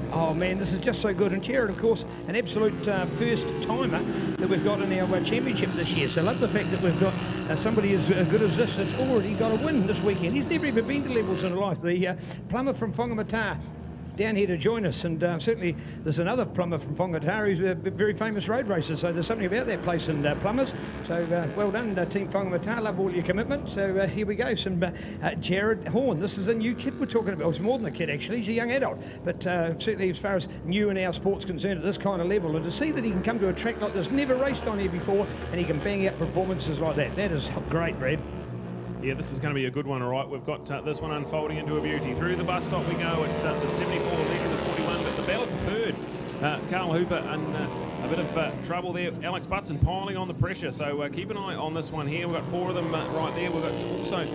Speaker 2: Oh man, this is just so good. And Jared, of course, an absolute first timer that we've got in our championship this year. So I love the fact that we've got somebody as good as this that's already got a win this weekend. He's never even been to levels in life. The plumber from Whangamata down here to join us, and certainly there's another plumber from Whangamata who's a very famous road racer, so there's something about that place and plumbers. So well done, Team Whangamata. Love all your commitment. So here we go, some Jared Horn. This is a new kid we're talking about. Well, it's more than a kid actually, he's a young adult, but certainly as far as new in our sport's concerned at this kind of level, and to see that he can come to a track like this, never raced on here before, and he can bang out performances like that, that is great, Brad.
Speaker 1: Yeah, this is going to be a good one, all right. We've got this one unfolding into a beauty. Through the bus stop we go. It's the 74 leading the 41, but the battle for 3rd. Carl Hooper and a bit of trouble there. Alex Butson piling on the pressure, so keep an eye on this one here. We've got 4 of them right there. We've got also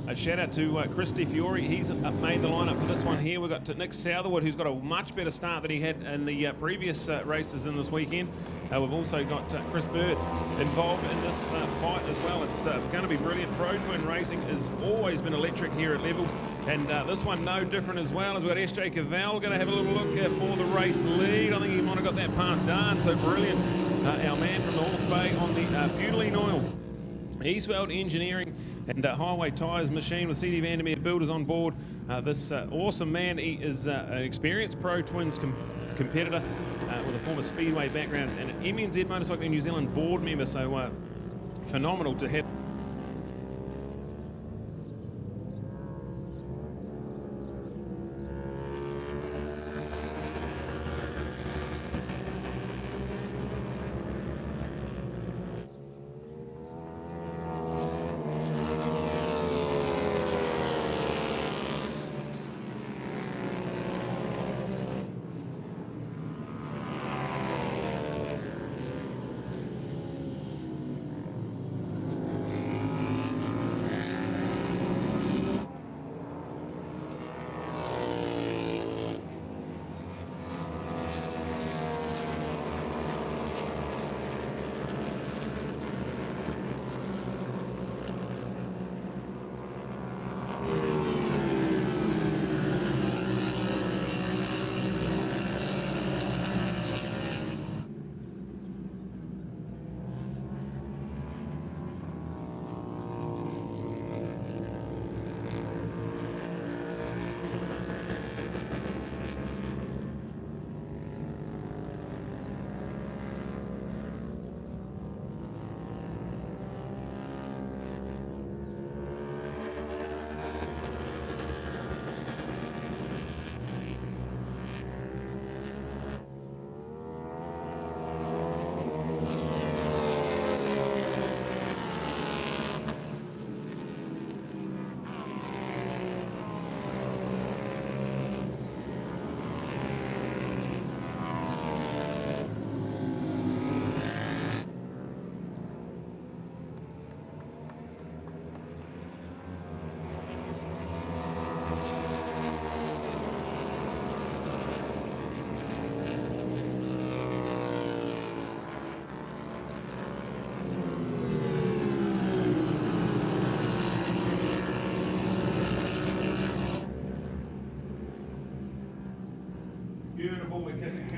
Speaker 1: a shout out to Chris DeFiore. He's made the lineup for this one here. We've got Nick Southerwood, who's got a much better start than he had in the previous races in this weekend. We've also got Chris Bird involved in this fight as well. It's going to be brilliant. Pro Twin racing has always been electric here at Levels, and this one no different as well. As we've got SJ Cavell going to have a little look for the race lead. I think he might have got that past Dan, so brilliant. Our man from the Hawke's Bay on the Putiline Oils, Eastfield Engineering and Highway Tyres Machine with CD Vandermeer Builders on board. This awesome man, he is an experienced Pro Twins competitor with a former Speedway background and an MNZ Motorcycling New Zealand board member, so phenomenal to have.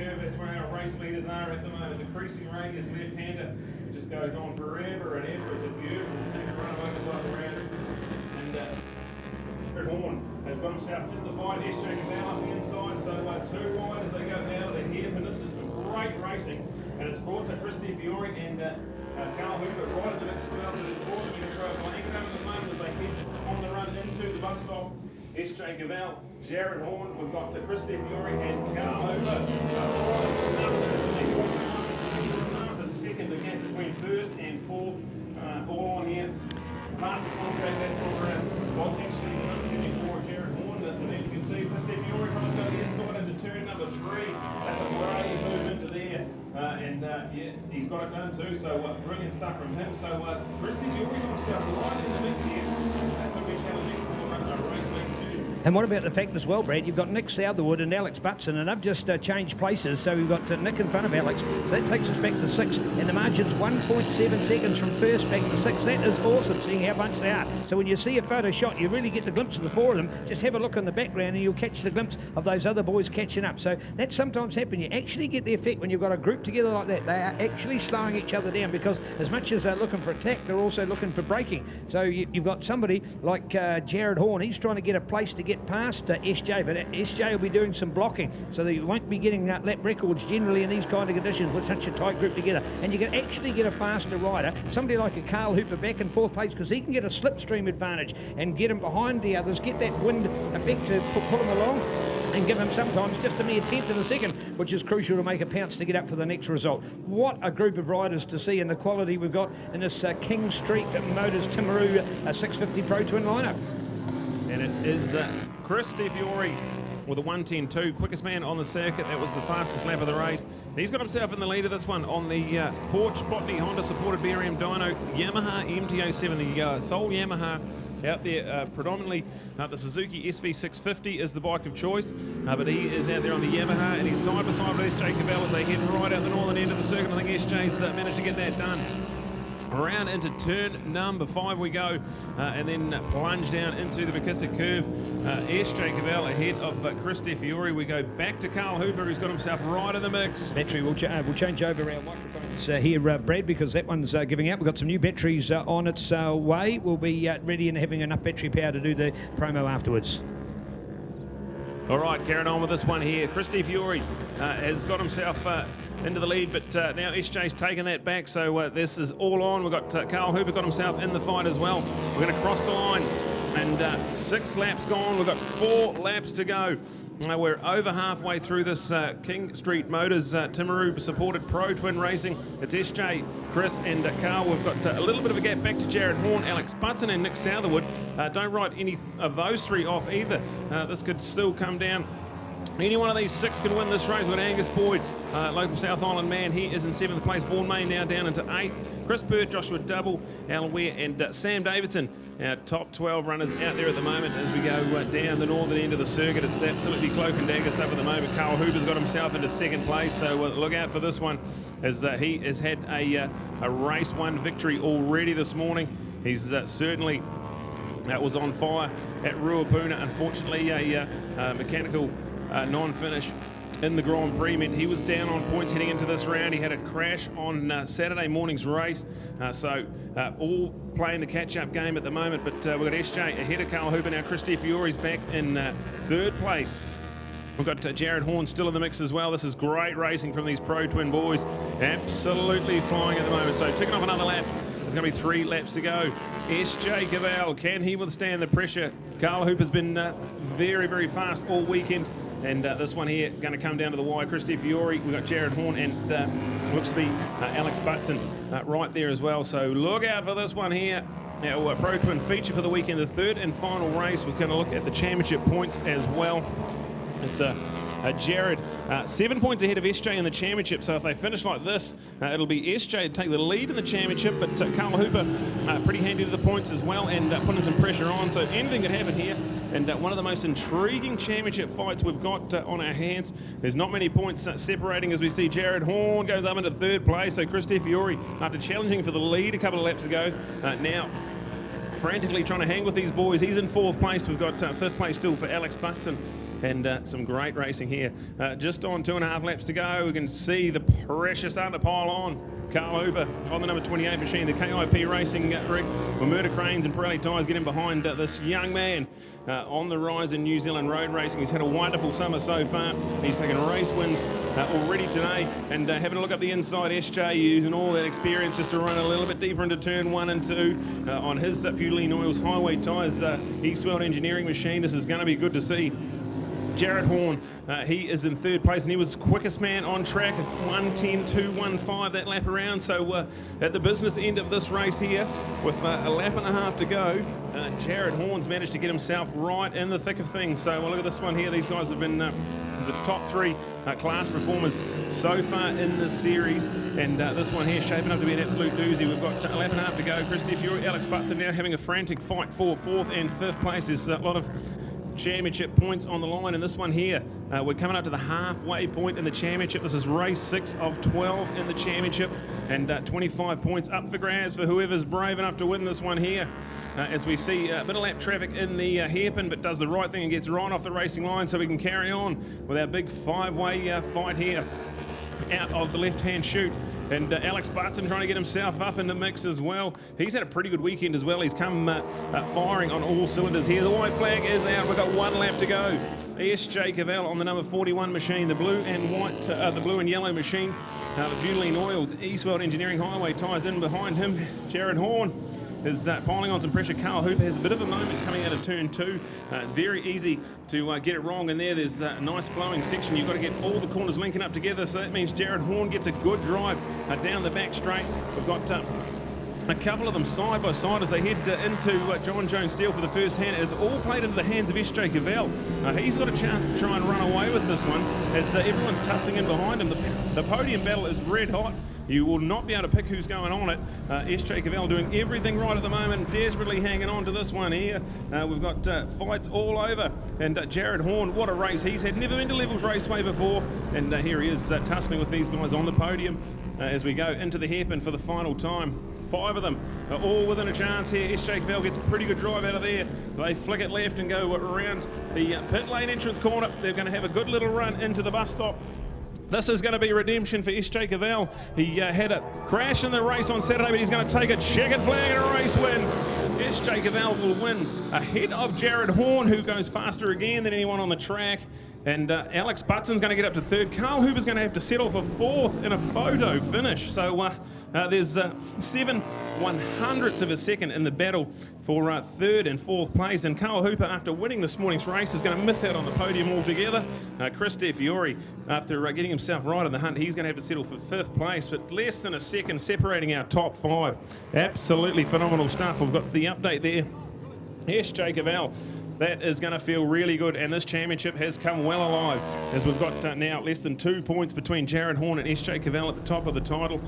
Speaker 1: curve. That's where our race leaders are at the moment. The creasing radius left-hander just goes on forever and ever. It's a beautiful thing to run a motorcycle around. And Jared Horn has got himself in the fight. SJ Cabell up the inside, so 2 wide as they go down to the hairpin. This is some great racing, and it's brought to Christy Fiore and Carl Hooper right at the mix as well. So there's forcing to throw a blanket over the moment as they head on the run into the bus stop. SJ Cabell, Jared Horn, we've got Christy Fiore and Carl Hooper. A second, the gap between first and fourth, all on here. Fastest contract that was actually 174, Jared Horn. And then you can see Christy Fiore trying to go the inside into turn number 3. That's a brave move into there. Yeah, he's got it done too, so brilliant stuff from him. So Christy Fiore got himself right in the mix here. That could be challenging for race league 2.
Speaker 2: And what about the fact as well, Brad, you've got Nick Southerwood and Alex Butson, and they've just changed places, so we've got Nick in front of Alex, so that takes us back to 6th, and the margin's 1.7 seconds from first back to 6th. That is awesome, seeing how much they are. So when you see a photo shot, you really get the glimpse of the 4 of them. Just have a look in the background and you'll catch the glimpse of those other boys catching up. So that sometimes happens. You actually get the effect when you've got a group together like that. They are actually slowing each other down, because as much as they're looking for attack, they're also looking for braking. So you've got somebody like Jared Horn. He's trying to get a place to get past SJ, but SJ will be doing some blocking, so that you won't be getting lap records generally in these kind of conditions with such a tight group together. And you can actually get a faster rider, somebody like a Carl Hooper back in 4th place, because he can get a slipstream advantage and get him behind the others, get that wind effect to pull him along and give him sometimes just a mere tenth of a second, which is crucial to make a pounce to get up for the next result. What a group of riders to see, and the quality we've got in this King Street Motors Timaru 650 Pro Twin lineup.
Speaker 1: And it is Christy Fiore with a 1:10.2, quickest man on the circuit. That was the fastest lap of the race. He's got himself in the lead of this one on the Porsche Spotney Honda supported BRM Dyno Yamaha MT-07, the sole Yamaha out there, predominantly the Suzuki SV650 is the bike of choice, but he is out there on the Yamaha, and he's side by side with SJ Cabell as they head right out the northern end of the circuit. I think SJ's managed to get that done. Around into turn number 5 we go, and then plunge down into the McKissick curve. SJ Cabell ahead of Christy Fiore. We go back to Carl Hooper, who's got himself right in the mix.
Speaker 2: Battery, we'll change over our microphones here, Brad, because that one's giving out. We've got some new batteries on its way. We'll be ready and having enough battery power to do the promo afterwards.
Speaker 1: All right, carrying on with this one here. Christy Fiore has got himself into the lead, but now SJ's taken that back, so this is all on. We've got Carl Hooper got himself in the fight as well. We're going to cross the line, and 6 laps gone. We've got 4 laps to go. We're over halfway through this King Street Motors Timaru supported Pro Twin racing. It's SJ, Chris and Carl. We've got a little bit of a gap back to Jared Horn, Alex Butson and Nick Southerwood. Don't write any of those 3 off either. This could still come down. Any one of these 6 can win this race. We've got Angus Boyd, local South Island man. He is in 7th place. Vaughan May now down into 8th. Chris Burt, Joshua Double, Alan Ware and Sam Davidson. Our top 12 runners out there at the moment as we go down the northern end of the circuit. It's absolutely cloak and dagger stuff at the moment. Carl Hooper's got himself into 2nd place, so look out for this one, as he has had a race 1 victory already this morning. He's certainly was on fire at Ruapuna. Unfortunately, a mechanical non-finish in the Grand Prix meant he was down on points heading into this round. He had a crash on Saturday morning's race, so all playing the catch-up game at the moment, but we've got SJ ahead of Carl Hooper now. Christy Fiore's back in 3rd place. We've got Jared Horn still in the mix as well. This is great racing from these Pro Twin boys. Absolutely flying at the moment. So ticking off another lap. There's going to be 3 laps to go. SJ Cabell, can he withstand the pressure? Carl Hooper's been very, very fast all weekend. And this one here going to come down to the wire. Christy Fiore, we've got Jared Horn and looks to be Alex Butson right there as well. So look out for this one here. Our Pro Twin feature for the weekend, the 3rd and final race. We're going to look at the championship points as well. It's Jared 7 points ahead of SJ in the championship, so if they finish like this, it'll be SJ to take the lead in the championship, but Carl Hooper pretty handy to the points as well, and putting some pressure on, so anything could happen here. And one of the most intriguing championship fights we've got on our hands. There's not many points separating as we see Jared Horn goes up into 3rd place, so Christy Fiore, after challenging for the lead a couple of laps ago, now frantically trying to hang with these boys. He's in 4th place. We've got 5th place still for Alex Butson and some great racing here. Just on 2.5 laps to go, we can see the pressure starting to pile on. Carl Hooper on the number 28 machine, the KIP racing rig, with Murder Cranes and Pirelli tyres getting behind this young man on the rise in New Zealand road racing. He's had a wonderful summer so far. He's taken race wins already today, and having a look up the inside, SJ using all that experience just to run a little bit deeper into turn 1 and 2 on his Puline Oils highway tyres, Eastworld Engineering machine. This is going to be good to see. Jared Horn, he is in 3rd place, and he was quickest man on track at 1:10.215 that lap around. So at the business end of this race here, with a lap and a half to go, Jared Horn's managed to get himself right in the thick of things. So look at this one here. These guys have been the top 3 class performers so far in this series, and this one here shaping up to be an absolute doozy. We've got a lap and a half to go. Christy Fury, Alex Butson now having a frantic fight for 4th and 5th place. There's a lot of championship points on the line, and this one here, we're coming up to the halfway point in the championship. This is race 6 of 12 in the championship, and 25 points up for grabs for whoever's brave enough to win this one here. As we see a bit of lap traffic in the hairpin, but does the right thing and gets right off the racing line, so we can carry on with our big 5-way fight here out of the left-hand chute. And Alex Butson trying to get himself up in the mix as well. He's had a pretty good weekend as well. He's come firing on all cylinders here. The white flag is out. We've got 1 lap to go. SJ Cavell on the number 41 machine, the blue and white, the blue and yellow machine. The Butylene Oils, Eastworld Engineering highway tyres in behind him. Jared Horn is piling on some pressure. Carl Hooper has a bit of a moment coming out of turn 2. Very easy to get it wrong, and there's a nice flowing section. You've got to get all the corners linking up together, so that means Jared Horn gets a good drive down the back straight. We've got a couple of them side by side as they head into John Jones Steel for the first hand. It's all played into the hands of SJ Cavell. He's got a chance to try and run away with this one as everyone's tussling in behind him. The podium battle is red hot. You will not be able to pick who's going on it. SJ Cavell doing everything right at the moment, desperately hanging on to this one here. We've got fights all over. And Jared Horn, what a race he's had. Never been to Levels Raceway before. And here he is tussling with these guys on the podium as we go into the hairpin for the final time. 5 of them are all within a chance here. SJ Cavell gets a pretty good drive out of there. They flick it left and go around the pit lane entrance corner. They're going to have a good little run into the bus stop. This is going to be redemption for SJ Cavell. He had a crash in the race on Saturday, but he's going to take a checkered flag and a race win. SJ Cavell will win ahead of Jared Horn, who goes faster again than anyone on the track. And Alex Butson's going to get up to 3rd. Carl Hooper's going to have to settle for 4th in a photo finish. So there's 7 100ths of a second in the battle for 3rd and 4th place. And Carl Hooper, after winning this morning's race, is going to miss out on the podium altogether. Chris De Fiore, after getting himself right in the hunt, he's going to have to settle for 5th place, but less than a second separating our top 5. Absolutely phenomenal stuff. We've got the update there. SJ Cavell. That is going to feel really good, and this championship has come well alive as we've got now less than 2 points between Jared Horn and SJ Cavell at the top of the title.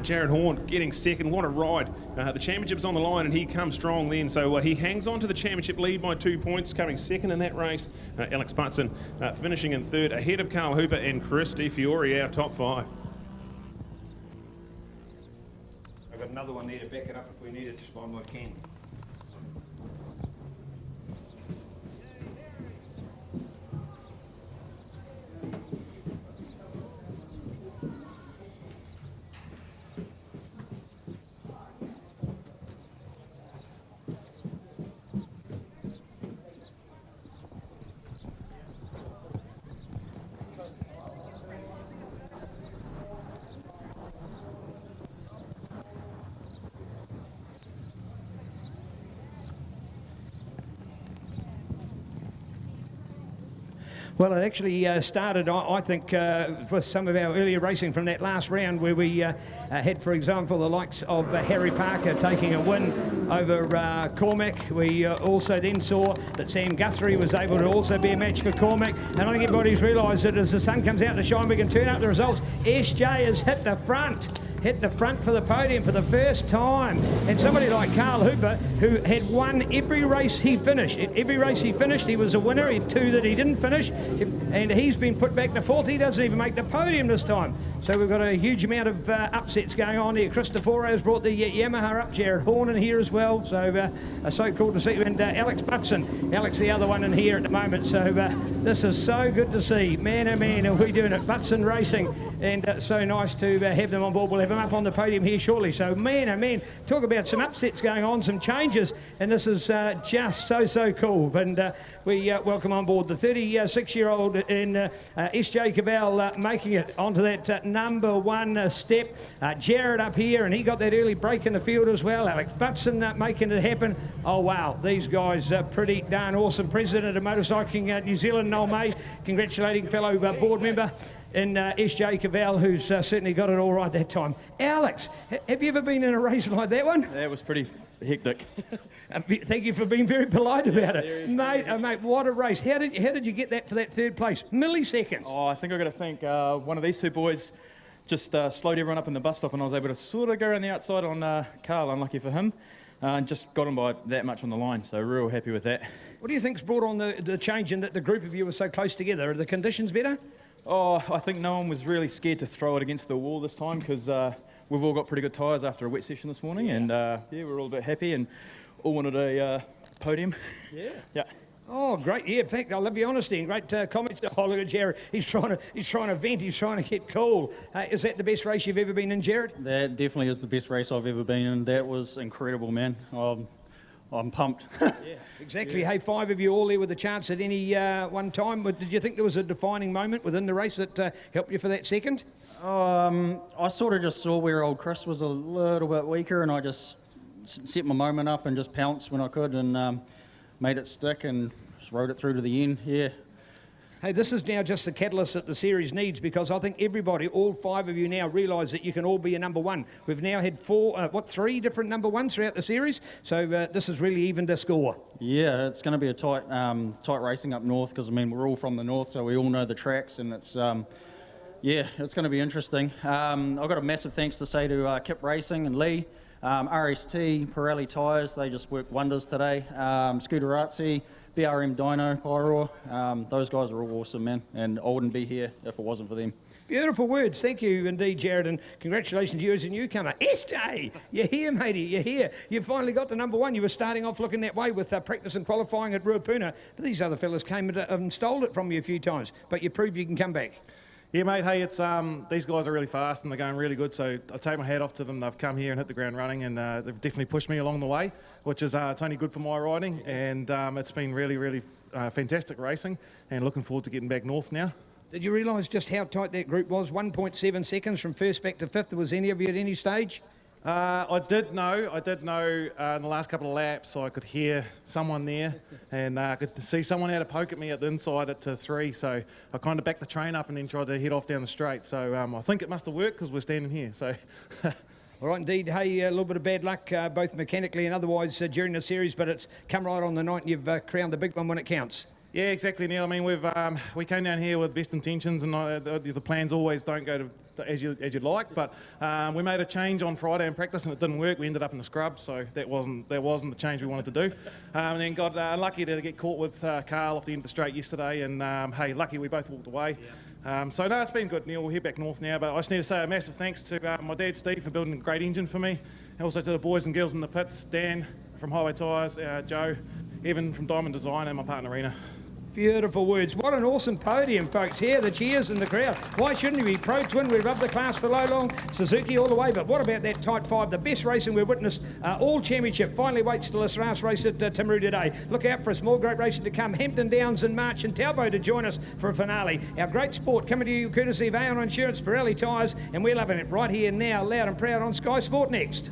Speaker 1: Jared Horn getting 2nd. What a ride. The championship's on the line, and he comes strong then, so he hangs on to the championship lead by 2 points, coming 2nd in that race. Alex Butson finishing in 3rd, ahead of Carl Hooper and Chris De Fiore, our top 5.
Speaker 2: I've got another one there to back it up if we need it, just one more can. Well, it actually started, I think, for some of our earlier racing from that last round where we had, for example, the likes of Harry Parker taking a win over Cormac. We also then saw that Sam Guthrie was able to also be a match for Cormac. And I think everybody's realised that as the sun comes out to shine, we can turn up the results. SJ has hit the front. hit the front for the podium for the first time. And somebody like Carl Hooper, who had won every race he finished. Every race he finished, he was a winner. He had 2 that he didn't finish. And he's been put back to 4th. He doesn't even make the podium this time. So we've got a huge amount of upsets going on here. Christoforo has brought the Yamaha up. Jared Horn in here as well. So cool to see. And Alex Butson. Alex, the other one in here at the moment. So this is so good to see. Man, oh man, are we doing it. Butson Racing. And so nice to have them on board. We'll have them up on the podium here shortly. So man, oh man, talk about some upsets going on, some changes. And this is just so cool. And we welcome on board the 36-year-old in SJ Cavell making it onto that number 1 step. Jared up here, and he got that early break in the field as well. Alex Butson making it happen. Oh wow, these guys are pretty darn awesome. President of Motorcycling New Zealand, Noel May, congratulating fellow board member in SJ Cavell, who's certainly got it all right that time. Alex, have you ever been in a race like that one?
Speaker 5: That was pretty hectic.
Speaker 2: Thank you for being very polite about it. Mate, what a race. How did you get that for that 3rd place? Milliseconds.
Speaker 5: Oh, I think I've got to thank one of these 2 boys just slowed everyone up in the bus stop, and I was able to sort of go around the outside on Carl, unlucky for him, and just got him by that much on the line, so real happy with that.
Speaker 2: What do you think's brought on the change in that the group of you were so close together? Are the conditions better?
Speaker 5: Oh, I think no one was really scared to throw it against the wall this time, because we've all got pretty good tyres after a wet session this morning, and yeah, we're all a bit happy and all wanted a podium.
Speaker 2: Yeah.
Speaker 5: Yeah.
Speaker 2: Oh, great! Yeah, in fact, I love your honesty and great comments. Oh, look at Jared. He's trying to vent. He's trying to get cool. Is that the best race you've ever been in, Jared?
Speaker 6: That definitely is the best race I've ever been in. That was incredible, man. I'm pumped.
Speaker 2: Yeah, exactly. Yeah. Hey, 5 of you all there with a chance at any one time. Did you think there was a defining moment within the race that helped you for that second?
Speaker 6: I sort of just saw where old Chris was a little bit weaker, and I just set my moment up and just pounced when I could, and made it stick and just rode it through to the end. Yeah.
Speaker 2: Hey, this is now just the catalyst that the series needs, because I think everybody, all 5 of you now realise that you can all be a number 1. We've now had 3 different number 1s throughout the series, so this has really evened the score.
Speaker 6: Yeah, it's going to be a tight racing up north, because I mean we're all from the north, so we all know the tracks, and it's yeah, it's going to be interesting. I've got a massive thanks to say to Kip Racing and Lee, RST, Pirelli tyres, they just worked wonders today. Scooterazzi, BRM Dyno, Pyro, those guys are all awesome, man, and I wouldn't be here if it wasn't for them.
Speaker 2: Beautiful words. Thank you indeed, Jared, and congratulations to you as a newcomer. SJ, you're here, matey, you're here. You finally got the number 1. You were starting off looking that way with practice and qualifying at Ruapuna, but these other fellas came and stole it from you a few times, but you proved you can come back.
Speaker 1: Yeah, mate, hey, it's these guys are really fast and they're going really good, so I take my hat off to them. They've come here and hit the ground running, and they've definitely pushed me along the way, which is it's only good for my riding, and it's been really fantastic racing, and looking forward to getting back north now.
Speaker 2: Did you realise just how tight that group was? 1.7 seconds from first back to 5th. Was any of you at any stage?
Speaker 1: I did know in the last couple of laps I could hear someone there, and I could see someone had a poke at me at the inside at 3, so I kind of backed the train up and then tried to head off down the straight, so I think it must have worked because we're standing here. So.
Speaker 2: All right, indeed. Hey, a little bit of bad luck, both mechanically and otherwise during the series, but it's come right on the night and you've crowned the big one when it counts.
Speaker 1: Yeah, exactly, Neil. I mean, we came down here with best intentions, and the plans always don't go as you'd like. But we made a change on Friday in practice, and it didn't work. We ended up in the scrub, so that wasn't the change we wanted to do. And then got lucky to get caught with Carl off the end of the straight yesterday. And hey, lucky we both walked away. So no, it's been good, Neil. We'll head back north now. But I just need to say a massive thanks to my dad, Steve, for building a great engine for me. And also to the boys and girls in the pits, Dan from Highway Tyres, Joe, Evan from Diamond Design, and my partner Rena.
Speaker 2: Beautiful words. What an awesome podium, folks. Here, the cheers in the crowd. Why shouldn't he be? Pro Twin, we love the class for Lolong, Suzuki all the way, but what about that tight 5? The best racing we've witnessed all championship. Finally waits till this last race at Timaru today. Look out for us, more great racing to come. Hampton Downs in March, and Talbot to join us for a finale. Our great sport coming to you courtesy of Aon Insurance, Pirelli Tyres, and we're loving it right here now, loud and proud on Sky Sport Next.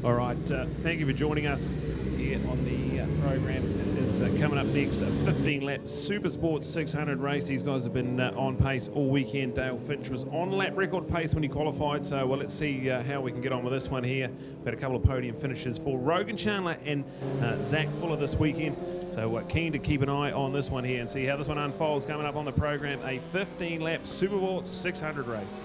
Speaker 1: All right, thank you for joining us here on the program. It is coming up next, a 15-lap Supersport 600 race. These guys have been on pace all weekend. Dale Finch was on lap record pace when he qualified, so well, let's see how we can get on with this one here. We've had a couple of podium finishes for Rogan Chandler and Zach Fuller this weekend, so keen to keep an eye on this one here and see how this one unfolds coming up on the program, a 15-lap Supersport 600 race.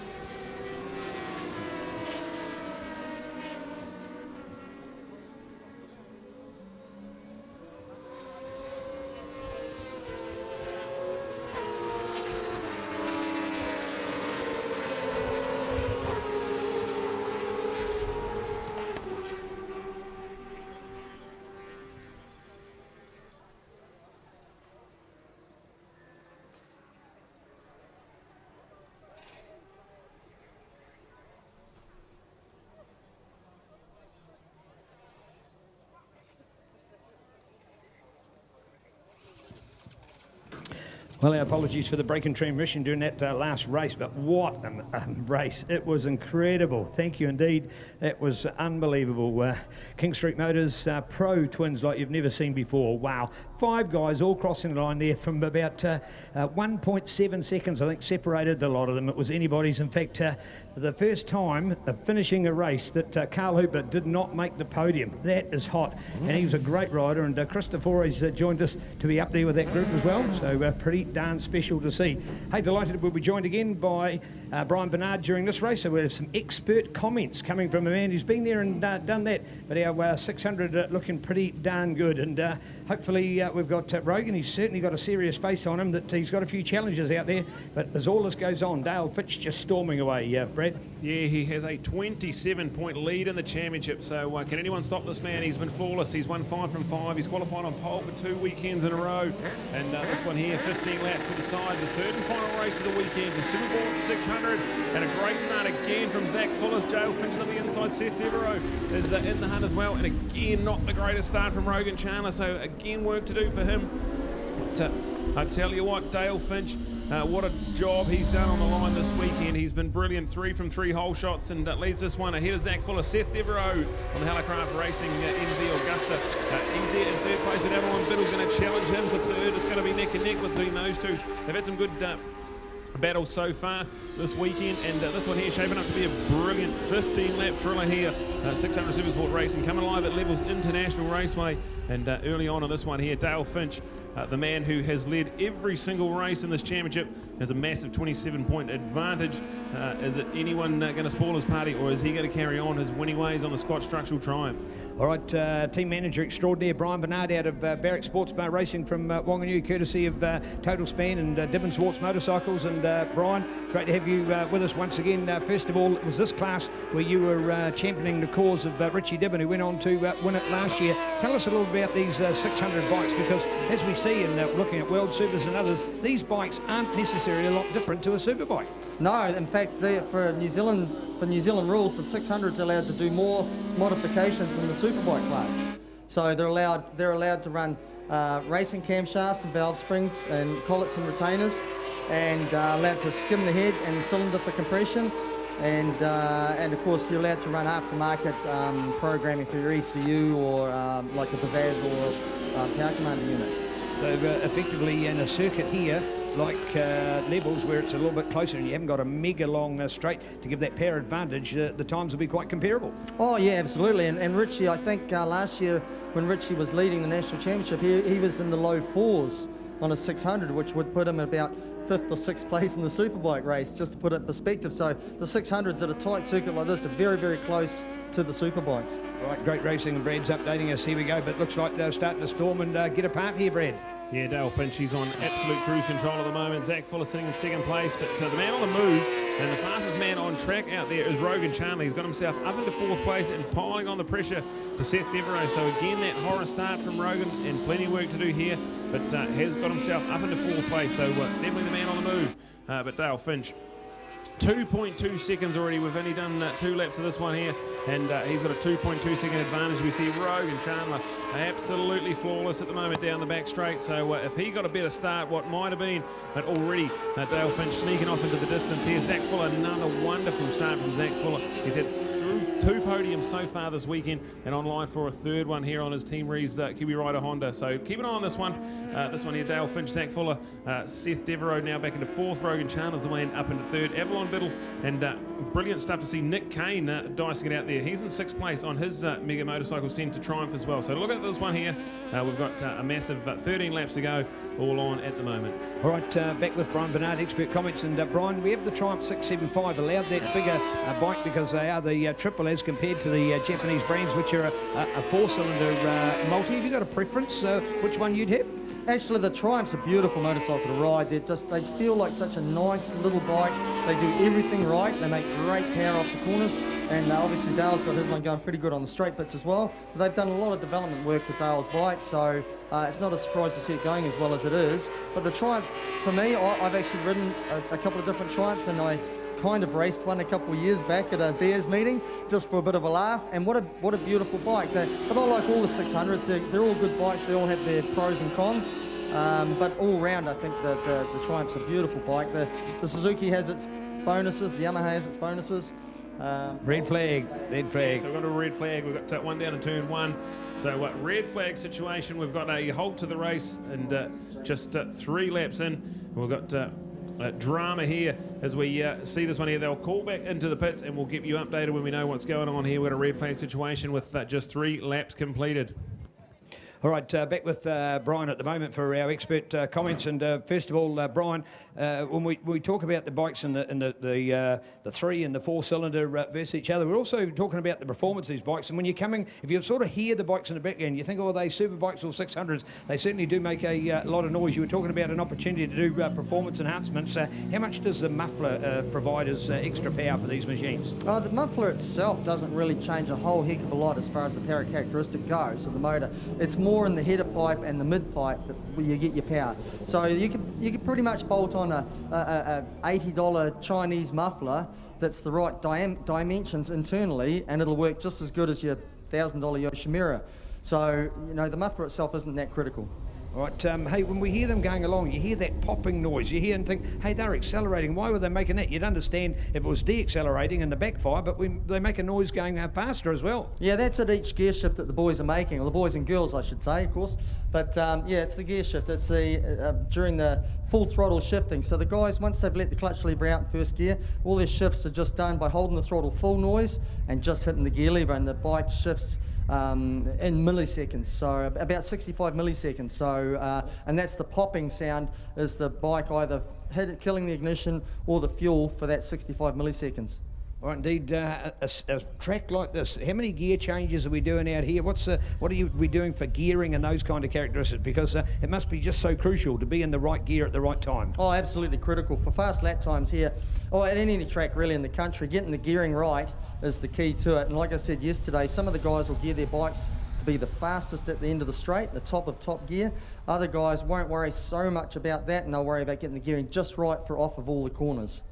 Speaker 2: Well, our apologies for the break in transmission during that last race, but what a race. It was incredible. Thank you indeed. It was unbelievable. King Street Motors Pro twins like you've never seen before. Wow. 5 guys all crossing the line there from about 1.7 seconds, I think, separated a lot of them. It was anybody's. In fact, for the first time of finishing a race that Carl Hooper did not make the podium. That is hot. And he was a great rider, and Christopher has joined us to be up there with that group as well. So pretty darn special to see. Hey, delighted we'll be joined again by Brian Bernard during this race. So we have some expert comments coming from a man who's been there and done that. But our 600 looking pretty darn good. And hopefully we've got Rogan. He's certainly got a serious face on him, that he's got a few challenges out there. But as all this goes on, Dale Fitch just storming away, Brad.
Speaker 1: Yeah, he has a 27-point lead in the championship. So can anyone stop this man? He's been flawless. He's won 5 from 5. He's qualified on pole for 2 weekends in a row. And this one here, 15 laps to the side, the third and final race of the weekend, the Supersport 600, and a great start again from Zach Fuller. Dale Finch is on the inside. Seth Devereaux is in the hunt as well, and again not the greatest start from Rogan Chandler, so again work to do for him. But I tell you what, Dale Finch, what a job he's done on the line this weekend. He's been brilliant, 3 from 3 hole shots, and leads this one ahead of Zach Fuller. Seth Devereaux on the Hallicraft Racing MV Augusta. He's there in third place, but Avalon Biddle's going to challenge him for third. It's going to be neck and neck between those two. They've had some good battles so far this weekend, and this one here shaping up to be a brilliant 15-lap thriller here. 600 Supersport Racing coming live at Levels International Raceway, and early on in this one here, Dale Finch, the man who has led every single race in this championship, has a massive 27-point advantage. Is it anyone going to spoil his party, or is he going to carry on his winning ways on the Scotch Structural Triumph?
Speaker 2: All right, team manager extraordinaire Brian Bernard out of Barrack Sports Bar Racing from Wanganui, courtesy of Total Span and Dibbon Swartz Motorcycles. And Brian, great to have you with us once again. First of all, it was this class where you were championing the cause of Richie Dibbon, who went on to win it last year. Tell us a little about these 600 bikes, because as we see in looking at World Supers and others, these bikes aren't necessarily a lot different to a superbike.
Speaker 9: No, in fact, for New Zealand rules, the 600's allowed to do more modifications than the superbike class. So they're allowed to run racing camshafts and valve springs and collets and retainers, and allowed to skim the head and cylinder for compression, and of course you're allowed to run aftermarket programming for your ECU or like a Pizzazz or power commander unit.
Speaker 2: So effectively in a circuit here, like Levels, where it's a little bit closer and you haven't got a mega long straight to give that power advantage, the times will be quite comparable.
Speaker 9: Oh yeah, absolutely. And Richie, I think last year when Richie was leading the national championship, he was in the low 4s on a 600, which would put him at about 5th or 6th place in the superbike race, just to put it in perspective. So the 600s at a tight circuit like this are very, very close to the superbikes.
Speaker 2: Right, great racing, and Brad's updating us. Here we go, but looks like they're starting to storm and get apart here, Brad.
Speaker 1: Yeah, Dale Finch, he's on absolute cruise control at the moment. Zach Fuller sitting in 2nd place, but the man on the move and the fastest man on track out there is Rogan Chandler. He's got himself up into 4th place and piling on the pressure to Seth Devereaux. So again, that horror start from Rogan, and plenty of work to do here, but has got himself up into 4th place. So definitely the man on the move. But Dale Finch, 2.2 seconds already. We've only done 2 laps of this one here, and he's got a 2.2 second advantage. We see Rogan Chandler absolutely flawless at the moment down the back straight. So if he got a better start, what might have been, but already Dale Finch sneaking off into the distance here. Zach Fuller, another wonderful start from Zach Fuller. He's had 2 2 podiums so far this weekend, and online for a 3rd one here on his Team Rees Kiwi Rider Honda. So keep an eye on this one. This one here, Dale Finch, Zach Fuller, Seth Devereaux now back into 4th, Rogan Chandler's the man up into 3rd, Avalon Biddle, and brilliant stuff to see Nick Kane dicing it out there. He's in 6th place on his Mega Motorcycle Centre Triumph as well. So look at this one here. We've got a massive 13 laps to go, all on at the moment.
Speaker 2: All right, back with Brian Bernard, expert comments. And Brian, we have the Triumph 675 allowed that bigger bike because they are the triple as compared to the Japanese brands, which are a 4-cylinder multi. Have you got a preference which one you'd have?
Speaker 9: Actually, the Triumph's a beautiful motorcycle to ride. They feel like such a nice little bike. They do everything right. They make great power off the corners. And obviously Dale's got his one going pretty good on the straight bits as well. But they've done a lot of development work with Dale's bike, so it's not a surprise to see it going as well as it is. But the Triumph, for me, I've actually ridden a couple of different Triumphs, and I kind of raced one a couple of years back at a Bears meeting just for a bit of a laugh, and what a beautiful bike. But I like all the 600s. They're all good bikes. They all have their pros and cons. But all round, I think the Triumph's a beautiful bike. The Suzuki has its bonuses. The Yamaha has its bonuses.
Speaker 2: Red flag.
Speaker 1: So we've got a red flag. We've got one down in turn 1. So red flag situation. We've got a halt to the race, and just 3 laps in, we've got drama here as we see this one here. They'll call back into the pits, and we'll keep you updated when we know what's going on here. We've got a red flag situation with just 3 laps completed.
Speaker 2: All right, back with Brian at the moment for our expert comments. And first of all, Brian, when we talk about the bikes and the 3 and the 4-cylinder versus each other, we're also talking about the performance of these bikes. And when you're coming, if you sort of hear the bikes in the background, you think, oh, they super bikes or 600s, they certainly do make a lot of noise. You were talking about an opportunity to do performance enhancements. How much does the muffler provide as extra power for these machines?
Speaker 9: The muffler itself doesn't really change a whole heck of a lot as far as the power characteristic goes of the motor. It's more in the header pipe and the mid pipe where you get your power. So you can pretty much bolt on a $80 Chinese muffler that's the right dimensions internally, and it'll work just as good as your $1,000 Yoshimura. So the muffler itself isn't that critical.
Speaker 2: All right, hey, when we hear them going along, you hear that popping noise. You hear and think, hey, they're accelerating. Why were they making that? You'd understand if it was de-accelerating in the backfire, but they make a noise going faster as well.
Speaker 9: Yeah, that's at each gear shift that the boys are making, or the boys and girls, I should say, of course. But yeah, it's the gear shift. It's the during the full throttle shifting. So the guys, once they've let the clutch lever out in first gear, all their shifts are just done by holding the throttle full noise and just hitting the gear lever, and the bike shifts in milliseconds, so about 65 milliseconds. So and that's the popping sound, is the bike either killing the ignition or the fuel for that 65 milliseconds.
Speaker 2: All right, indeed. A track like this, how many gear changes are we doing out here? What are we doing for gearing and those kind of characteristics? Because it must be just so crucial to be in the right gear at the right time.
Speaker 9: Oh, absolutely critical. For fast lap times here, or at any track really in the country, getting the gearing right is the key to it. And like I said yesterday, some of the guys will gear their bikes to be the fastest at the end of the straight, the top of top gear. Other guys won't worry so much about that, and they'll worry about getting the gearing just right for off of all the corners.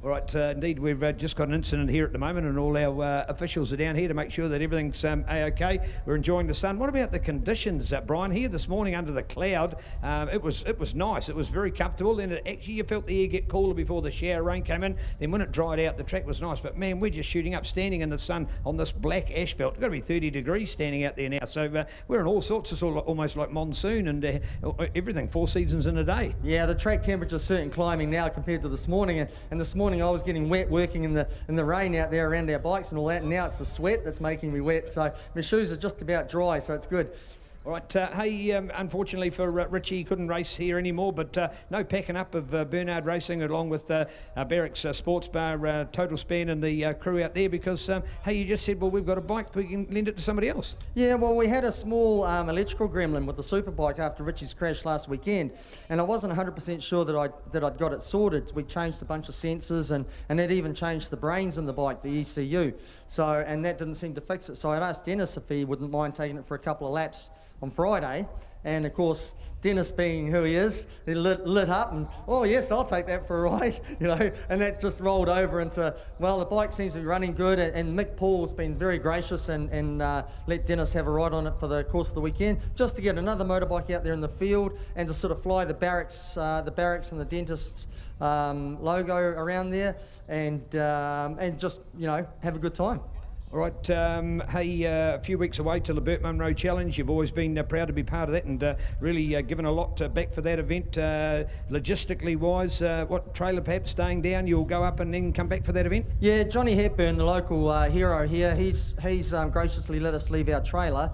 Speaker 2: All right, indeed, we've just got an incident here at the moment, and all our officials are down here to make sure that everything's A-OK. We're enjoying the sun. What about the conditions, Brian? Here this morning under the cloud, it was nice. It was very comfortable. Then actually you felt the air get cooler before the shower rain came in. Then when it dried out, the track was nice. But man, we're just shooting up, standing in the sun on this black asphalt. It's got to be 30 degrees standing out there now. So we're in all sorts of almost like monsoon and everything, 4 seasons in a day.
Speaker 9: Yeah, the track temperature's certainly climbing now compared to this morning. And this morning I was getting wet working in the rain out there around our bikes and all that, and now it's the sweat that's making me wet. So my shoes are just about dry, so it's good.
Speaker 2: All right, hey, unfortunately for Richie, he couldn't race here anymore, but no packing up of Bernard Racing along with Barrick's Sports Bar, Total Span and the crew out there because, hey, you just said, well, we've got a bike, we can lend it to somebody else.
Speaker 9: Yeah, well, we had a small electrical gremlin with the Superbike after Richie's crash last weekend, and I wasn't 100% sure that I'd got it sorted. We changed a bunch of sensors and it even changed the brains in the bike, the ECU. So, and that didn't seem to fix it. So I'd asked Dennis if he wouldn't mind taking it for a couple of laps on Friday, and of course Dennis, being who he is, he lit up and, oh yes, I'll take that for a ride, and that just rolled over into, well, the bike seems to be running good, and Mick Paul's been very gracious and let Dennis have a ride on it for the course of the weekend, just to get another motorbike out there in the field and to sort of fly the barracks and the dentist's logo around there and just have a good time.
Speaker 2: All right, hey, a few weeks away till the Burt Munro Challenge. You've always been proud to be part of that and really given a lot back for that event. Logistically wise, what trailer perhaps staying down, you'll go up and then come back for that event?
Speaker 9: Yeah, Johnny Hepburn, the local hero here, he's graciously let us leave our trailer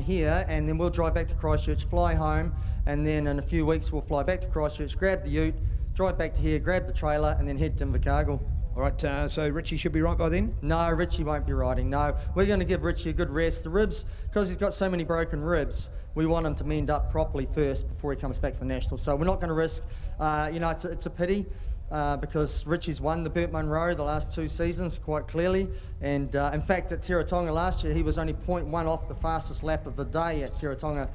Speaker 9: here, and then we'll drive back to Christchurch, fly home, and then in a few weeks we'll fly back to Christchurch, grab the ute, drive back to here, grab the trailer, and then head to Invercargill.
Speaker 2: All right, so Richie should be right by then?
Speaker 9: No, Richie won't be riding, no. We're going to give Richie a good rest. The ribs, because he's got so many broken ribs, we want him to mend up properly first before he comes back for the Nationals. So we're not going to risk, it's a pity because Richie's won the Burt Munro the last 2 seasons quite clearly. And in fact, at Tiratonga last year, he was only 0.1 off the fastest lap of the day at Tiratonga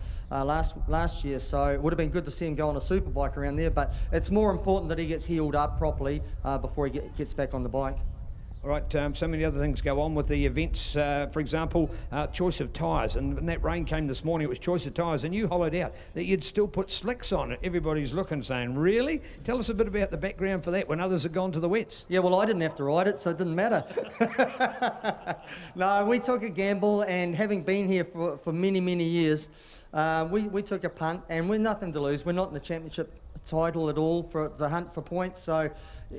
Speaker 9: last year. So it would have been good to see him go on a superbike around there, but it's more important that he gets healed up properly before he gets back on the bike.
Speaker 2: All right, so many other things go on with the events. For example, choice of tyres. And when that rain came this morning, it was choice of tyres. And you hollered out that you'd still put slicks on it. Everybody's looking, saying, really? Tell us a bit about the background for that when others have gone to the wets.
Speaker 9: Yeah, well, I didn't have to ride it, so it didn't matter. No, we took a gamble, and having been here for many, many years, we took a punt, and we're nothing to lose. We're not in the championship title at all for the hunt for points. So,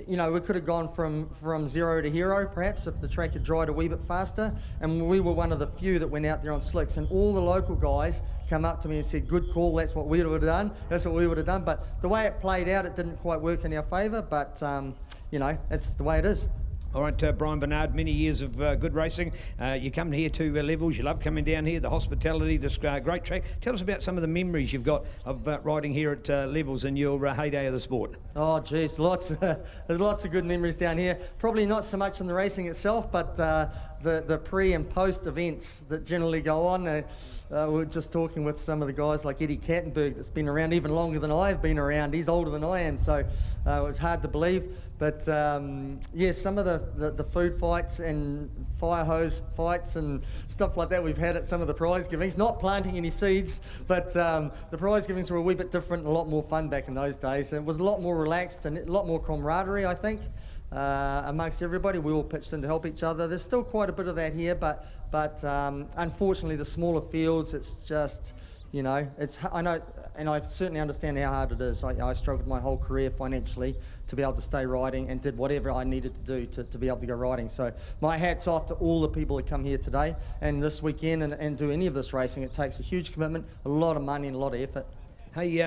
Speaker 9: you know, we could have gone from 0 to hero, perhaps, if the track had dried a wee bit faster. And we were one of the few that went out there on slicks. And all the local guys come up to me and said, good call, that's what we would have done. That's what we would have done. But the way it played out, it didn't quite work in our favour. But, you know, it's the way it is.
Speaker 2: All right, Brian Bernard, many years of good racing. You come here to Levels. You love coming down here, the hospitality, this great track. Tell us about some of the memories you've got of riding here at Levels in your heyday of the sport.
Speaker 9: Oh, geez, there's lots of good memories down here. Probably not so much in the racing itself, but the pre and post events that generally go on. We were just talking with some of the guys like Eddie Kattenberg, that's been around even longer than I've been around. He's older than I am, so it was hard to believe. But yeah, some of the food fights and fire hose fights and stuff like that we've had at some of the prize givings. Not planting any seeds, but the prize givings were a wee bit different and a lot more fun back in those days. It was a lot more relaxed and a lot more camaraderie, I think, amongst everybody. We all pitched in to help each other. There's still quite a bit of that here, but unfortunately the smaller fields, it's just, you know, I know, and I certainly understand how hard it is. I struggled my whole career financially to be able to stay riding, and did whatever I needed to do to be able to go riding. So my hat's off to all the people that come here today and this weekend and do any of this racing. It takes a huge commitment, a lot of money and a lot of effort.
Speaker 2: Hey,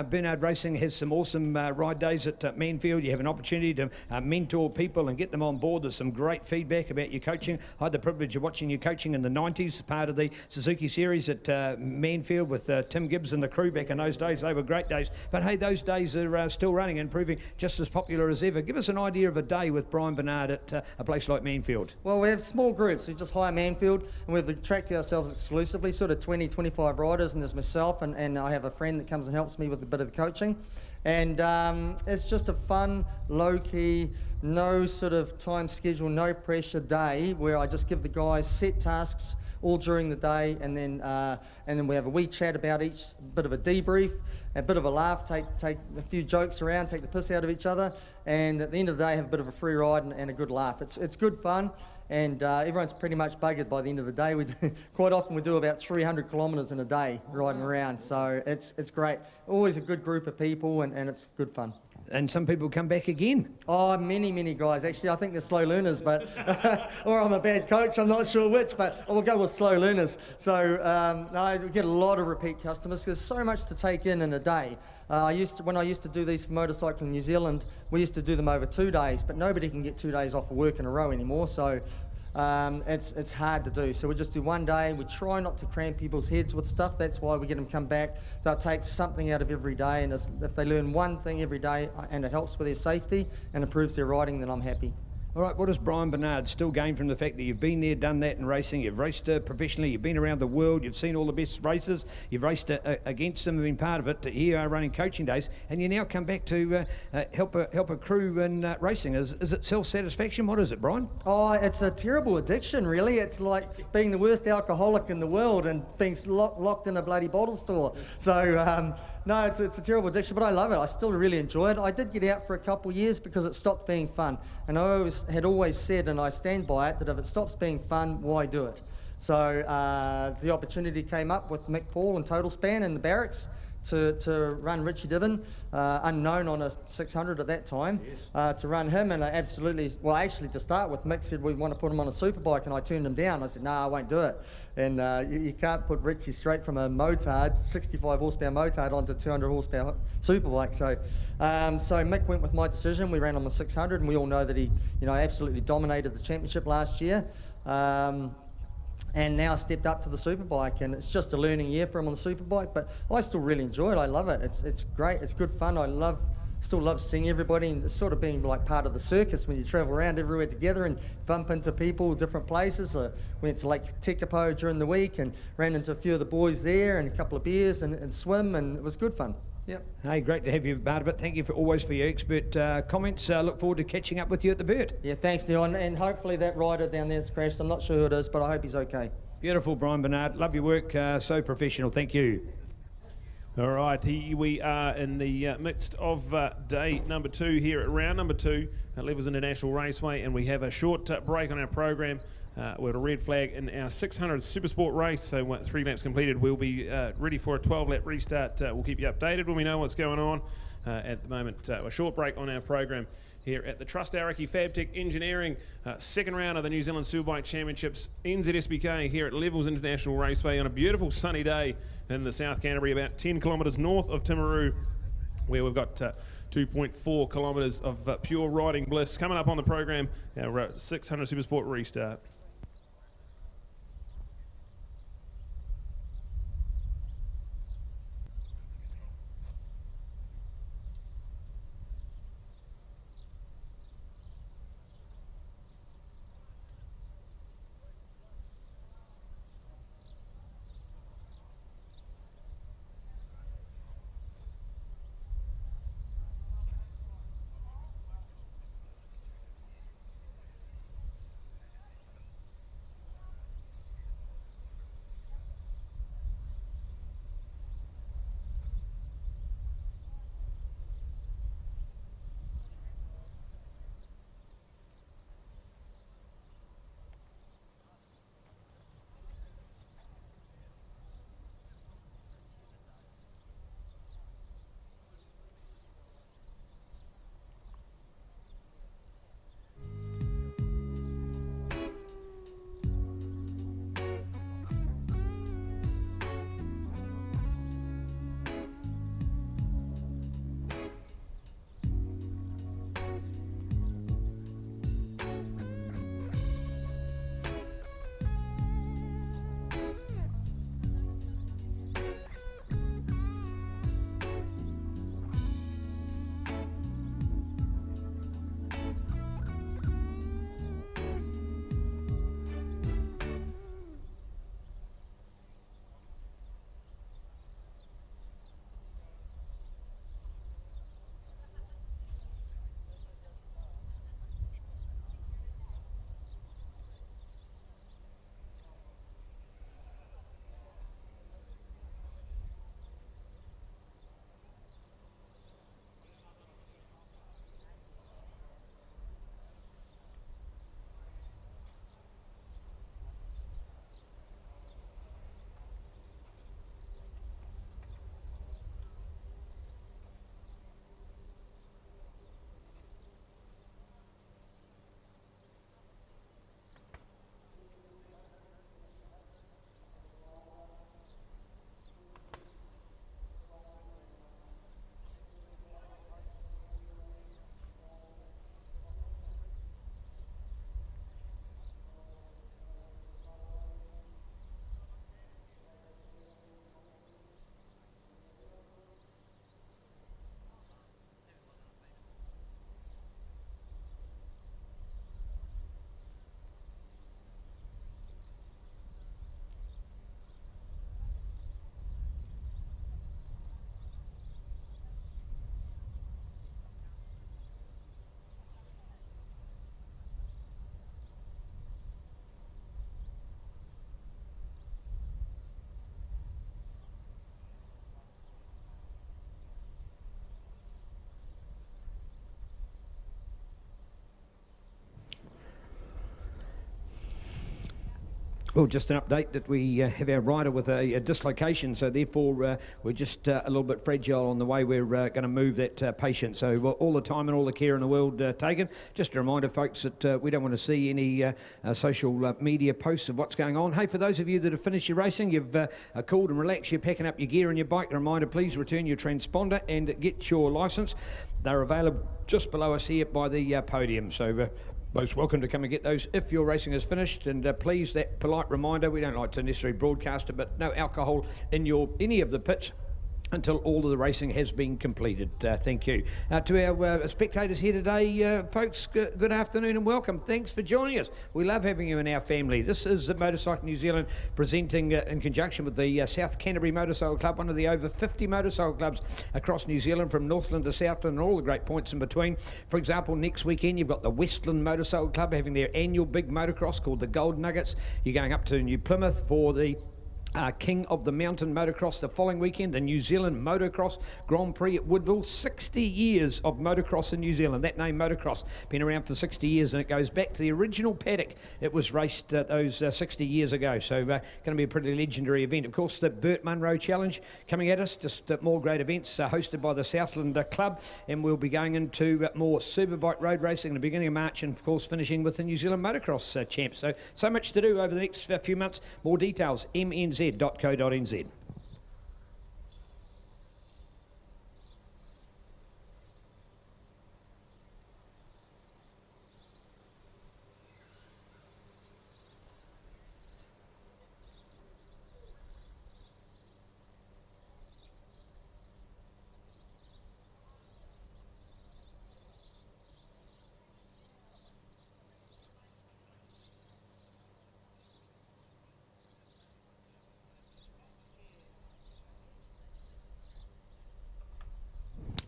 Speaker 2: Bernard Racing has some awesome ride days at Manfield. You have an opportunity to mentor people and get them on board. There's some great feedback about your coaching. I had the privilege of watching you coaching in the 90s, part of the Suzuki series at Manfield with Tim Gibbs and the crew back in those days. They were great days. But hey, those days are still running and proving just as popular as ever. Give us an idea of a day with Brian Bernard at a place like Manfield.
Speaker 9: Well, we have small groups. We just hire Manfield, and we've tracked ourselves exclusively, sort of 20, 25 riders, and there's myself, and I have a friend that comes and helps me with a bit of the coaching. And it's just a fun, low-key, no sort of time schedule, no pressure day where I just give the guys set tasks all during the day, and then we have a wee chat about each, bit of a debrief, a bit of a laugh, take a few jokes around, take the piss out of each other, and at the end of the day have a bit of a free ride and a good laugh. It's good fun. And everyone's pretty much buggered by the end of the day. Quite often we do about 300 kilometres in a day riding around, so it's great. Always a good group of people, and it's good fun.
Speaker 2: And some people come back again.
Speaker 9: Oh, many guys. Actually, I think they're slow learners, but or I'm a bad coach, I'm not sure which, but we'll go with slow learners. So no, we get a lot of repeat customers because there's so much to take in a day. When I used to do these for Motorcycle in New Zealand, we used to do them over 2 days, but nobody can get 2 days off of work in a row anymore, so it's hard to do. So we just do 1 day. We try not to cram people's heads with stuff. That's why we get them come back. They'll take something out of every day, and if they learn one thing every day and it helps with their safety and improves their riding, then I'm happy.
Speaker 2: All right, what does Brian Bernard still gain from the fact that you've been there, done that in racing, you've raced professionally, you've been around the world, you've seen all the best races, you've raced against them, been part of it, here you are running coaching days, and you now come back to help a crew in racing. Is it self-satisfaction? What is it, Brian?
Speaker 9: Oh, it's a terrible addiction, really. It's like being the worst alcoholic in the world and being locked in a bloody bottle store. So No, it's a terrible addiction, but I love it. I still really enjoy it. I did get out for a couple of years because it stopped being fun. And I had always said, and I stand by it, that if it stops being fun, why do it? So the opportunity came up with Mick Paul and Total Span in the barracks to run Richie Diven, unknown on a 600 at that time, to run him. And I absolutely, well, actually to start with, Mick said we want to put him on a superbike, and I turned him down. I said, no, I won't do it. And you can't put Richie straight from a motard, 65 horsepower motard, onto 200 horsepower superbike. So Mick went with my decision. We ran on the 600, and we all know that he, absolutely dominated the championship last year. And now stepped up to the superbike, and it's just a learning year for him on the superbike, but I still really enjoy it. I love it. It's great. It's good fun. Still love seeing everybody, and it's sort of being like part of the circus when you travel around everywhere together and bump into people, different places. Went to Lake Tekapo during the week and ran into a few of the boys there, and a couple of beers and swim, and it was good fun. Yep.
Speaker 2: Hey, great to have you part of it. Thank you always for your expert comments. Look forward to catching up with you at the Bird.
Speaker 9: Yeah, thanks, Neil. And hopefully that rider down there's crashed. I'm not sure who it is, but I hope he's okay.
Speaker 2: Beautiful, Brian Bernard. Love your work. So professional. Thank you.
Speaker 1: All right, here we are in the midst of day number 2 here at round number 2 at Levels International Raceway, and we have a short break on our program. We're at a red flag in our 600 Supersport race, so 3 laps completed. We'll be ready for a 12-lap restart. We'll keep you updated when we know what's going on. At the moment, a short break on our program here at the Trust Araki Fabtech Engineering, second round of the New Zealand Superbike Championships, NZSBK here at Levels International Raceway on a beautiful sunny day in the South Canterbury, about 10 kilometres north of Timaru, where we've got 2.4 kilometres of pure riding bliss. Coming up on the program, our 600 Supersport restart.
Speaker 2: Well, just an update that we have our rider with a dislocation, so therefore we're just a little bit fragile on the way we're going to move that patient. So all the time and all the care in the world taken. Just a reminder, folks, that we don't want to see any social media posts of what's going on. Hey, for those of you that have finished your racing, you've cooled and relaxed, you're packing up your gear and your bike, a reminder, please return your transponder and get your licence. They're available just below us here by the podium. So most welcome to come and get those if your racing is finished. And please, that polite reminder, we don't like to necessarily broadcast it, but no alcohol in any of the pits until all of the racing has been completed. Thank you. To our spectators here today, folks, good afternoon and welcome. Thanks for joining us. We love having you in our family. This is Motorcycle New Zealand presenting in conjunction with the South Canterbury Motorcycle Club, one of the over 50 motorcycle clubs across New Zealand, from Northland to Southland and all the great points in between. For example, next weekend you've got the Westland Motorcycle Club having their annual big motocross called the Gold Nuggets. You're going up to New Plymouth for the King of the Mountain Motocross the following weekend, the New Zealand Motocross Grand Prix at Woodville. 60 years of motocross in New Zealand. That name, motocross, been around for 60 years, and it goes back to the original paddock it was raced those 60 years ago. So going to be a pretty legendary event. Of course, the Burt Munro Challenge coming at us, just more great events hosted by the Southland Club, and we'll be going into more Superbike road racing in the beginning of March, and of course finishing with the New Zealand Motocross Champs. So much to do over the next few months. More details, mnz.co.nz.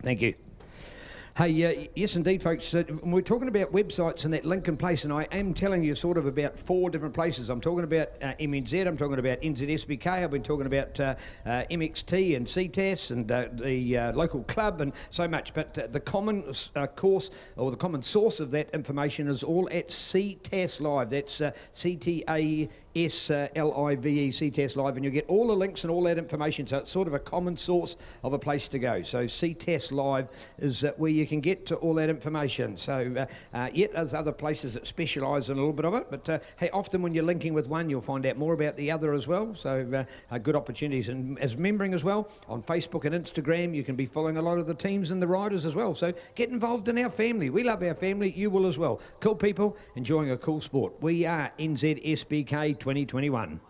Speaker 2: Thank you. Hey, yes indeed, folks. We're talking about websites and that link in place, and I am telling you sort of about 4 different places. I'm talking about MNZ, I'm talking about NZSBK, I've been talking about MXT and CTAS and the local club and so much. But the common course, or the common source of that information, is all at CTAS Live. That's CTASLIVE, CTAS Live, and you get all the links and all that information. So it's sort of a common source of a place to go. So CTAS Live is where you can get to all that information. So yet there's other places that specialise in a little bit of it, but hey, often when you're linking with one, you'll find out more about the other as well. So good opportunities. And as membering as well on Facebook and Instagram, you can be following a lot of the teams and the riders as well. So get involved in our family. We love our family. You will as well. Cool people enjoying a cool sport. We are NZSBK 2021.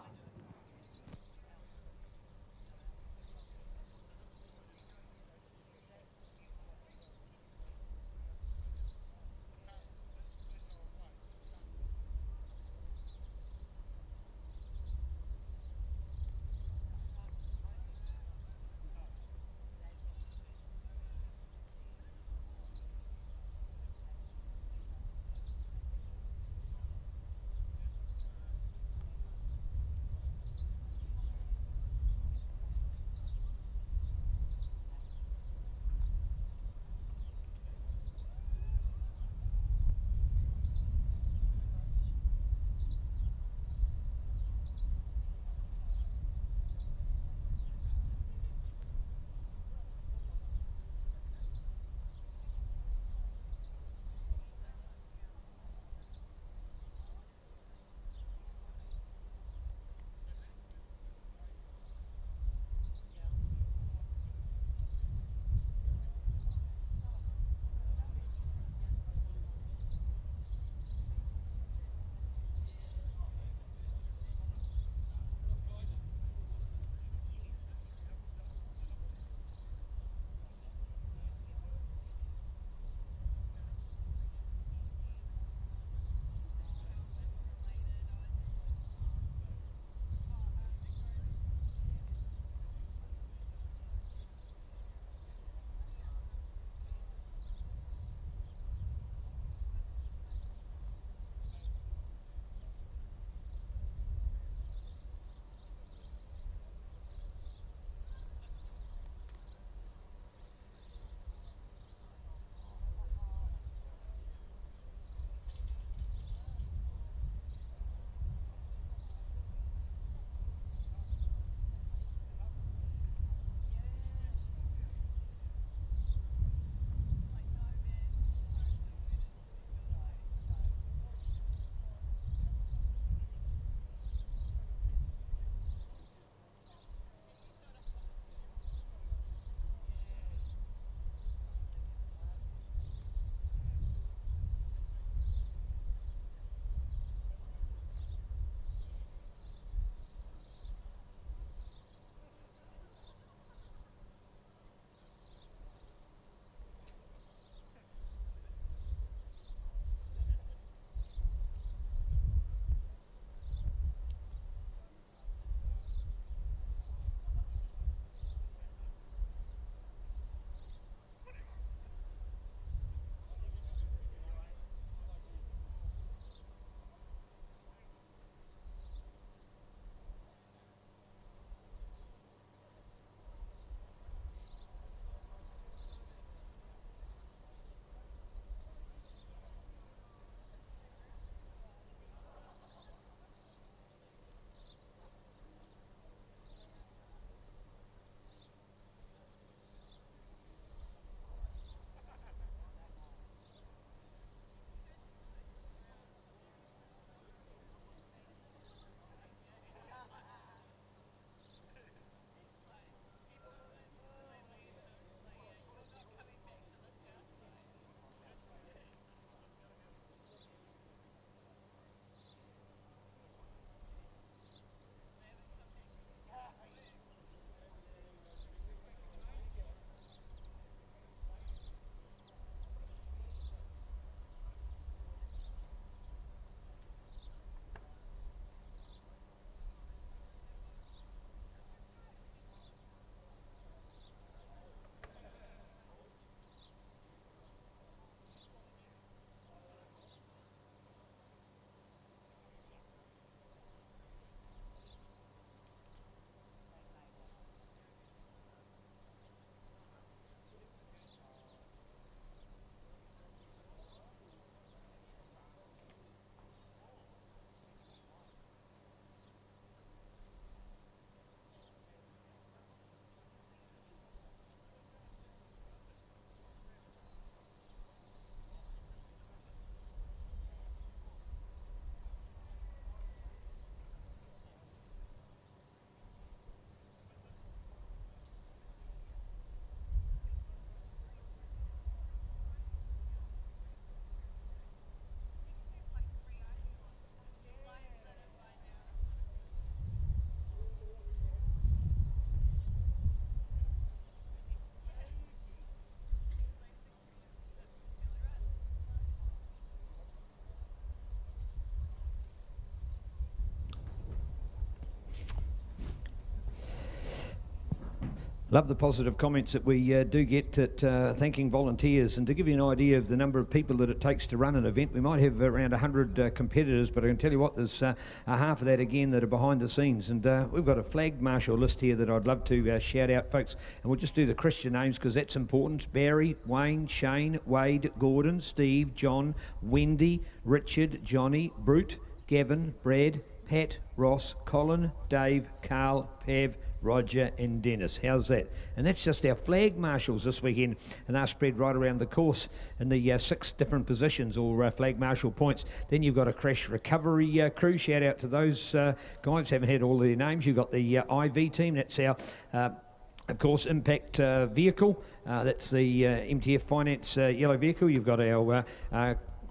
Speaker 2: Love the positive comments that we do get at thanking volunteers. And to give you an idea of the number of people that it takes to run an event, we might have around 100 competitors, but I can tell you what, there's half of that again that are behind the scenes. And we've got a flag marshal list here that I'd love to shout out, folks. And we'll just do the Christian names because that's important. Barry, Wayne, Shane, Wade, Gordon, Steve, John, Wendy, Richard, Johnny, Brute, Gavin, Brad, Pat, Ross, Colin, Dave, Carl, Pav, Roger and Dennis. How's that? And that's just our flag marshals this weekend, and they're spread right around the course in the 6 different positions or flag marshal points. Then you've got a crash recovery crew. Shout out to those guys. Haven't had all their names. You've got the IV team. That's our of course, impact vehicle. That's the MTF Finance yellow vehicle. You've got our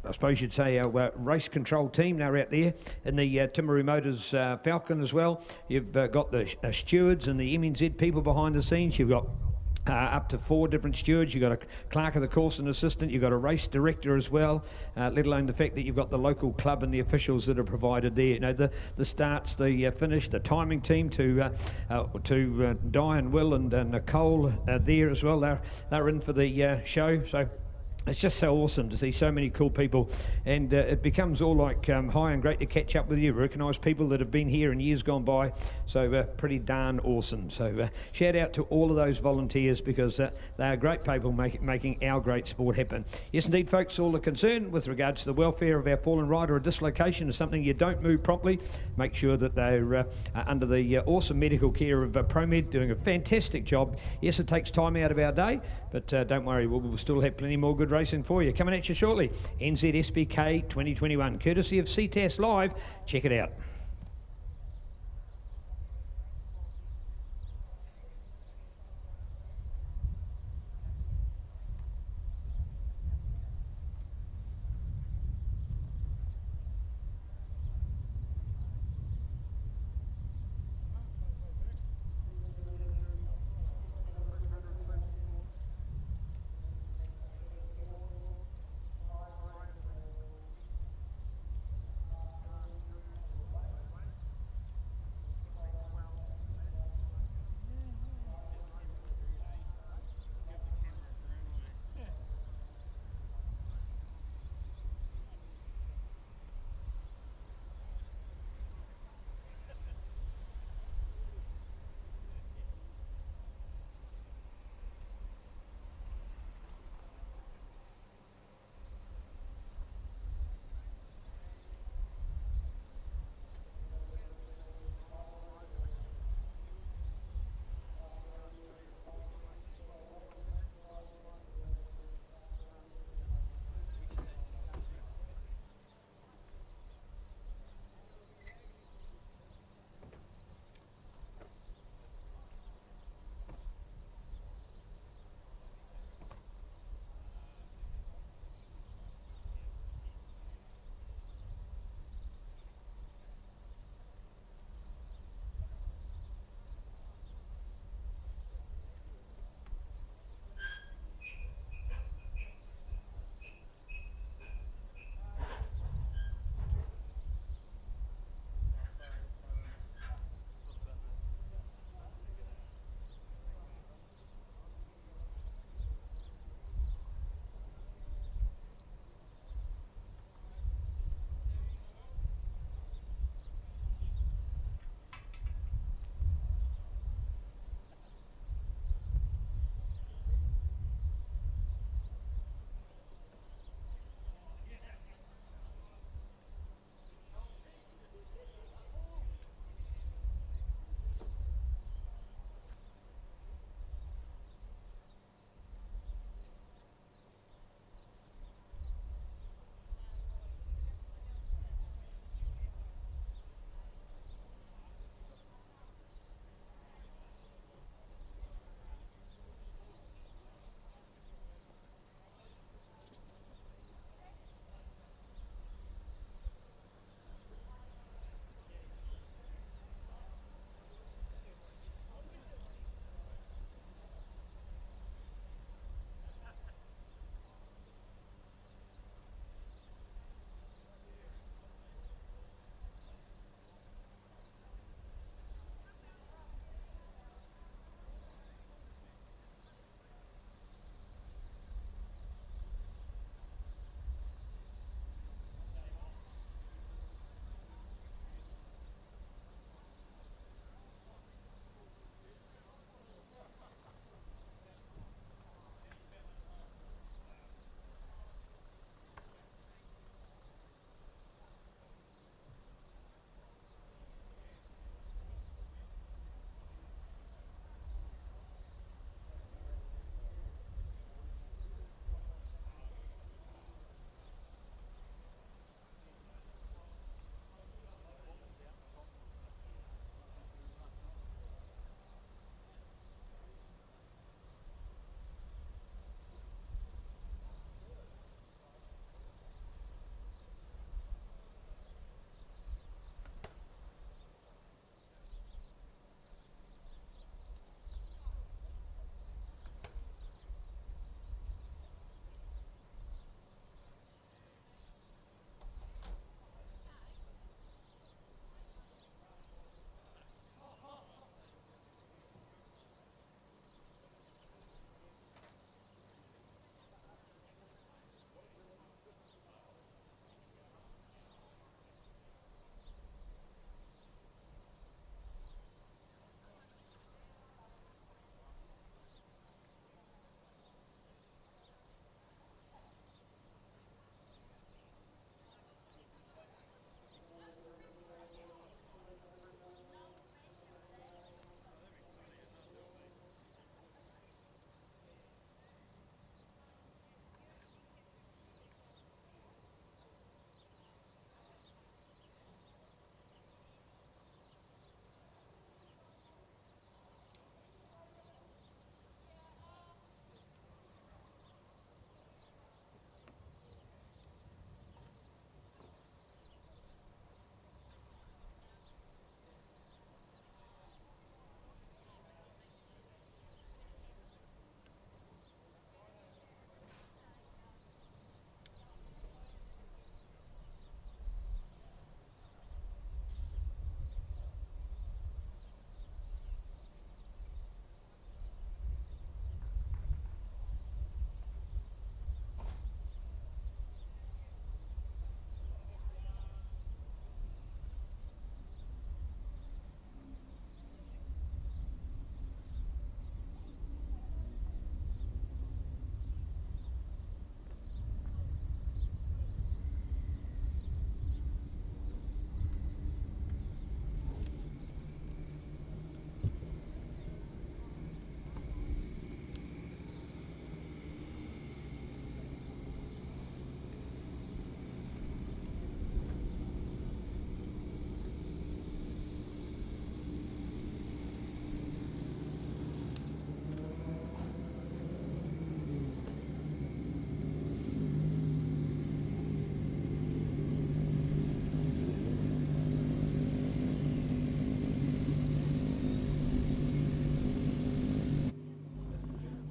Speaker 2: I suppose you'd say our race control team. They're out there in the Timaru Motors Falcon as well. You've got the stewards and the MNZ people behind the scenes. You've got up to 4 different stewards. You've got a clerk of the course and assistant. You've got a race director as well, let alone the fact that you've got the local club and the officials that are provided there. You know, the starts, the finish, the timing team to Di and Will and Nicole there as well. They're in for the show. So it's just so awesome to see so many cool people, and it becomes all like hi and great to catch up with you, recognise people that have been here in years gone by, so pretty darn awesome. So shout out to all of those volunteers because they are great people making our great sport happen. Yes indeed folks, all the concern with regards to the welfare of our fallen rider or dislocation is something you don't move promptly. Make sure that they're under the awesome medical care of ProMed, doing a fantastic job. Yes, it takes time out of our day, but don't worry, we'll still have plenty more good racing for you. Coming at you shortly, NZSBK 2021, courtesy of CTAS Live. Check it out.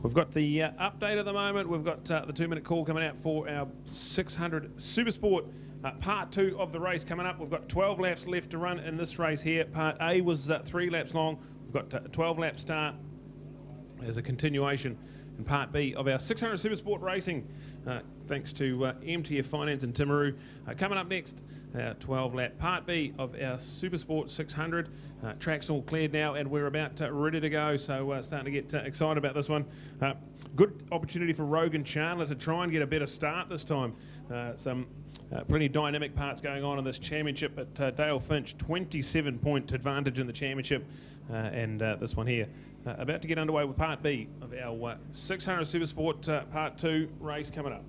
Speaker 1: We've got the update at the moment. We've got the 2-minute call coming out for our 600 Supersport. Part 2 of the race coming up. We've got 12 laps left to run in this race here. Part A was 3 laps long. We've got a 12-lap start as a continuation in Part B of our 600 Supersport racing, thanks to MTF Finance and Timaru. Coming up next, our 12-lap Part B of our Supersport 600. Track's all cleared now, and we're about ready to go, so starting to get excited about this one. Good opportunity for Rogan Chandler to try and get a better start this time. Some plenty of dynamic parts going on in this championship, but Dale Finch, 27-point advantage in the championship, and this one here. About to get underway with Part B of our 600 Supersport Part 2 race coming up.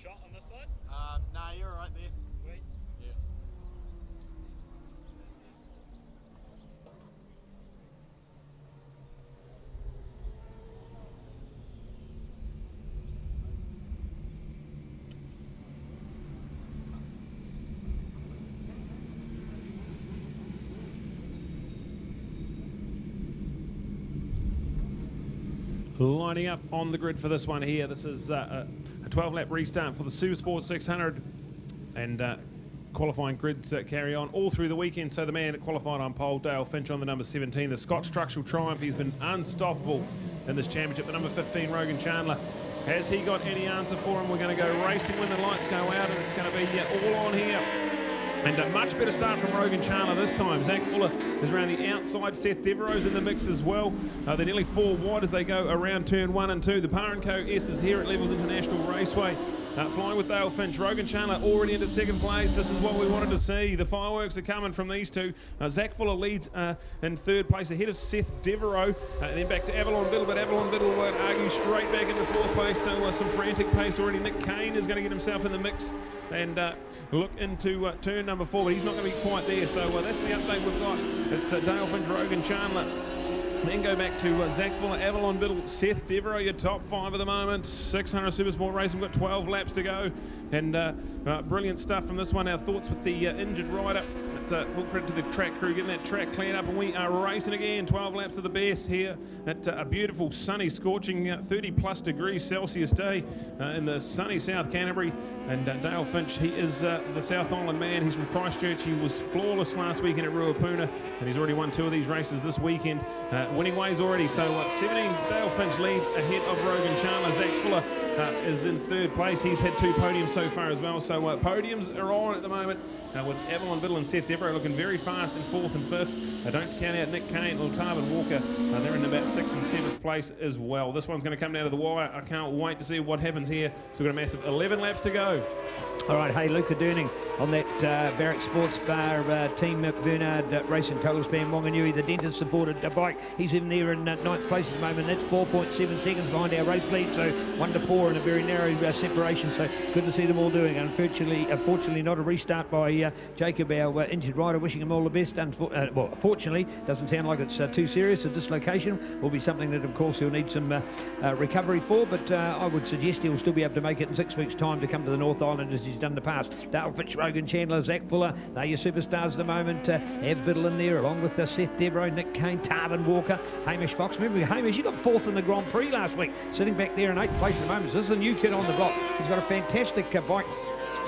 Speaker 10: Shot on this side? Nah, you're right there. Sweet. Yeah.
Speaker 1: Lining up on the grid for this one here. This is a 12-lap restart for the Supersport 600, and qualifying grids carry on all through the weekend. So the man that qualified on pole, Dale Finch, on the number 17, the Scott Structural Triumph. He's been unstoppable in this championship. The number 15, Rogan Chandler. Has he got any answer for him? We're going to go racing when the lights go out, and it's going to be all on here. And a much better start from Rogan Chandler this time. Zach Fuller is around the outside. Seth Devereaux's in the mix as well. They're nearly 4 wide as they go around turn 1 and 2. The Par & Co S is here at Levels International Raceway. Flying with Dale Finch. Rogan Chandler already into second place. This is what we wanted to see. The fireworks are coming from these two. Zach Fuller leads in third place ahead of Seth Devereaux. Then back to Avalon Biddle, but Avalon Biddle would argue straight back into fourth place. So some frantic pace already. Nick Kane is going to get himself in the mix and look into turn number 4, but he's not going to be quite there. So that's the update we've got. It's Dale Finch, Rogan Chandler. Then go back to Zach Fuller, Avalon Biddle, Seth Devereaux, your top 5 at the moment. 600 Supersport racing, we've got 12 laps to go. And brilliant stuff from this one. Our thoughts with the injured rider. Full credit to the track crew getting that track cleared up, and we are racing again. 12 laps of the best here at a beautiful, sunny, scorching 30+ degrees Celsius day in the sunny South Canterbury. And Dale Finch, he is the South Island man. He's from Christchurch. He was flawless last weekend at Ruapuna, and he's already won 2 of these races this weekend. Winning ways already. So 17, Dale Finch leads ahead of Rogan Chandler. Zach Fuller is in third place. He's had 2 podiums so far as well. So podiums are on at the moment. with Avalon Biddle and Seth Devereaux looking very fast in 4th and 5th. Don't count out Nick Kane or Tarbin Walker. They're in about 6th and 7th place as well. This one's going to come down to the wire. I can't wait to see what happens here. So we've got a massive 11 laps to go.
Speaker 2: All right, hey, Luca Durning on that Barrack Sports Bar Team Bernard Racing Total Span Wanganui, the dentist supported bike. He's in there in 9th place at the moment. That's 4.7 seconds behind our race lead, so 1 to 4 in a very narrow separation. So good to see them all doing. Unfortunately, not a restart by Jacob, our injured rider. Wishing him all the best. Well, fortunately, doesn't sound like it's too serious. A dislocation will be something that, of course, he'll need some recovery for, but I would suggest he'll still be able to make it in 6 weeks' time to come to the North Island as he's done in the past. Dale Fitch, Rogan Chandler, Zach Fuller, they're your superstars at the moment. Av Biddle in there, along with Seth Devereaux, Nick Kane, Tarbin Walker, Hamish Fox. Remember, Hamish, you got 4th in the Grand Prix last week, sitting back there in 8th place at the moment. So this is a new kid on the block. He's got a fantastic bike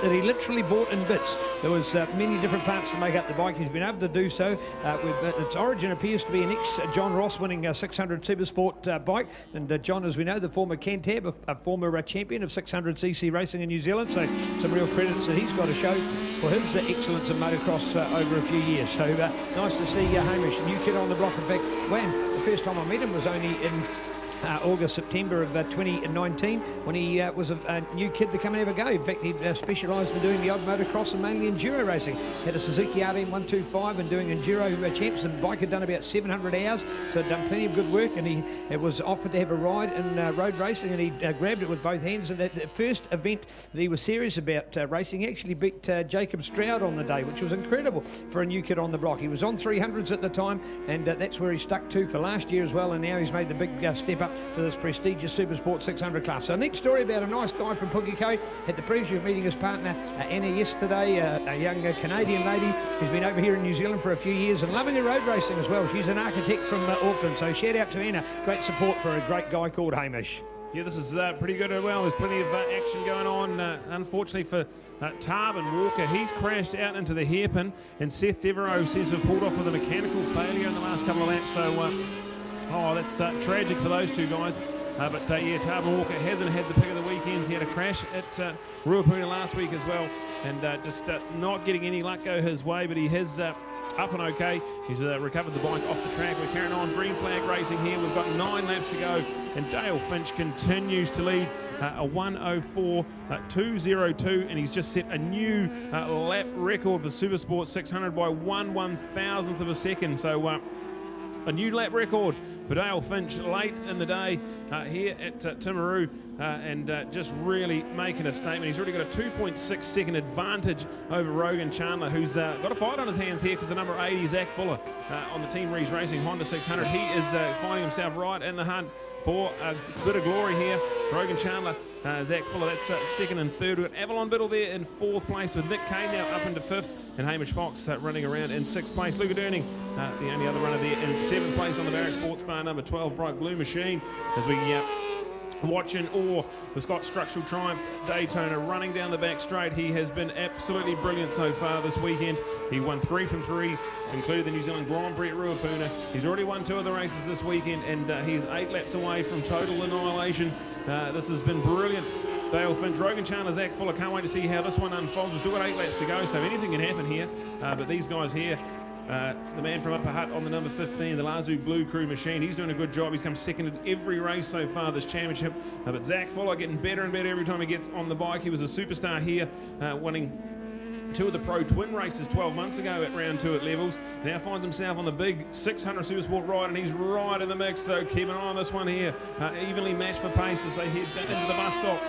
Speaker 2: that he literally bought in bits. There was many different parts to make up the bike. He's been able to do so. Its origin appears to be an ex-John Ross winning 600 Supersport bike. And John, as we know, the former Cantab, a former champion of 600cc racing in New Zealand. So some real credits that he's got to show for his excellence in motocross over a few years. So nice to see Hamish, a new kid on the block. In fact, the first time I met him was only in August, September of 2019, when he was a new kid to come and have a go. In fact, he specialised in doing the odd motocross and mainly enduro racing. Had a Suzuki RDM 125 and doing enduro champs, and the bike had done about 700 hours, so had done plenty of good work, and he was offered to have a ride in road racing, and he grabbed it with both hands. And at the first event that he was serious about racing, he actually beat Jacob Stroud on the day, which was incredible for a new kid on the block. He was on 300s at the time, and that's where he stuck to for last year as well, and now he's made the big step up to this prestigious Supersport 600 class. So next story about a nice guy from Pukeko. Had the pleasure of meeting his partner Anna yesterday, a young Canadian lady who's been over here in New Zealand for a few years and loving her road racing as well. She's an architect from Auckland, so shout out to Anna. Great support for a great guy called Hamish.
Speaker 1: Yeah, this is pretty good as well. There's plenty of action going on. Unfortunately for Tarbin Walker, he's crashed out into the hairpin, and Seth Devereaux says to have pulled off with a mechanical failure in the last couple of laps. So, that's tragic for those two guys. But yeah, Tarbin Walker hasn't had the pick of the weekends. He had a crash at Ruapuna last week as well, and just not getting any luck go his way, but he has up and okay. He's recovered the bike off the track. We're carrying on green flag racing here. We've got 9 laps to go, and Dale Finch continues to lead a 1:04.202, and he's just set a new lap record for Supersport 600 by 1/1000th of a second. So a new lap record for Dale Finch late in the day here at Timaru, and just really making a statement. He's already got a 2.6 second advantage over Rogan Chandler, who's got a fight on his hands here because the number 80, Zach Fuller, on the Team Rees Racing Honda 600, he is finding himself right in the hunt for a bit of glory here. Rogan Chandler, Zach Fuller, that's second and third. We've got Avalon Biddle there in 4th place, with Nick Kane now up into 5th, and Hamish Fox running around in 6th place. Luca Durning, the only other runner there, in 7th place on the Barrack Sports Bar number 12 Bright Blue Machine, as we watch in awe the Scott Structural Triumph Daytona running down the back straight. He has been absolutely brilliant so far this weekend. He won 3 from 3, included the New Zealand Grand Prix at Ruapuna. He's already won 2 of the races this weekend, and he's 8 laps away from total annihilation. This has been brilliant. Dale Finch, Rogan Chandler, Zach Fuller, can't wait to see how this one unfolds. We've still got 8 laps to go, so anything can happen here. But these guys here, the man from Upper Hutt on the number 15, the Lazu Blue Crew Machine, he's doing a good job. He's come second in every race so far this championship. But Zach Fuller getting better and better every time he gets on the bike. He was a superstar here, winning 2 of the Pro Twin races 12 months ago at round 2 at Levels. Now finds himself on the big 600 Supersport ride, and he's right in the mix, so keep an eye on this one here. Evenly matched for pace as they head into the bus stop.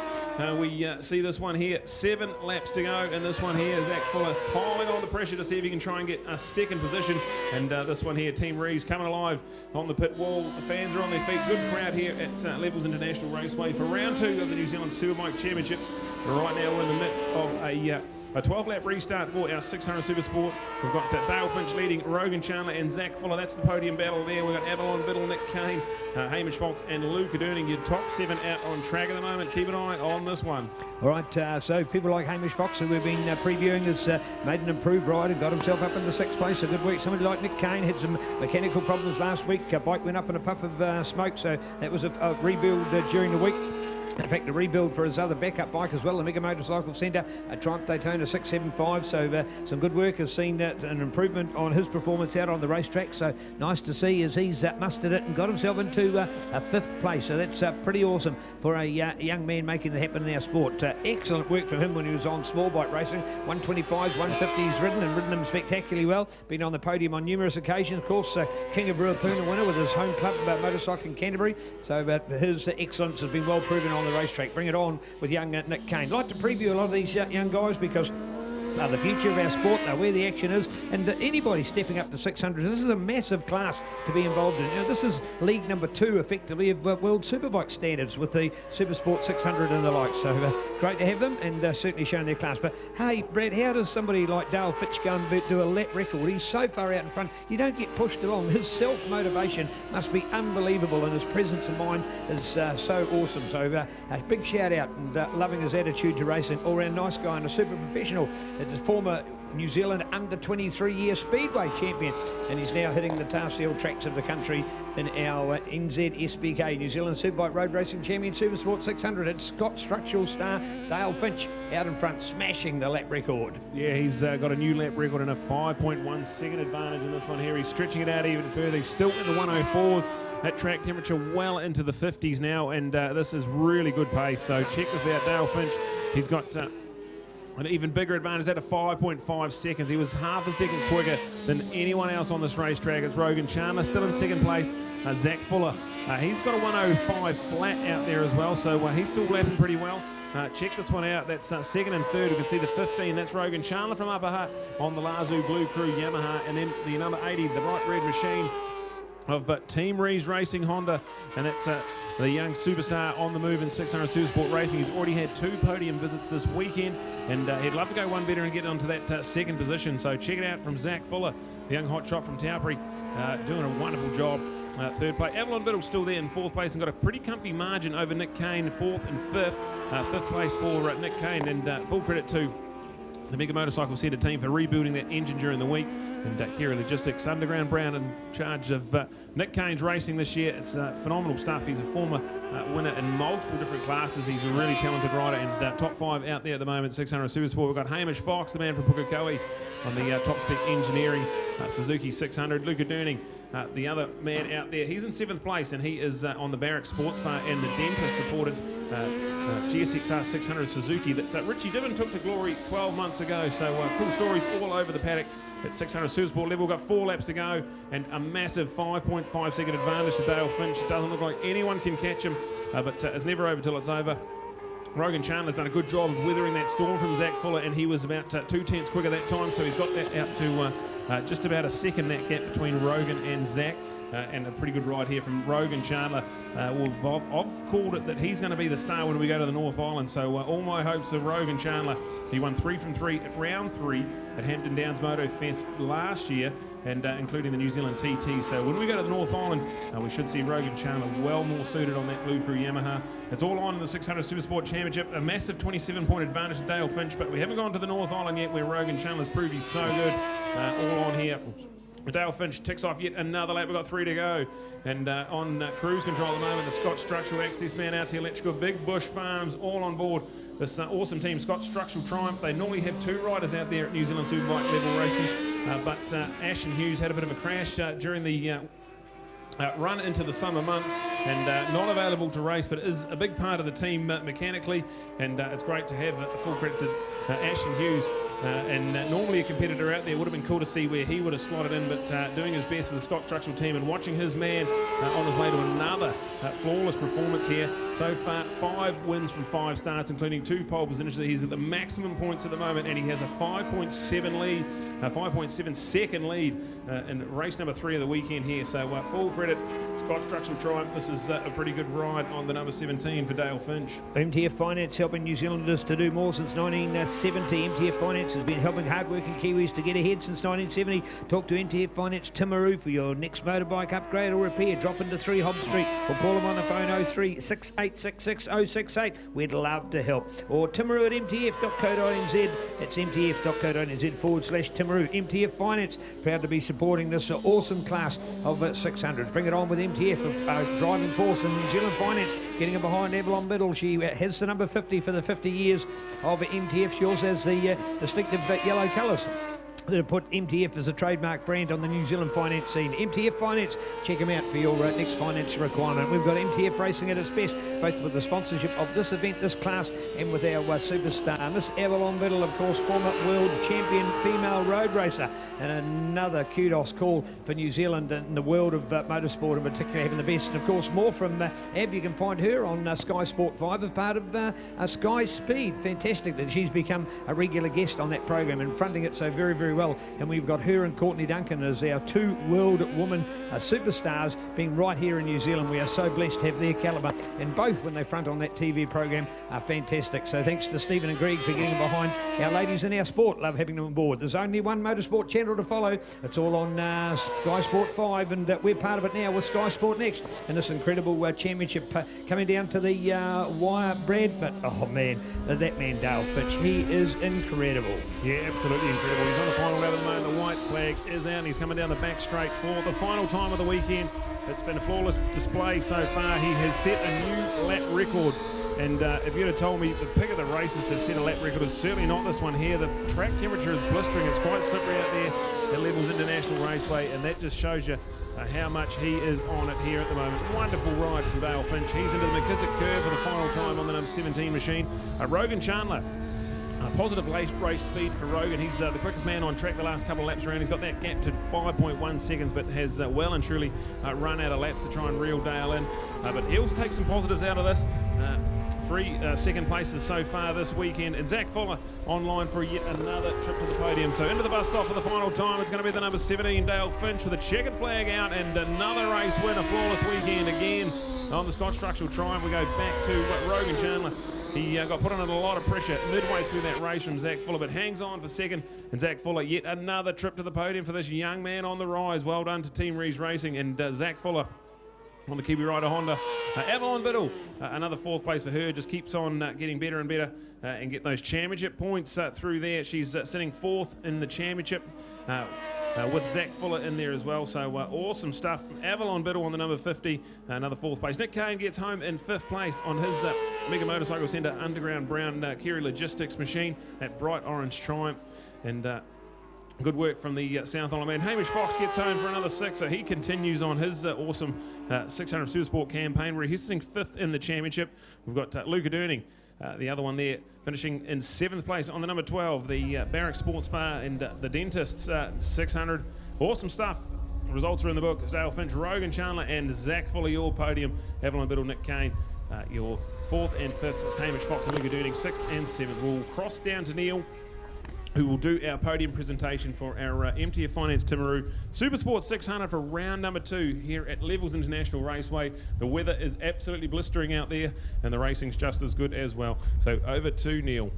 Speaker 1: We see this one here, 7 laps to go, and this one here, Zach Fuller piling on the pressure to see if he can try and get a second position. And this one here, Team Rees coming alive on the pit wall. The fans are on their feet. Good crowd here at Levels International Raceway for round 2 of the New Zealand Superbike Championships. And right now we're in the midst of a 12-lap restart for our 600 Supersport. We've got Dale Finch leading, Rogan Chandler and Zach Fuller. That's the podium battle there. We've got Avalon Biddle, Nick Kane, Hamish Fox and Luca Durning. Your top 7 out on track at the moment. Keep an eye on this one.
Speaker 2: All right, so people like Hamish Fox, who we've been previewing, has made an improved ride and got himself up into 6th place. A good week. Somebody like Nick Kane had some mechanical problems last week. Bike went up in a puff of smoke, so that was a rebuild during the week. In fact, a rebuild for his other backup bike as well, the Mega Motorcycle Centre, a Triumph Daytona 675. So some good work has seen an improvement on his performance out on the racetrack. So nice to see as he's mustered it and got himself into a 5th place. So that's pretty awesome for a young man making it happen in our sport. Excellent work from him when he was on small bike racing. 125s, 150s ridden them spectacularly well. Been on the podium on numerous occasions. Of course, King of Ruapuna winner with his home club motorcycling Canterbury. So his excellence has been well proven on the racetrack. Bring it on with young Nick Kane. Like to preview a lot of these young guys because the future of our sport, where the action is, and anybody stepping up to 600. This is a massive class to be involved in. This is league number 2, effectively, of World Superbike standards with the Supersport 600 and the like. So great to have them, and certainly showing their class. But hey, Brad, how does somebody like Dale Fitch go and do a lap record? He's so far out in front, you don't get pushed along. His self-motivation must be unbelievable, and his presence of mind is so awesome. So a big shout out, and loving his attitude to racing. All-round nice guy and a super professional. The former New Zealand under 23-year Speedway champion, and he's now hitting the tar seal tracks of the country in our NZSBK, New Zealand Superbike Road Racing Champion Supersport 600. It's Scott Structural star Dale Finch out in front, smashing the lap record.
Speaker 1: Yeah, he's got a new lap record and a 5.1 second advantage in this one here. He's stretching it out even further. He's still in the 104s. At track temperature well into the 50s now, and this is really good pace. So check this out, Dale Finch. He's got an even bigger advantage at a 5.5 seconds. He was half a second quicker than anyone else on this racetrack. It's Rogan Chandler still in second place. Zach Fuller, he's got a 105 flat out there as well, so he's still lapping pretty well. Check this one out. That's second and third. You can see the 15. That's Rogan Chandler from Upper Hutt on the Lazoo Blue Crew Yamaha, and then the number 80, the bright red machine of Team Rees Racing Honda, and that's the young superstar on the move in 600 Supersport Racing. He's already had 2 podium visits this weekend, and he'd love to go one better and get onto that second position. So check it out from Zach Fuller, the young hotshot from Taupiri, doing a wonderful job. Third place. Avalon Biddle's still there in 4th place and got a pretty comfy margin over Nick Kane, 4th and 5th. 5th place for Nick Kane, and full credit to the Mega Motorcycle Centre team for rebuilding that engine during the week, and Kira Logistics, Underground Brown in charge of Nick Kane's racing this year. It's phenomenal stuff. He's a former winner in multiple different classes. He's a really talented rider, and top 5 out there at the moment, 600 Supersport. We've got Hamish Fox, the man from Pukekohe, on the top spec engineering Suzuki 600. Luca Durning, the other man out there, he's in 7th place, and he is on the Barrack Sports Bar and the Dentist supported GSXR 600 Suzuki that Richie Dibbon took to glory 12 months ago. So cool stories all over the paddock at 600 Supersport level. We've got 4 laps to go, and a massive 5.5 second advantage to Dale Finch. It doesn't look like anyone can catch him, but it's never over till it's over. Rogan Chandler's done a good job of weathering that storm from Zach Fuller, and he was about 2 tenths quicker that time, so he's got that out to just about a second, that gap between Rogan and Zach. And a pretty good ride here from Rogan Chandler. I've called it that he's going to be the star when we go to the North Island, so all my hopes of Rogan Chandler. He won 3 from 3 at round 3 at Hampton Downs Moto Fest last year, and including the New Zealand TT. So when we go to the North Island, we should see Rogan Chandler well more suited on that Blue Crew Yamaha. It's all on in the 600 Supersport Championship. A massive 27-point advantage to Dale Finch, but we haven't gone to the North Island yet, where Rogan Chandler's proved he's so good. All on here. Dale Finch ticks off yet another lap. We've got 3 to go. And on cruise control at the moment, the Scott Structural Access man out to Electrical, Big Bush Farms, all on board. This awesome team, Scott Structural Triumph. They normally have 2 riders out there at New Zealand Superbike level racing. But Ashton Hughes had a bit of a crash during the run into the summer months, and not available to race, but is a big part of the team mechanically, and it's great to have full credit to Ashton Hughes. And normally a competitor out there, would have been cool to see where he would have slotted in, but doing his best for the Scott Structural team, and watching his man on his way to another flawless performance here. So far, 5 wins from 5 starts, including 2 pole positions. He's at the maximum points at the moment, and he has a 5.7 lead, 5.7 second lead in race number 3 of the weekend here. So full credit, Scott Structural Triumph. This is a pretty good ride on the number 17 for Dale Finch.
Speaker 2: MTF Finance helping New Zealanders to do more since 1970. MTF Finance Finance has been helping hard-working Kiwis to get ahead since 1970. Talk to MTF Finance Timaru for your next motorbike upgrade or repair. Drop into 3 Hobbs Street or call them on the phone 03 6866 068. We'd love to help. Or Timaru at mtf.co.nz. That's mtf.co.nz/Timaru. MTF Finance, proud to be supporting this awesome class of 600s. Bring it on with MTF, driving force in New Zealand Finance, getting it behind Avalon Biddle. She has the number 50 for the 50 years of MTF. She also has the distinctive yellow colours that have put MTF as a trademark brand on the New Zealand finance scene. MTF Finance, check them out for your next finance requirement. We've got MTF Racing at its best, both with the sponsorship of this event, this class, and with our superstar, Miss Avalon Biddle, of course, former world champion female road racer. And another kudos call for New Zealand in the world of motorsport, in particular, having the best. And of course, more from Av. You can find her on Sky Sport 5 as part of Sky Speed. Fantastic that she's become a regular guest on that program and fronting it so very, very well. And we've got her and Courtney Duncan as our 2 world woman superstars being right here in New Zealand. We are so blessed to have their calibre, and both, when they front on that TV program, are fantastic. So thanks to Stephen and Greg for getting behind our ladies in our sport. Love having them on board. There's only one motorsport channel to follow. It's all on Sky Sport 5, and we're part of it now with Sky Sport Next. And this incredible championship coming down to the wire, Brad. But, oh man, that man Dale Fitch, he is incredible.
Speaker 1: Yeah, absolutely incredible. He's on the final lap at the moment. The white flag is out, and he's coming down the back straight for the final time of the weekend. It's been a flawless display so far. He has set a new lap record. And if you'd have told me the pick of the races that set a lap record is certainly not this one here. The track temperature is blistering. It's quite slippery out there at Levels International Raceway, and that just shows you how much he is on it here at the moment. Wonderful ride from Dale Finch. He's into the McKissick curve for the final time on the number 17 machine. Rogan Chandler. Positive race speed for Rogan. He's the quickest man on track the last couple of laps around. He's got that gap to 5.1 seconds, but has well and truly run out of laps to try and reel Dale in. But he'll take some positives out of this. 3 second places so far this weekend. And Zach Fuller online for yet another trip to the podium. So into the bus stop for the final time. It's going to be the number 17, Dale Finch, with a checkered flag out, and another race win. A flawless weekend again on the Scott Structural Triumph. We go back to Rogan Chandler. He got put under a lot of pressure midway through that race from Zach Fuller, but hangs on for second. And Zach Fuller, yet another trip to the podium for this young man on the rise. Well done to Team Rees Racing. And Zach Fuller on the Kiwi Rider Honda. Avalon Biddle, another 4th place for her. Just keeps on getting better and better and get those championship points through there. She's sitting 4th in the championship. With Zach Fuller in there as well, so awesome stuff. Avalon Biddle on the number 50, another 4th place. Nick Kane gets home in 5th place on his Mega Motorcycle Centre Underground Brown Kerry Logistics machine at Bright Orange Triumph. And good work from the South Island man. Hamish Fox gets home for another 6, so he continues on his awesome 600 Supersport campaign, where he's sitting 5th in the championship. We've got Luca Durning, the other one there, finishing in 7th place on the number 12, the Barrack Sports Bar and the Dentists 600. Awesome stuff. Results are in the book. It's Dale Finch, Rogan Chandler, and Zach Fuller, your podium. Avalon Biddle, Nick Kane, your 4th and 5th. Hamish Fox and Luca Durning, 6th and 7th. We'll cross down to Neil, who will do our podium presentation for our MTF Finance Timaru Supersport 600 for round number 2 here at Levels International Raceway. The weather is absolutely blistering out there, and the racing's just as good as well. So over to Neil.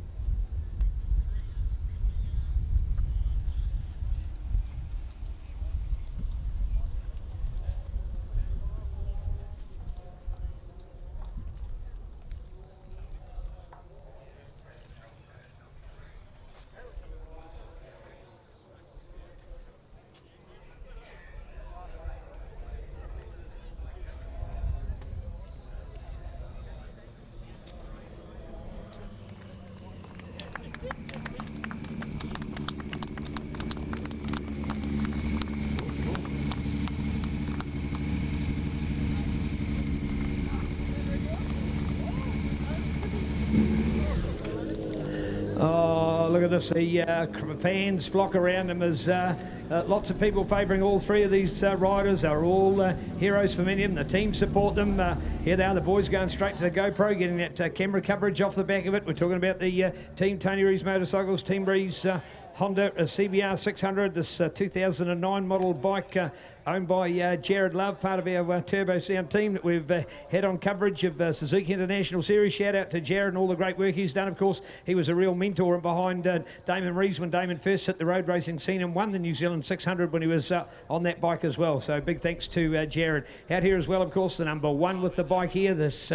Speaker 2: Look at this, the fans flock around him as lots of people favouring all 3 of these riders. Are all heroes for many of them. The team support them. Here they are, the boys going straight to the GoPro, getting that camera coverage off the back of it. We're talking about the team Tony Rees Motorcycles, Team Rees Honda CBR 600, this 2009 model bike owned by Jared Love, part of our Turbo Sound team that we've had on coverage of Suzuki International Series. Shout out to Jared and all the great work he's done. Of course, he was a real mentor behind Damon Rees when Damon first hit the road racing scene and won the New Zealand 600 when he was on that bike as well. So big thanks to Jared. Out here as well, of course, the number one with the bike here, this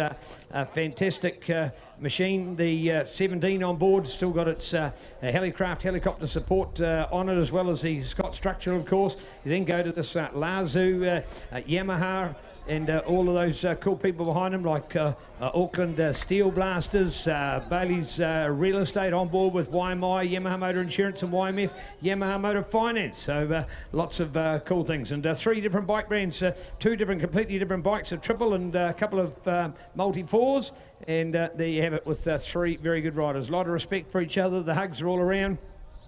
Speaker 2: fantastic machine, the 17 on board, still got its Helicraft helicopter support on it, as well as the Scott structure, of course. You then go to this Lazu, Yamaha, and all of those cool people behind them, like Auckland Steel Blasters, Bailey's Real Estate on board with YMI, Yamaha Motor Insurance, and YMF, Yamaha Motor Finance. So lots of cool things. And 3 different bike brands, 2 completely different bikes, a triple and a couple of multi-fours. And there you have it with 3 very good riders. A lot of respect for each other. The hugs are all around.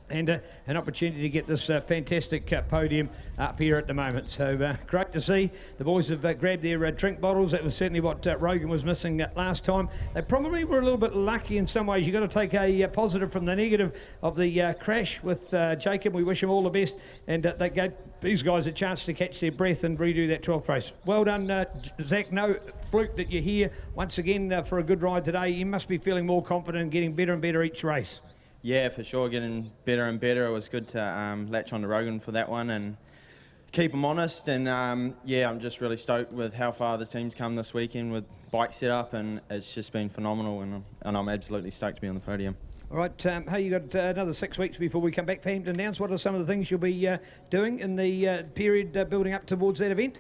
Speaker 2: And an opportunity to get this fantastic podium up here at the moment. So great to see. The boys have grabbed their drink bottles. That was certainly what Rogan was missing last time. They probably were a little bit lucky in some ways. You've got to take a positive from the negative of the crash with Jacob. We wish him all the best. And they gave these guys a chance to catch their breath and redo that 12th race. Well done, Zach. No fluke that you're here once again for a good ride today. You must be feeling more confident and getting better and better each race.
Speaker 15: Yeah, for sure, getting better and better. It was good to latch on to Rogan for that one and keep him honest. And yeah, I'm just really stoked with how far the team's come this weekend with bike setup, and it's just been phenomenal. And I'm absolutely stoked to be on the podium.
Speaker 2: All right, hey, you got another 6 weeks before we come back for Hampton Downs. What are some of the things you'll be doing in the period building up towards that event?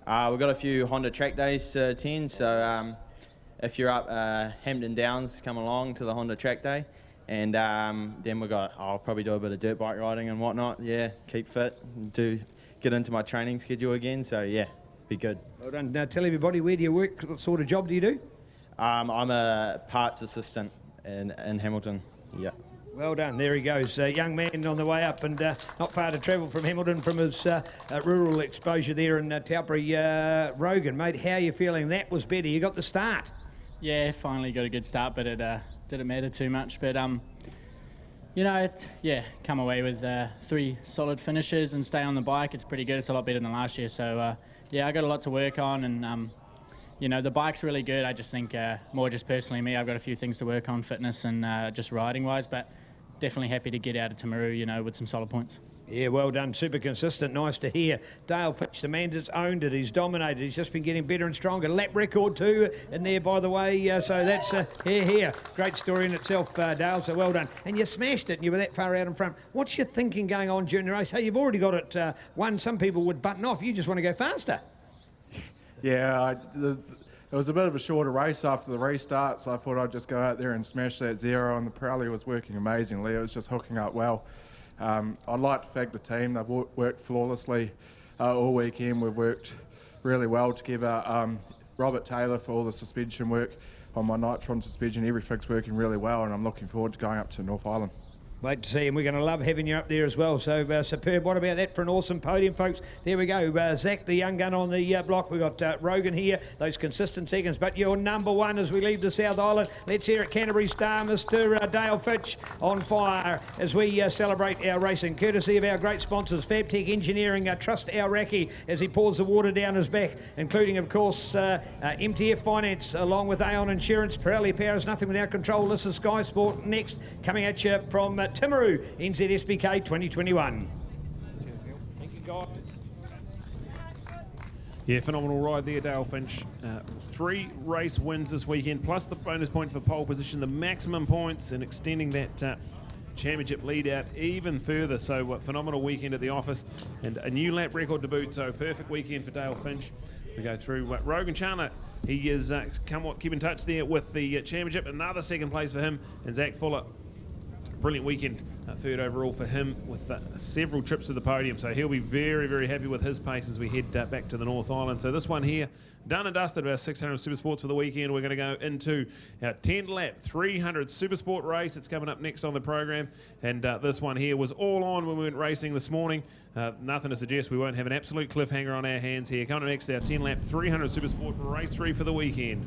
Speaker 15: We've got a few Honda track days to attend, so if you're up Hampton Downs, come along to the Honda track day. And then I'll probably do a bit of dirt bike riding and whatnot. Yeah, keep fit, get into my training schedule again. So yeah, be good.
Speaker 2: Well done. Now tell everybody, where do you work? What sort of job do you do?
Speaker 15: I'm a parts assistant in Hamilton. Yeah.
Speaker 2: Well done. There he goes. Young man on the way up, and not far to travel from Hamilton from his rural exposure there in Taupo. Rogan, mate, how are you feeling? That was better. You got the start.
Speaker 16: Yeah, finally got a good start, but it didn't matter too much. But you know, come away with 3 solid finishes and stay on the bike. It's pretty good. It's a lot better than last year. So yeah, I got a lot to work on, and you know, the bike's really good. I just think more just personally me, I've got a few things to work on, fitness and just riding wise. But definitely happy to get out of Timaru, you know, with some solid points.
Speaker 2: Yeah, well done. Super consistent. Nice to hear. Dale Fitch, the man that's owned it. He's dominated. He's just been getting better and stronger. Lap record too in there, by the way. So that's here. Great story in itself, Dale. So well done. And you smashed it and you were that far out in front. What's your thinking going on during the race? Hey, you've already got it won. Some people would button off. You just want to go faster.
Speaker 17: Yeah, it was a bit of a shorter race after the restart, so I thought I'd just go out there and smash that 0, and the Pirelli was working amazingly. It was just hooking up well. I'd like to thank the team. They've worked flawlessly all weekend. We've worked really well together. Robert Taylor for all the suspension work on my Nitron suspension. Everything's working really well, and I'm looking forward to going up to North Island.
Speaker 2: Wait to see, and we're going to love having you up there as well. So superb. What about that for an awesome podium, folks? There we go. Zach, the young gun on the block. We've got Rogan here, those consistent seconds. But you're number one as we leave the South Island. Let's hear it, Canterbury star, Mr. Dale Fitch, on fire as we celebrate our racing, courtesy of our great sponsors, Fabtech Engineering, Trust Our Raki, as he pours the water down his back, including, of course, MTF Finance, along with Aon Insurance. Pirelli Power is nothing without control. This is Sky Sport Next, coming at you from Timaru, NZSBK 2021. Thank you, guys.
Speaker 1: Yeah, phenomenal ride there, Dale Finch. 3 race wins this weekend, plus the bonus point for pole position, the maximum points, and extending that championship lead out even further. So phenomenal weekend at the office, and a new lap record to boot. So perfect weekend for Dale Finch. We go through Rogan Chandler. He is keep in touch there with the championship. Another second place for him, and Zach Fuller. Brilliant weekend, 3rd overall for him with several trips to the podium. So he'll be very, very happy with his pace as we head back to the North Island. So this one here, done and dusted, our 600 Supersports for the weekend. We're going to go into our 10-lap 300 Supersport race. It's coming up next on the program. And this one here was all on when we went racing this morning. Nothing to suggest we won't have an absolute cliffhanger on our hands here. Coming up next, our 10-lap 300 Supersport race 3 for the weekend.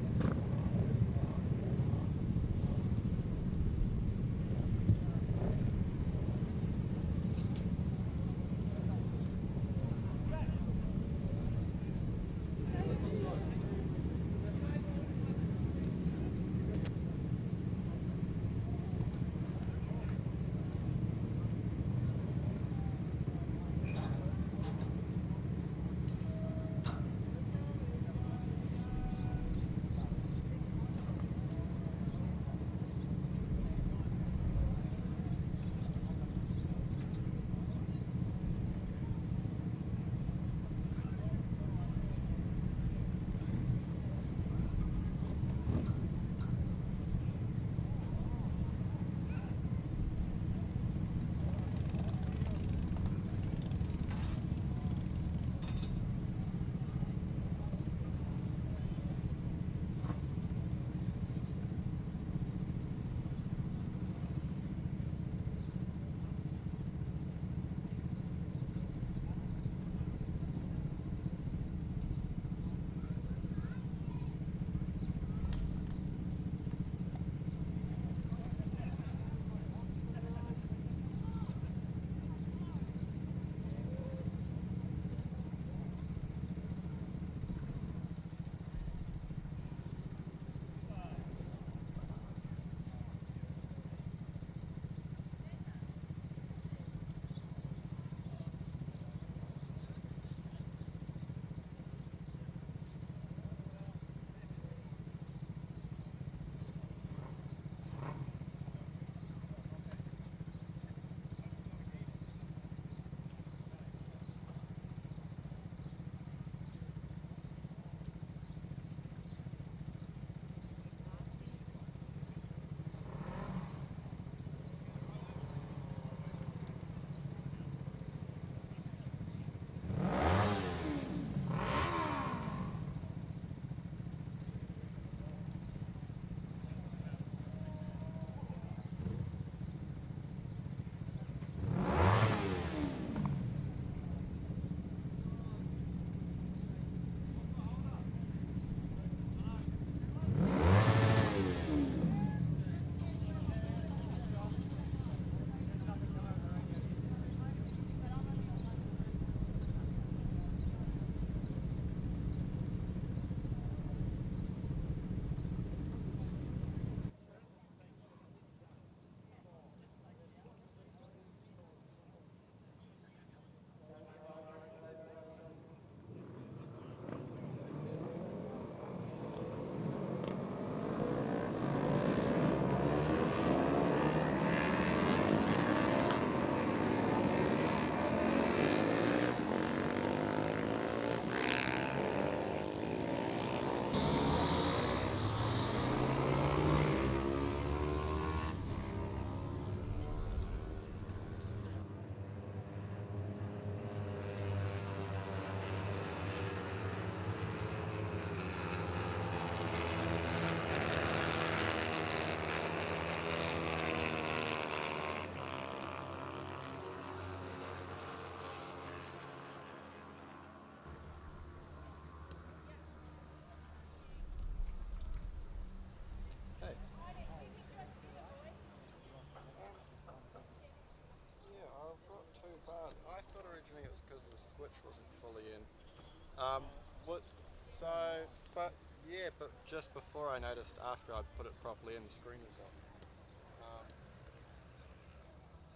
Speaker 10: But just before I noticed after I put it properly and the screen was on.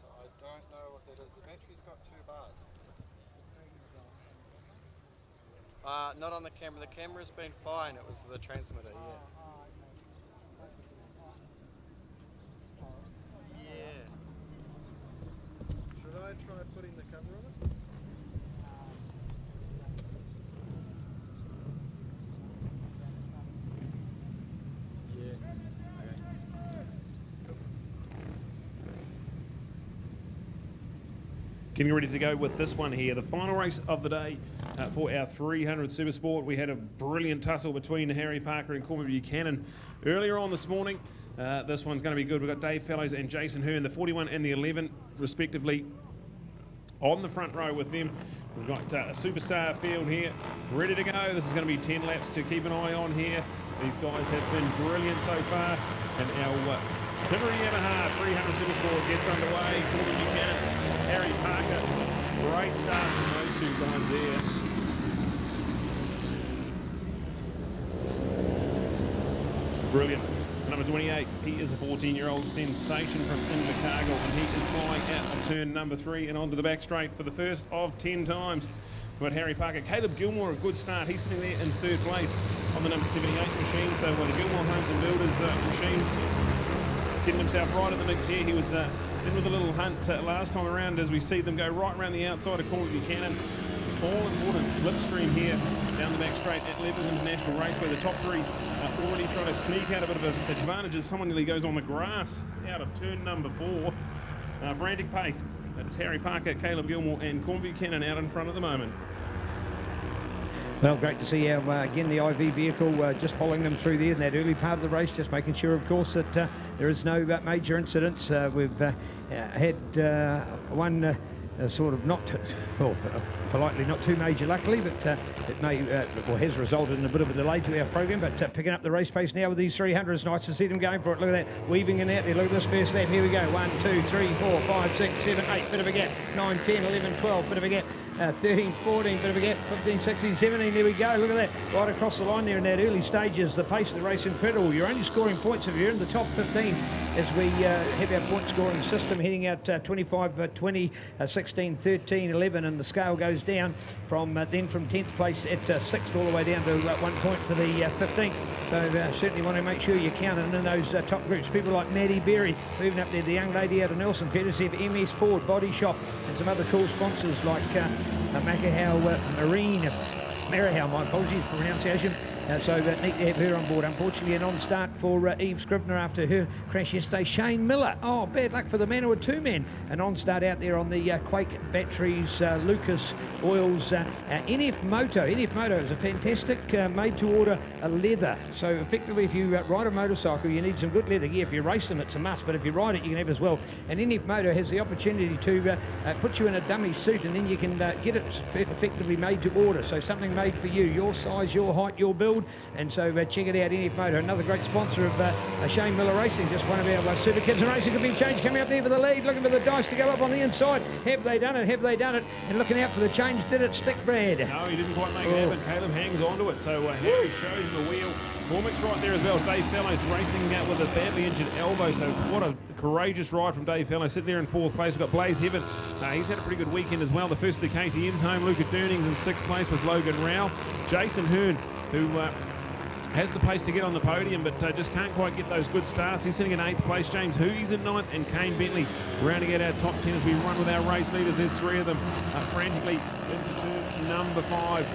Speaker 10: So I don't know what that is. The battery's got 2 bars. Not on the camera. The camera's been fine. It was the transmitter, yeah. Yeah. Should I try putting the cover on it?
Speaker 1: Getting ready to go with this one here, the final race of the day for our 300 Supersport. We had a brilliant tussle between Harry Parker and Cormac Buchanan earlier on this morning. This one's going to be good. We've got Dave Fellows and Jason Hearn, the 41 and the 11 respectively, on the front row with them. We've got a superstar field here ready to go. This is going to be 10 laps to keep an eye on here. These guys have been brilliant so far, and our Timmery Yamaha 300 Supersport gets underway. Cormac Buchanan, Harry Parker, great starts from those two guys there. Brilliant. Number 28, he is a 14-year-old sensation from Invercargill, and he is flying out of turn number 3 and onto the back straight for the first of 10 times. We've got Harry Parker. Caleb Gilmore, a good start. He's sitting there in 3rd place on the number 78 machine. So the Gilmore Homes and Builders machine getting himself right in the mix here. He was in with a little hunt last time around, as we see them go right around the outside of Cormac Buchanan. All-important slipstream here down the back straight at Levels International Raceway. The top 3 already trying to sneak out a bit of an advantage as someone nearly goes on the grass out of turn number 4. Frantic pace. It's Harry Parker, Caleb Gilmore and Cormac Buchanan out in front at the moment.
Speaker 2: Well, great to see our, again, the IV vehicle just following them through there in that early part of the race, just making sure, of course, that there is no major incidents. We've had one sort of not, well, politely not too major, luckily, but it may, or has resulted in a bit of a delay to our program, but picking up the race pace now with these 300s. Nice to see them going for it. Look at that, weaving in out there. Look at this first lap. Here we go. 1, 2, 3, 4, 5, 6, 7, 8. Bit of a gap. 9, 10, 11, 12. Bit of a gap. 13, 14, bit of a gap, 15, 16, 17, there we go, look at that, right across the line there in that early stages. The pace of the race incredible. You're only scoring points if you're in the top 15 as we have our point scoring system heading out 25, 20, 16, 13, 11, and the scale goes down from then from 10th place at 6th all the way down to 1 point for the 15th. So certainly want to make sure you're counting in those top groups. People like Maddie Berry moving up there, the young lady out of Nelson, courtesy of MS Ford Body Shop, and some other cool sponsors like Marahau, my apologies for pronunciation. So neat to have her on board. Unfortunately, a non-start for Eve Scrivener after her crash yesterday. Shane Miller, oh, bad luck for the man or 2 men. A non-start out there on the Quake batteries, Lucas Oils, NF Moto. NF Moto is a fantastic made-to-order leather. So effectively, if you ride a motorcycle, you need some good leather gear. If you race them, it's a must, but if you ride it, you can have as well. And NF Moto has the opportunity to put you in a dummy suit, and then you can get it effectively made to order. So something made for you, your size, your height, your build. And so check it out, NF Motor, another great sponsor of Shane Miller Racing, just one of our Super Kids and Racing. Could be changed, coming up there for the lead, looking for the dice to go up on the inside. Have they done it? Have they done it? And looking out for the change, did it stick, Brad?
Speaker 1: No, he didn't quite make it happen. Caleb hangs onto it, so Harry shows him the wheel. Cormac's right there as well. Dave Fellows racing out with a badly injured elbow, so what a courageous ride from Dave Fellows. Sitting there in 4th place, we've got Blaze Heaven. He's had a pretty good weekend as well. The first of the KTM's home. Luca Durning's in 6th place with Logan Rowell. Jason Hearn, who has the pace to get on the podium, but just can't quite get those good starts. He's sitting in 8th place. James Hoogies in 9th, and Kane Bentley rounding out our top 10 as we run with our race leaders. There's 3 of them frantically into turn number 5.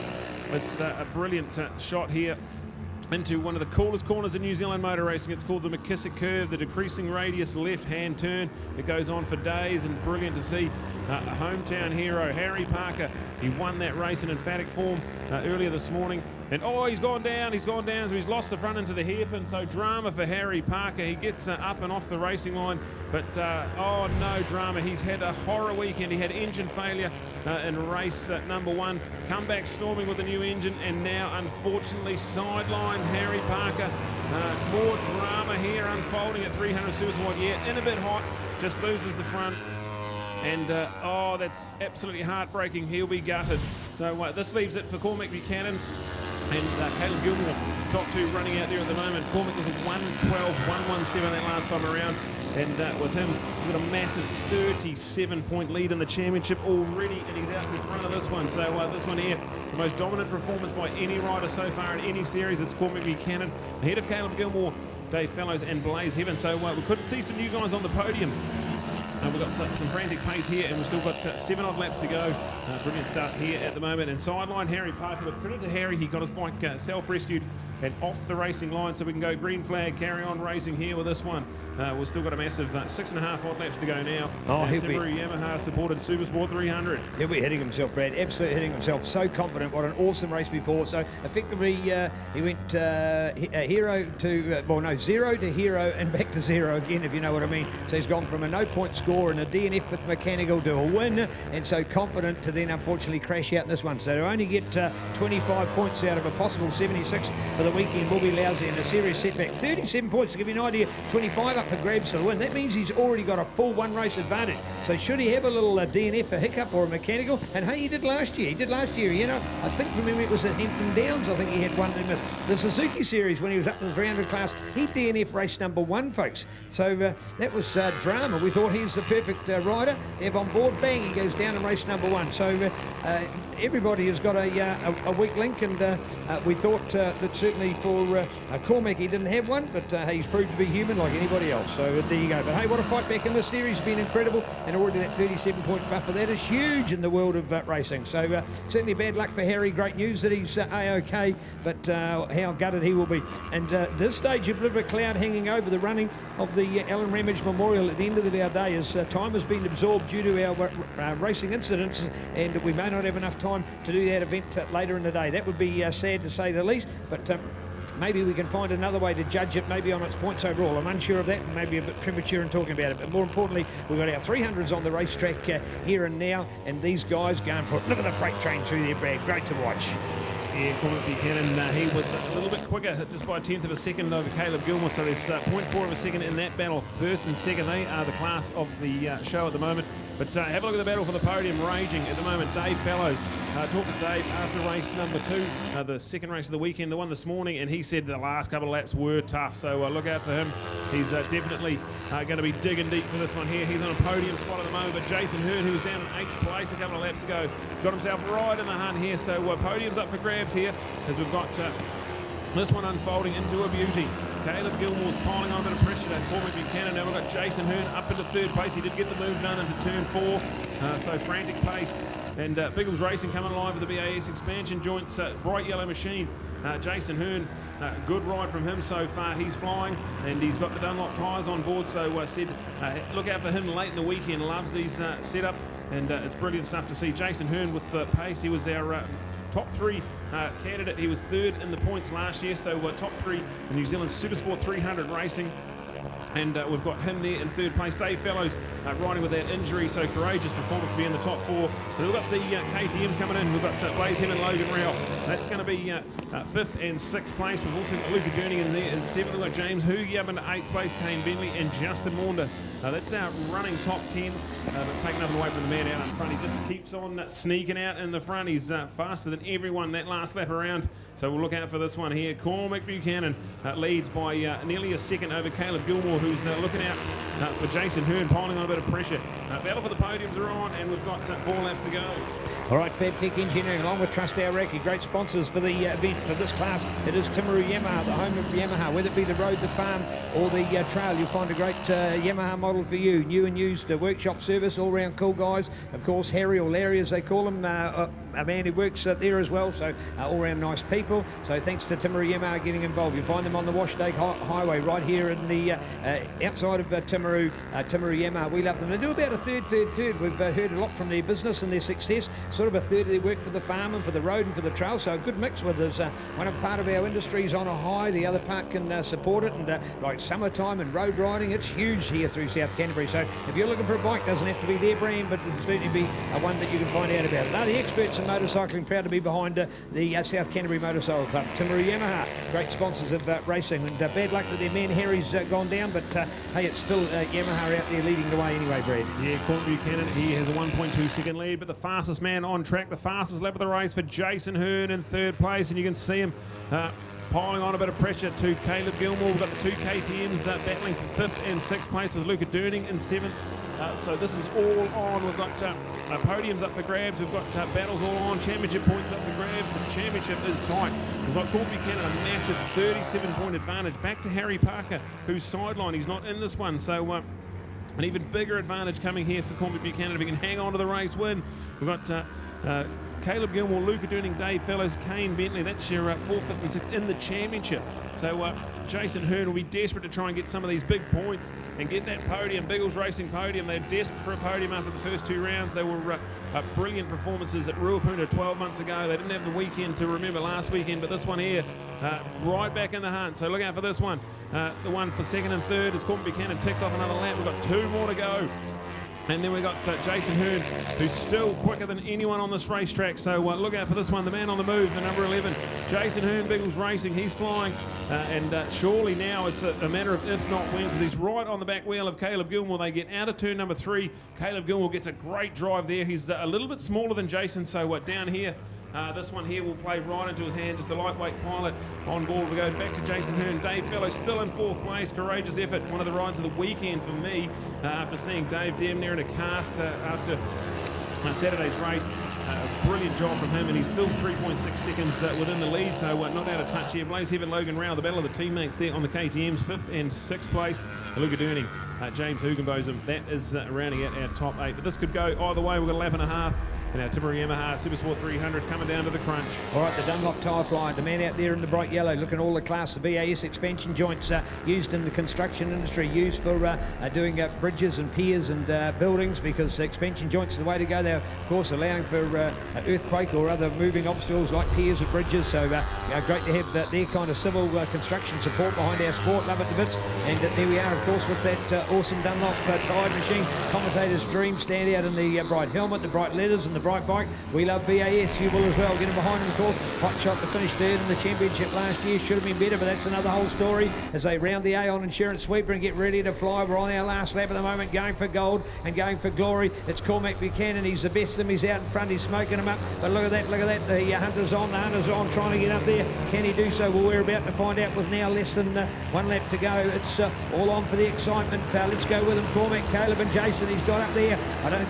Speaker 1: It's a brilliant shot here into one of the coolest corners in New Zealand motor racing. It's called the McKissick Curve, the decreasing radius left-hand turn. It goes on for days, and brilliant to see a hometown hero, Harry Parker. He won that race in emphatic form earlier this morning. And oh, he's gone down, so he's lost the front into the hairpin. So drama for Harry Parker. He gets up and off the racing line, but oh no drama. He's had a horror weekend. He had engine failure in race number 1. Come back storming with a new engine, and now unfortunately sidelined Harry Parker. More drama here unfolding at 300 Supersport. Yeah, in a bit hot, just loses the front. And oh, that's absolutely heartbreaking. He'll be gutted. So this leaves it for Cormac Buchanan and Caleb Gilmore, top two running out there at the moment. Cormac was a 1:12, 1:17 that last time around. And with him, he's got a massive 37-point lead in the championship already, and he's out in front of this one. So this one here, the most dominant performance by any rider so far in any series. It's Cormac Buchanan, ahead of Caleb Gilmore, Dave Fellows and Blaze Heaven. So we could see some new guys on the podium. We've got some frantic pace here, and we've still got 7 odd laps to go. Brilliant stuff here at the moment. And sideline Harry Parker, but credit to Harry, he got his bike self-rescued and off the racing line, so we can go green flag, carry on racing here with this one. We've still got a massive 6.5 odd laps to go now. Timaru Yamaha supported Supersport 300.
Speaker 2: He'll be hitting himself, Brad, absolutely hitting himself. So confident. What an awesome race before. So effectively he went zero to hero and back to zero again, if you know what I mean. So he's gone from a no-point score and a DNF with mechanical to a win, and so confident to then unfortunately crash out in this one. So to only get 25 points out of a possible 76 for the weekend will be lousy, and a serious setback. 37 points, to give you an idea, 25 up for grabs for the win. That means he's already got a full one race advantage. So should he have a little DNF, a hiccup or a mechanical, and hey, he did last year. You know, I think from memory it was at Hampton Downs, I think he had one in the Suzuki Series when he was up in the 300 class. He DNF race number 1, folks. So that was drama. We thought he was the perfect rider to have on board. Bang, he goes down in race number 1. So everybody has got a weak link, and we thought that certainly for Cormac he didn't have one, but he's proved to be human like anybody else. So there you go. But hey, what a fight back in this series, been incredible, and already that 37-point buffer, that is huge in the world of racing. So certainly bad luck for Harry. Great news that he's A-OK, but how gutted he will be. And this stage, a bit of a cloud hanging over the running of the Alan Ramage Memorial at the end of our day, as time has been absorbed due to our racing incidents, and we may not have enough time to do that event later in the day. That would be sad to say the least, but maybe we can find another way to judge it, maybe on its points overall. I'm unsure of that, and maybe a bit premature in talking about it. But more importantly, we've got our 300s on the racetrack here and now, and these guys going for it. Look at the freight train through there, Brad. Great to watch.
Speaker 1: Yeah, Cormac Buchanan, he was a little bit quicker, hit just by 1/10 of a second over Caleb Gilmore, so there's 0.4 of a second in that battle. First and second, they are the class of the show at the moment. But have a look at the battle for the podium, raging at the moment. Dave Fellows, talked to Dave after race number 2, the second race of the weekend, the one this morning, and he said the last couple of laps were tough, so look out for him. He's definitely going to be digging deep for this one here. He's on a podium spot at the moment, but Jason Hearn, who was down in 8th place a couple of laps ago, has got himself right in the hunt here, so podium's up for grabs here, as we've got this one unfolding into a beauty. Caleb Gilmore's piling on a bit of pressure to Cormac Buchanan. Now we've got Jason Hearn up into 3rd place. He did get the move done into turn 4, so frantic pace. And Biggles Racing coming alive with the BAS expansion joints, bright yellow machine. Jason Hearn, good ride from him so far. He's flying, and he's got the Dunlop tyres on board, so said look out for him late in the weekend. Loves these setup, and it's brilliant stuff to see. Jason Hearn with the pace. He was our top 3 candidate. He was 3rd in the points last year, so top 3 in New Zealand Supersport 300 racing. And we've got him there in 3rd place. Dave Fellows riding with that injury, so courageous performance to be in the top 4. But we've got the KTMs coming in. We've got Blaze Heaven and Logan Rao. That's going to be 5th and 6th place. We've also got Luca Gurney in there in 7th. We've got James Hoogie up into 8th place, Kane Bentley and Justin Maunder. That's our running top 10, but take nothing away from the man out in front. He just keeps on sneaking out in the front. He's faster than everyone that last lap around. So we'll look out for this one here. Cormac Buchanan leads by nearly a second over Caleb Gilmore, who's looking out for Jason Hearn, piling on a bit of pressure. Battle for the podiums are on, and we've got 4 laps to go.
Speaker 2: All right, Fabtech Engineering, along with Trust Aoraki, great sponsors for the event for this class. It is Timaru Yamaha, the home of Yamaha. Whether it be the road, the farm, or the trail, you'll find a great Yamaha model for you. New and used workshop service, all-round cool guys. Of course, Harry or Larry, as they call him, a man who works there as well. So all-round nice people. So thanks to Timaru Yamaha getting involved. You'll find them on the Washdake Highway right here in the outside of Timaru Yamaha. We love them. They do about a third. We've heard a lot from their business and their success. Sort of a third of their work for the farm and for the road and for the trail, so a good mix with us. One part of our industry is on a high, the other part can support it, and like summertime and road riding, it's huge here through South Canterbury. So if you're looking for a bike, doesn't have to be their brand, but it can certainly be one that you can find out about. They're the experts in Motorcycling, proud to be behind the South Canterbury Motorcycle Club. Timaru Yamaha, great sponsors of racing, and bad luck that their man Harry's gone down, but hey, it's still Yamaha out there leading the way anyway, Brad.
Speaker 1: Yeah, Court Buchanan, he has a 1.2 second lead, but the fastest man on track, the fastest lap of the race for Jason Hearn in third place, and you can see him piling on a bit of pressure to Caleb Gilmore. We've got the two KTMs battling for 5th and 6th place with Luca Durning in 7th. So this is all on. We've got podiums up for grabs. We've got battles all on. Championship points up for grabs. The championship is tight. We've got Court Buchanan, a massive 37-point advantage. Back to Harry Parker, who's sidelined. He's not in this one. So an even bigger advantage coming here for Court Buchanan if he can hang on to the race win. We've got Caleb Gilmore, Luca Durning, Dave Fellows, Kane Bentley. That's your 4th, 5th and 6th in the championship. So Jason Hearn will be desperate to try and get some of these big points and get that podium, Biggles Racing podium. They're desperate for a podium after the first 2 rounds. They were brilliant performances at Ruapuna 12 months ago. They didn't have the weekend to remember last weekend, but this one here, right back in the hunt. So look out for this one. The one for 2nd and 3rd is Court Buchanan, ticks off another lap. We've got 2 more to go. And then we've got Jason Hearn, who's still quicker than anyone on this racetrack. So look out for this one, the man on the move, the number 11, Jason Hearn, Biggles Racing. He's flying, and surely now it's a matter of if not when, because he's right on the back wheel of Caleb Gilmore. They get out of turn number 3. Caleb Gilmore gets a great drive there. He's a little bit smaller than Jason, so down here, this one here will play right into his hand, just a lightweight pilot on board. We go back to Jason Hearn. Dave Fellows still in 4th place. Courageous effort. One of the rides of the weekend for me after seeing Dave damn near in a cast after Saturday's race. A brilliant job from him, and he's still 3.6 seconds within the lead, so not out of touch here. Blaze Heaven, Logan Rao, the battle of the teammates there on the KTMs, 5th and 6th place. Luca Durning, James Hugenbosom, that is rounding out our top 8. But this could go either way. We've got a lap and a half. And our Timaru Yamaha Supersport 300 coming down to the crunch.
Speaker 2: All right, the Dunlop tyre flyer, the man out there in the bright yellow, looking at all the class, the BAS expansion joints used in the construction industry, used for doing bridges and piers and buildings, because expansion joints are the way to go. They're, of course, allowing for earthquake or other moving obstacles like piers or bridges. So great to have their kind of civil construction support behind our sport. Love it to bits. And there we are, of course, with that awesome Dunlop tyre machine. Commentator's dream stand out in the bright helmet, the bright letters and the bright bike. We love BAS. You will as well. Get him behind him, of course. Hot shot to finish 3rd in the championship last year. Should have been better, but that's another whole story as they round the Aon Insurance Sweeper and get ready to fly. We're on our last lap at the moment, going for gold and going for glory. It's Cormac Buchanan. He's the best of them. He's out in front. He's smoking them up. But look at that. Look at that. The Hunter's on. The Hunter's on, trying to get up there. Can he do so? Well, we're about to find out with now less than 1 lap to go. It's all on for the excitement. Let's go with him. Cormac, Caleb and Jason. He's got up there.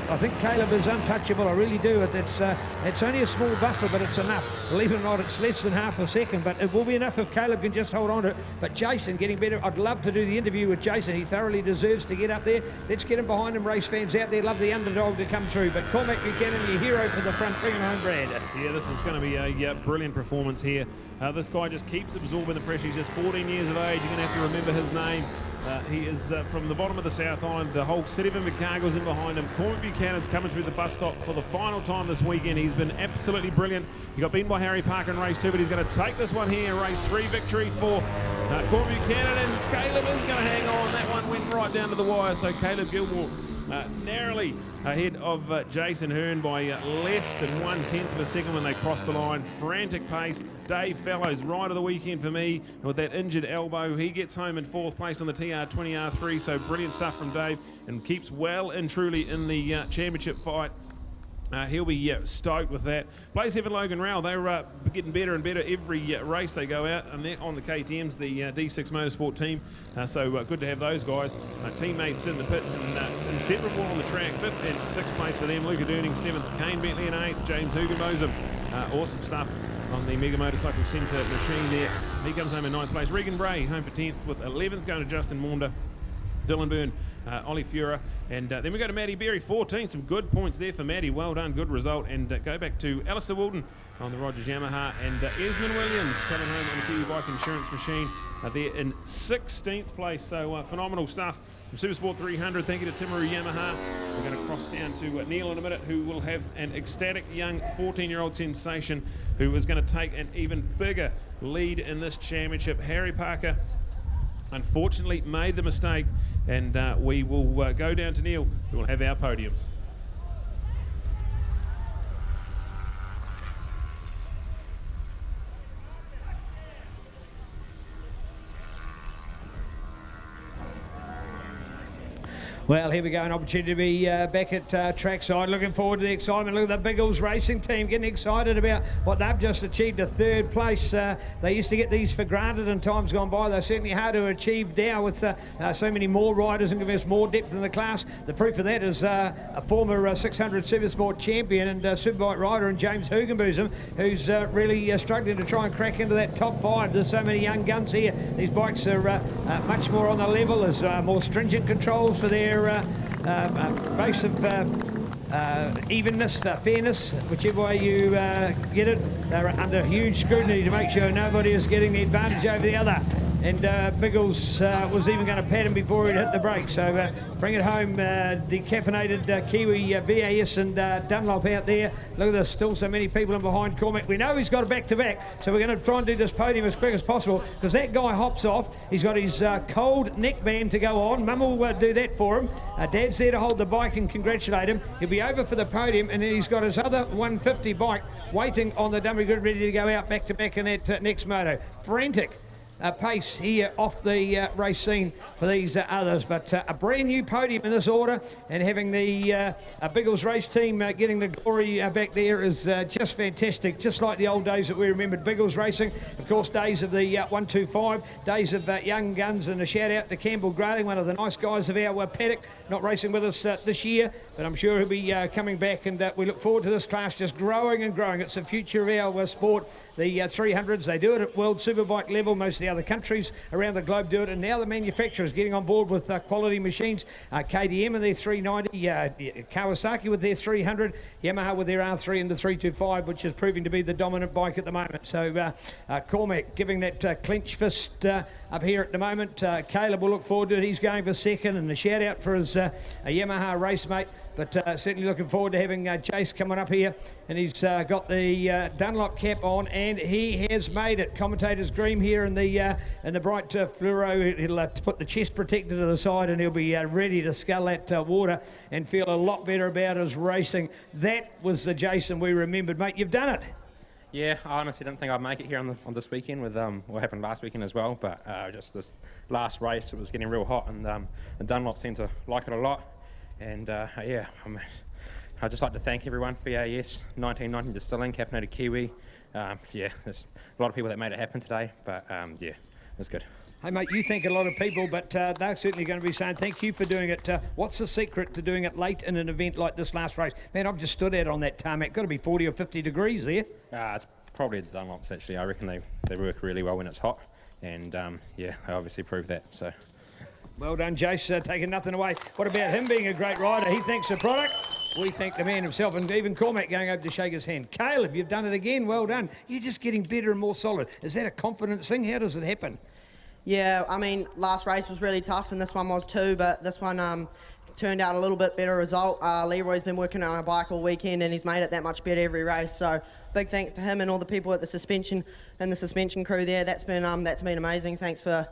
Speaker 2: I think Caleb is untouchable. I really do. It's only a small buffer, but it's enough. Believe it or not, it's less than half a second, but it will be enough if Caleb can just hold on to it. But Jason getting better. I'd love to do the interview with Jason. He thoroughly deserves to get up there. Let's get him behind him. Race fans out there love the underdog to come through. But Cormac Buchanan, your hero for the front. Bring him home, Brad.
Speaker 1: Yeah, this is going to be a brilliant performance here. This guy just keeps absorbing the pressure. He's just 14 years of age. You're going to have to remember his name. He is from the bottom of the South Island. The whole city of Invercargill's in behind him. Cormac Buchanan's coming through the bus stop for the final time this weekend. He's been absolutely brilliant. He got beaten by Harry Parker in race 2, but he's going to take this one here. Race 3 victory for Cormac Buchanan, and Caleb is going to hang on. That one went right down to the wire, so Caleb Gilmore narrowly ahead of Jason Hearn by less than 1/10 of a second when they crossed the line. Frantic pace. Dave Fellows, ride of the weekend for me with that injured elbow. He gets home in 4th place on the TR20 R3, so brilliant stuff from Dave and keeps well and truly in the championship fight. He'll be stoked with that. Blaze Heaven, Logan Rao, they're getting better and better every race they go out, and they're on the KTMs, the D6 Motorsport team. So good to have those guys. Teammates in the pits and inseparable on the track. 5th and 6th place for them. Luca Durning 7th, Kane Bentley in 8th, James Hugenbosom. Awesome stuff on the Mega Motorcycle Centre machine there. He comes home in 9th place. Regan Bray home for 10th with 11th going to Justin Maunder. Dylan Byrne, Ollie Fura, and then we go to Matty Berry, 14th. Some good points there for Matty. Well done, good result. And go back to Alistair Wilton on the Rogers Yamaha, and Esmond Williams coming home on the Kiwi Bike Insurance machine there in 16th place. So phenomenal stuff from Supersport 300. Thank you to Timaru Yamaha. We're going to cross down to Neil in a minute, who will have an ecstatic young 14-year-old sensation who is going to take an even bigger lead in this championship. Harry Parker unfortunately made the mistake, and we will go down to Neil, who will have our podiums.
Speaker 2: Well, here we go, an opportunity to be back at trackside. Looking forward to the excitement. Look at the Biggles racing team getting excited about what they've just achieved, a third place. They used to get these for granted in times gone by. They're certainly hard to achieve now with so many more riders and giving us more depth in the class. The proof of that is a former 600 Supersport champion and Superbike rider and James Hugenbosom, who's really struggling to try and crack into that top 5. There's so many young guns here. These bikes are much more on the level. There's more stringent controls for their base of evenness, fairness, whichever way you get it. They're under huge scrutiny to make sure nobody is getting the advantage over the other. And Biggles was even going to pat him before he'd hit the brakes. So bring it home, decaffeinated Kiwi BAS and Dunlop out there. Look at this, still so many people in behind Cormac. We know he's got a back-to-back, so we're going to try and do this podium as quick as possible, because that guy hops off. He's got his cold neckband to go on. Mum will do that for him. Dad's there to hold the bike and congratulate him. He'll be over for the podium, and then he's got his other 150 bike waiting on the dummy grid, ready to go out back-to-back in that next moto. Frantic pace here off the race scene for these others, but a brand new podium in this order, and having the Biggles race team getting the glory back there is just fantastic, just like the old days that we remembered Biggles racing. Of course, days of the 125, days of young guns, and a shout out to Campbell Grayling, one of the nice guys of our paddock, not racing with us this year, but I'm sure he'll be coming back, and we look forward to this class just growing and growing. It's the future of our sport. The 300s, they do it at World Superbike level. Most of the other countries around the globe do it, and now the manufacturers getting on board with quality machines. KTM and their 390, Kawasaki with their 300, Yamaha with their R3 and the 325, which is proving to be the dominant bike at the moment. So Cormac giving that clench fist up here at the moment. Caleb will look forward to it. He's going for second, and a shout out for his a Yamaha race mate. But certainly looking forward to having Jace coming up here, and he's got the Dunlop cap on, and he has made it. Commentator's dream here in the bright fluoro. He'll put the chest protector to the side, and he'll be ready to scull that water and feel a lot better about his racing. That was the Jason we remembered, mate. You've done it.
Speaker 11: Yeah, I honestly didn't think I'd make it here on this weekend with what happened last weekend as well, but just this last race, it was getting real hot, and Dunlop seemed to like it a lot. And yeah, I'd just like to thank everyone. BAS, 1990 Distilling, Caffeinated Kiwi. Yeah, there's a lot of people that made it happen today, but yeah, it was good.
Speaker 2: Hey mate, you thank a lot of people, but they're certainly going to be saying thank you for doing it. What's the secret to doing it late in an event like this last race? Man, I've just stood out on that tarmac. Got to be 40 or 50 degrees there.
Speaker 11: It's probably the Dunlops actually. I reckon they work really well when it's hot, and yeah, they obviously proved that. So.
Speaker 2: Well done, Jace, taking nothing away. What about him being a great rider? He thanks the product. We thank the man himself, and even Cormac going over to shake his hand. Caleb, you've done it again. Well done. You're just getting better and more solid. Is that a confidence thing? How does it happen?
Speaker 18: Yeah, I mean, last race was really tough, and this one was too, but this one turned out a little bit better result. Leroy's been working on a bike all weekend, and he's made it that much better every race. So big thanks to him and all the people at the suspension crew there. That's been amazing. Thanks for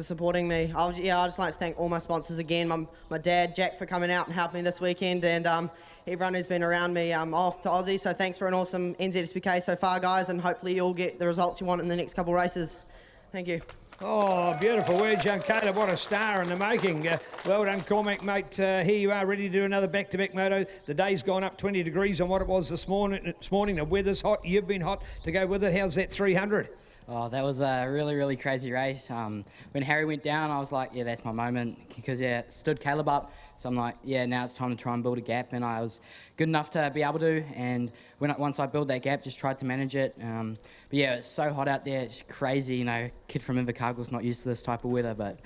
Speaker 18: supporting me. I'd just like to thank all my sponsors again. My dad, Jack, for coming out and helping me this weekend, and everyone who's been around me off to Aussie. So thanks for an awesome NZSBK so far, guys, and hopefully you'll get the results you want in the next couple of races. Thank you.
Speaker 2: Oh, beautiful words, young Caleb. What a star in the making. Well done, Cormac, mate. Here you are, ready to do another back-to-back moto. The day's gone up 20 degrees on what it was this morning. The weather's hot. You've been hot to go with it. How's that 300?
Speaker 19: Oh, that was a really, really crazy race. When Harry went down, I was like, yeah, that's my moment, because it stood Caleb up. So I'm like, yeah, now it's time to try and build a gap, and I was good enough to be able to. And once I built that gap, just tried to manage it. But yeah, it's so hot out there. It's crazy, kid from Invercargill's not used to this type of weather. But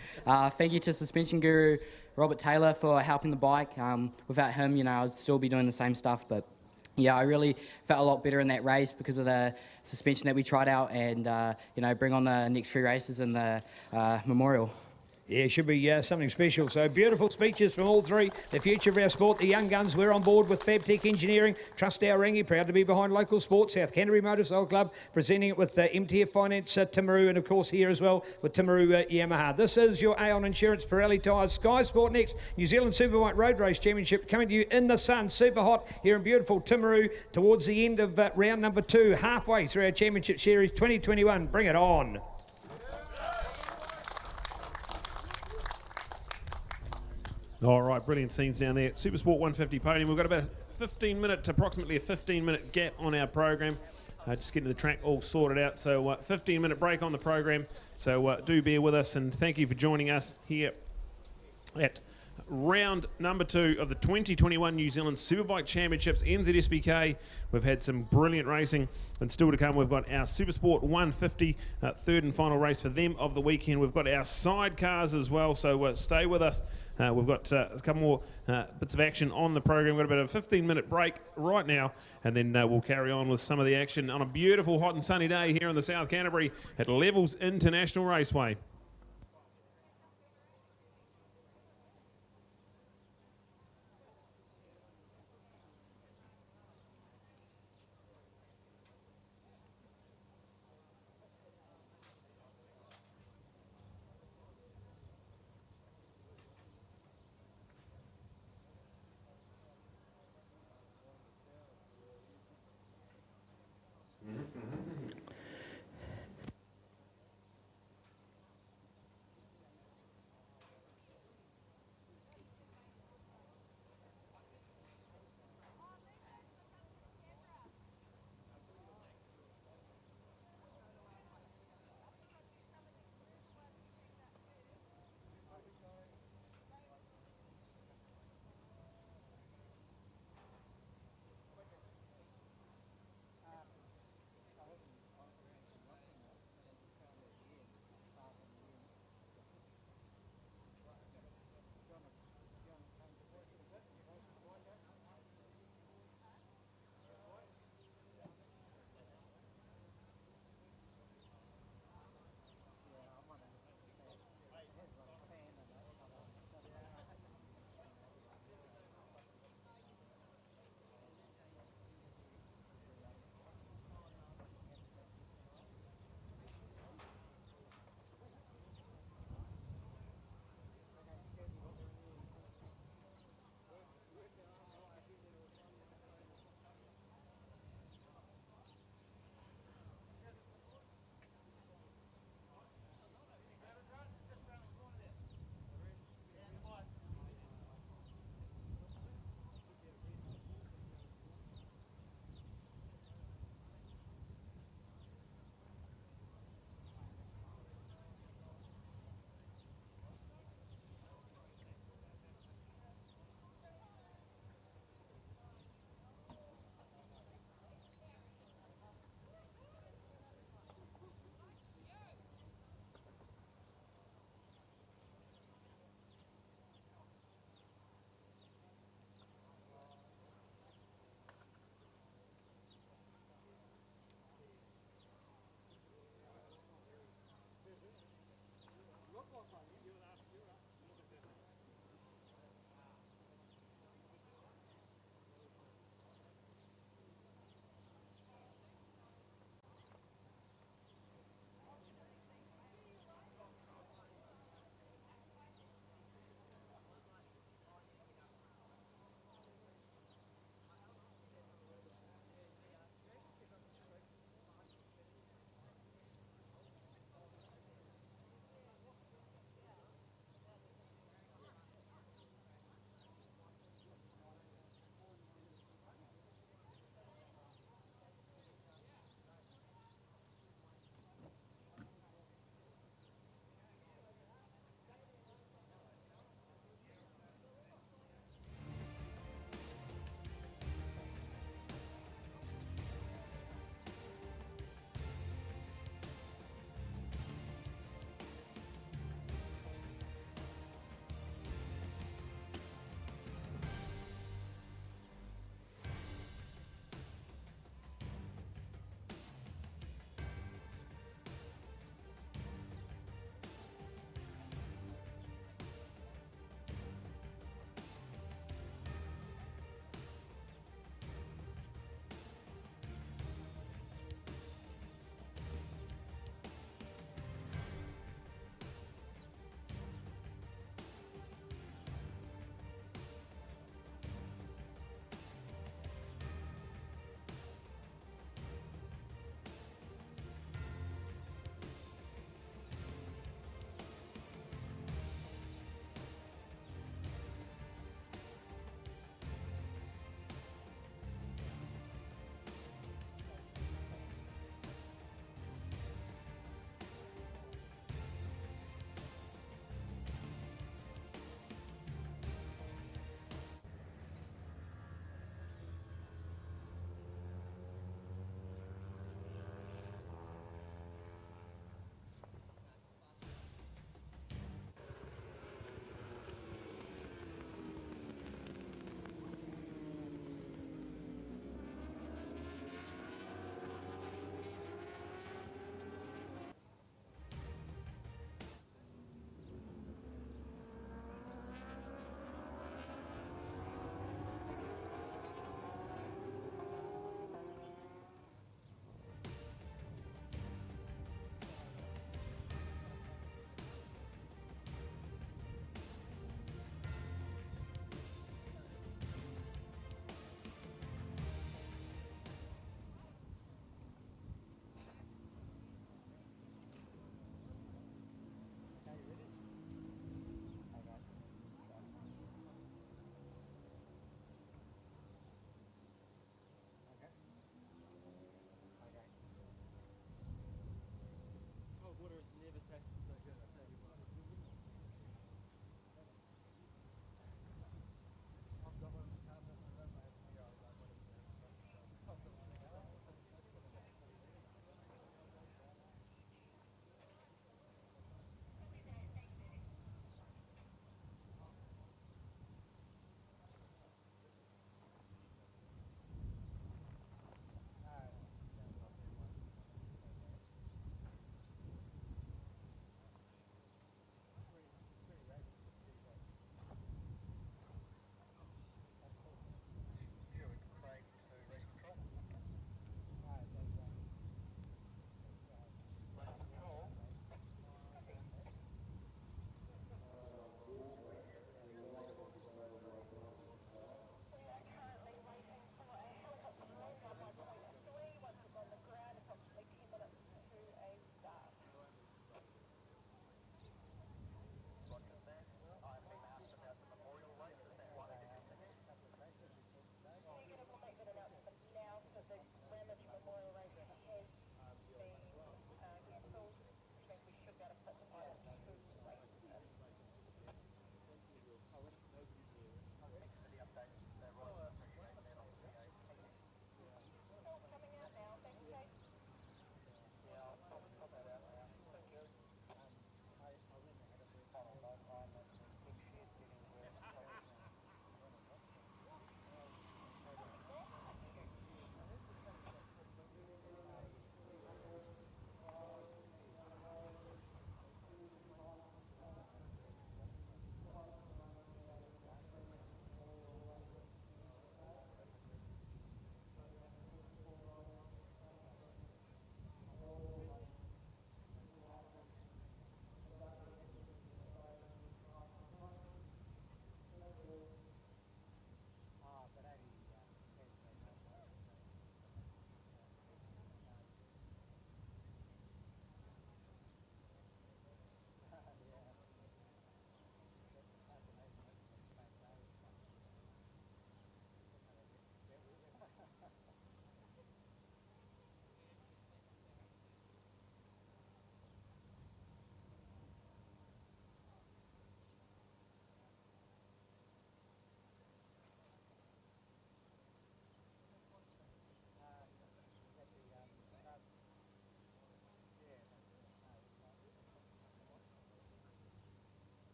Speaker 19: thank you to suspension guru Robert Taylor for helping the bike. Without him, I'd still be doing the same stuff. But yeah, I really felt a lot better in that race because of the suspension that we tried out, and bring on the next 3 races in the Memorial.
Speaker 2: Yeah, it should be something special. So beautiful speeches from all three. The future of our sport, the young guns. We're on board with FabTech Engineering. Trust our rangi, proud to be behind local sport. South Canterbury Motorcycle Club, presenting it with MTF Finance, Timaru, and of course here as well with Timaru Yamaha. This is your Aon Insurance, Pirelli Tyres, SkysportNext, New Zealand Superbike Road Race Championship, coming to you in the sun, super hot here in beautiful Timaru, towards the end of round number 2, halfway through our Championship Series 2021. Bring it on.
Speaker 1: All right, brilliant scenes down there. Supersport 150 podium. We've got about approximately a 15-minute gap on our program. Just getting the track all sorted out. So 15-minute break on the program. So do bear with us, and thank you for joining us here at round number 2 of the 2021 New Zealand Superbike Championships, NZSBK. We've had some brilliant racing, and still to come we've got our Supersport 150 third and final race for them of the weekend. We've got our sidecars as well, so stay with us. We've got a couple more bits of action on the program. We've got about a 15-minute break right now, and then we'll carry on with some of the action on a beautiful hot and sunny day here in the South Canterbury at Levels International Raceway.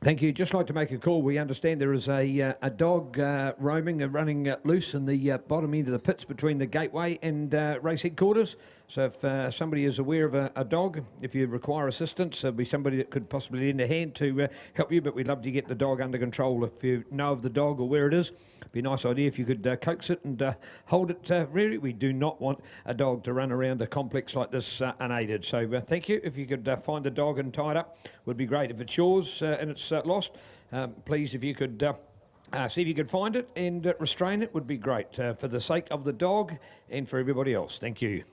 Speaker 2: Thank you. Just like to make a call. We understand there is a dog roaming and running loose in the bottom end of the pits between the gateway and race headquarters. So if somebody is aware of a dog, if you require assistance, there'll be somebody that could possibly lend a hand to help you, but we'd love to get the dog under control. If you know of the dog or where it is, it'd be a nice idea if you could coax it and hold it. Really, we do not want a dog to run around a complex like this unaided. So thank you. If you could find the dog and tie it up, would be great. If it's yours and it's lost, please, if you could see if you could find it and restrain it, would be great for the sake of the dog and for everybody else. Thank you.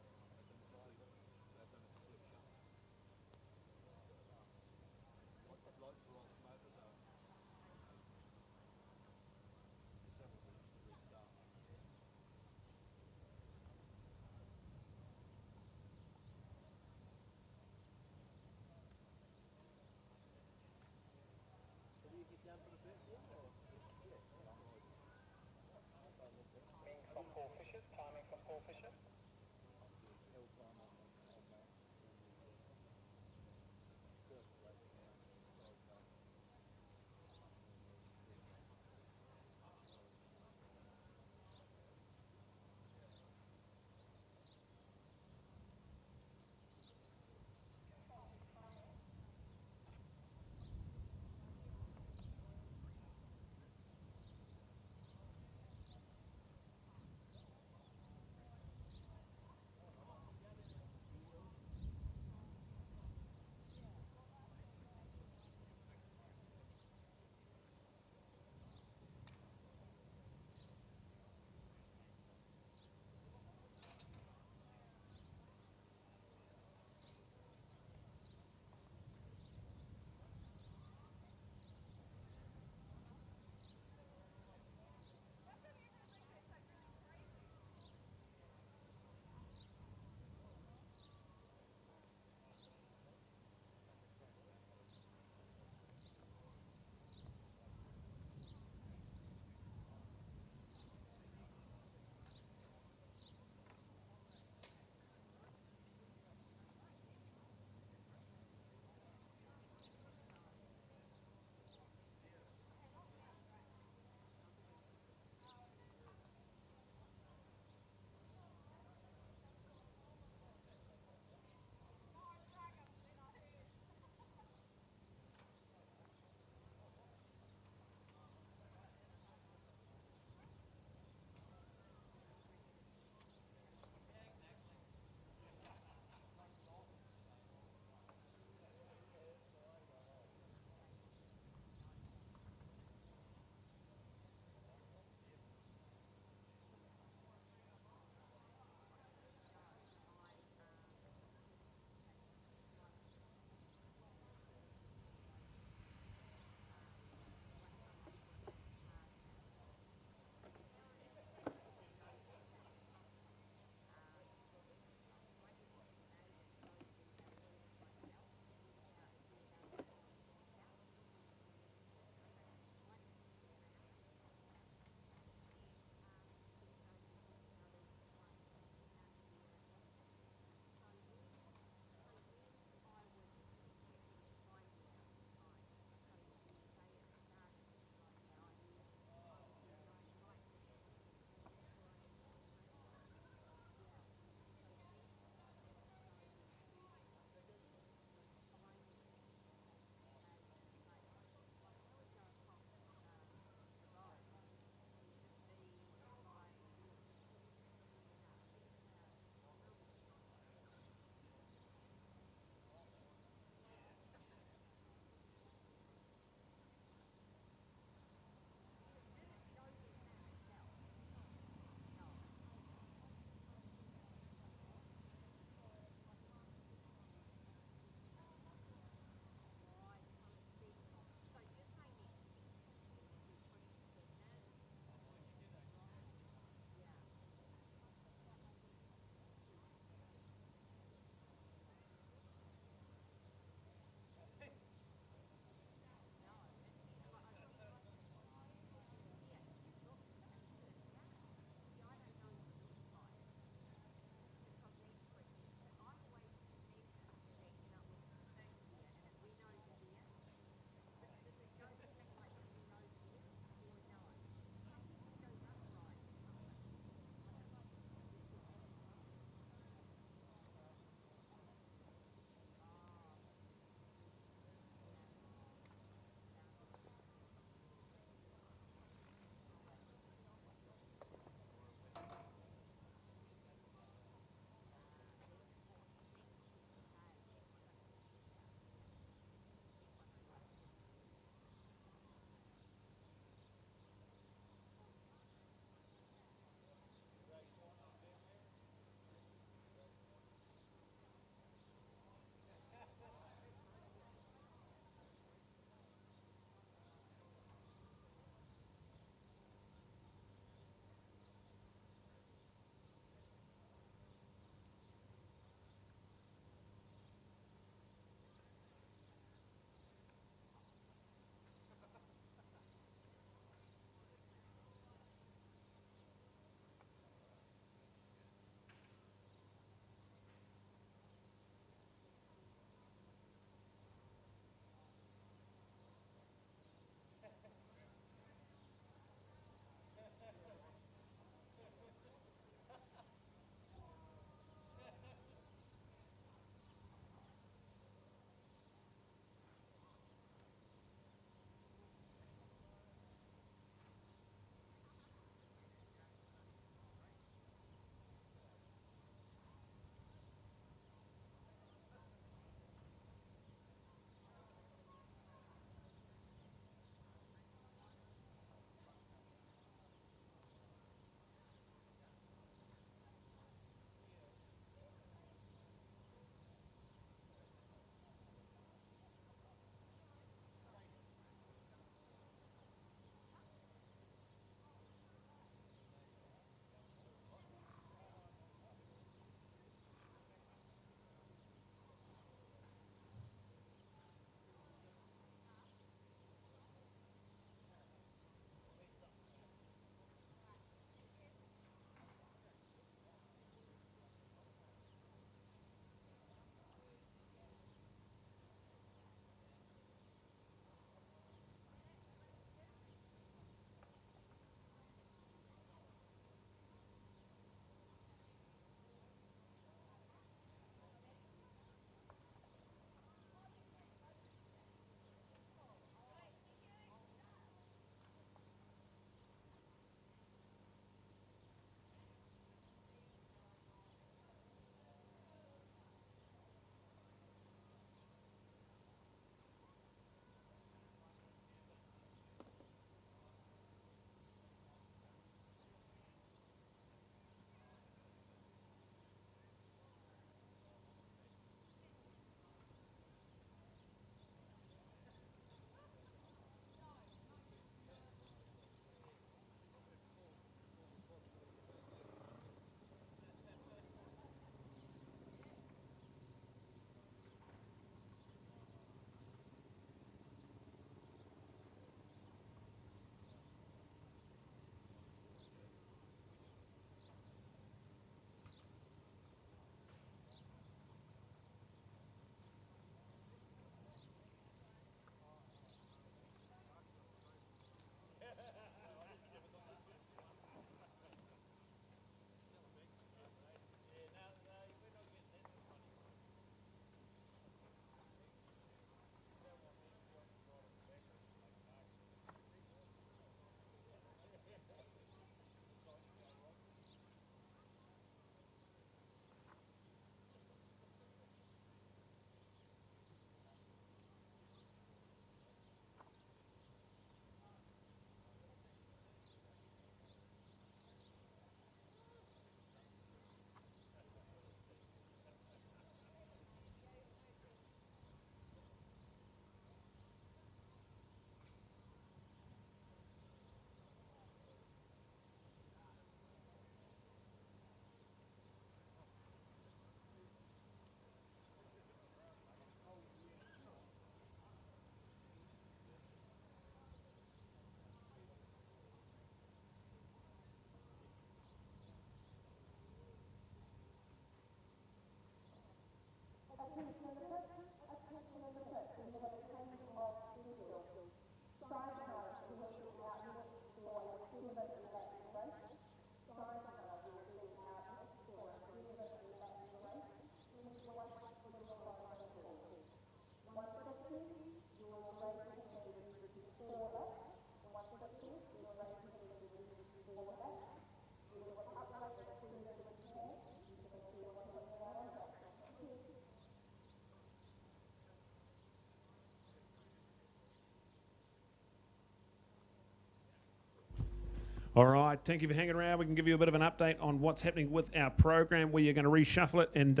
Speaker 1: All right, thank you for hanging around. We can give you a bit of an update on what's happening with our program. We are going to reshuffle it, and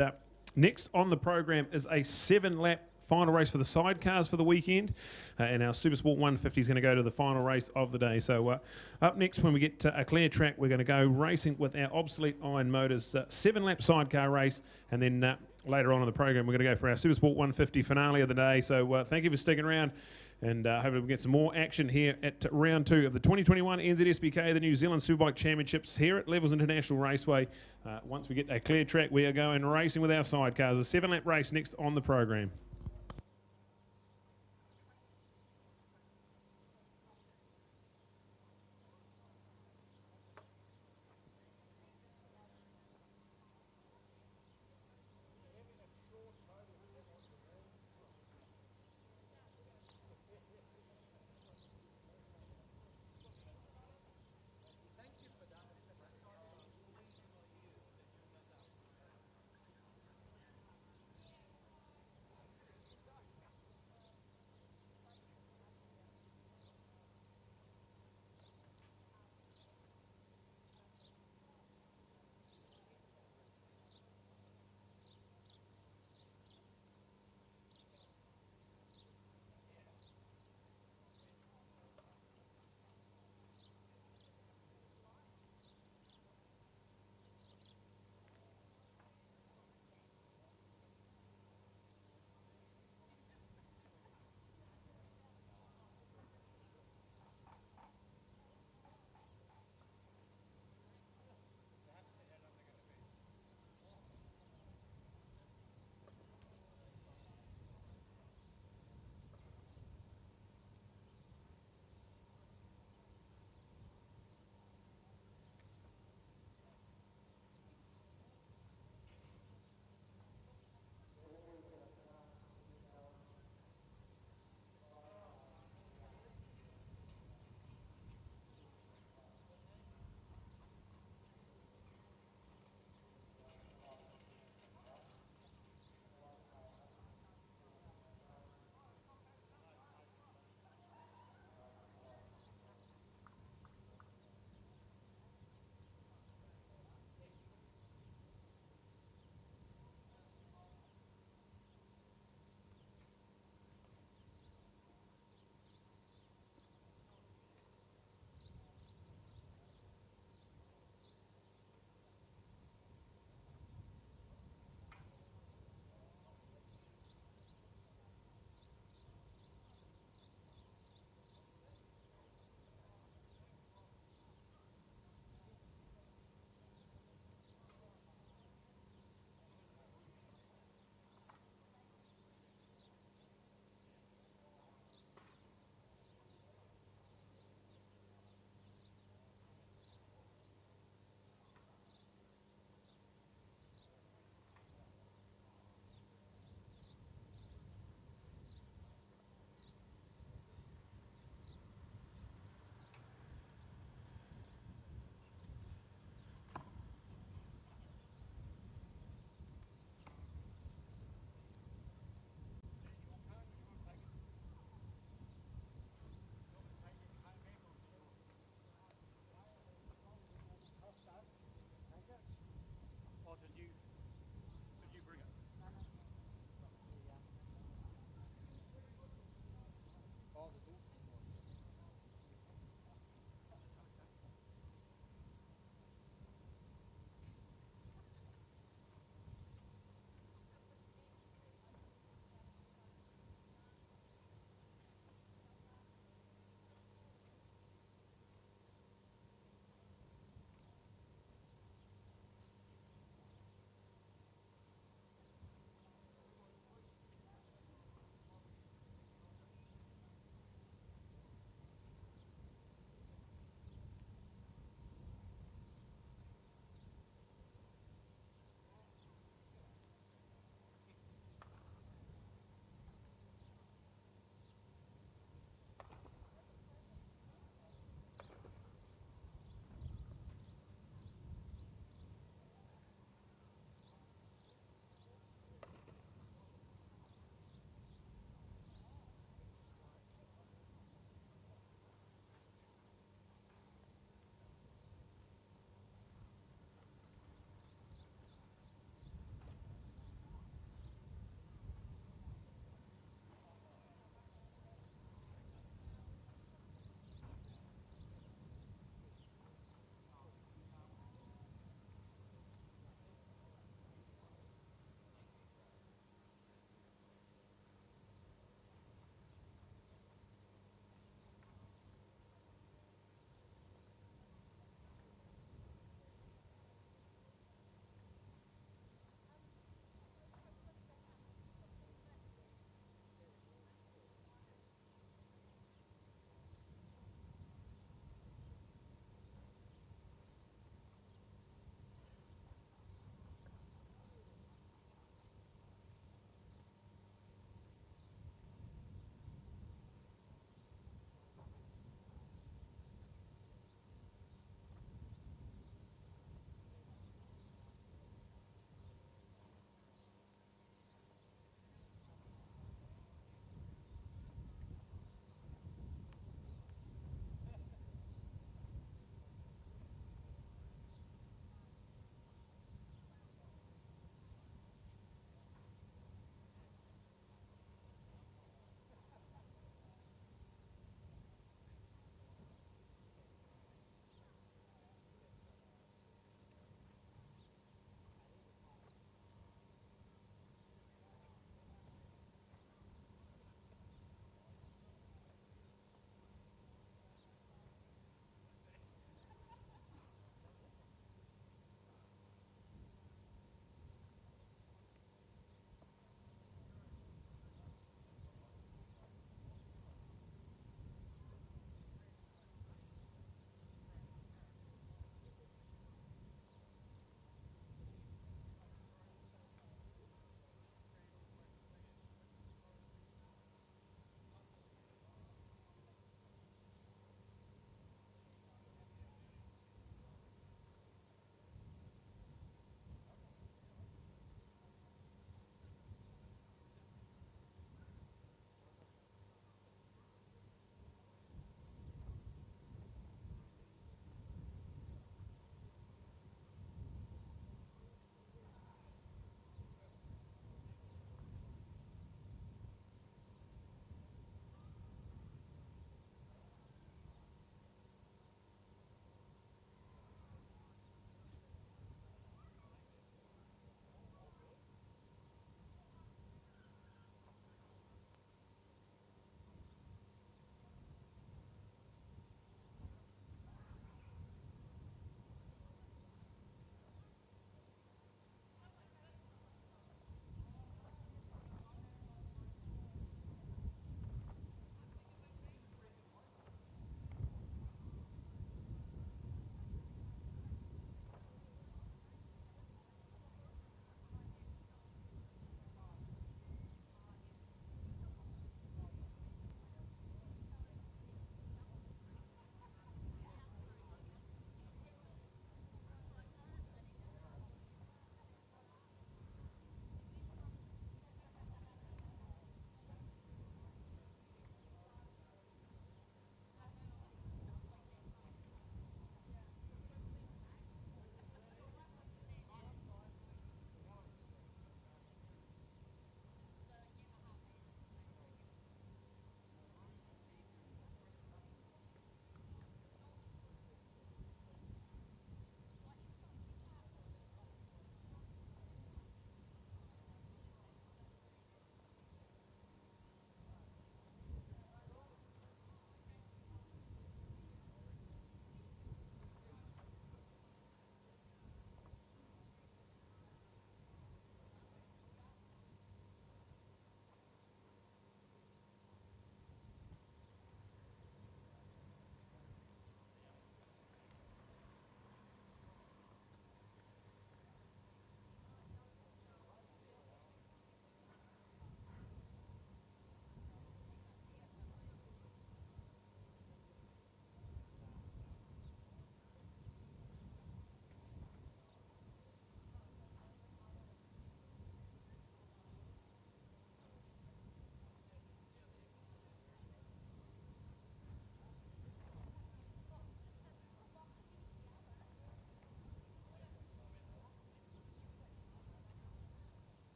Speaker 1: next on the program is a 7-lap final race for the sidecars for the weekend, and our Supersport 150 is going to go to the final race of the day. So up next, when we get to a clear track, we're going to go racing with our obsolete Iron Motors 7-lap sidecar race, and then later on in the program, we're going to go for our Supersport 150 finale of the day. So thank you for sticking around, and hopefully we'll get some more action here at round 2 of the 2021 NZSBK, the New Zealand Superbike Championships here at Levels International Raceway. Once we get a clear track, we are going racing with our sidecars. A 7-lap race next on the program.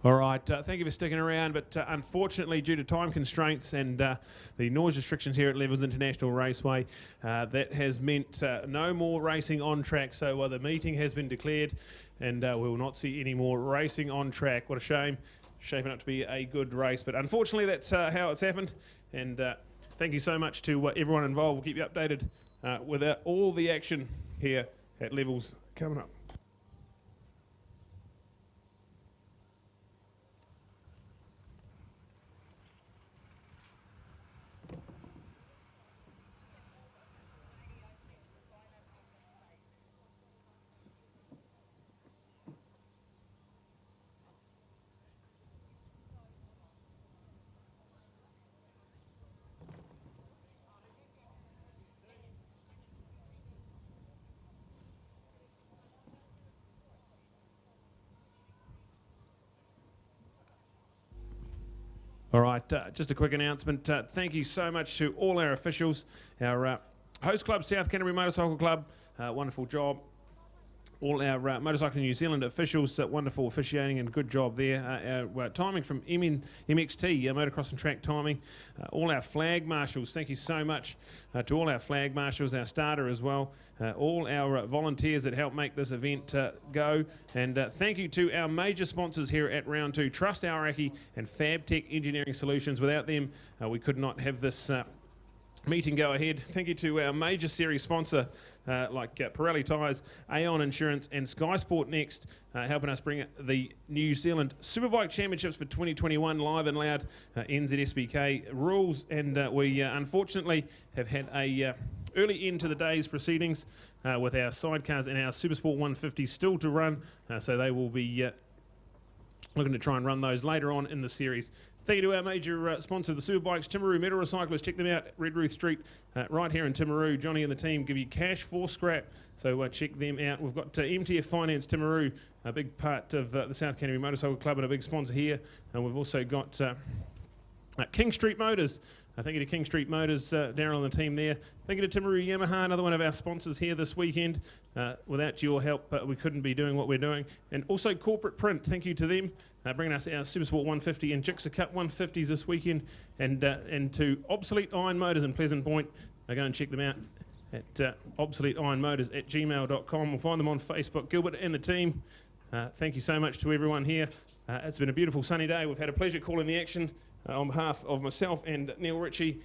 Speaker 1: All right, thank you for sticking around, but unfortunately, due to time constraints and the noise restrictions here at Levels International Raceway, that has meant no more racing on track. So the meeting has been declared, and we will not see any more racing on track. What a shame. Shaping up to be a good race, but unfortunately, that's how it's happened. And thank you so much to everyone involved. We'll keep you updated with all the action here at Levels coming up. All right, just a quick announcement. Thank you so much to all our officials, our host club, South Canterbury Motorcycle Club, wonderful job. All our Motorcycling New Zealand officials, wonderful officiating and good job there. Our timing from MXT, Motocross and Track timing. All our flag marshals, thank you so much to all our flag marshals, our starter as well. All our volunteers that help make this event go. And thank you to our major sponsors here at Round 2, Trust Aoraki and FabTech Engineering Solutions. Without them, we could not have this meeting go ahead. Thank you to our major series sponsor like Pirelli Tyres, Aon Insurance and skysportnext, helping us bring the New Zealand Superbike Championships for 2021 live and loud, NZSBK rules. And we unfortunately have had a early end to the day's proceedings with our sidecars and our Supersport 150 still to run, so they will be looking to try and run those later on in the series. Thank you to our major sponsor, the Superbikes, Timaru Metal Recyclers. Check them out at Red Ruth Street, right here in Timaru. Johnny and the team give you cash for scrap, so check them out. We've got MTF Finance Timaru, a big part of the South Canterbury Motorcycle Club and a big sponsor here. And we've also got King Street Motors. Thank you to King Street Motors, Darryl and the team there. Thank you to Timaru Yamaha, another one of our sponsors here this weekend. Without your help, we couldn't be doing what we're doing. And also Corporate Print, thank you to them, bringing us our Supersport 150 and Jixer Cup 150s this weekend. And to Obsolete Iron Motors in Pleasant Point, go and check them out at obsoleteironmotors@gmail.com. We'll find them on Facebook. Gilbert and the team, thank you so much to everyone here. It's been a beautiful sunny day. We've had a pleasure calling the action. On behalf of myself and Neil Ritchie,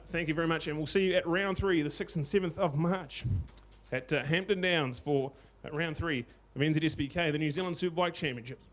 Speaker 1: thank you very much, and we'll see you at round 3, the 6th and 7th of March at Hampton Downs for round 3 of NZSBK, the New Zealand Superbike Championships.